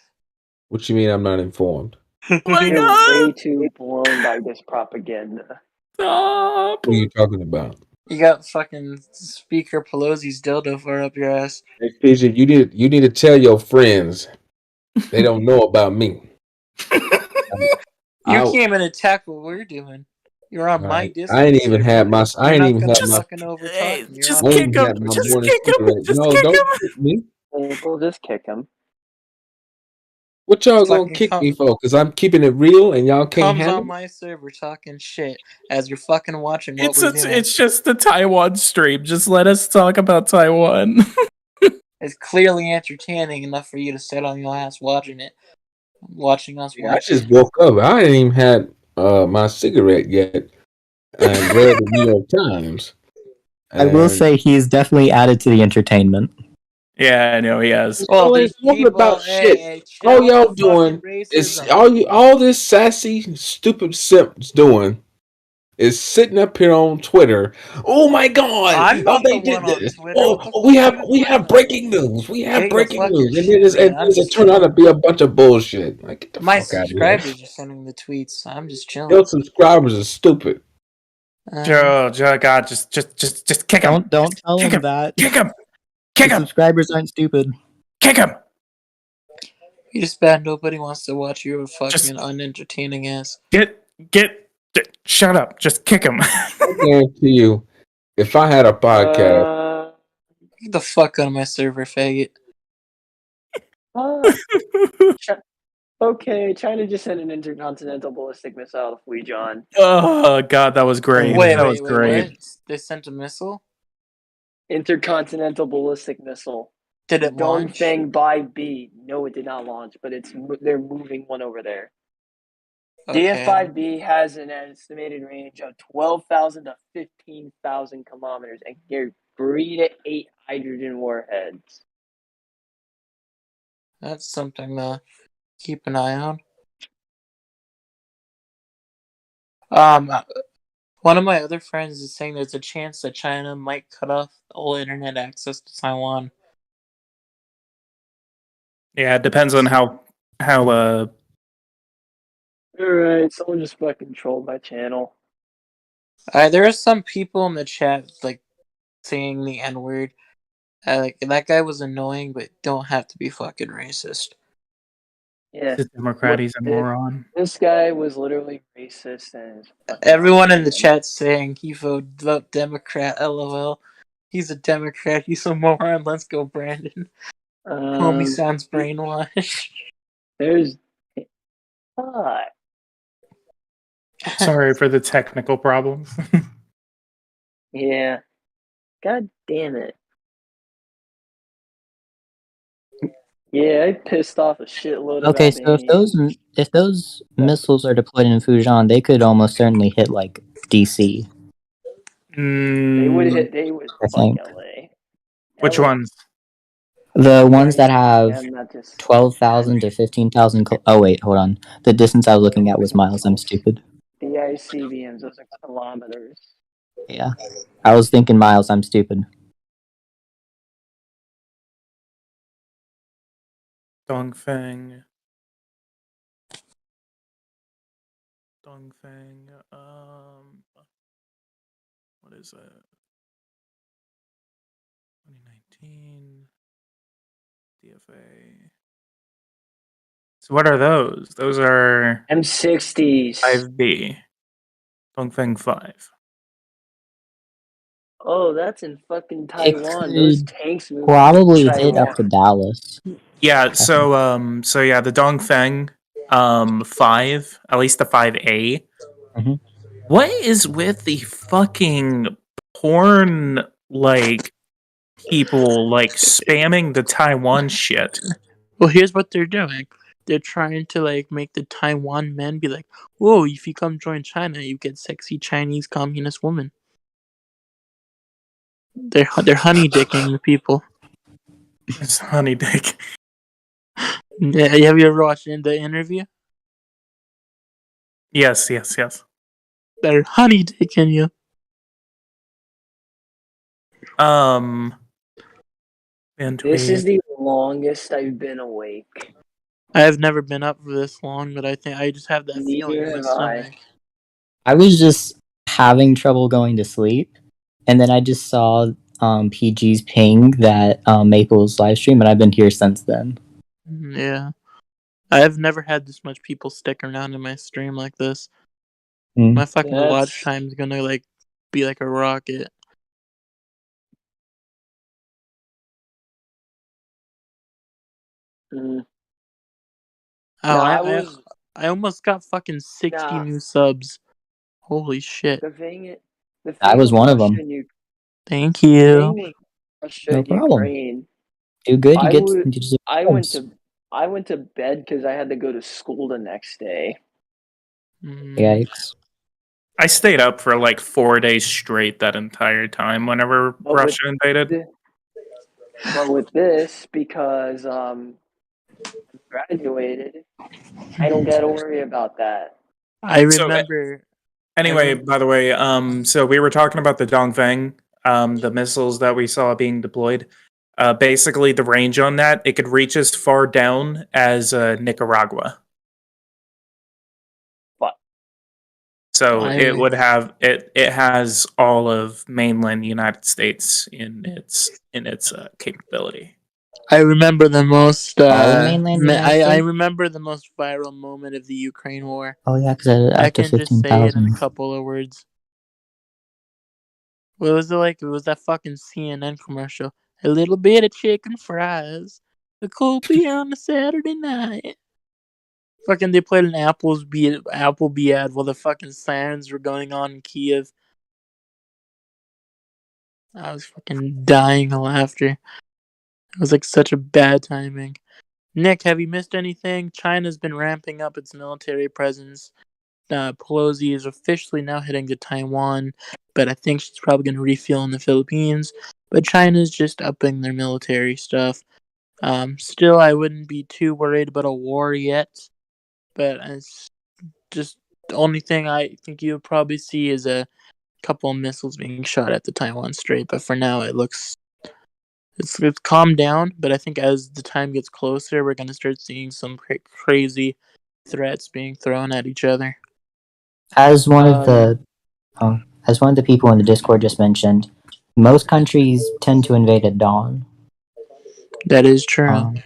What you mean I'm not informed? You're way too blown by this propaganda. Stop. What are you talking about? You got fucking Speaker Pelosi's dildo far up your ass. Hey, PJ, you need to tell your friends they don't know about me. You can't even attack what we're doing. You're on my Discord. I ain't even had my. I ain't even had my. fucking overtalk me. Just I ain't kick even him. had my Just morning kick him. cigarette. Just No, kick don't him. kick me. We'll just kick him. What y'all gonna Fucking kick come- me for? Cause I'm keeping it real and y'all can't Comes handle on my server talking shit as you're fucking watching what It's we're doing. it's just the Taiwan stream. Just let us talk about Taiwan. It's clearly entertaining enough for you to sit on your ass watching it. Watching us I watch just it. woke up. I ain't even had my cigarette yet, and read the New York Times. I will say he's definitely added to the entertainment. Yeah, I know he has. Well, Y'all there's ain't talking people. about shit. Hey, All chill y'all with the fucking doing is racism. all this sassy, stupid simps doing is sitting up here on Twitter. Oh my God! I'm Oh, not they the did one on this. Twitter. Oh, What the we fuck have are we you have talking breaking news. We have Hey, go breaking fuck your news, and shit, man. I'm it just turned out to chilling. be a bunch of bullshit. Like, get the My fuck out of here. subscribers are sending the tweets. I'm just chilling. Your subscribers are stupid. Joe, God, just kick him. Don't tell Kick him him. that. Kick him. Kick The him. subscribers aren't stupid. Kick him. You just bad. Nobody wants to watch your Just fucking unentertaining ass. shut up. Just kick him. I guarantee you, if I had a podcast, Get the fuck out of my server, faggot. Okay, China just sent an intercontinental ballistic missile to Fujian. Oh God, that was great. Wait, That was great. what? They sent a missile? Intercontinental ballistic missile. Did it launch? Dongfeng by B. No, it did not launch, but they're moving one over there. Okay. DF-5B has an estimated range of 12,000 to 15,000 kilometers and can carry 3 to 8 hydrogen warheads. That's something to keep an eye on. One of my other friends is saying there's a chance that China might cut off all internet access to Taiwan. Yeah, it depends on how Alright, someone just fucking trolled my channel. There are some people in the chat like saying the N word. Like that guy was annoying, but don't have to be fucking racist. Yeah. the Democrat, he's a moron. This guy was literally racist and Everyone in the chat saying he voted Democrat. LOL. He's a Democrat. He's a moron. Let's go, Brandon. Homie sounds brainwashed. There's fuck. Sorry for the technical problems. Yeah. God damn it. Yeah, I pissed off a shitload of Okay, so if those missiles are deployed in Fujian, they could almost certainly hit like DC. They would hit. They would I fuck think. LA. Which LA ones? The ones that have I'm not just 12,000 to 15,000. Oh wait, hold on. The distance I was looking at was miles. I'm stupid. the ICBMs. Those are kilometers. Yeah, I was thinking miles. I'm stupid. Dongfeng. What is that? 2019 DFA. So what are those? Those are M60s. 5B. Dongfeng 5. Oh, that's in fucking It Taiwan. Those could tanks move probably to hit up to Dallas. Yeah, so yeah, the Dongfeng 5, at least the 5A. Mhm. What is with the fucking porn like people like spamming the Taiwan shit? Well, here's what they're doing. They're trying to like make the Taiwan men be like, "Whoa, if you come join China, you get sexy Chinese communist woman." They're honey dicking the people. It's honey dick. Yeah, have you ever watched the interview? Yes. They're honey dicking you. And This is the longest I've been awake. I have never been up for this long, but I think I just have that feeling in my Neither have I. stomach. I was just having trouble going to sleep, and then I just saw PG's ping that Maple's live stream, and I've been here since then. Yeah. I have never had this much people stick around in my stream like this. Mm. My fucking That's- watch time is gonna like be like a rocket. Mm. Oh, No, I almost got fucking 60 Nah. new subs. Holy shit. The thing I was with one of them. Russia and Thank the you. thing with Russia No and problem. Ukraine, Do good, you I get. would- You deserve I went subs. to bed because I had to go to school the next day. Yikes. I stayed up for like 4 days straight that entire time whenever But Russia invaded. But with this, because I graduated, I don't got to worry about that. I So, remember Anyway, by the way, so we were talking about the Dongfeng, the missiles that we saw being deployed. Basically, the range on that, it could reach as far down as Nicaragua. What? So I- it would have it has all of mainland United States in its capability. I remember the most. All of mainland United I States? remember the most viral moment of the Ukraine war. Oh yeah, because I up to can just say it in 15,000. a couple of words. What was it like? It was that fucking CNN commercial. A little bit of chicken fries, a cold beer on a Saturday night. Fucking, they played an Applebee ad while the fucking sirens were going on in Kiev. I was fucking dying of laughter. It was like such a bad timing. Nick, have you missed anything? China's been ramping up its military presence. Pelosi is officially now heading to Taiwan, but I think she's probably going to refuel in the Philippines. But China's just upping their military stuff. Still, I wouldn't be too worried about a war yet, but it's just the only thing I think you'll probably see is a couple of missiles being shot at the Taiwan Strait. But for now, it's calmed down. But I think as the time gets closer, we're going to start seeing some crazy threats being thrown at each other. As one of the people in the Discord just mentioned, most countries tend to invade at dawn. That is true. And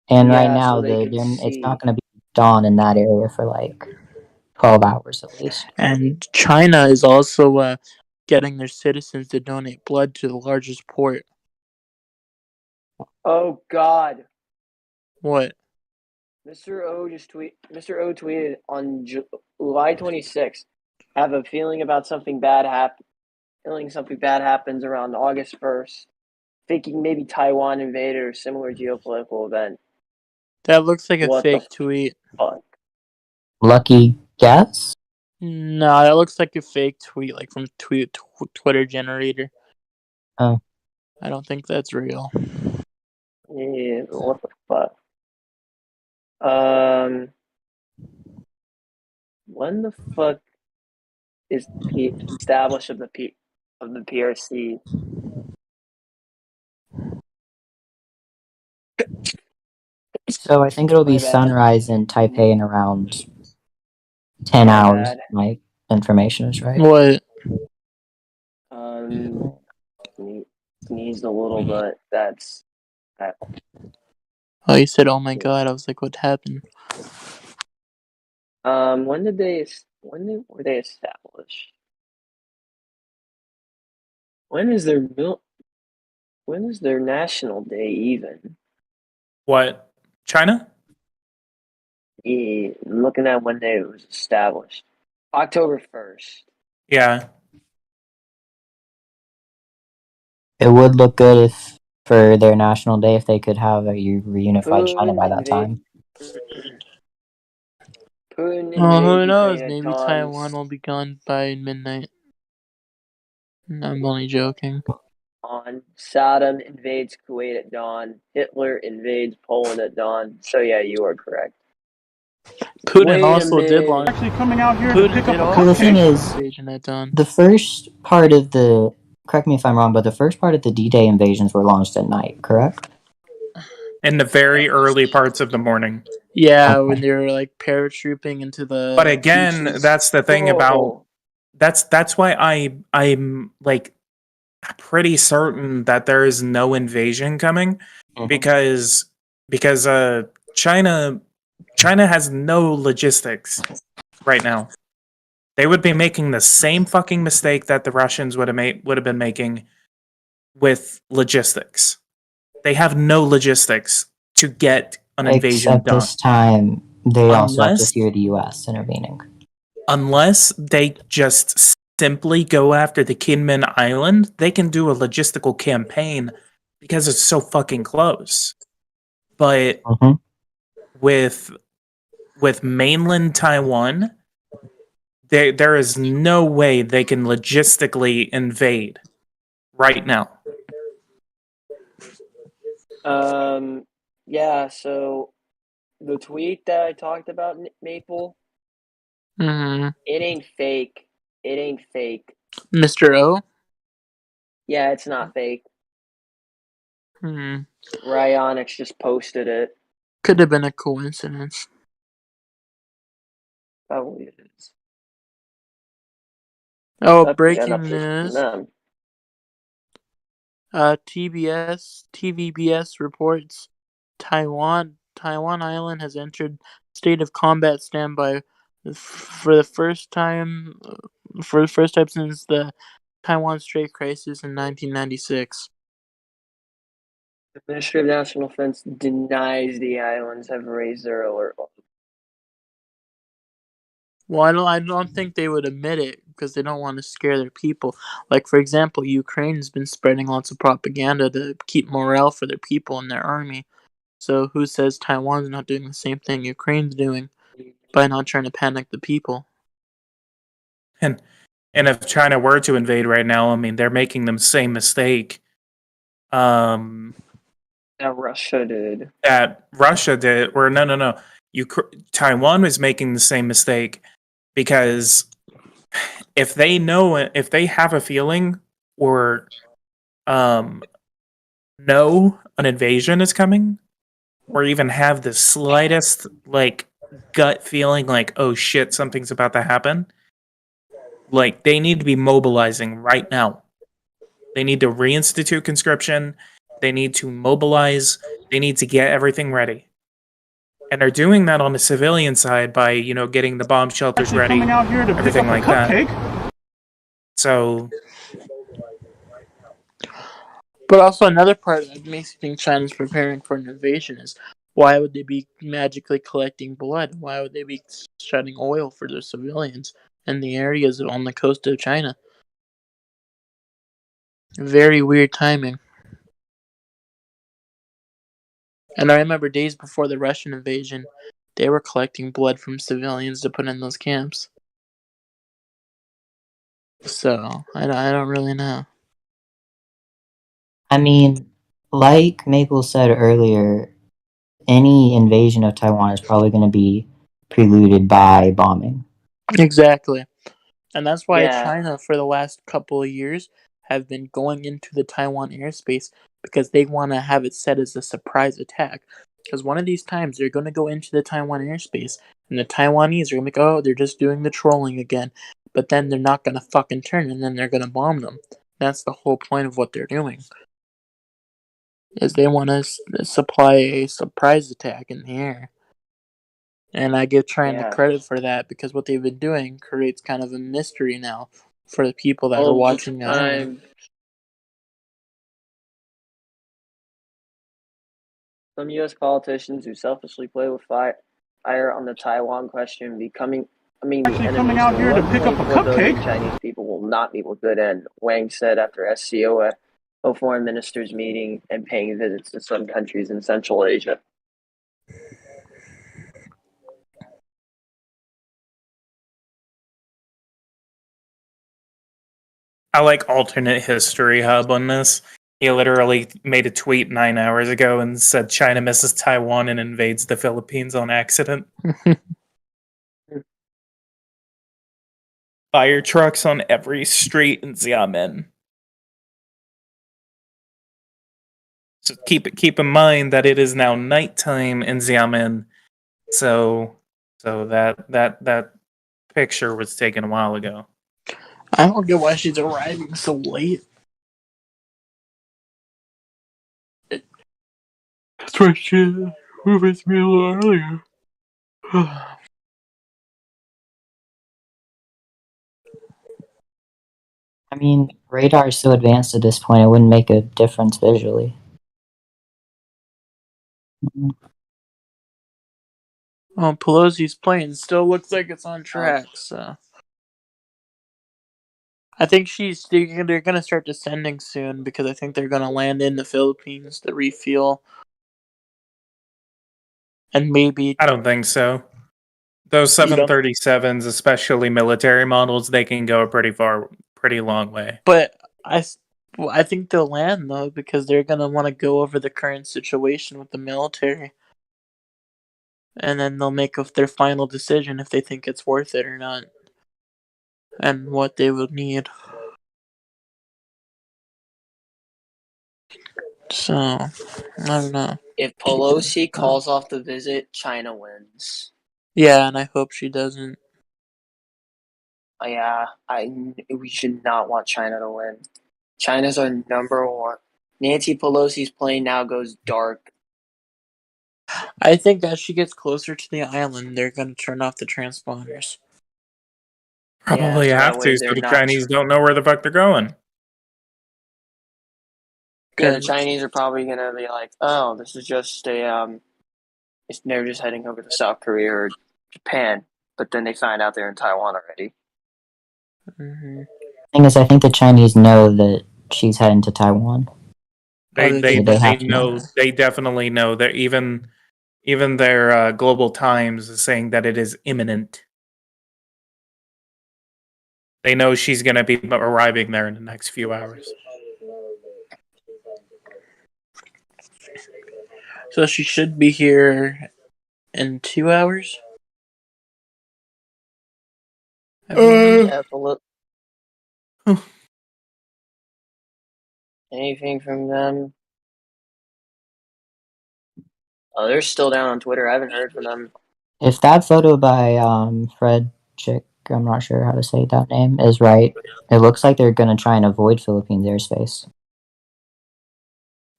Yeah, right now, so they can it's see. not going to be dawn in that area for like 12 hours at least. And China is also getting their citizens to donate blood to the largest port. Oh God. What? Mr. O tweeted on July 26th. Have a feeling about something bad happens around August 1st. Thinking maybe Taiwan invaded or similar geopolitical event. That looks like a What fake the tweet. fuck? Lucky guess? No, that looks like a fake tweet, like from Twitter generator. Oh. I don't think that's real. Yeah, what the fuck? When the fuck is the establish of the PRC? So I think it'll be My bad. sunrise in Taipei in around 10 My hours. bad. My information is right. What? Sneezed a little, but that's that. Oh, you said, "Oh my god!" I was like, "What happened?" When were they established? When is their national day even? What? China? Yeah, I'm looking at when it was established. October 1st. Yeah. It would look good if for their national day if they could have a reunified China by that time. Putin Oh, who invades knows? Ukraine at Maybe dawn. Taiwan will be gone by midnight. I'm only joking. Saddam invades Kuwait at dawn. Hitler invades Poland at dawn. So yeah, you are correct. Putin Wait a also did minute. launch. Actually coming out here to Putin pick did up a also So the thing cupcake. is, invasion at dawn. the first part of the, correct me if I'm wrong, but the first part of the D-Day invasions were launched at night, correct? In the very early parts of the morning. Yeah, Okay. when they were like paratrooping into the. But again, beaches. that's the thing about that's why I'm like pretty certain that there is no invasion coming because China has no logistics right now. They would be making the same fucking mistake that the Russians would have been making with logistics. They have no logistics to get an invasion Except done. this time, they also have to Unless- fear the U.S. intervening. Unless they just simply go after the Kinmen Island, they can do a logistical campaign because it's so fucking close. But with mainland Taiwan, there is no way they can logistically invade right now. Yeah, so the tweet that I talked about, Maple, Mm-hmm. it ain't fake. It ain't fake. Mr. O? Yeah, it's not fake. Hmm. Ryonix just posted it. Could have been a coincidence. Probably it is. Oh, That'd be an breaking update from news. them. TVBS reports Taiwan Island has entered state of combat standby for the first time since the Taiwan Strait crisis in 1996. The Ministry of National Defense denies the islands have raised their alert level. Well, I don't think they would admit it because they don't want to scare their people. Like, for example, Ukraine's been spreading lots of propaganda to keep morale for their people and their army. So who says Taiwan's not doing the same thing Ukraine's doing by not trying to panic the people? And if China were to invade right now, I mean, they're making the same mistake That Russia did. that Russia did. Or no. Taiwan was making the same mistake because if they have a feeling or know an invasion is coming, or even have the slightest like gut feeling like, oh shit, something's about to happen, like they need to be mobilizing right now. They need to reinstitute conscription. They need to mobilize. They need to get everything ready. And they're doing that on the civilian side by, getting the bomb shelters Actually ready, coming out here to pick everything up a like that. cupcake. So, But also another part that makes me think China's preparing for an invasion is why would they be magically collecting blood? Why would they be shedding oil for their civilians in the areas on the coast of China? Very weird timing. And I remember days before the Russian invasion, they were collecting blood from civilians to put in those camps. So, I don't really know. I mean, like Maple said earlier, any invasion of Taiwan is probably going to be preluded by bombing. Exactly. And that's why Yeah. China, for the last couple of years, have been going into the Taiwan airspace because they want to have it set as a surprise attack. Because one of these times they're going to go into the Taiwan airspace, and the Taiwanese are going to be like, oh, they're just doing the trolling again. But then they're not going to fucking turn, and then they're going to bomb them. That's the whole point of what they're doing. Is they want to supply a surprise attack in the air. And I give China Yeah. credit for that because what they've been doing creates kind of a mystery now for the people that are All the watching at home. time. Some U.S. politicians who selfishly play with fire on the Taiwan question the Actually enemies coming out here to pick up a 1.4 billion cupcake. Chinese people will not meet with good end, Wang said after SCO at a foreign ministers meeting and paying visits to some countries in Central Asia. I like alternate history hub on this. He literally made a tweet 9 hours ago and said China misses Taiwan and invades the Philippines on accident. Fire trucks on every street in Xiamen. So keep in mind that it is now nighttime in Xiamen. So that picture was taken a while ago. I don't get why she's arriving so late. That's why she was me a little earlier. I mean, radar is so advanced at this point, it wouldn't make a difference visually. Well, Pelosi's plane still looks like it's on track, so I think they're gonna start descending soon because I think they're gonna land in the Philippines to refuel, and maybe I don't think so. Those 737s, especially military models, they can go a pretty long way. But I think they'll land though because they're gonna want to go over the current situation with the military, and then they'll make their final decision if they think it's worth it or not. and what they would need. So, I don't know. If Pelosi calls off the visit, China wins. Yeah, and I hope she doesn't. Yeah, we should not want China to win. China's our number one. Nancy Pelosi's plane now goes dark. I think as she gets closer to the island, they're going to turn off the transponders. Probably Yeah, have that to, way so they're the not- Chinese don't know where the fuck they're going. Yeah, the Good. Chinese are probably gonna be like, "Oh, this is just a they're just heading over to South Korea or Japan," but then they find out they're in Taiwan already. Hmm. Thing is, I think the Chinese know that she's heading to Taiwan. They have to know. know. They definitely know that even their Global Times is saying that it is imminent. They know she's going to be arriving there in the next few hours. So she should be here in 2 hours? Yeah, anything from them? Oh, they're still down on Twitter. I haven't heard from them. If that photo by Fred Chick, I'm not sure how to say that name, is right, it looks like they're going to try and avoid Philippines airspace.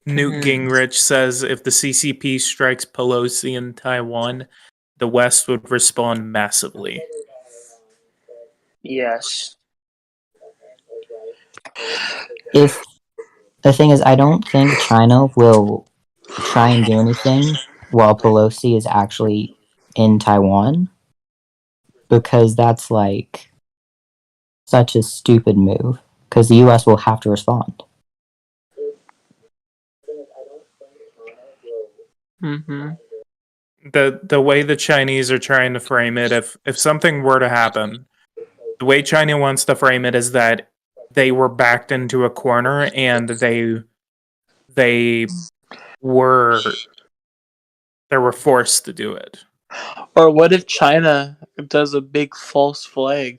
Newt Mhm. Gingrich says if the CCP strikes Pelosi in Taiwan, the West would respond massively. Yes. If the thing is, I don't think China will try and do anything while Pelosi is actually in Taiwan, because that's like such a stupid move, because the US will have to respond. Mm-hmm. The way the Chinese are trying to frame it, if something were to happen, the way China wants to frame it is that they were backed into a corner and they were forced to do it. Or what if China does a big false flag?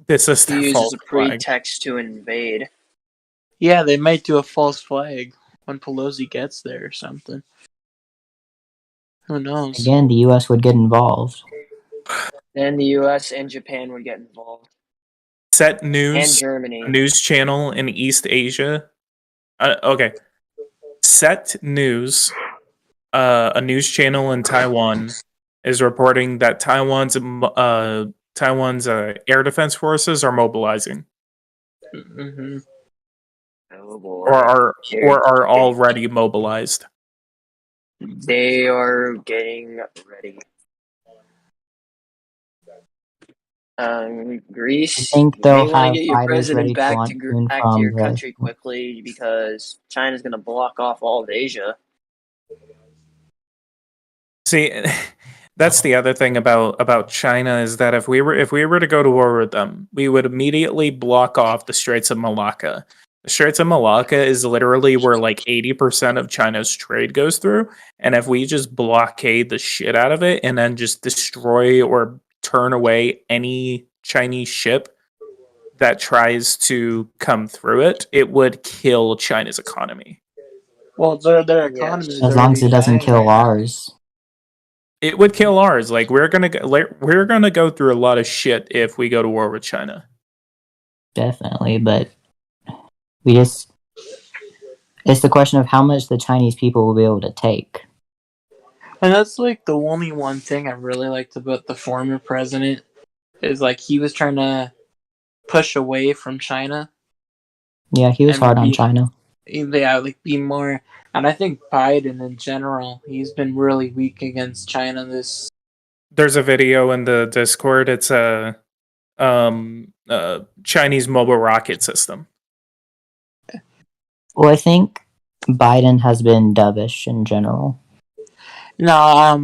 This is He their uses false a flag. pretext to invade. Yeah, they might do a false flag when Pelosi gets there or something. Who knows? Again, the US would get involved. Then the U.S. and Japan would get involved, Set and News, Germany. a news channel in East Asia. Okay. Set News, a news channel in Taiwan, is reporting that Taiwan's air defense forces are mobilizing, Mm-hmm. Oh boy. or are already mobilized. They are getting ready. Greece. I think You they'll may want have to get your fighters ready president back to to launch back to your from country quickly, because China's going to block off all of Asia. See, that's the other thing about China is that if we were to go to war with them, we would immediately block off the Straits of Malacca. The Straits of Malacca is literally where like 80% of China's trade goes through, and if we just blockade the shit out of it and then just destroy or turn away any Chinese ship that tries to come through it, it would kill China's economy. Well, their Yes. economy is as long as already it doesn't dying kill right now. ours. It would kill ours. Like we're gonna go through a lot of shit if we go to war with China. Definitely, but it's the question of how much the Chinese people will be able to take. And that's like the only one thing I really liked about the former president is like he was trying to push away from China. Yeah, he was And hard on China. Yeah, like be more. And I think Biden in general, he's been really weak against China. There's a video in the Discord. It's a Chinese mobile rocket system. Well, I think Biden has been dovish in general. No,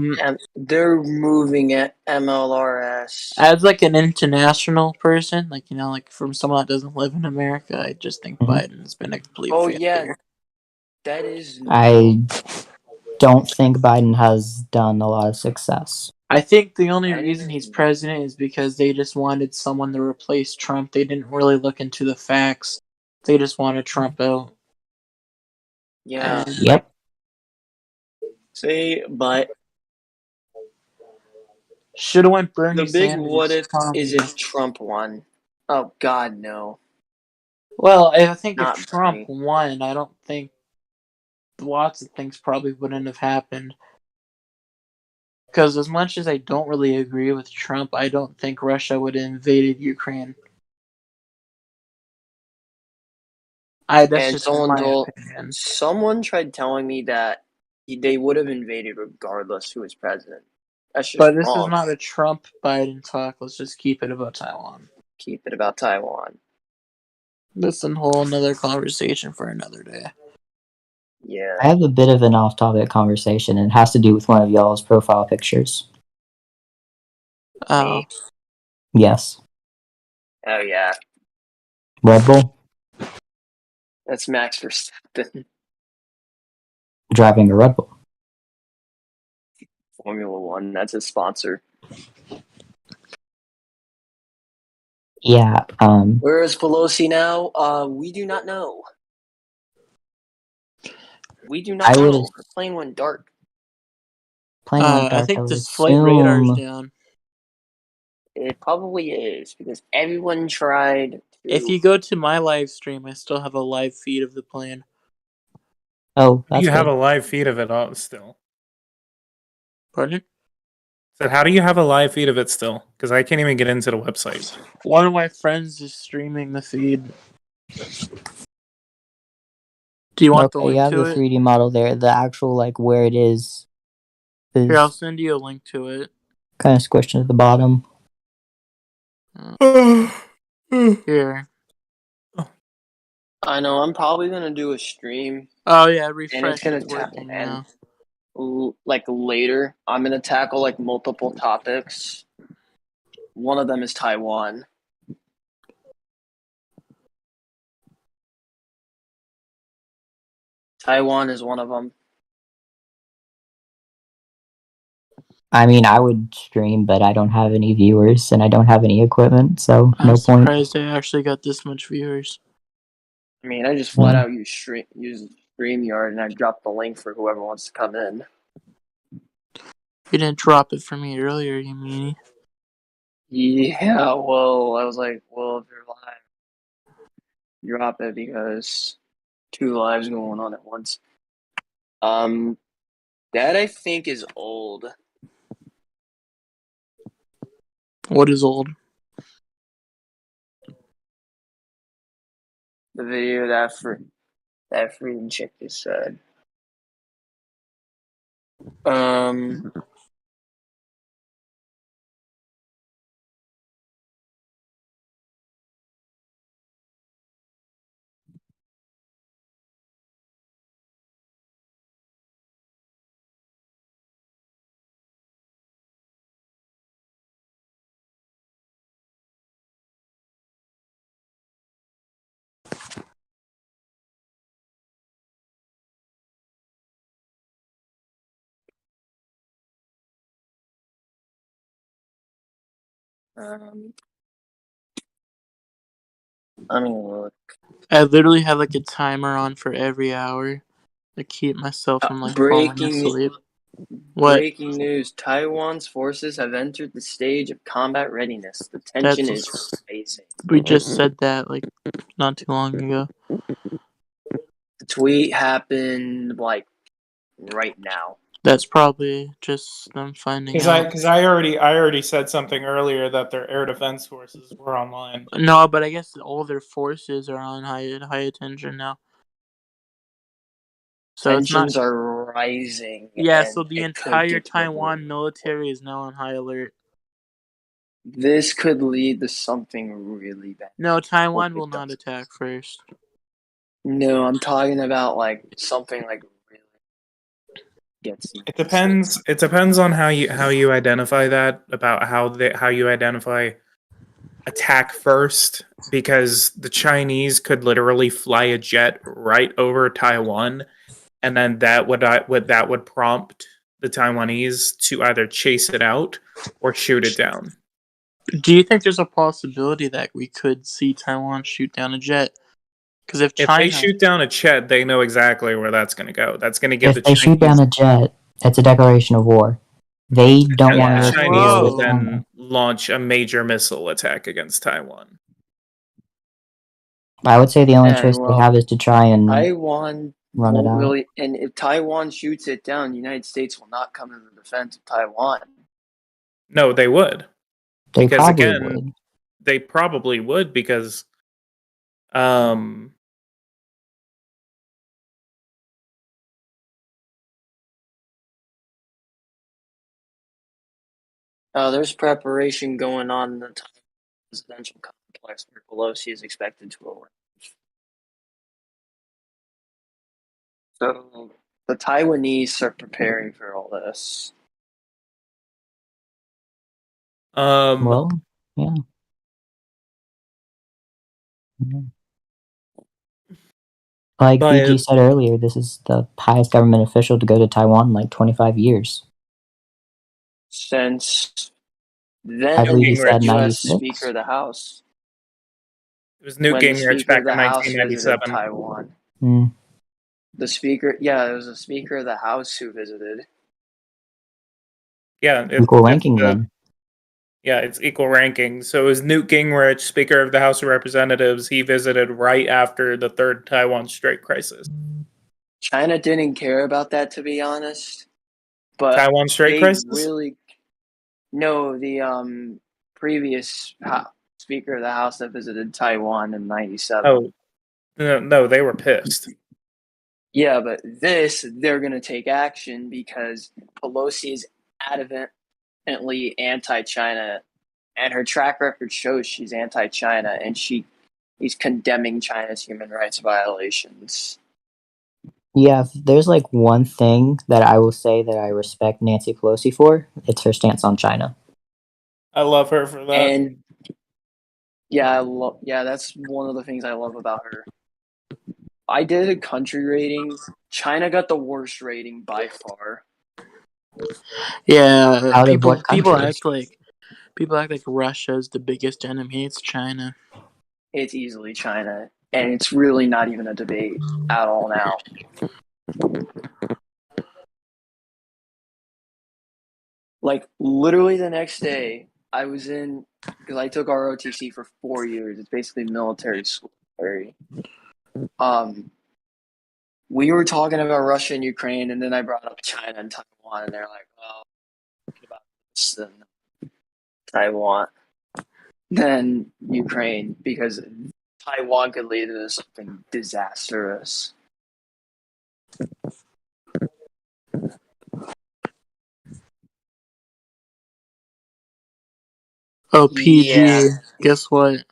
They're moving at MLRS. as like an international person, like like from someone that doesn't live in America, I just think Biden's been a complete Oh failure. yeah, that is. I don't think Biden has done a lot of success. I think the only And- reason he's president is because they just wanted someone to replace Trump. They didn't really look into the facts. They just wanted Trump out. Yeah. And Yep. See, but should have went Bernie the big Sanders. what if Calm is down. if Trump won. Oh God, no. Well, I think Not if Trump Bernie. won, I don't think lots of things probably wouldn't have happened. Because as much as I don't really agree with Trump, I don't think Russia would have invaded Ukraine. That's And just my opinion. someone tried telling me that they would have invaded regardless who was president. That's just But this wrong. is not a Trump Biden talk. Let's just keep it about Taiwan. Keep it about Taiwan. That's a whole another conversation for another day. Yeah. I have a bit of an off-topic conversation, and it has to do with one of y'all's profile pictures. Oh, Yes. Oh yeah. Red Bull That's Max Verstappen. driving a Red Bull. Formula One. That's his sponsor. Yeah. Where is Pelosi now? We do not know. We do not I know. would've- Her plane went dark. Playing like I dark, think would this flight radar's assume- down. It probably is because everyone tried to. If you go to my live stream, I still have a live feed of the plane. Oh, that's You have good. a live feed of it all still. Pardon? So how do you have a live feed of it still? Because I can't even get into the website. One of my friends is streaming the feed. Do you want the Okay, link you have to the it? 3D model there. The actual, like, where it is Here, I'll send you a link to it. kind of squished at the bottom. Here. I know. I'm probably gonna do a stream, Oh yeah, and refresh. it's gonna It's working now. like later. I'm gonna tackle like multiple topics. One of them is Taiwan. Taiwan is one of them. I mean, I would stream, but I don't have any viewers and I don't have any equipment, so I'm no point. surprised I actually got this much viewers. I mean, I just flat out use StreamYard, and I dropped the link for whoever wants to come in. You didn't drop it for me earlier, you meanie. Yeah, well, I was like, well, if you're live, drop it because 2 lives going on at once. That I think is old. What is old? The video that freaking chick just said. I mean, look. I literally have like a timer on for every hour to keep myself from like falling asleep. What? Breaking news: Taiwan's forces have entered the stage of combat readiness. The tension is rising. We just said that like not too long ago. The tweet happened like right now. That's probably just them finding out. Because I already said something earlier that their air defense forces were online. No, but I guess all their forces are on high attention now. So Tensions it's not. are rising. Yeah, and so the it could entire get to a Taiwan war. military is now on high alert. This could lead to something really bad. No, Taiwan will not attack first. No, I'm talking about like something like really gets. It depends. It depends on how you identify that, about how you identify attack first, because the Chinese could literally fly a jet right over Taiwan, and then that would prompt the Taiwanese to either chase it out or shoot it down. Do you think there's a possibility that we could see Taiwan shoot down a jet? Because if If China, they shoot down a jet, they know exactly where that's going to go. That's going to give the If they shoot down Chinese. a jet, it's a declaration of war. They don't And want the to risk Chinese war will with then China. launch a major missile attack against Taiwan. I would say the only Yeah, choice well, they have is to try and Taiwan run it won't out. really, and if Taiwan shoots it down, the United States will not come to the defense of Taiwan. No, they would. They Because probably again, would. they probably would because There's preparation going on in the Taiwan presidential complex where Pelosi is expected to arrive. So the Taiwanese are preparing for all this. Well, yeah. Yeah. Like But- BG said earlier, this is the highest government official to go to Taiwan in like 25 years. Since I then, believe he said U.S. 96. Speaker of the House. it was Newt When the Gingrich Speaker back of the in House visited 1997. Taiwan. Hmm. The Speaker, yeah, it was the Speaker of the House who visited. Yeah, Equal ranking then. Yeah, it's equal ranking. So it was Newt Gingrich, Speaker of the House of Representatives. He visited right after the third Taiwan Strait crisis. China didn't care about that, to be honest. But Taiwan Strait they crisis? really no the previous Speaker of the House that visited Taiwan in '97. Oh, no, they were pissed. Yeah, but they're gonna take action because Pelosi is adamantly anti-China, and her track record shows she's anti-China, and he's condemning China's human rights violations. Yeah, if there's like one thing that I will say that I respect Nancy Pelosi for, it's her stance on China. I love her for that. And yeah, that's one of the things I love about her. I did a country rating. China got the worst rating by far. yeah, Out of people what countries? people act like Russia's the biggest enemy. It's China. It's easily China, and it's really not even a debate at all now. Like literally the next day, I was in because I took ROTC for 4 years. It's basically military school. We were talking about Russia and Ukraine, and then I brought up China and Taiwan, and they're like, "Oh, talking about this and Taiwan, then Ukraine, because Taiwan could lead into something disastrous." Oh, PG. Yeah. Guess what?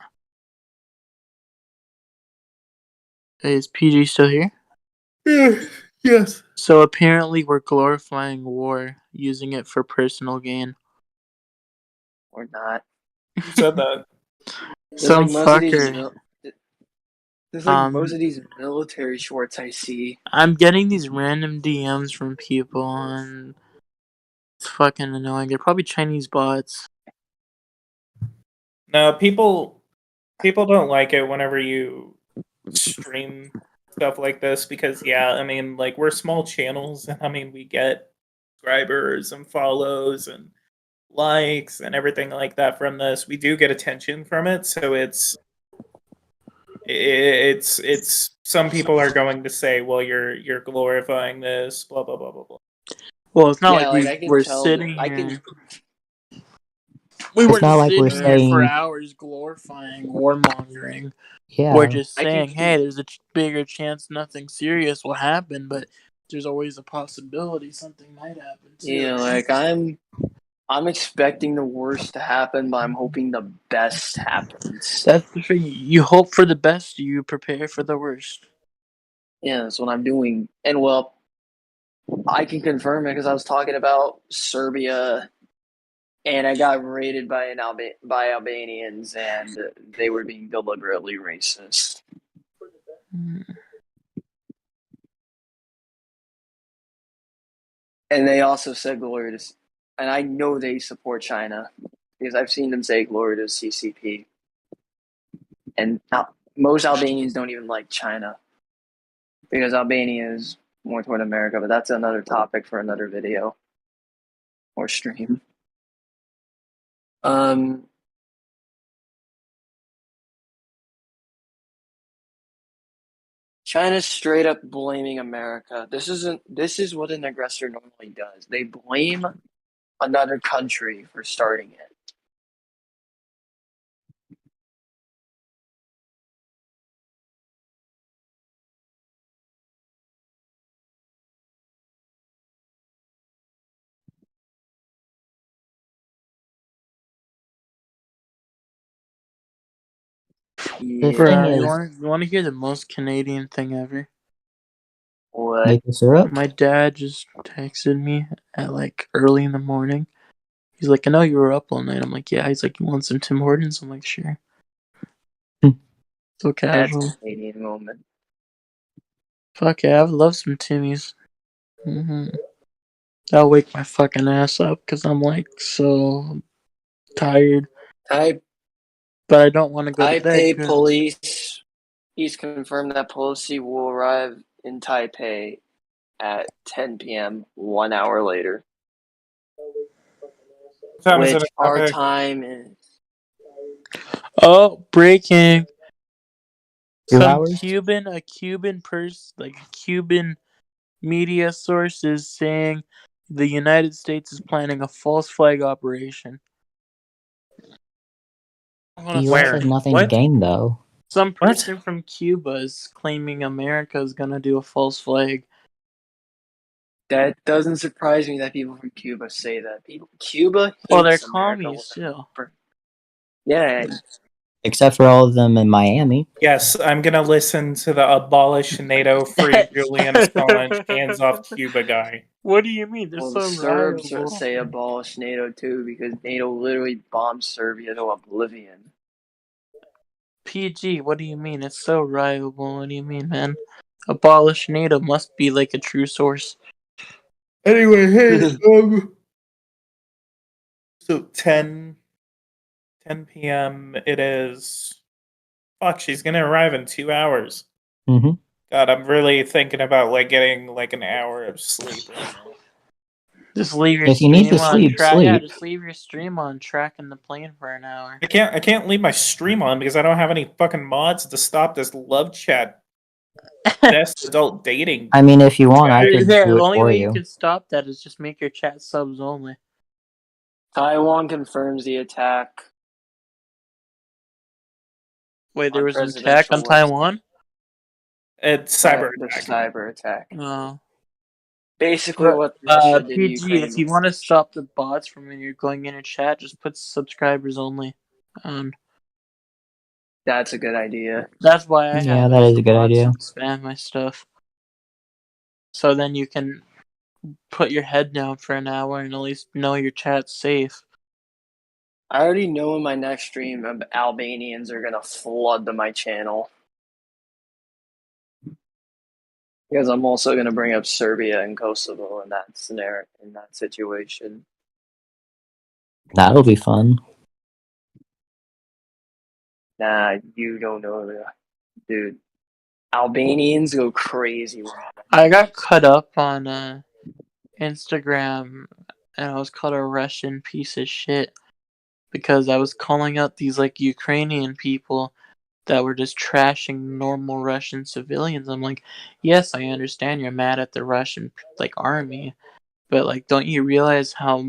Hey, is PG still here? Yes. So apparently we're glorifying war, using it for personal gain. Or not. Who said that? Some fucker. There's like most of these military shorts I see. I'm getting these random DMs from people, and it's fucking annoying. They're probably Chinese bots. No, people don't like it whenever you stream stuff like this because I mean, like we're small channels, and I mean we get subscribers and follows and likes and everything like that from this. We do get attention from it, so it's some people are going to say, well, you're glorifying this, blah blah blah blah blah. Well, it's not Yeah, like I can we're tell sitting that- I here. can- We It's weren't not like we're sitting here for saying- hours glorifying warmongering. Yeah. We're just I can- saying, hey, there's a bigger chance nothing serious will happen, but there's always a possibility something might happen too. Yeah, like I'm expecting the worst to happen, but I'm hoping the best happens. That's the thing. You hope for the best, you prepare for the worst. Yeah, that's what I'm doing. And well, I can confirm it because I was talking about Serbia, and I got raided by by Albanians, and they were being deliberately racist. And they also said glory to, and I know they support China because I've seen them say glory to CCP. And most Albanians don't even like China because Albania is more toward America, but that's another topic for another video or stream. China's straight up blaming America. This is what an aggressor normally does. They blame another country for starting it. The Yeah. thing Bruh, is, you want to hear the most Canadian thing ever? What? maple syrup. My dad just texted me at like early in the morning. He's like, I know you were up all night. I'm like, yeah. He's like, you want some Tim Hortons? I'm like, sure. So That's casual. a Canadian moment. Fuck yeah, I would love some Timmies. That'll wake my fucking ass up because I'm like so tired. But I don't want to go to bed. Taipei police. He's confirmed that Pelosi will arrive in Taipei at 10 p.m. 1 hour later. What time is Which it in our Taipei? time is. Oh, breaking! 2 Some hours. a Cuban person, like a Cuban media source is saying the United States is planning a false flag operation. The U.S. Where? has nothing What? to gain, though. Some What? person from Cuba is claiming America is gonna do a false flag. That doesn't surprise me that people from Cuba say that. Cuba Well, they're hates America. commies too. Yeah, Except for all of them in Miami. Yes, I'm gonna listen to the abolish NATO free Julian Assange hands off Cuba guy. What do you mean? They're well, so the Serbs riotable. say abolish NATO too because NATO literally bombed Serbia to oblivion. PG, what do you mean? It's so riotable. What do you mean, man? Abolish NATO must be like a true source. Anyway, hey, so 10 p.m. it is. Fuck, she's gonna arrive in 2 hours. Mm-hmm. God, I'm really thinking about like getting like an hour of sleep right now. Just leave your If you need to stream on sleep, track. Yeah, sleep. just leave your stream on track in the plane for an hour. I can't leave my stream on because I don't have any fucking mods to stop this love chat best adult dating. I mean, if you want, I could The do it only for way you. you can stop that is just make your chat subs only. Taiwan confirms the attack. Wait, there On was an attack on presidential Taiwan? It's cyber The attack. cyber attack. Oh. Basically, what Russia did to PG, Ukraine. if you want to stop the bots from when you're going in a chat, just put subscribers only on. That's a good idea. That's why I Yeah, have that it, is so a good bots idea. don't spam my stuff. So then you can put your head down for an hour and at least know your chat's safe. I already know in my next stream Albanians are gonna flood to my channel. Because I'm also gonna bring up Serbia and Kosovo in that scenario, in that situation. That'll be fun. Nah, you don't know that. Dude. Albanians go crazy. I got cut up on Instagram and I was called a Russian piece of shit because I was calling out these like Ukrainian people that were just trashing normal Russian civilians. I'm like, yes, I understand you're mad at the Russian like army, but like, don't you realize how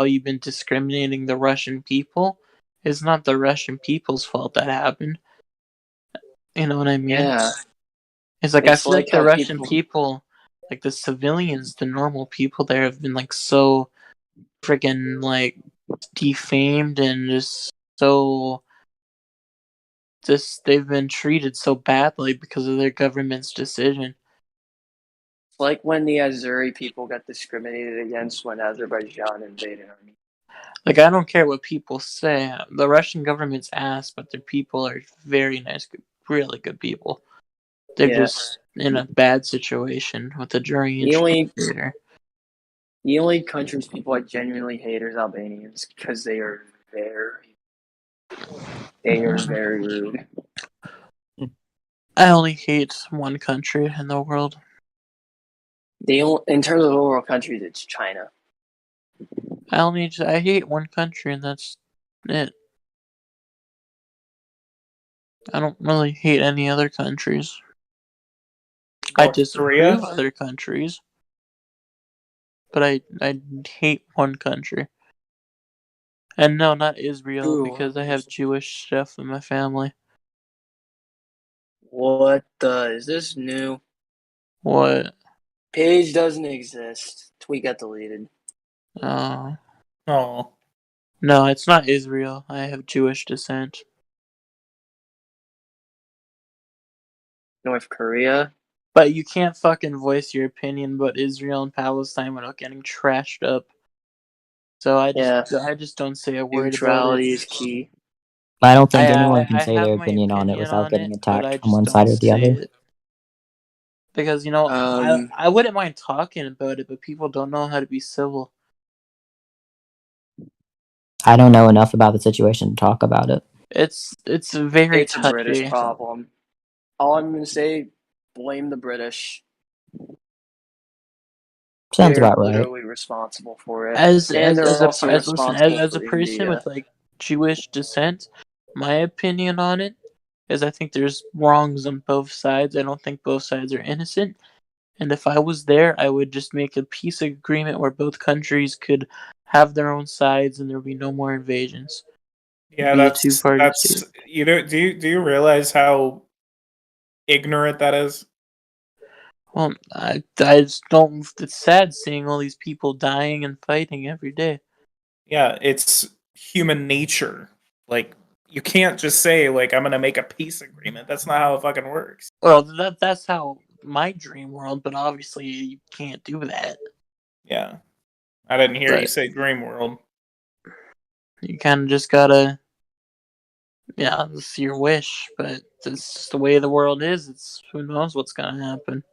you've been discriminating the Russian people? It's not the Russian people's fault that happened. You know what I mean? Yeah. It's like I It's feel like like the how Russian people, like the civilians, the normal people there have been like so freaking like defamed and just so they've been treated so badly because of their government's decision. It's like when the Azeri people got discriminated against when Azerbaijan invaded Armenia. Like I don't care what people say. The Russian government's ass, but their people are very nice, really good people. They're just in a bad situation with the jury and The only theater. The only countries people I genuinely hate is Albanians because they are very rude. I only hate one country in the world. In terms of overall countries, it's China. I hate one country, and that's it. I don't really hate any other countries. I North disapprove Korea? other countries, but I hate one country. And no, not Israel, Ooh. because I have Jewish stuff in my family. What the? Is this new? What? Page doesn't exist. Tweet got deleted. Oh. No, it's not Israel. I have Jewish descent. North Korea. But you can't fucking voice your opinion about Israel and Palestine without getting trashed up. So I just don't say a word about Neutrality it. is key. I don't think anyone can I say have their my opinion on it opinion without on getting it, but I attacked from just one don't side or the say other. it. Because, I wouldn't mind talking about it, but people don't know how to be civil. I don't know enough about the situation to talk about it. It's very It's a touchy. British problem. All I'm gonna say, blame the British. Sounds They're about right. literally responsible for it. As and they're a also responsible as a for person India. with like Jewish descent, my opinion on it is I think there's wrongs on both sides. I don't think both sides are innocent. And if I was there, I would just make a peace agreement where both countries could have their own sides and there would be no more invasions. Yeah, Be a that's two-party state. you know. Do you realize how ignorant that is? Well, I just don't. It's sad seeing all these people dying and fighting every day. Yeah, it's human nature. Like you can't just say like I'm gonna make a peace agreement. That's not how it fucking works. Well, that's how my dream world, but obviously you can't do that. Yeah, I didn't hear you But say dream world. you kind of just gotta, yeah, it's your wish. But it's just the way the world is. It's who knows what's gonna happen.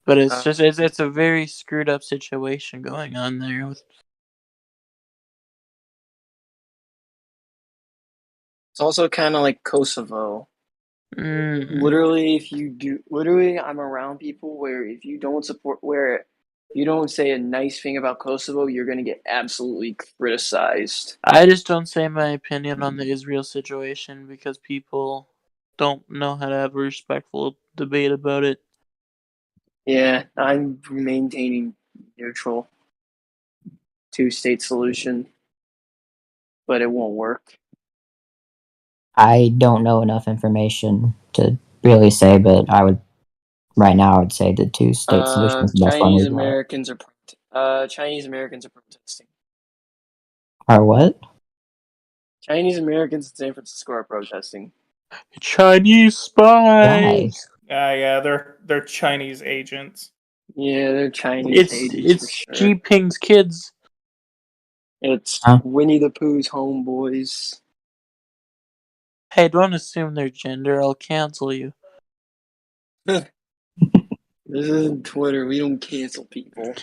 But it's just it's a very screwed up situation going on there. It's also kind of like Kosovo. Literally, I'm around people where if you don't you don't say a nice thing about Kosovo, you're gonna get absolutely criticized. I just don't say my opinion on the Israel situation because people don't know how to have a respectful debate about it. Yeah, I'm maintaining neutral two-state solution, but it won't work. I don't know enough information to really say, but right now I would say the two-state solution is the best one. Chinese Americans are protesting. Are what? Chinese Americans in San Francisco are protesting. Chinese spies. Yeah, they're Chinese agents. Yeah, they're Chinese agents for It's sure. Xi Jinping's kids. It's Winnie the Pooh's homeboys. Hey, don't assume their gender. I'll cancel you. This isn't Twitter. We don't cancel people.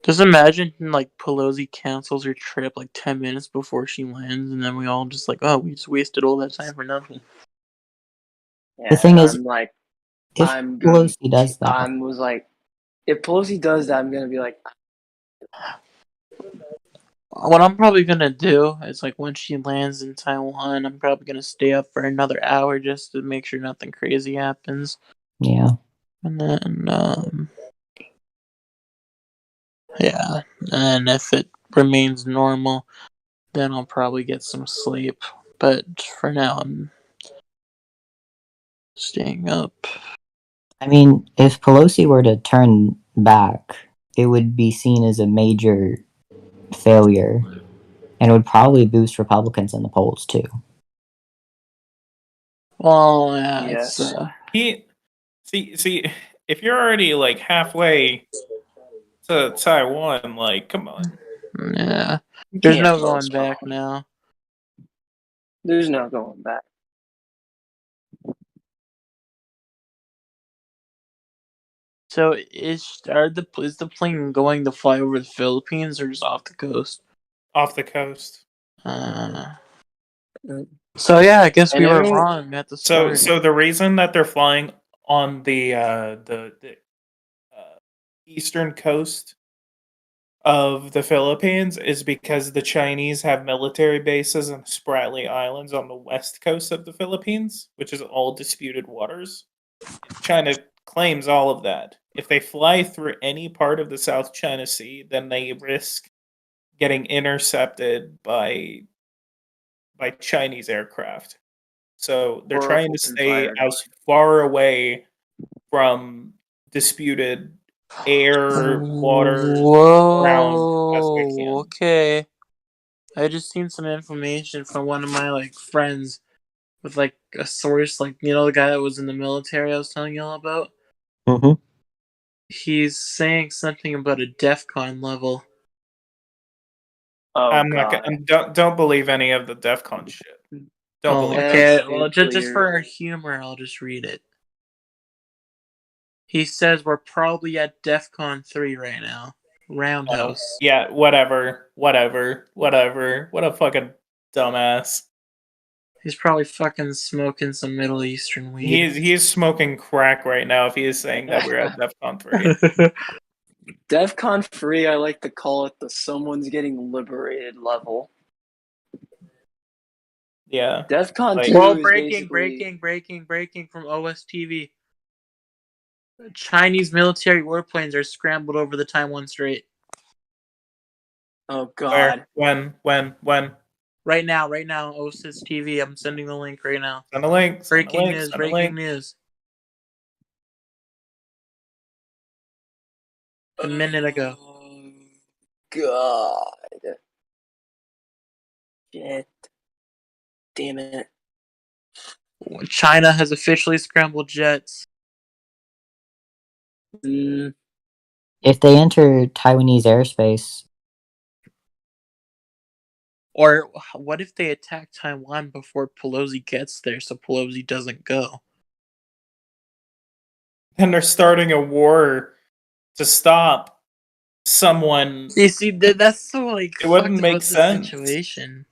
Just imagine like Pelosi cancels her trip like 10 minutes before she lands, and then we all just like, oh, we just wasted all that time for nothing. Yeah, The thing is, I'm like, if Pelosi does that, if Pelosi does that, I'm gonna be like, what I'm probably gonna do is like when she lands in Taiwan, I'm probably gonna stay up for another hour just to make sure nothing crazy happens. yeah. And then, yeah, and if it remains normal, then I'll probably get some sleep. But for now, I'm staying up. I mean, if Pelosi were to turn back, it would be seen as a major failure, and it would probably boost Republicans in the polls too. Well, yeah, yes. See, if you're already like halfway to Taiwan, like, come on. Yeah, there's no going back now. There's no going back. So is the plane going to fly over the Philippines or just off the coast? Off the coast. So yeah, I guess And we were everyone- wrong at the So start. so the reason that they're flying on the eastern coast of the Philippines is because the Chinese have military bases in Spratly Islands on the west coast of the Philippines, which is all disputed waters. China claims all of that. If they fly through any part of the South China Sea, then they risk getting intercepted by Chinese aircraft. So they're Or trying to open stay fire. as far away from disputed air, water, ground as they can. Whoa. Okay. I just seen some information from one of my like friends with like a source, like the guy that was in the military I was telling y'all about. Mm-hmm. He's saying something about a DEFCON level. Oh I'm god. not gonna, don't believe any of the DEFCON shit. Don't Oh, believe it. okay. That's Well, just nuclear. for humor, I'll just read it. He says we're probably at DEFCON 3 right now. Roundhouse. Yeah, whatever. What a fucking dumbass. He's probably fucking smoking some Middle Eastern weed. He is smoking crack right now if he is saying that we're at DEFCON 3. DEFCON 3, I like to call it the someone's getting liberated level. Yeah. DEFCON Like- 2 Well, is breaking from OSTV. Chinese military warplanes are scrambled over the Taiwan Strait. Oh Where? god. When? Right now, OSIS TV. I'm sending the link right now. Send a link. Breaking news. A minute ago. Oh, god. Shit. Damn it. China has officially scrambled jets. If they enter Taiwanese airspace, Or what if they attack Taiwan before Pelosi gets there so Pelosi doesn't go? And they're starting a war to stop someone. You see, that's so like It wouldn't fucked make about the sense. situation.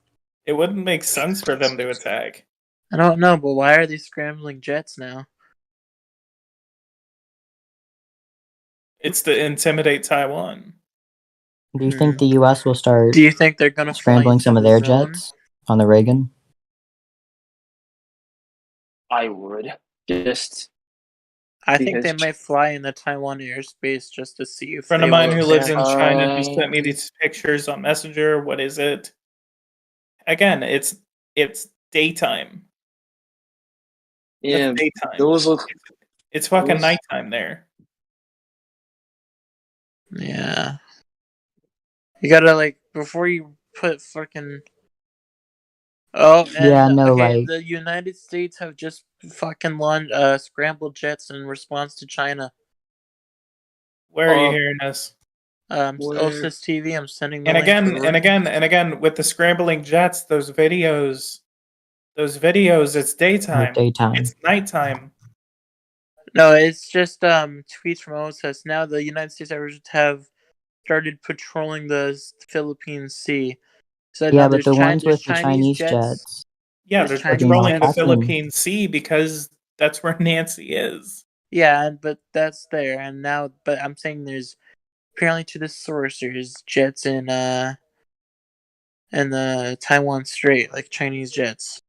It wouldn't make sense for them to attack. I don't know, but why are they scrambling jets now? It's to intimidate Taiwan. do you think the U.S. will start Do you think they're gonna scrambling fly some of into their the zone? jets on the Reagan? I would. Just I think they Because- might fly in the Taiwan airspace just to see if A friend they of mine will who lives in attack. China just sent me these pictures on Messenger. What is it? Again, it's daytime. yeah, It's daytime. those look It's fucking those- nighttime there. Yeah. You gotta like before you put fucking. Oh, and, Yeah, no, okay, like- the United States have just fucking launched scrambled jets in response to China. Where are you Uh, hearing us? Where- OSIS TV. I'm sending the And link to again, the- and again, with the scrambling jets, those videos, it's daytime. Daytime. It's nighttime. No, it's just tweets from OSIS. Now the United States have started patrolling the Philippine Sea. So now Yeah, but there's the Chi- ones there's with the Chinese jets, Yeah, There's they're Chinese patrolling the jets. Philippine Sea because that's where Nancy is. Yeah, but that's there, and now, but I'm saying there's apparently to this source there's jets in the Taiwan Strait, like Chinese jets.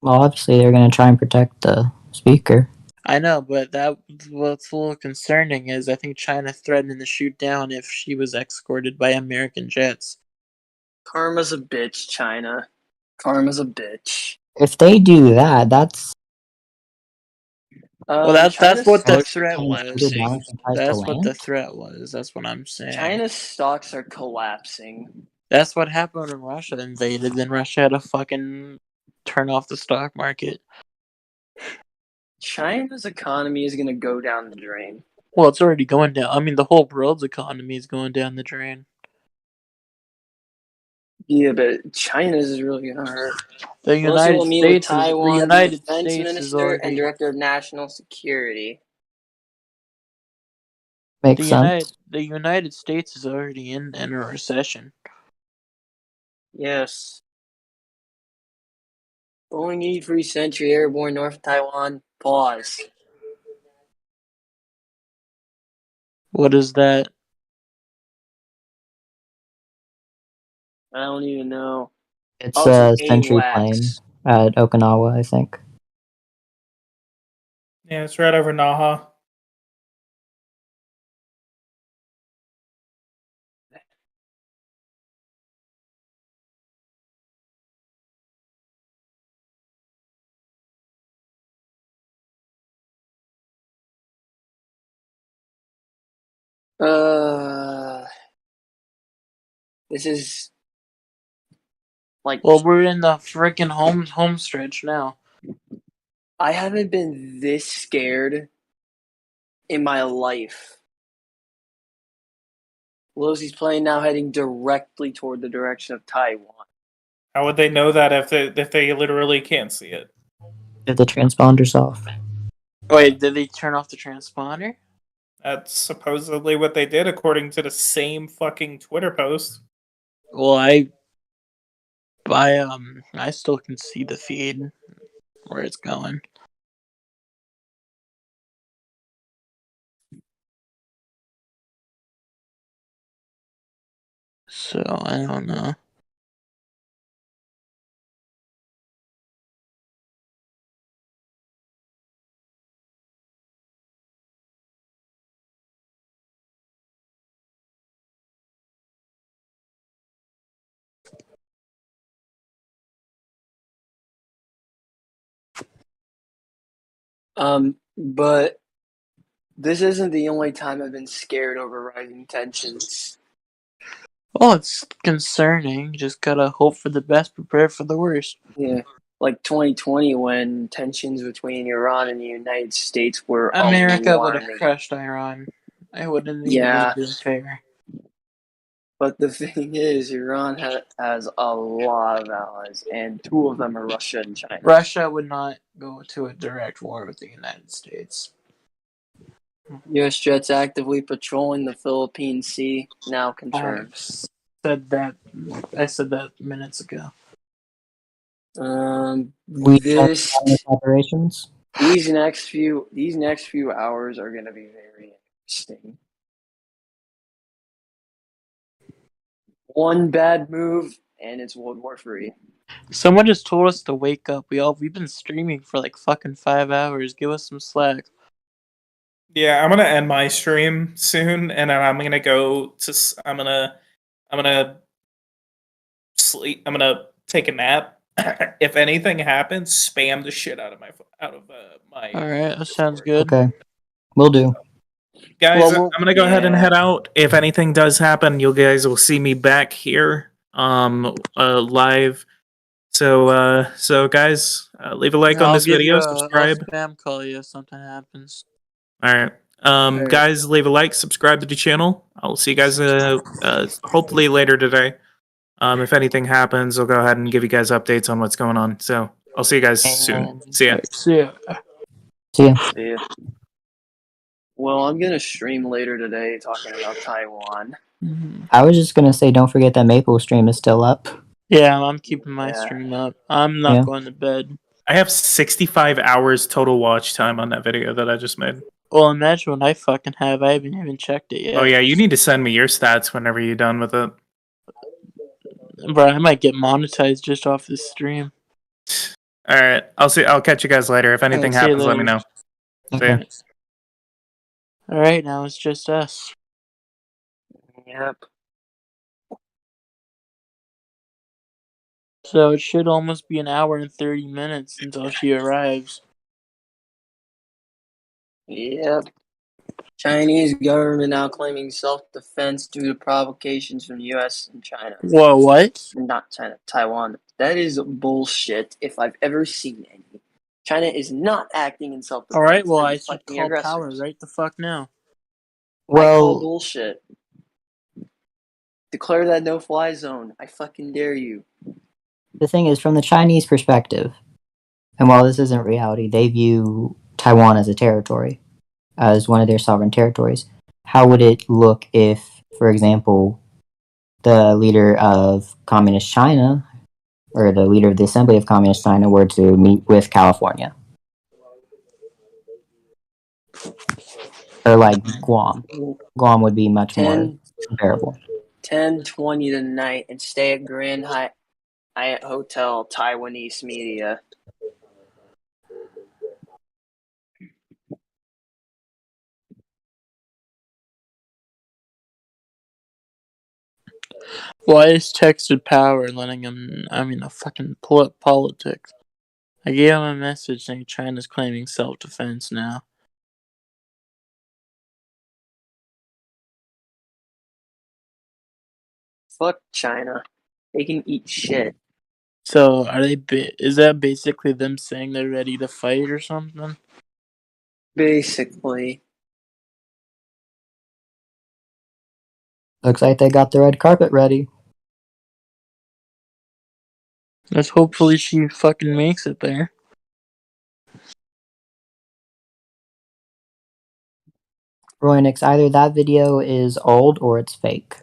well, obviously they're going to try and protect the speaker. I know, but what's a little concerning is I think China threatened to shoot down if she was escorted by American jets. Karma's a bitch, China. Karma's a bitch. If they do that, that's Well, that's what the China's threat kind of was. shooted down if it tries to That's what the land. threat was. That's what I'm saying. China's stocks are collapsing. That's what happened when Russia invaded. Then Russia had to fucking turn off the stock market. China's economy is gonna go down the drain. Well, it's already going down. I mean, the whole world's economy is going down the drain. Yeah, but China's is really gonna hurt. The Pelosi United will meet with States is Taiwan's defense minister and already director of national security. Makes sense. the United States is already in a recession. Yes. Boeing 83 Century Airborne North Taiwan. Pause. What is that? I don't even know. It's Oh, a it's Sentry plane AWACS. at Okinawa, I think. Yeah, it's right over Naha. This is like Well, we're in the freaking home stretch now. I haven't been this scared in my life. Pelosi's plane now heading directly toward the direction of Taiwan. How would they know that if they literally can't see it? Get the transponders off. Wait, did they turn off the transponder? That's supposedly what they did, according to the same fucking Twitter post. Well, I still can see the feed where it's going. So I don't know. But this isn't the only time I've been scared over rising tensions. Well, it's concerning. Just gotta hope for the best, prepare for the worst. Yeah, like 2020 when tensions between Iran and the United States were America would have alarming. crushed Iran. I wouldn't think Yeah. it was being fair. But the thing is, Iran has a lot of allies, and two of them are Russia and China. Russia would not go to a direct war with the United States. U.S. jets actively patrolling the Philippine Sea, now confirmed. I said that minutes ago. We This operations. these next few hours are going to be very interesting. One bad move, and it's World War III. Someone just told us to wake up. We've been streaming for like fucking 5 hours. Give us some slack. Yeah, I'm gonna end my stream soon, and then I'm gonna go to. I'm gonna sleep. I'm gonna take a nap. If anything happens, spam the shit out of my. All right, that sounds good. Okay. Will do. Guys, Well, I'm gonna go ahead and head out. If anything does happen, you guys will see me back here, live. So guys, leave a like on I'll this give video, you subscribe. I'll spam call you if something happens. All right. Alright. Guys, leave a like, subscribe to the channel. I'll see you guys hopefully later today. If anything happens, I'll go ahead and give you guys updates on what's going on. So I'll see you guys soon. See ya. See ya. See ya. Yeah. Well, I'm going to stream later today talking about Taiwan. I was just gonna say, don't forget that Maple stream is still up. Yeah, I'm keeping my Yeah. stream up. I'm not Yeah. going to bed. I have 65 hours total watch time on that video that I just made. Well, imagine what I fucking have. I haven't even checked it yet. Oh yeah, you need to send me your stats whenever you're done with it. Bro, I might get monetized just off this stream. All right, I'll catch you guys later. If anything see you happens, let me later. know. See ya. Alright, now it's just us. Yep. So it should almost be an hour and 30 minutes until she arrives. Yep. Chinese government now claiming self-defense due to provocations from the U.S. and China. Whoa, what? Not China, Taiwan. That is bullshit if I've ever seen any. China is not acting in self-defense. Alright, well, They're I should fighting call aggressors. power right the fuck now. I call Well, bullshit. Declare that no-fly zone. I fucking dare you. The thing is, from the Chinese perspective, and while this isn't reality, they view Taiwan as a territory, as one of their sovereign territories. How would it look if, for example, the leader of Communist China, or the leader of the Assembly of Communist China, were to meet with California? Or like Guam. Guam would be much more comparable. 10:20 tonight and stay at Grand Hyatt Hotel, Taiwanese media. Well, I just texted Power letting him, fucking pull up politics. I gave him a message saying China's claiming self-defense now. Fuck China. They can eat shit. So, is that basically them saying they're ready to fight or something? Basically. Looks like they got the red carpet ready. Let's hopefully she fucking makes it there. Roynix, either that video is old or it's fake.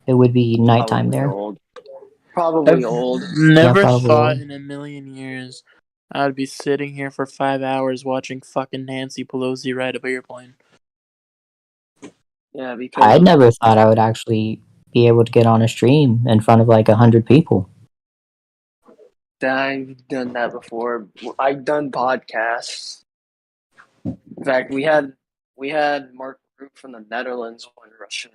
It would be nighttime Probably there. old. Probably I've old. never probably thought old. in a million years I'd be sitting here for 5 hours watching fucking Nancy Pelosi ride a airplane. Yeah, because I never thought I would actually be able to get on a stream in front of like 100 people. I've done that before. I've done podcasts. In fact, we had Mark Root from the Netherlands on Russia,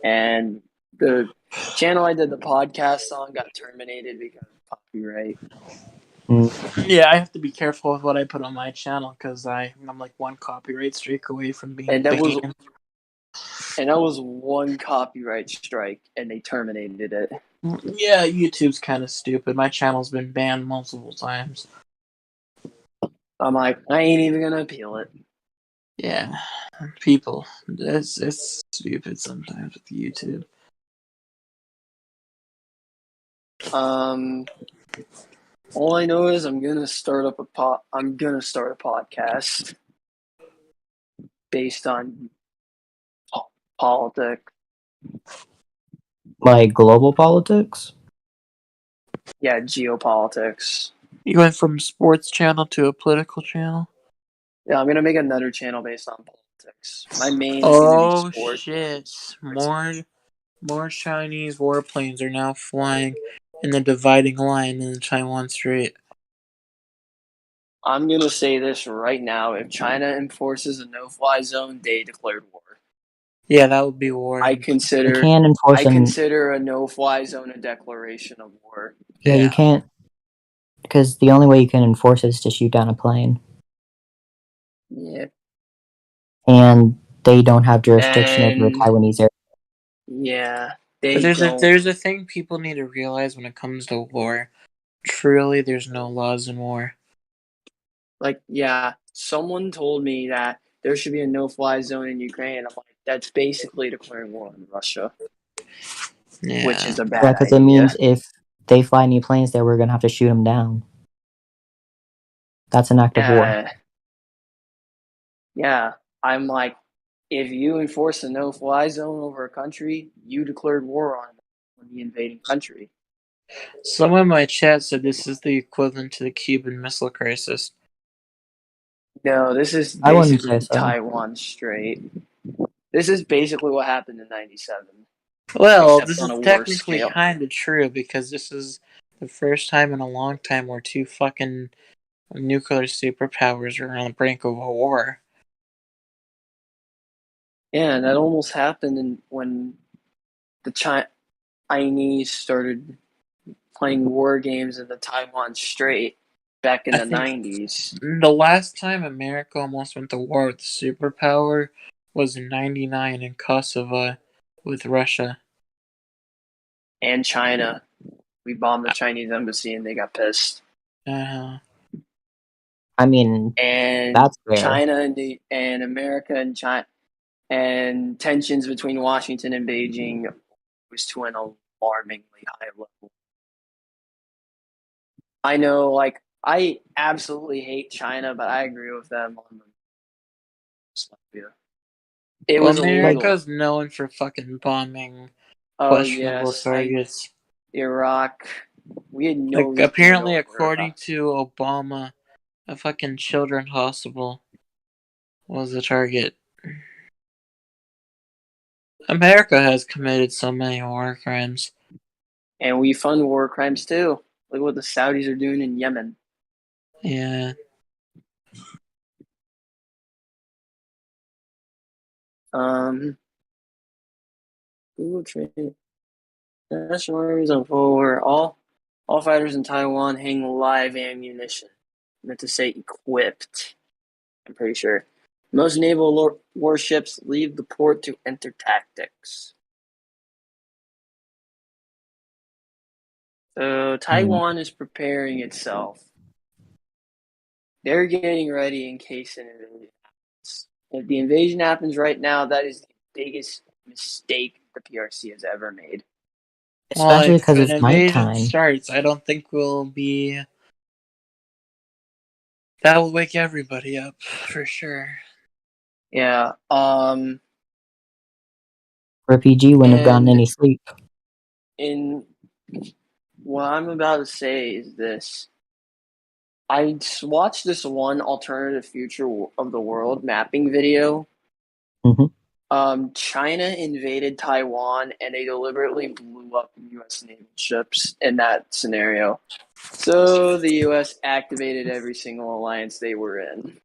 and the channel I did the podcast on got terminated because of copyright. Yeah, I have to be careful with what I put on my channel because I'm like one copyright strike away from being And that banned. was one copyright strike, and they terminated it. Yeah, YouTube's kind of stupid. My channel's been banned multiple times. I'm like, I ain't even gonna appeal it. Yeah, people, it's stupid sometimes with YouTube. All I know is I'm gonna start a podcast based on politics. Like global politics? Yeah, geopolitics. You went from sports channel to a political channel? Yeah, I'm gonna make another channel based on politics. My main is Oh gonna be sports. shit! More Chinese warplanes are now flying in the dividing line in the Taiwan Strait. I'm gonna say this right now: if China enforces a no-fly zone, they declared war. Yeah, that would be war. I You consider can't enforce a no-fly zone a declaration of war. Yeah, you can't, because the only way you can enforce it is to shoot down a plane. Yeah. And they don't have jurisdiction over the And- Taiwanese area. Yeah. But there's a thing people need to realize when it comes to war. Truly, there's no laws in war. Like, yeah, someone told me that there should be a no-fly zone in Ukraine. I'm like, that's basically declaring war on Russia. Yeah. Which is a bad Yeah, because it idea. means if they fly any planes there, we're going to have to shoot them down. That's an act of war. Yeah, I'm like, if you enforce a no-fly zone over a country, you declared war on the invading country. Someone in my chat said this is the equivalent to the Cuban Missile Crisis. No, this is I wouldn't basically say so. Taiwan Strait. This is basically what happened in '97. Well, Except this on is a worse technically scale. kind of true because this is the first time in a long time where two fucking nuclear superpowers are on the brink of a war. Yeah, and that almost happened when the Chinese started playing war games in the Taiwan Strait back in the '90s. The last time America almost went to war with a superpower was in '99 in Kosovo with Russia. And China. We bombed the Chinese embassy and they got pissed. Uh, I mean, And that's fair. China and America and China and tensions between Washington and Beijing was to an alarmingly high level. I know, like, I absolutely hate China, but I agree with them on the It Well, was illegal. America's known for fucking bombing Oh questionable yes, targets. Iraq. We had no Like, reason to apparently, go for according Iraq. to Obama, a fucking children's hospital was the target. America has committed so many war crimes. And we fund war crimes too. Look what the Saudis are doing in Yemen. Yeah. Google training. National armies on full war. All fighters in Taiwan hang live ammunition. I meant to say equipped. I'm pretty sure. Most naval warships leave the port to enter tactics. So Taiwan is preparing itself. They're getting ready in case an invasion happens. If the invasion happens right now, that is the biggest mistake the PRC has ever made. Especially because if it's an invasion nighttime. starts, I don't think we'll be. That will wake everybody up for sure. Yeah. RPG wouldn't have gotten any sleep. In what I'm about to say is this. I watched this one alternative future of the world mapping video. China invaded Taiwan and they deliberately blew up U.S. naval ships in that scenario. So the U.S. activated every single alliance they were in.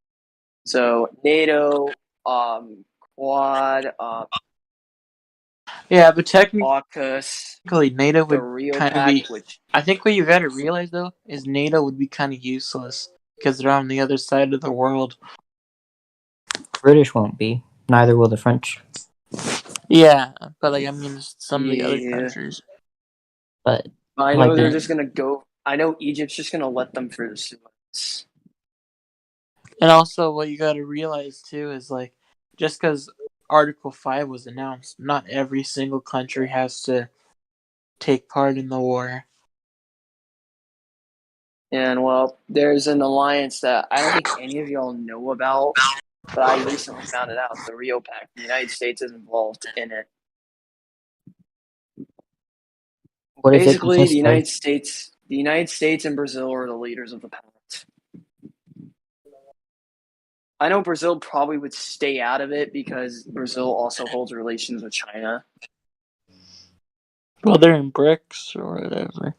So NATO, Quad, Yeah, but technically, AUKUS, NATO the would Rio kind of Pact, be. which I think what you gotta realize though is NATO would be kind of useless because they're on the other side of the world. British won't be. Neither will the French. Yeah, but like I mean, some of the other Yeah. countries. But I know like they're the- just gonna go. I know Egypt's just gonna let them through the Suez. And also, what you gotta realize too is like, just because Article 5 was announced, not every single country has to take part in the war. And well, there's an alliance that I don't think any of y'all know about, but I recently found it out. The Rio Pact. The United States is involved in it. what does it Basically, consist the United States and Brazil are the leaders of the pact. I know Brazil probably would stay out of it because Brazil also holds relations with China. Well, they're in BRICS or whatever.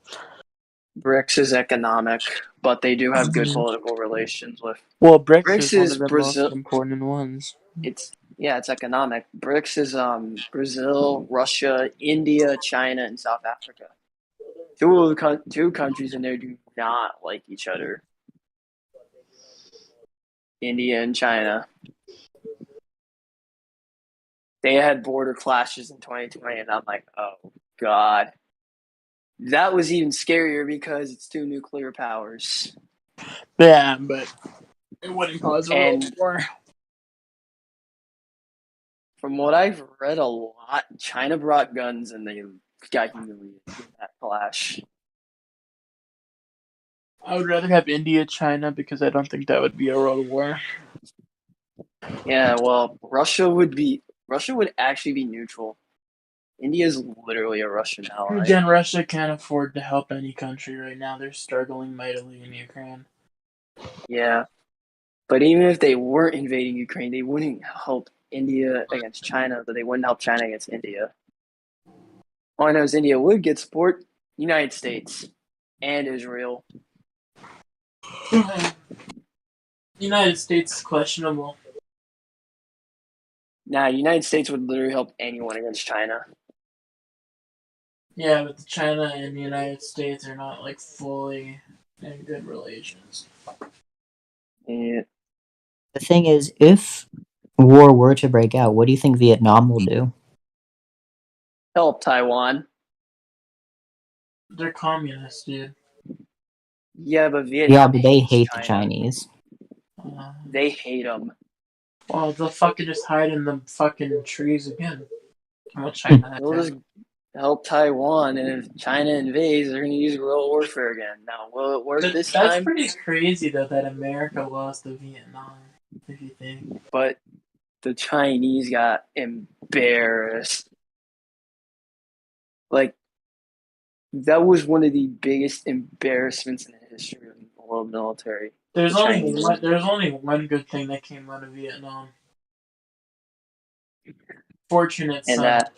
BRICS is economic, but they do have good political relations with. Well, BRICS BRICS is one is of the Brazil. most important ones. It's economic. BRICS is Brazil, Russia, India, China, and South Africa. Two countries in there do not like each other. India and China. They had border clashes in 2020, and I'm like, oh god. That was even scarier because it's two nuclear powers. Yeah, but it wouldn't cause a world war. From what I've read a lot, China brought guns and they got humiliated in that clash. I would rather have India, China, because I don't think that would be a world war. Yeah, well, Russia would actually be neutral. India is literally a Russian ally. Again, Russia can't afford to help any country right now. They're struggling mightily in Ukraine. Yeah. But even if they weren't invading Ukraine, they wouldn't help India against China, but they wouldn't help China against India. All I know is India would get support, United States and Israel. United States is questionable. Nah, United States would literally help anyone against China. Yeah, but China and the United States are not like fully in good relations. Yeah. The thing is, if war were to break out, what do you think Vietnam will do? Help Taiwan. They're communists, dude. Yeah, but Vietnam Yeah, but they hates hate China. the Chinese. They hate them. Well, they'll fucking just hide in the fucking trees again. Well, China. They'll just help Taiwan, and if China invades, they're going to use guerrilla warfare again. Now, will it work this That's time? pretty crazy though that America lost to Vietnam. If you think. But the Chinese got embarrassed. Like, that was one of the biggest embarrassments in the history of the world military. There's The only Chinese. only one good thing that came out of Vietnam. Fortunate And son. that,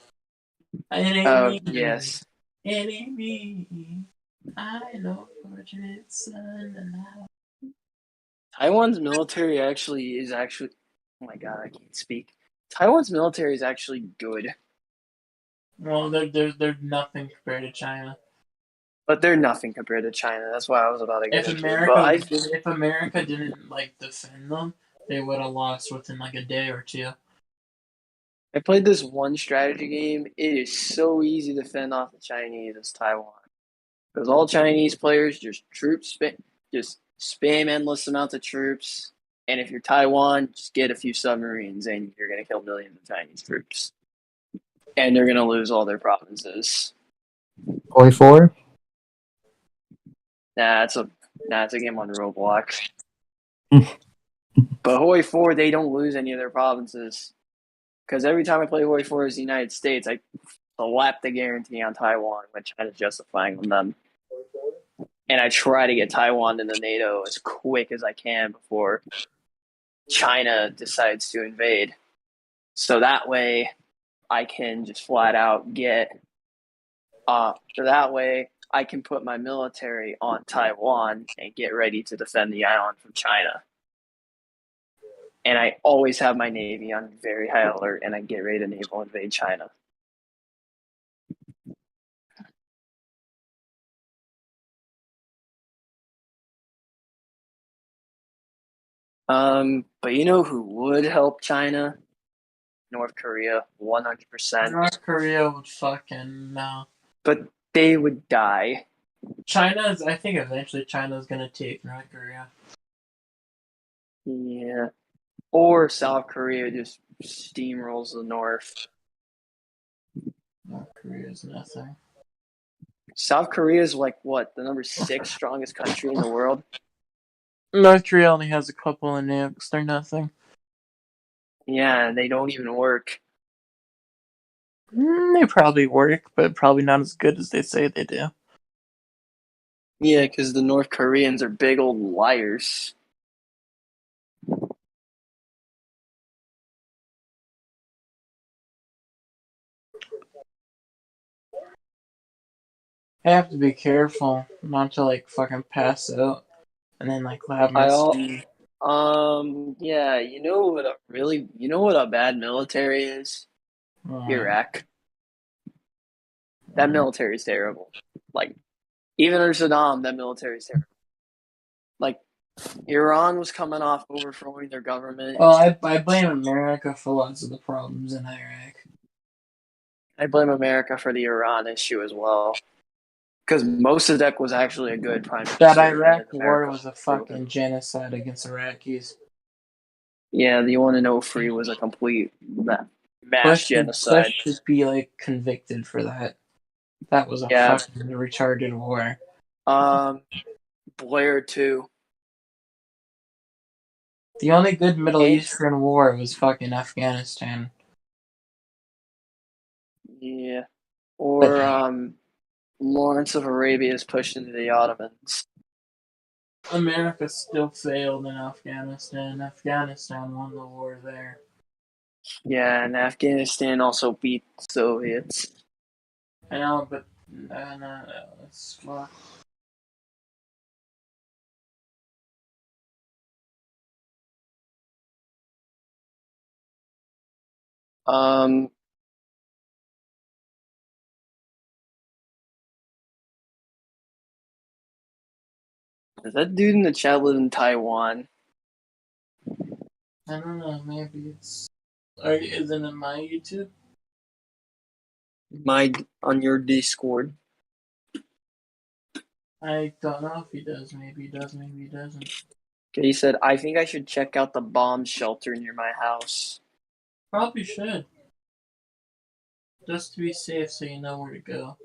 It ain't oh, me. yes. It ain't me. I know fortunate son. And Taiwan's military is actually, oh my god, I can't speak. Taiwan's military is actually good, well, they're nothing compared to China. but they're nothing compared to China. That's why I was about to get If into it. But if America didn't like defend them, they would have lost within like a day or two. I played this one strategy game. It is so easy to fend off the Chinese as Taiwan. Because all Chinese players just just spam endless amounts of troops. And if you're Taiwan, just get a few submarines and you're going to kill millions of Chinese troops. And they're going to lose all their provinces. Hoi 4? It's a game on Roblox. But Hoi 4, they don't lose any of their provinces. Because every time I play Hoi 4 as the United States, I slap the guarantee on Taiwan when China's justifying on them. And I try to get Taiwan into NATO as quick as I can before China decides to invade. So that way I can just flat out so that way I can put my military on Taiwan and get ready to defend the island from China. And I always have my Navy on very high alert, and I get ready to naval invade China. But you know who would help China? North Korea, 100%. North Korea would fucking no. But they would die. I think eventually China's gonna take North Korea. Yeah. Or South Korea just steamrolls the North. North Korea's nothing. South Korea is like what, the number 6 strongest country in the world? North Korea only has a couple of nukes. They're nothing. Yeah, and they don't even work. They probably work, but probably not as good as they say they do. Yeah, because the North Koreans are big old liars. I have to be careful not to like fucking pass out and then like have my Yeah, you know what a bad military is? Iraq. That military is terrible. Like, even under Saddam, that military is terrible. Like, Iran was coming off overthrowing their government. Well, I blame America for lots of the problems in Iraq. I blame America for the Iran issue as well. Because Mossadegh was actually a good prime minister. That Iraq war was a fucking genocide against Iraqis. Yeah, the one in 03 was a complete mass genocide. Bush should be like convicted for that. That was a fucking retarded war. Blair too. The only good Middle Eastern war was fucking Afghanistan. Yeah. Or Lawrence of Arabia is pushed into the Ottomans. America still failed in Afghanistan. Afghanistan won the war there. Yeah, and Afghanistan also beat the Soviets. I know, but no, it's fuck. Does that dude in the chat live in Taiwan? I don't know, maybe it's... Isn't it my YouTube? On your Discord. I don't know if he does. Maybe he does, maybe he doesn't. He said, I think I should check out the bomb shelter near my house. Probably should. Just to be safe so you know where to go.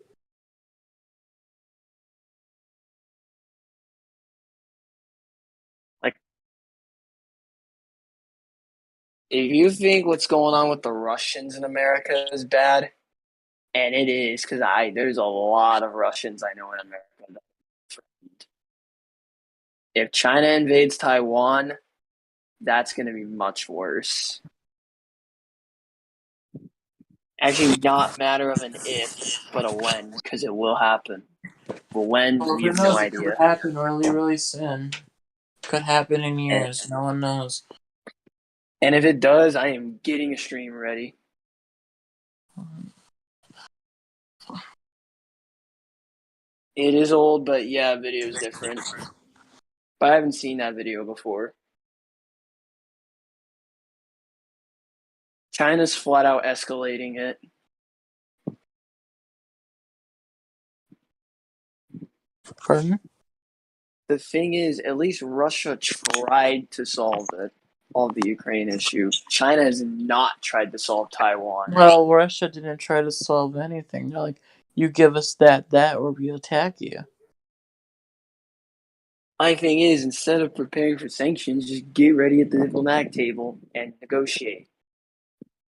If you think what's going on with the Russians in America is bad, and it is, because there's a lot of Russians I know in America. If China invades Taiwan, that's going to be much worse. Actually, not matter of an if, but a when, because it will happen. But when, we have no It could idea. happen really, really soon. Could happen in years. No one knows. And if it does, I am getting a stream ready. It is old, but yeah, video is different. But I haven't seen that video before. China's flat out escalating it. Pardon? The thing is, at least Russia tried to solve the Ukraine issue. China has not tried to solve Taiwan. Well, Russia didn't try to solve anything. They're like, you give us that, or we attack you. My thing is, instead of preparing for sanctions, just get ready at the diplomatic table and negotiate.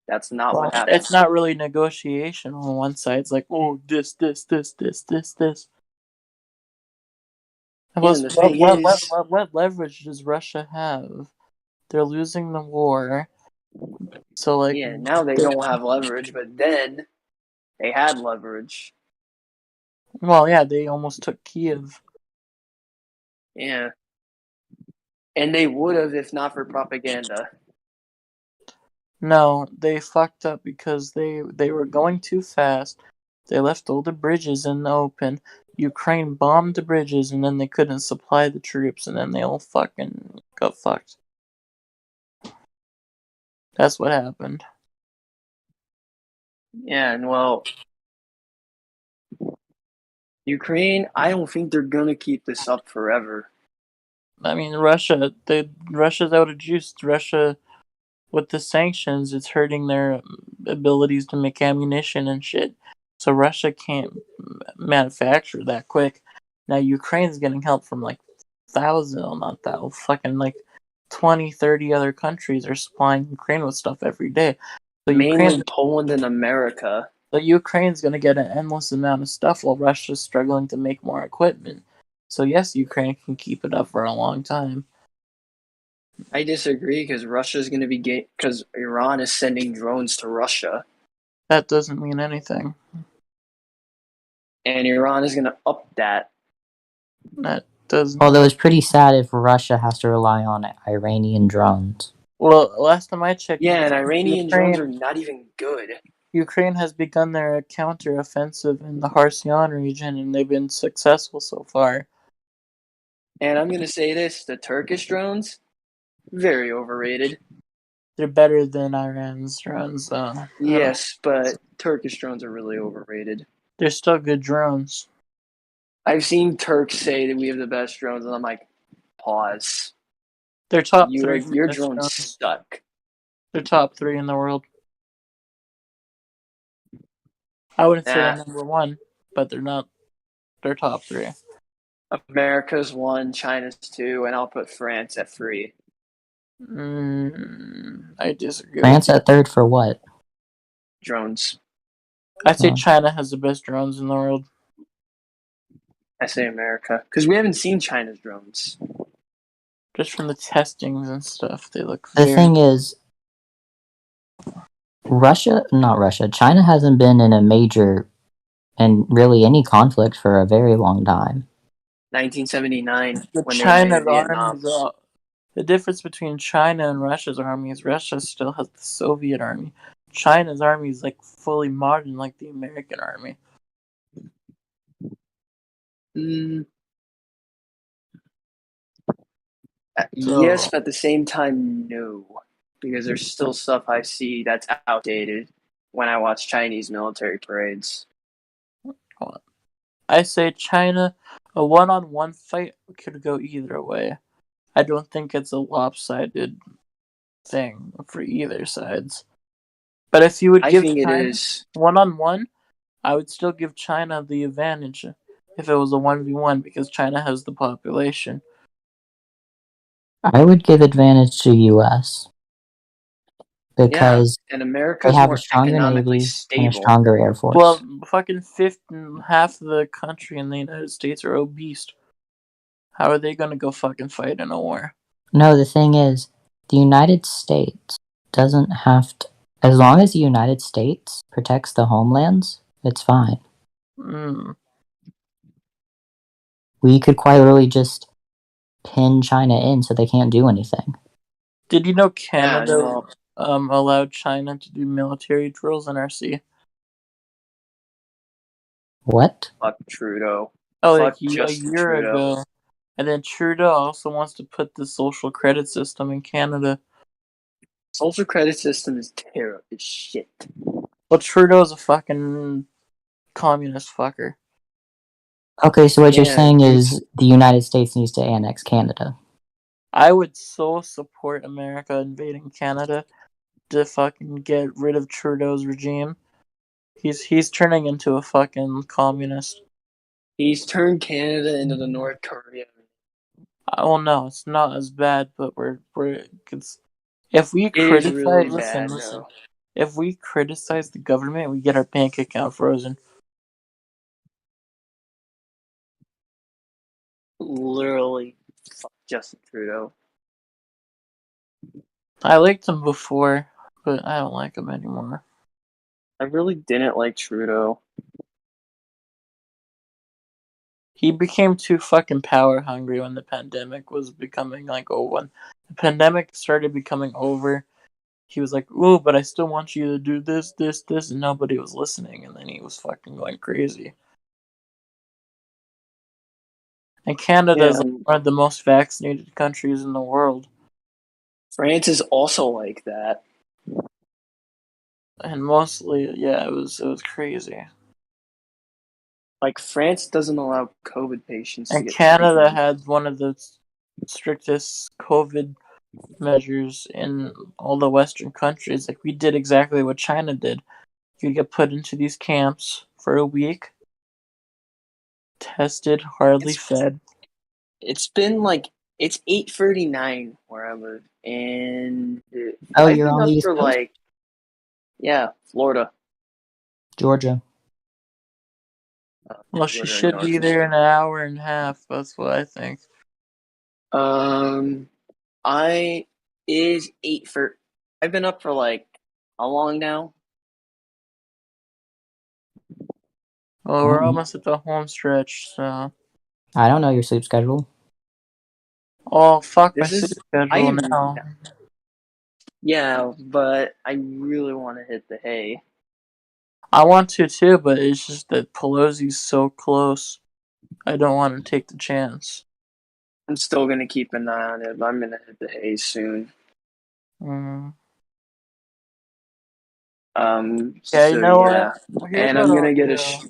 That's not what happens. It's not really negotiation on one side. It's like, oh, this. What leverage does Russia have? They're losing the war. So, like... Yeah, now they don't have leverage, but then they had leverage. Well, yeah, they almost took Kiev. Yeah. And they would have if not for propaganda. No, they fucked up because they were going too fast. They left all the bridges in the open. Ukraine bombed the bridges, and then they couldn't supply the troops, and then they all fucking got fucked. That's what happened. Yeah, and well, Ukraine, I don't think they're gonna keep this up forever. I mean, Russia's out of juice. Russia, with the sanctions, it's hurting their abilities to make ammunition and shit. So Russia can't manufacture that quick. Now Ukraine's getting help from like fucking like 20, 30 other countries are supplying Ukraine with stuff every day. So Mainly Poland and America. So Ukraine's going to get an endless amount of stuff while Russia's struggling to make more equipment. So yes, Ukraine can keep it up for a long time. I disagree because Russia's going to be because Iran is sending drones to Russia. That doesn't mean anything. And Iran is going to up that. That doesn't. Although it's pretty sad if Russia has to rely on Iranian drones. Well, last time I checked... Yeah, and Iranian drones are not even good. Ukraine has begun their counter-offensive in the Kherson region, and they've been successful so far. And I'm going to say this, the Turkish drones, very overrated. They're better than Iran's drones, though. Yes, but Turkish drones are really overrated. They're still good drones. I've seen Turks say that we have the best drones, and I'm like, pause. They're top 3. Your drones suck. They're top 3 in the world. I wouldn't say they're number 1, but they're not. They're top 3. America's 1, China's 2, and I'll put France at 3. I disagree. France at 3rd for what? Drones. I say China has the best drones in the world. I say America. Because we haven't seen China's drones. Just from the testings and stuff, they look The thing is, China hasn't been in a major and really any conflict for a very long time. 1979. When China's armies are, the difference between China and Russia's army is Russia still has the Soviet army. China's army is like fully modern, like the American army. Yes, but at the same time, no. Because there's still stuff I see that's outdated when I watch Chinese military parades. I say China, a one-on-one fight could go either way. I don't think it's a lopsided thing for either sides. But if you would I give think it China is. 1-on-1, I would still give China the advantage if it was a 1v1 because China has the population. I would give advantage to U.S. because And they America's have a more stronger economically navy and a stable. stronger air force. Well, fucking half the country in the United States are obese. How are they gonna go fucking fight in a war? No, the thing is, the United States doesn't have to. As long as the United States protects the homelands, it's fine. Mm. We could quite literally just pin China in so they can't do anything. Did you know Yeah, Canada well, allowed China to do military drills in our sea? What? fuck Trudeau. Oh, Fuck like a Justin year Trudeau. ago. And then Trudeau also wants to put the social credit system in Canada. Social credit system is terrible. It's shit. Well, Trudeau's a fucking communist fucker. Okay, so what you're Yeah, saying is the United States needs to annex Canada. I would so support America invading Canada to fucking get rid of Trudeau's regime. He's turning into a fucking communist. He's turned Canada into the North Korea. Well, no, it's not as bad, but if we It is criticize, really listen, bad, listen. though. If we criticize the government, we get our bank account frozen. Literally, fuck Justin Trudeau. I liked him before, but I don't like him anymore. I really didn't like Trudeau. He became too fucking power hungry when the pandemic was becoming when the pandemic started becoming over. He was like, "Ooh, but I still want you to do this, this, this," and nobody was listening. And then he was fucking going crazy. And Canada is Yeah, one of the most vaccinated countries in the world. France is also like that. And mostly, yeah, it was crazy. Like, France doesn't allow COVID patients to And get Canada treatment. had one of the strictest COVID measures in all the Western countries. Like, we did exactly what China did. You get put into these camps for a week, tested, hardly fed. It's been like, it's 8:39 where I live, and Oh, I've you're been on up the East for Coast? like, yeah, Florida. Georgia. Well, she Florida, should no, be it's there in an hour and a half. That's what I think. I is 8 for. I've been up for like how long now? Well, we're almost at the home stretch, so. I don't know your sleep schedule. Oh, fuck my This sleep is schedule now. Yeah, but I really want to hit the hay. I want to too, but it's just that Pelosi's so close. I don't want to take the chance. I'm still gonna keep an eye on it, but I'm gonna hit the hay soon. Mm. So You know yeah, what? Here's and what I'm I'll gonna get do.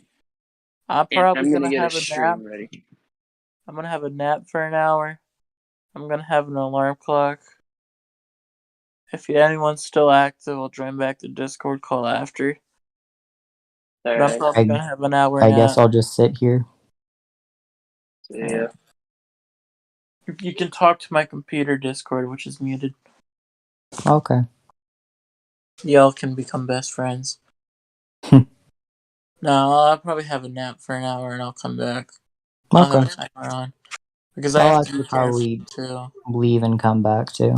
I'm probably I'm gonna gonna get a have a nap. stream ready. I'm gonna have a nap for an hour. I'm gonna have an alarm clock. If anyone's still active, I'll join back the Discord call after. But I'm Alright, probably gonna have an hour I nap. guess I'll just sit here. yeah. You can talk to my computer Discord, which is muted. Okay. Y'all can become best friends. No, I'll probably have a nap for an hour and I'll come back. I'll have a timer on. Because I I'll have to be actually careful probably too. leave and come back too.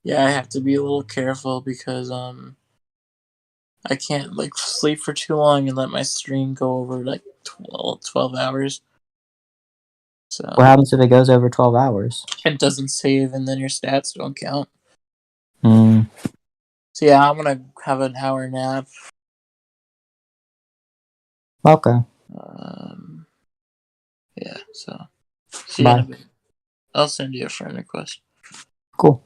Yeah, I have to be a little careful because I can't like sleep for too long and let my stream go over like 12 hours. So What happens if it goes over 12 hours? it doesn't save and then your stats don't count. Hmm. So yeah, I'm gonna have an hour nap. Okay. Yeah, so see you in Bye. a bit. I'll send you a friend request. Cool.